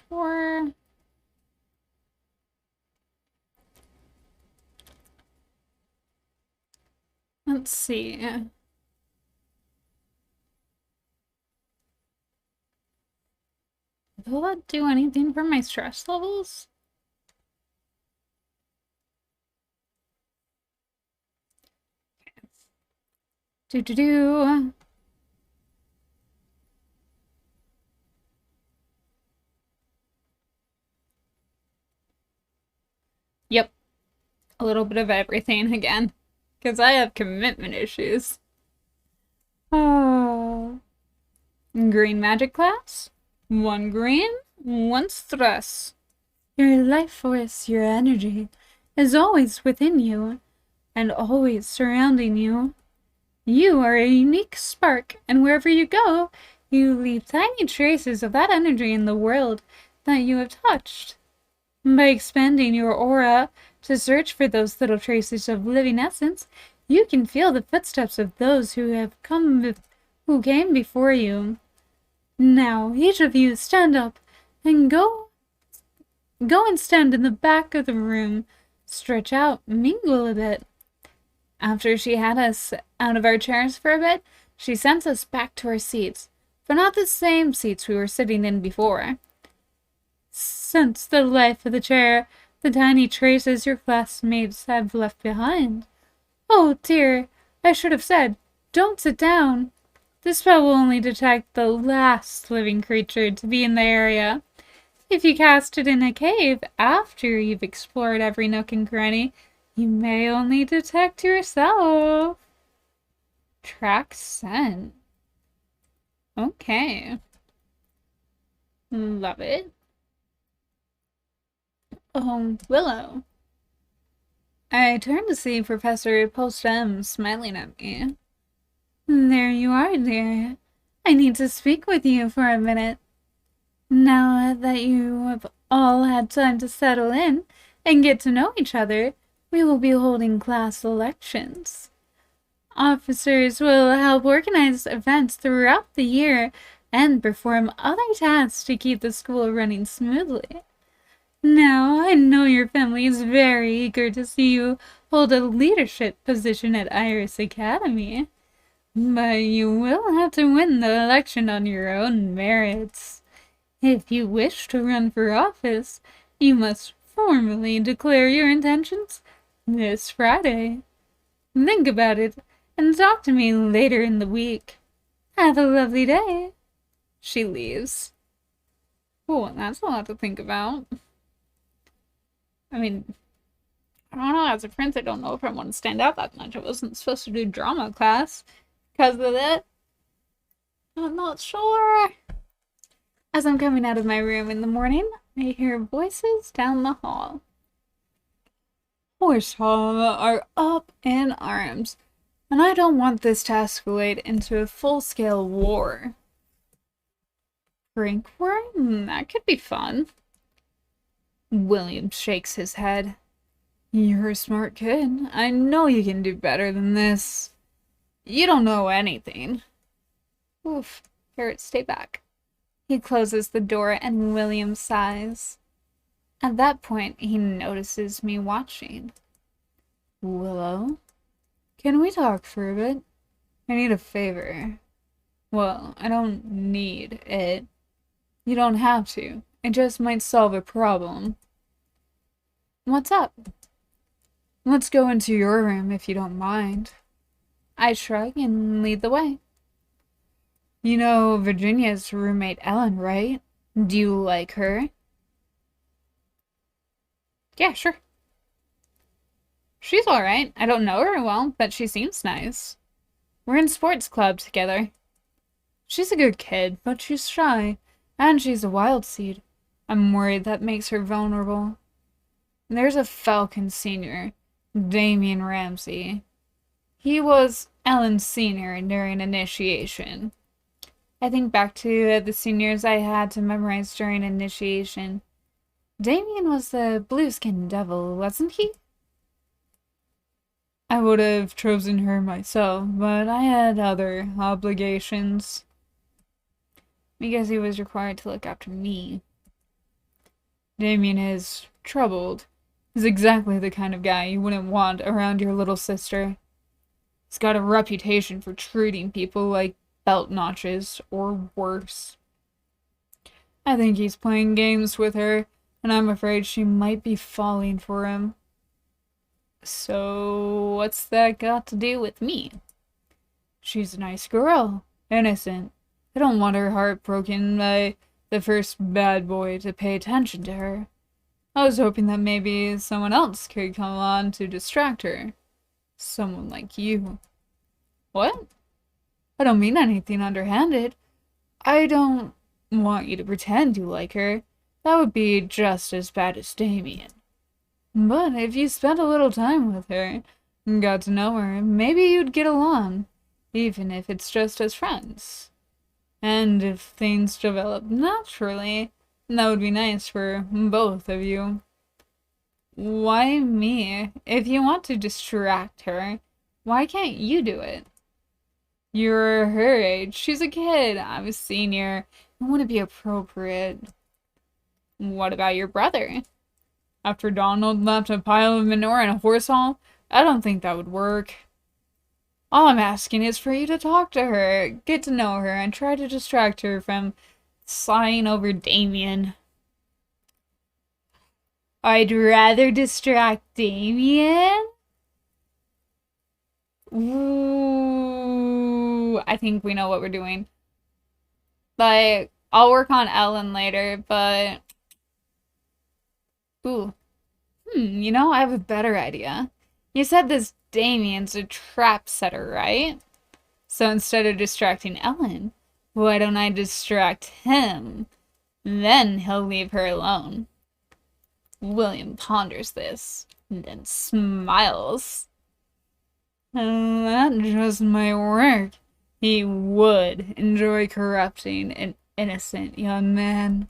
4. Let's see. Will that do anything for my stress levels? Do. Yep. A little bit of everything again. Because I have commitment issues. Oh. Green magic class. 1 green, 1 stress. Your life force, your energy, is always within you, and always surrounding you. You are a unique spark, and wherever you go, you leave tiny traces of that energy in the world that you have touched. By expanding your aura to search for those little traces of living essence, you can feel the footsteps of those who came before you. Now, each of you stand up and go and stand in the back of the room. Stretch out, mingle a bit. After she had us out of our chairs for a bit, she sent us back to our seats, but not the same seats we were sitting in before. Sense the life of the chair, the tiny traces your classmates have left behind. Oh dear, I should have said, don't sit down. This spell will only detect the last living creature to be in the area. If you cast it in a cave after you've explored every nook and cranny, you may only detect yourself. Track scent. Okay. Love it. Willow. I turned to see Professor Postem smiling at me. There you are, dear. I need to speak with you for a minute. Now that you have all had time to settle in and get to know each other, we will be holding class elections. Officers will help organize events throughout the year and perform other tasks to keep the school running smoothly. Now, I know your family is very eager to see you hold a leadership position at Iris Academy. But you will have to win the election on your own merits. If you wish to run for office, you must formally declare your intentions this Friday. Think about it and talk to me later in the week. Have a lovely day. She leaves. Oh, that's a lot to think about. I mean, I don't know, as a prince, I don't know if I want to stand out that much. I wasn't supposed to do drama class because of it. I'm not sure. As I'm coming out of my room in the morning, I hear voices down the hall. Horsehaw are up in arms. And I don't want this to escalate into a full-scale war. Prank war? That could be fun. William shakes his head. You're a smart kid. I know you can do better than this. You don't know anything. Oof. Garrett, stay back. He closes the door and William sighs. At that point, he notices me watching. Willow? Can we talk for a bit? I need a favor. Well, I don't need it. You don't have to. It just might solve a problem. What's up? Let's go into your room if you don't mind. I shrug and lead the way. You know Virginia's roommate Ellen, right? Do you like her? Yeah, sure. She's alright. I don't know her well, but she seems nice. We're in sports club together. She's a good kid, but she's shy, and she's a wild seed. I'm worried that makes her vulnerable. There's a Falcon Senior, Damian Ramsey. He was Ellen's senior during initiation. I think back to the seniors I had to memorize during initiation. Damien was the blue-skinned devil, wasn't he? I would have chosen her myself, but I had other obligations. Because he was required to look after me. Damien is troubled. He's exactly the kind of guy you wouldn't want around your little sister. He's got a reputation for treating people like belt notches, or worse. I think he's playing games with her, and I'm afraid she might be falling for him. So, what's that got to do with me? She's a nice girl, innocent. I don't want her heart broken by the first bad boy to pay attention to her. I was hoping that maybe someone else could come along to distract her. Someone like you. What? I don't mean anything underhanded. I don't want you to pretend you like her. That would be just as bad as Damien. But if you spent a little time with her, and got to know her, maybe you'd get along, even if it's just as friends. And if things develop naturally, that would be nice for both of you. Why me? If you want to distract her, why can't you do it? You're her age. She's a kid. I'm a senior. It wouldn't be appropriate. What about your brother? After Donald left a pile of manure in a horse hall, I don't think that would work. All I'm asking is for you to talk to her, get to know her, and try to distract her from sighing over Damien. I'd rather distract Damien? Ooh, I think we know what we're doing. Like, I'll work on Ellen later, but... Ooh. You know, I have a better idea. You said this Damien's a trap setter, right? So instead of distracting Ellen, why don't I distract him? Then he'll leave her alone. William ponders this, and then smiles. That just might work. He would enjoy corrupting an innocent young man.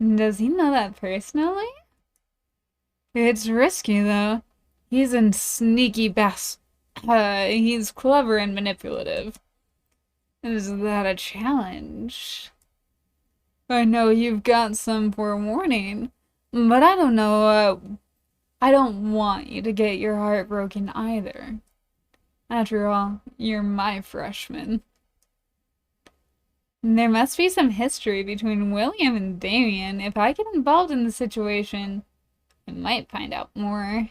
Does he know that personally? It's risky, though. He's a sneaky he's clever and manipulative. Is that a challenge? I know you've got some forewarning, but I don't know, I don't want you to get your heart broken either. After all, you're my freshman. There must be some history between William and Damien. If I get involved in the situation, I might find out more.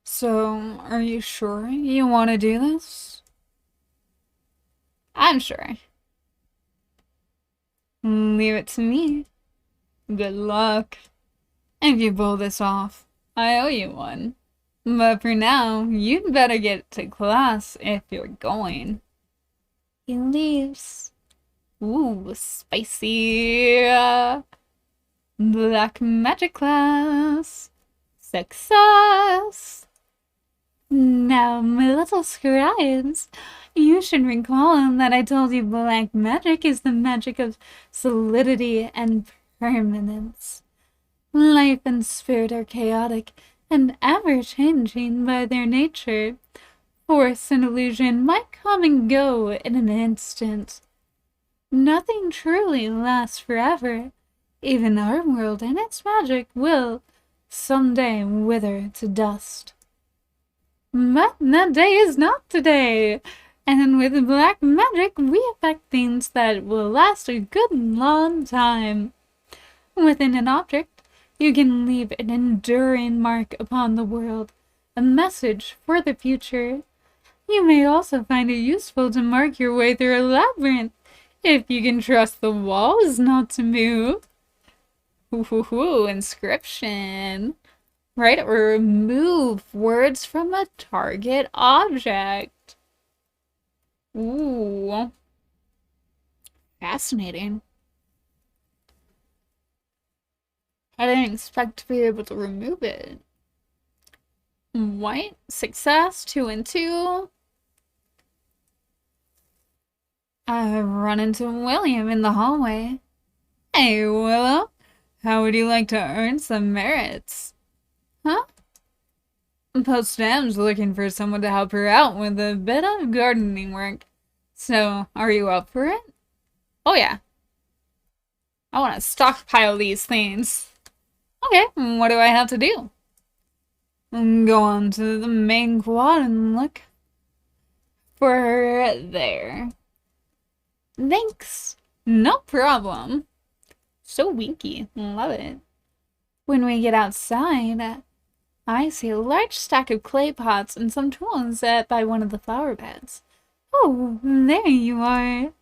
So, are you sure you want to do this? I'm sure. Leave it to me. Good luck. If you pull this off, I owe you one. But for now, you'd better get to class if you're going. He leaves. Ooh, spicy. Black magic class. Success. Now, my little scribes, you should recall that I told you black magic is the magic of solidity and permanence. Life and spirit are chaotic and ever-changing by their nature. Force and illusion might come and go in an instant. Nothing truly lasts forever. Even our world and its magic will someday wither to dust. But that day is not today. And with black magic, we affect things that will last a good long time. Within an object, you can leave an enduring mark upon the world, a message for the future. You may also find it useful to mark your way through a labyrinth, if you can trust the walls not to move. Ooh, inscription. Right, or remove words from a target object. Ooh. Fascinating. I didn't expect to be able to remove it. White, success, 2 and 2. I run into William in the hallway. Hey, Willow. How would you like to earn some merits? Huh? Post M's looking for someone to help her out with a bit of gardening work. So, are you up for it? Oh yeah. I want to stockpile these things. Okay, what do I have to do? Go on to the main quad and look for her there. Thanks. No problem. So winky. Love it. When we get outside, I see a large stack of clay pots and some tools by one of the flower beds. Oh, there you are.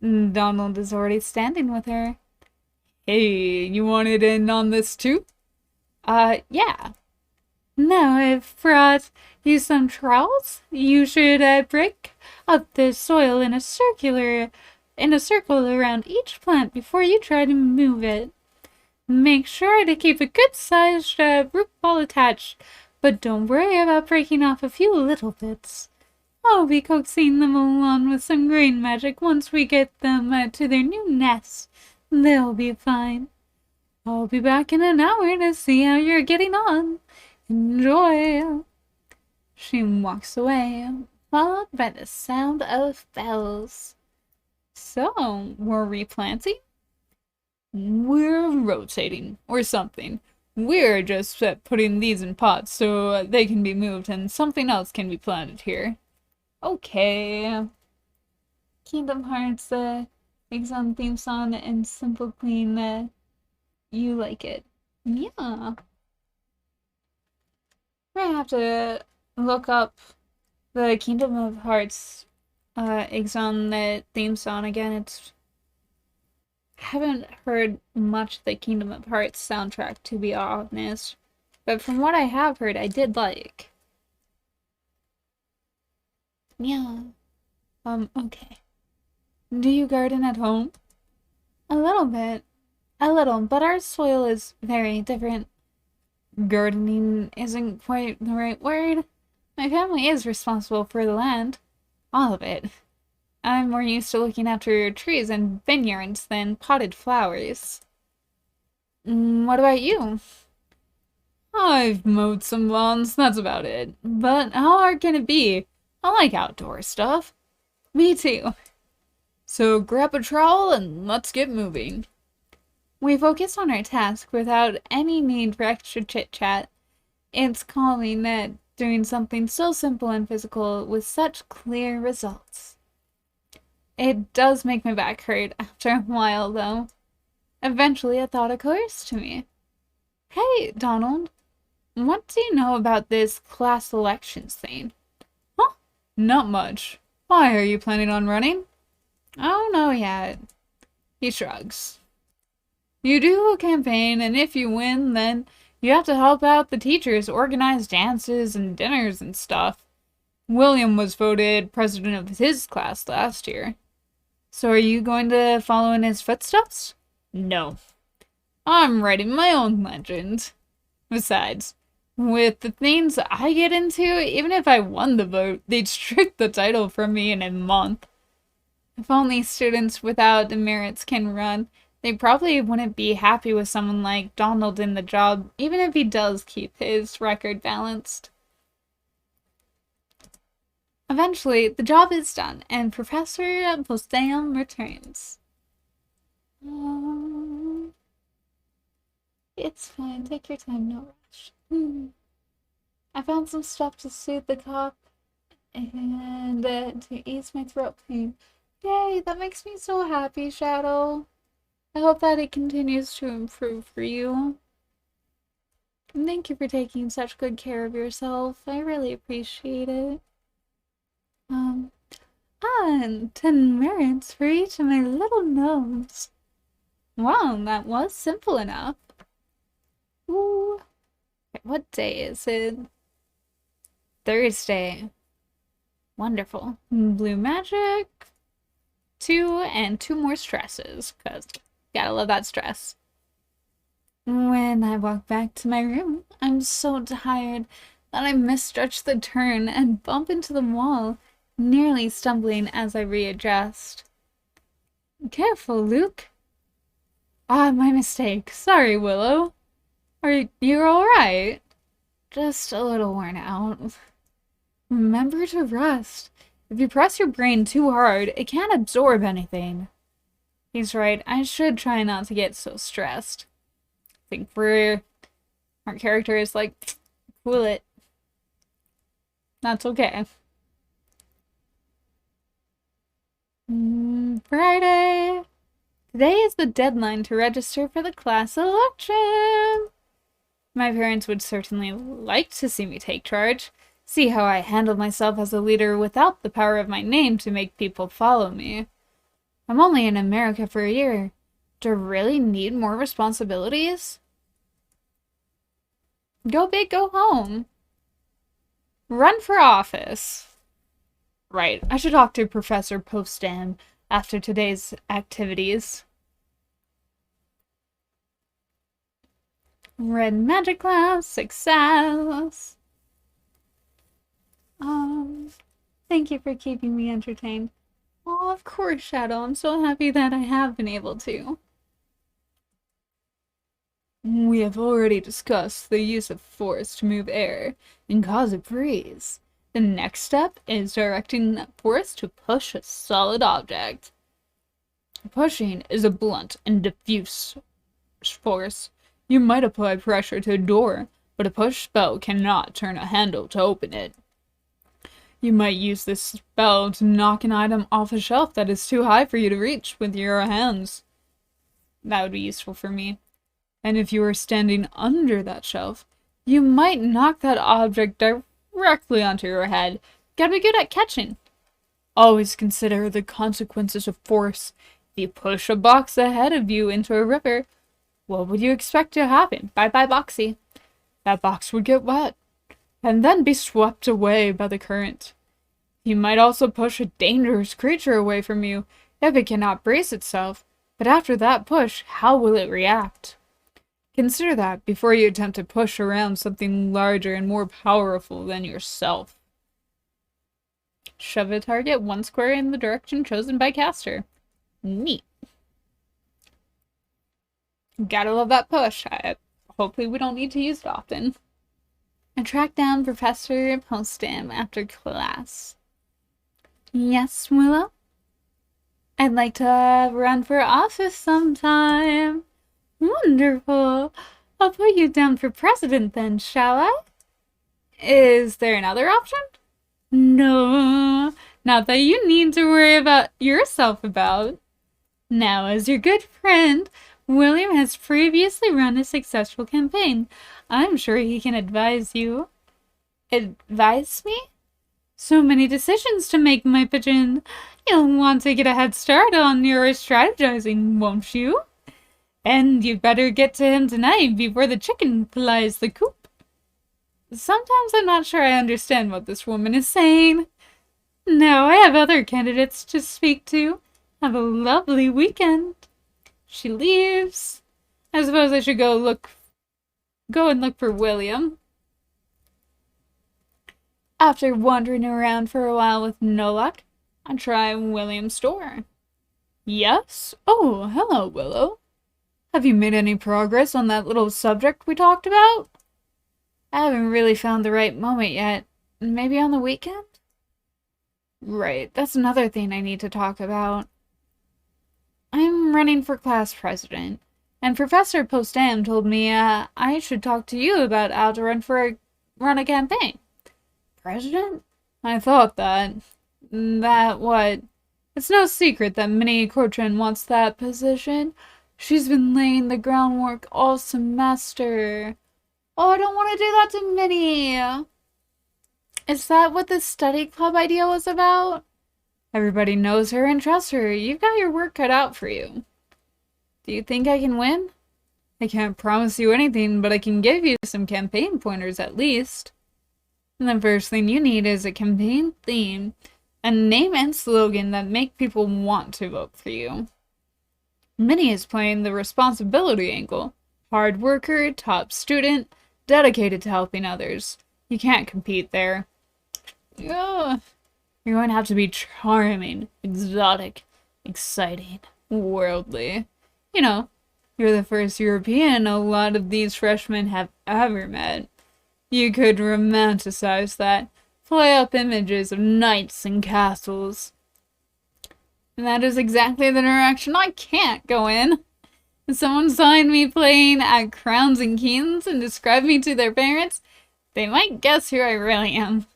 Donald is already standing with her. Hey, you wanted in on this too? Yeah. Now I've brought you some trowels. You should break up the soil in a circle around each plant before you try to move it. Make sure to keep a good-sized root ball attached, but don't worry about breaking off a few little bits. I'll be coaxing them along with some green magic once we get them to their new nest. They'll be fine. I'll be back in an hour to see how you're getting on. Enjoy. She walks away, followed by the sound of bells. So, we're replanting? We're rotating, or something. We're just putting these in pots so they can be moved and something else can be planted here. Okay. Kingdom Hearts, Exam theme song and Simple Clean, you like it. Yeah. I have to look up the Kingdom of Hearts Exam theme song again. Haven't heard much of the Kingdom of Hearts soundtrack, to be honest, but from what I have heard, I did like. Yeah. Okay. Do you garden at home? A little bit. A little, but our soil is very different. Gardening isn't quite the right word. My family is responsible for the land. All of it. I'm more used to looking after trees and vineyards than potted flowers. What about you? I've mowed some lawns, that's about it. But how hard can it be? I like outdoor stuff. Me too. So grab a trowel and let's get moving. We focus on our task without any need for extra chit-chat. It's calming that doing something so simple and physical with such clear results. It does make my back hurt after a while, though. Eventually, a thought occurs to me. Hey, Donald, what do you know about this class elections thing? Huh? Not much. Why, are you planning on running? I don't know yet. He shrugs. You do a campaign, and if you win, then you have to help out the teachers organize dances and dinners and stuff. William was voted president of his class last year. So are you going to follow in his footsteps? No. I'm writing my own legend. Besides, With the things I get into, even if I won the vote, they'd strip the title from me in a month. If only students without demerits can run, they probably wouldn't be happy with someone like Donald in the job, even if he does keep his record balanced. Eventually, the job is done, and Professor Postam returns. It's fine, take your time, no rush. I found some stuff to soothe the cough and to ease my throat pain. Yay, that makes me so happy, Shadow. I hope that it continues to improve for you. And thank you for taking such good care of yourself. I really appreciate it. And 10 merits for each of my little gnomes. Wow, that was simple enough. Ooh. What day is it? Thursday. Wonderful. Blue magic. 2 and 2 more stresses, because gotta love that stress. When I walk back to my room, I'm so tired that I misjudge the turn and bump into the wall, nearly stumbling as I readjust. Careful, Luke. Ah, my mistake. Sorry, Willow. Are you alright? Just a little worn out. Remember to rest. If you press your brain too hard, it can't absorb anything. He's right. I should try not to get so stressed. I think our character is like, cool it. That's okay. Friday. Today is the deadline to register for the class election. My parents would certainly like to see me take charge, see how I handle myself as a leader without the power of my name to make people follow me. I'm only in America for a year. Do I really need more responsibilities? Go big, go home. Run for office. Right, I should talk to Professor Postam after today's activities. Red magic class, success. Thank you for keeping me entertained. Oh, of course, Shadow. I'm so happy that I have been able to. We have already discussed the use of force to move air and cause a breeze. The next step is directing that force to push a solid object. Pushing is a blunt and diffuse force. You might apply pressure to a door, but a push spell cannot turn a handle to open it. You might use this spell to knock an item off a shelf that is too high for you to reach with your hands. That would be useful for me. And if you are standing under that shelf, you might knock that object directly onto your head. Gotta be good at catching. Always consider the consequences of force. If you push a box ahead of you into a river, what would you expect to happen? Bye-bye, Boxy. That box would get wet, and then be swept away by the current. You might also push a dangerous creature away from you if it cannot brace itself, but after that push, how will it react? Consider that before you attempt to push around something larger and more powerful than yourself. Shove a target 1 square in the direction chosen by caster. Neat. Gotta love that push. Hopefully we don't need to use it often. I tracked down Professor Postam after class. Yes, Willow? I'd like to run for office sometime. Wonderful. I'll put you down for president then, shall I? Is there another option? No, not that you need to worry about yourself about. Now, as your good friend, William has previously run a successful campaign. I'm sure he can advise you. Advise me? So many decisions to make, my pigeon. You'll want to get a head start on your strategizing, won't you? And you better get to him tonight before the chicken flies the coop. Sometimes I'm not sure I understand what this woman is saying. No, I have other candidates to speak to. Have a lovely weekend. She leaves. I suppose I should go and look for William. After wandering around for a while with no luck, I try William's store. Yes? Oh, hello, Willow. Have you made any progress on that little subject we talked about? I haven't really found the right moment yet. Maybe on the weekend? Right, that's another thing I need to talk about. I'm running for class president, and Professor Postam told me I should talk to you about how to run a campaign. President? I thought that. That what? It's no secret that Minnie Cortrin wants that position. She's been laying the groundwork all semester. Oh, I don't want to do that to Minnie. Is that what the study club idea was about? Everybody knows her and trusts her. You've got your work cut out for you. Do you think I can win? I can't promise you anything, but I can give you some campaign pointers at least. And the first thing you need is a campaign theme, a name and slogan that make people want to vote for you. Minnie is playing the responsibility angle. Hard worker, top student, dedicated to helping others. You can't compete there. Ugh. You're going to have to be charming, exotic, exciting, worldly. You know, you're the first European a lot of these freshmen have ever met. You could romanticize that, play up images of knights and castles. And that is exactly the direction I can't go in. If someone signed me playing at Crowns and Kings and described me to their parents, they might guess who I really am.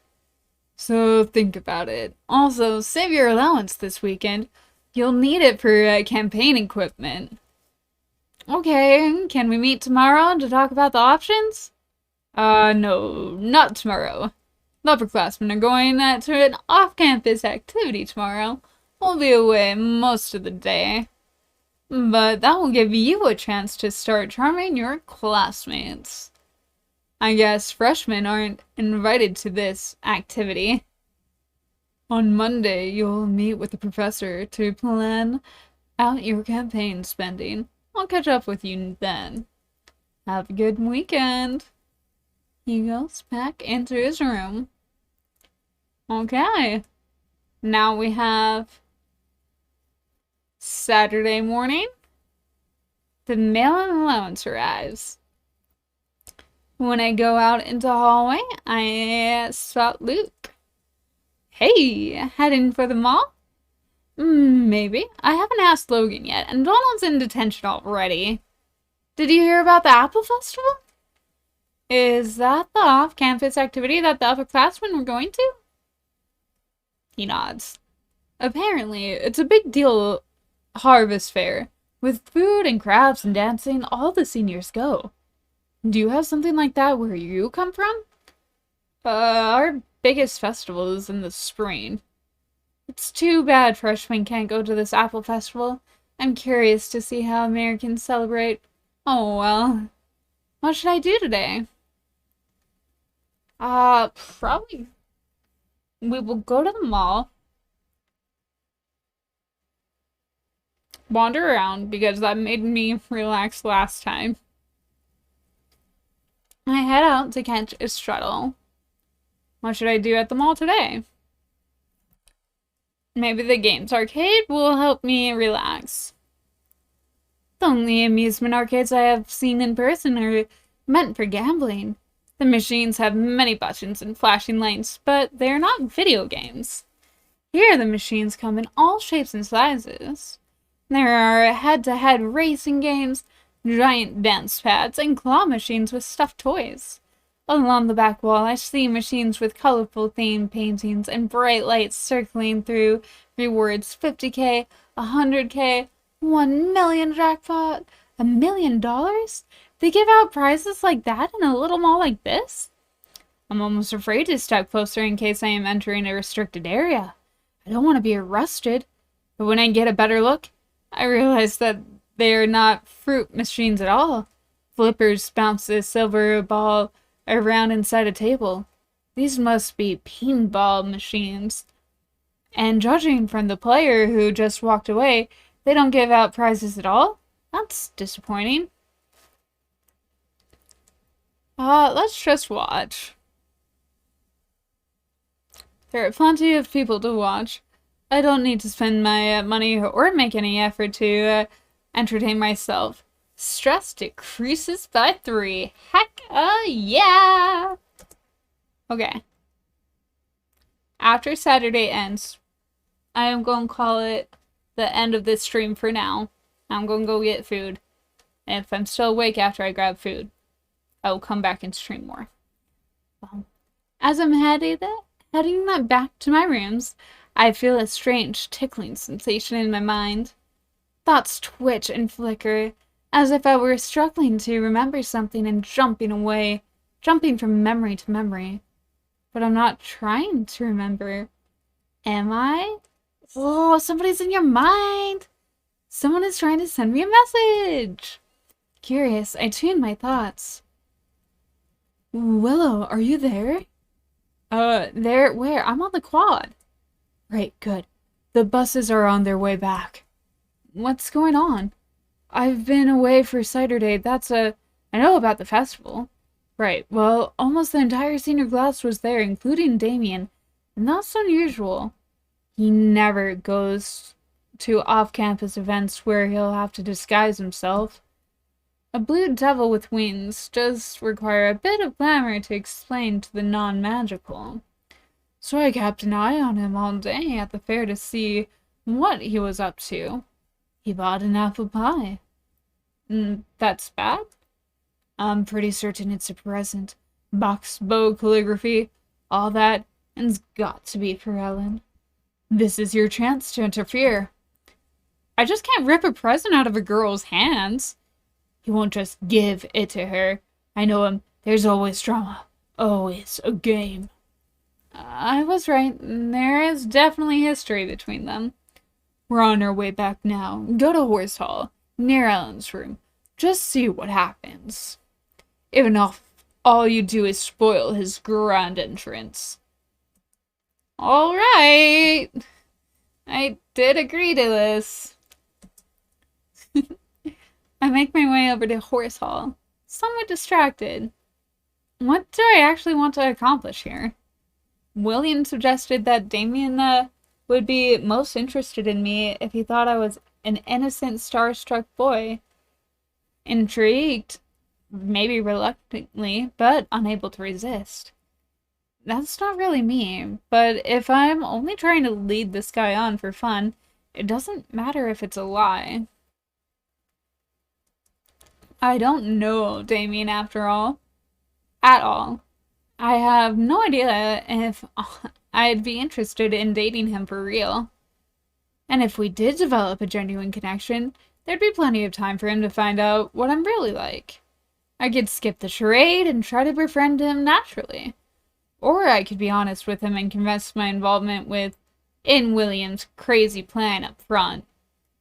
So think about it. Also, save your allowance this weekend. You'll need it for campaign equipment. Okay, can we meet tomorrow to talk about the options? No, not tomorrow. The upperclassmen are going to an off-campus activity tomorrow. We'll be away most of the day. But that will give you a chance to start charming your classmates. I guess freshmen aren't invited to this activity. On Monday, you'll meet with the professor to plan out your campaign spending. I'll catch up with you then. Have a good weekend. He goes back into his room. Okay. Now we have Saturday morning. The mail and allowance arrives. When I go out into the hallway, I spot Luke. Hey, heading for the mall? Maybe. I haven't asked Logan yet, and Donald's in detention already. Did you hear about the Apple Festival? Is that the off-campus activity that the upperclassmen were going to? He nods. Apparently, it's a big deal harvest fair. With food and crafts and dancing, all the seniors go. Do you have something like that where you come from? Our biggest festival is in the spring. It's too bad freshmen can't go to this Apple Festival. I'm curious to see how Americans celebrate. Oh well. What should I do today? Probably we will go to the mall. Wander around because that made me relax last time. I head out to catch a shuttle. What should I do at the mall today? Maybe the games arcade will help me relax. The only amusement arcades I have seen in person are meant for gambling. The machines have many buttons and flashing lights, but they're not video games. Here the machines come in all shapes and sizes. There are head-to-head racing games, giant dance pads, and claw machines with stuffed toys. Along the back wall, I see machines with colorful themed paintings and bright lights circling through rewards 50K, 100K, 1 million jackpot, $1 million? They give out prizes like that in a little mall like this? I'm almost afraid to step closer in case I am entering a restricted area. I don't want to be arrested. But when I get a better look, I realize that they are not fruit machines at all. Flippers bounce a silver ball around inside a table. These must be pinball machines. And judging from the player who just walked away, they don't give out prizes at all? That's disappointing. Let's just watch. There are plenty of people to watch. I don't need to spend my money or make any effort to entertain myself. Stress decreases by 3. Heck, yeah! Okay. After Saturday ends, I am going to call it the end of this stream for now. I'm going to go get food. And if I'm still awake after I grab food, I will come back and stream more. As I'm heading back to my rooms, I feel a strange tickling sensation in my mind. Thoughts twitch and flicker, as if I were struggling to remember something and jumping from memory to memory. But I'm not trying to remember. Am I? Oh, somebody's in your mind! Someone is trying to send me a message! Curious, I tune my thoughts. Willow, are you there? There, where? I'm on the quad. Right, good. The buses are on their way back. What's going on? I've been away for Cider Day. I know about the festival. Right, well, almost the entire senior class was there, including Damien. And that's unusual. He never goes to off-campus events where he'll have to disguise himself. A blue devil with wings does require a bit of glamour to explain to the non-magical. So I kept an eye on him all day at the fair to see what he was up to. He bought an apple pie. That's bad? I'm pretty certain it's a present. Box bow calligraphy, all that, and it's got to be for Ellen. This is your chance to interfere. I just can't rip a present out of a girl's hands. He won't just give it to her. I know him. There's always drama. Always a game. I was right. There is definitely history between them. We're on our way back now. Go to Horse Hall, near Ellen's room. Just see what happens. Even if all you do is spoil his grand entrance. All right. I did agree to this. I make my way over to Horse Hall, somewhat distracted. What do I actually want to accomplish here? William suggested that Damien would be most interested in me if he thought I was an innocent, starstruck boy. Intrigued, maybe reluctantly, but unable to resist. That's not really me, but if I'm only trying to lead this guy on for fun, it doesn't matter if it's a lie. I don't know Damien after all. At all. I have no idea if I'd be interested in dating him for real. And if we did develop a genuine connection, there'd be plenty of time for him to find out what I'm really like. I could skip the charade and try to befriend him naturally. Or I could be honest with him and confess my involvement in William's crazy plan up front.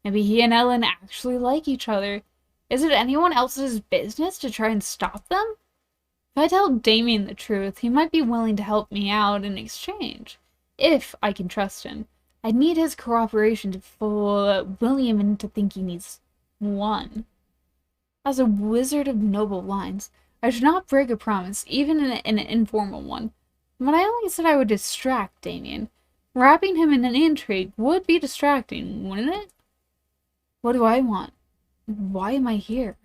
Maybe he and Ellen actually like each other. Is it anyone else's business to try and stop them? If I tell Damien the truth, he might be willing to help me out in exchange. If I can trust him. I'd need his cooperation to fool William into thinking he's won. As a wizard of noble lines, I should not break a promise, even in an informal one. But I only said I would distract Damien. Wrapping him in an intrigue would be distracting, wouldn't it? What do I want? Why am I here?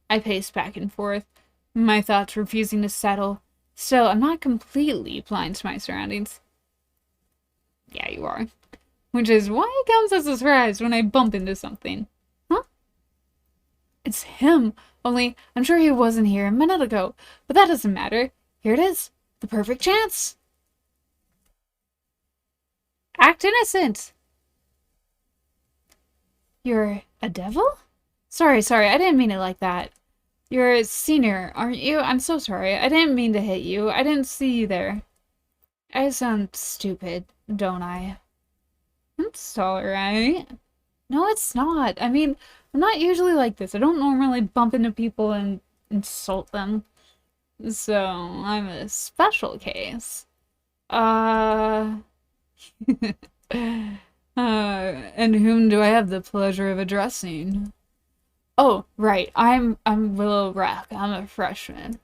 I pace back and forth, my thoughts refusing to settle. Still, I'm not completely blind to my surroundings. Yeah, you are. Which is why it comes as a surprise when I bump into something. Huh? It's him. Only, I'm sure he wasn't here a minute ago. But that doesn't matter. Here it is. The perfect chance. Act innocent. You're a devil? Sorry, I didn't mean it like that. You're a senior, aren't you? I'm so sorry. I didn't mean to hit you. I didn't see you there. I sound stupid, don't I? It's alright. No, it's not. I mean, I'm not usually like this. I don't normally bump into people and insult them. So, I'm a special case. And whom do I have the pleasure of addressing? Oh, right. I'm Willow Rack. I'm a freshman.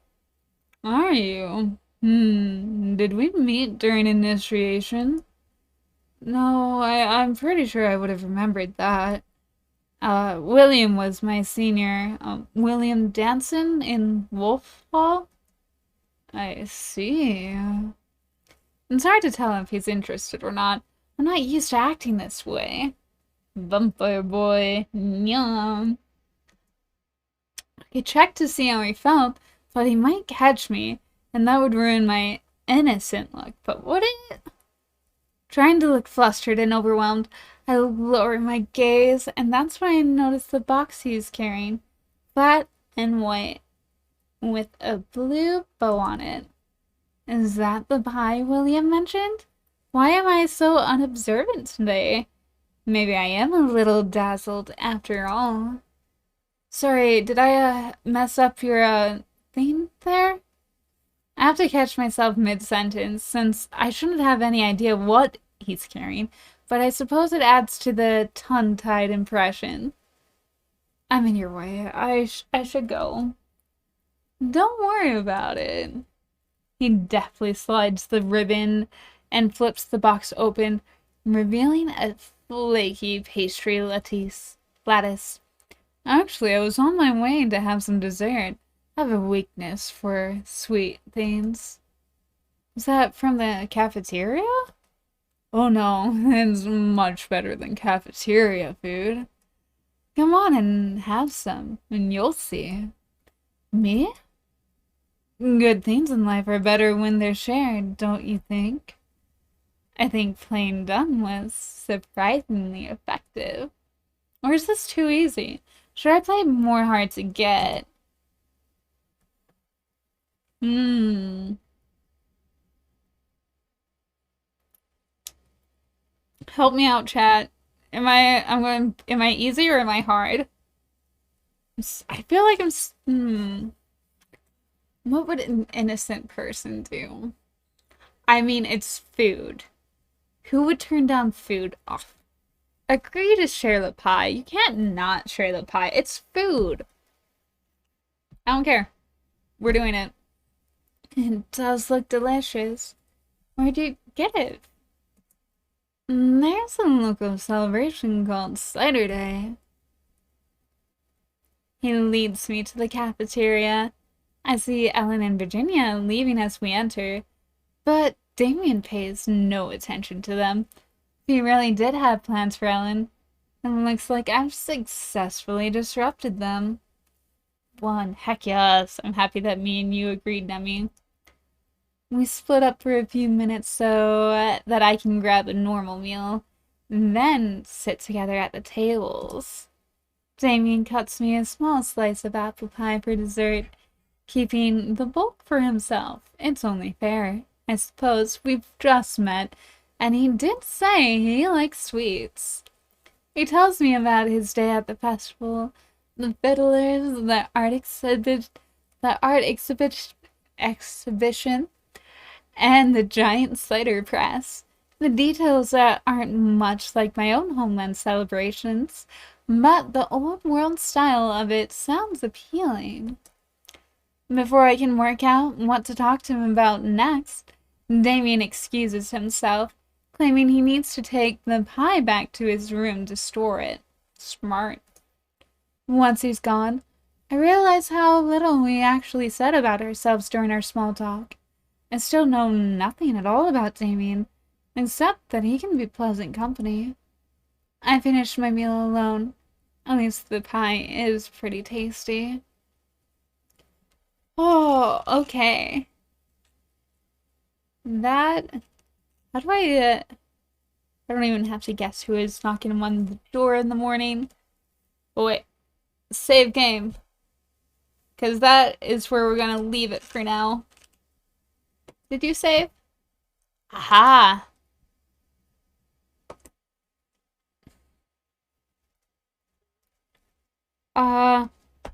Are you? Did we meet during initiation? No, I'm pretty sure I would have remembered that. William was my senior. William Danson in Wolf Hall? I see. It's hard to tell if he's interested or not. I'm not used to acting this way. Vampire boy. Yum. He checked to see how he felt, but he might catch me, and that would ruin my innocent look. But would it? Trying to look flustered and overwhelmed, I lower my gaze, and that's when I notice the box he's carrying. Flat and white, with a blue bow on it. Is that the pie William mentioned? Why am I so unobservant today? Maybe I am a little dazzled after all. Sorry, did I mess up your theme there? I have to catch myself mid-sentence since I shouldn't have any idea what he's carrying, but I suppose it adds to the tongue-tied impression. I'm in your way. I should go. Don't worry about it. He deftly slides the ribbon and flips the box open, revealing a flaky pastry lattice. Actually, I was on my way to have some dessert. I have a weakness for sweet things. Is that from the cafeteria? Oh no, it's much better than cafeteria food. Come on and have some, and you'll see. Me? Good things in life are better when they're shared, don't you think? I think Plain Dumb was surprisingly effective. Or is this too easy? Should I play more hard to get? Help me out, chat. Am I easy or am I hard? I feel like what would an innocent person do? I mean, it's food. Who would turn down food? Oh, agree to share the pie. You can't not share the pie. It's food. I don't care. We're doing it. It does look delicious. Where'd you get it? There's a local celebration called Cider Day. He leads me to the cafeteria. I see Ellen and Virginia leaving as we enter, but Damien pays no attention to them. He really did have plans for Ellen, and looks like I've successfully disrupted them. One, heck yes, I'm happy that me and you agreed, Nemi. We split up for a few minutes so that I can grab a normal meal, and then sit together at the tables. Damien cuts me a small slice of apple pie for dessert, keeping the bulk for himself. It's only fair. I suppose we've just met, and he did say he likes sweets. He tells me about his day at the festival, the fiddlers, the art exhibition, and the giant cider press. The details aren't much like my own homeland celebrations, but the old world style of it sounds appealing. Before I can work out what to talk to him about next, Damien excuses himself, claiming he needs to take the pie back to his room to store it. Smart. Once he's gone, I realize how little we actually said about ourselves during our small talk. I still know nothing at all about Damien, except that he can be pleasant company. I finished my meal alone. At least the pie is pretty tasty. Oh, okay. How do I don't even have to guess who is knocking on the door in the morning. Oh wait, save game. Because that is where we're gonna leave it for now. Did you save? Aha!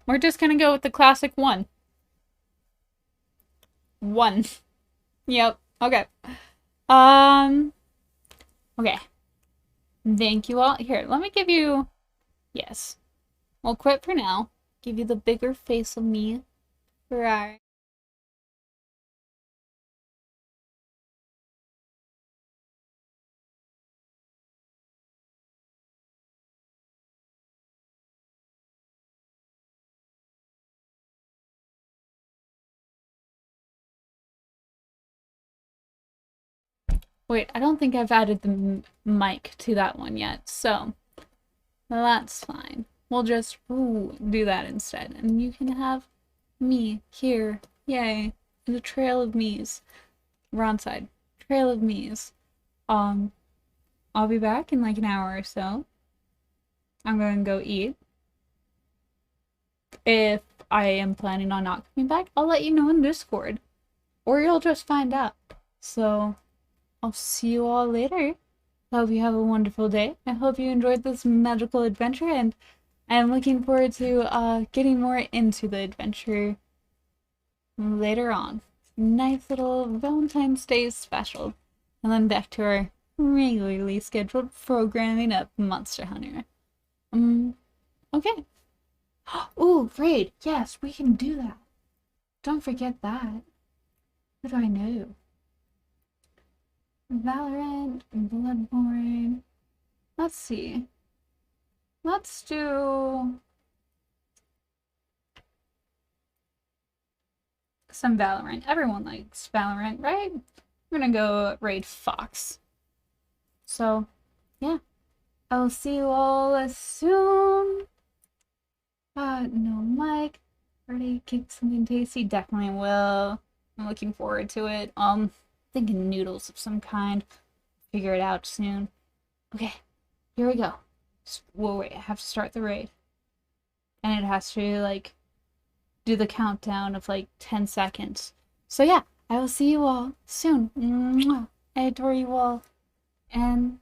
We're just gonna go with the classic one. One. Yep. Okay. Okay. Thank you all. Here, let me give you... Yes. We'll quit for now. Give you the bigger face of me. For our... Wait, I don't think I've added the mic to that one yet, so that's fine. We'll just do that instead, and you can have me here. Yay! And a trail of me's. Wrong side. Trail of me's. I'll be back in like an hour or so. I'm going to go eat. If I am planning on not coming back, I'll let you know in Discord. Or you'll just find out. So, I'll see you all later. I hope you have a wonderful day. I hope you enjoyed this magical adventure, and I'm looking forward to getting more into the adventure later on. Nice little Valentine's Day special. And then back to our regularly scheduled programming of Monster Hunter. Okay. Ooh, raid. Yes, we can do that. Don't forget that. What do I know? Valorant, Bloodborne. Let's see. Let's do some Valorant. Everyone likes Valorant, right? I'm gonna go raid Fox. So, yeah. I'll see you all as soon. No mic. Ready to kick something tasty? Definitely will. I'm looking forward to it. Thinking noodles of some kind. Figure it out soon. Okay, here we go. Whoa, wait, I have to start the raid. And it has to, like, do the countdown of, like, 10 seconds. So yeah, I will see you all soon. Mwah. I adore you all. And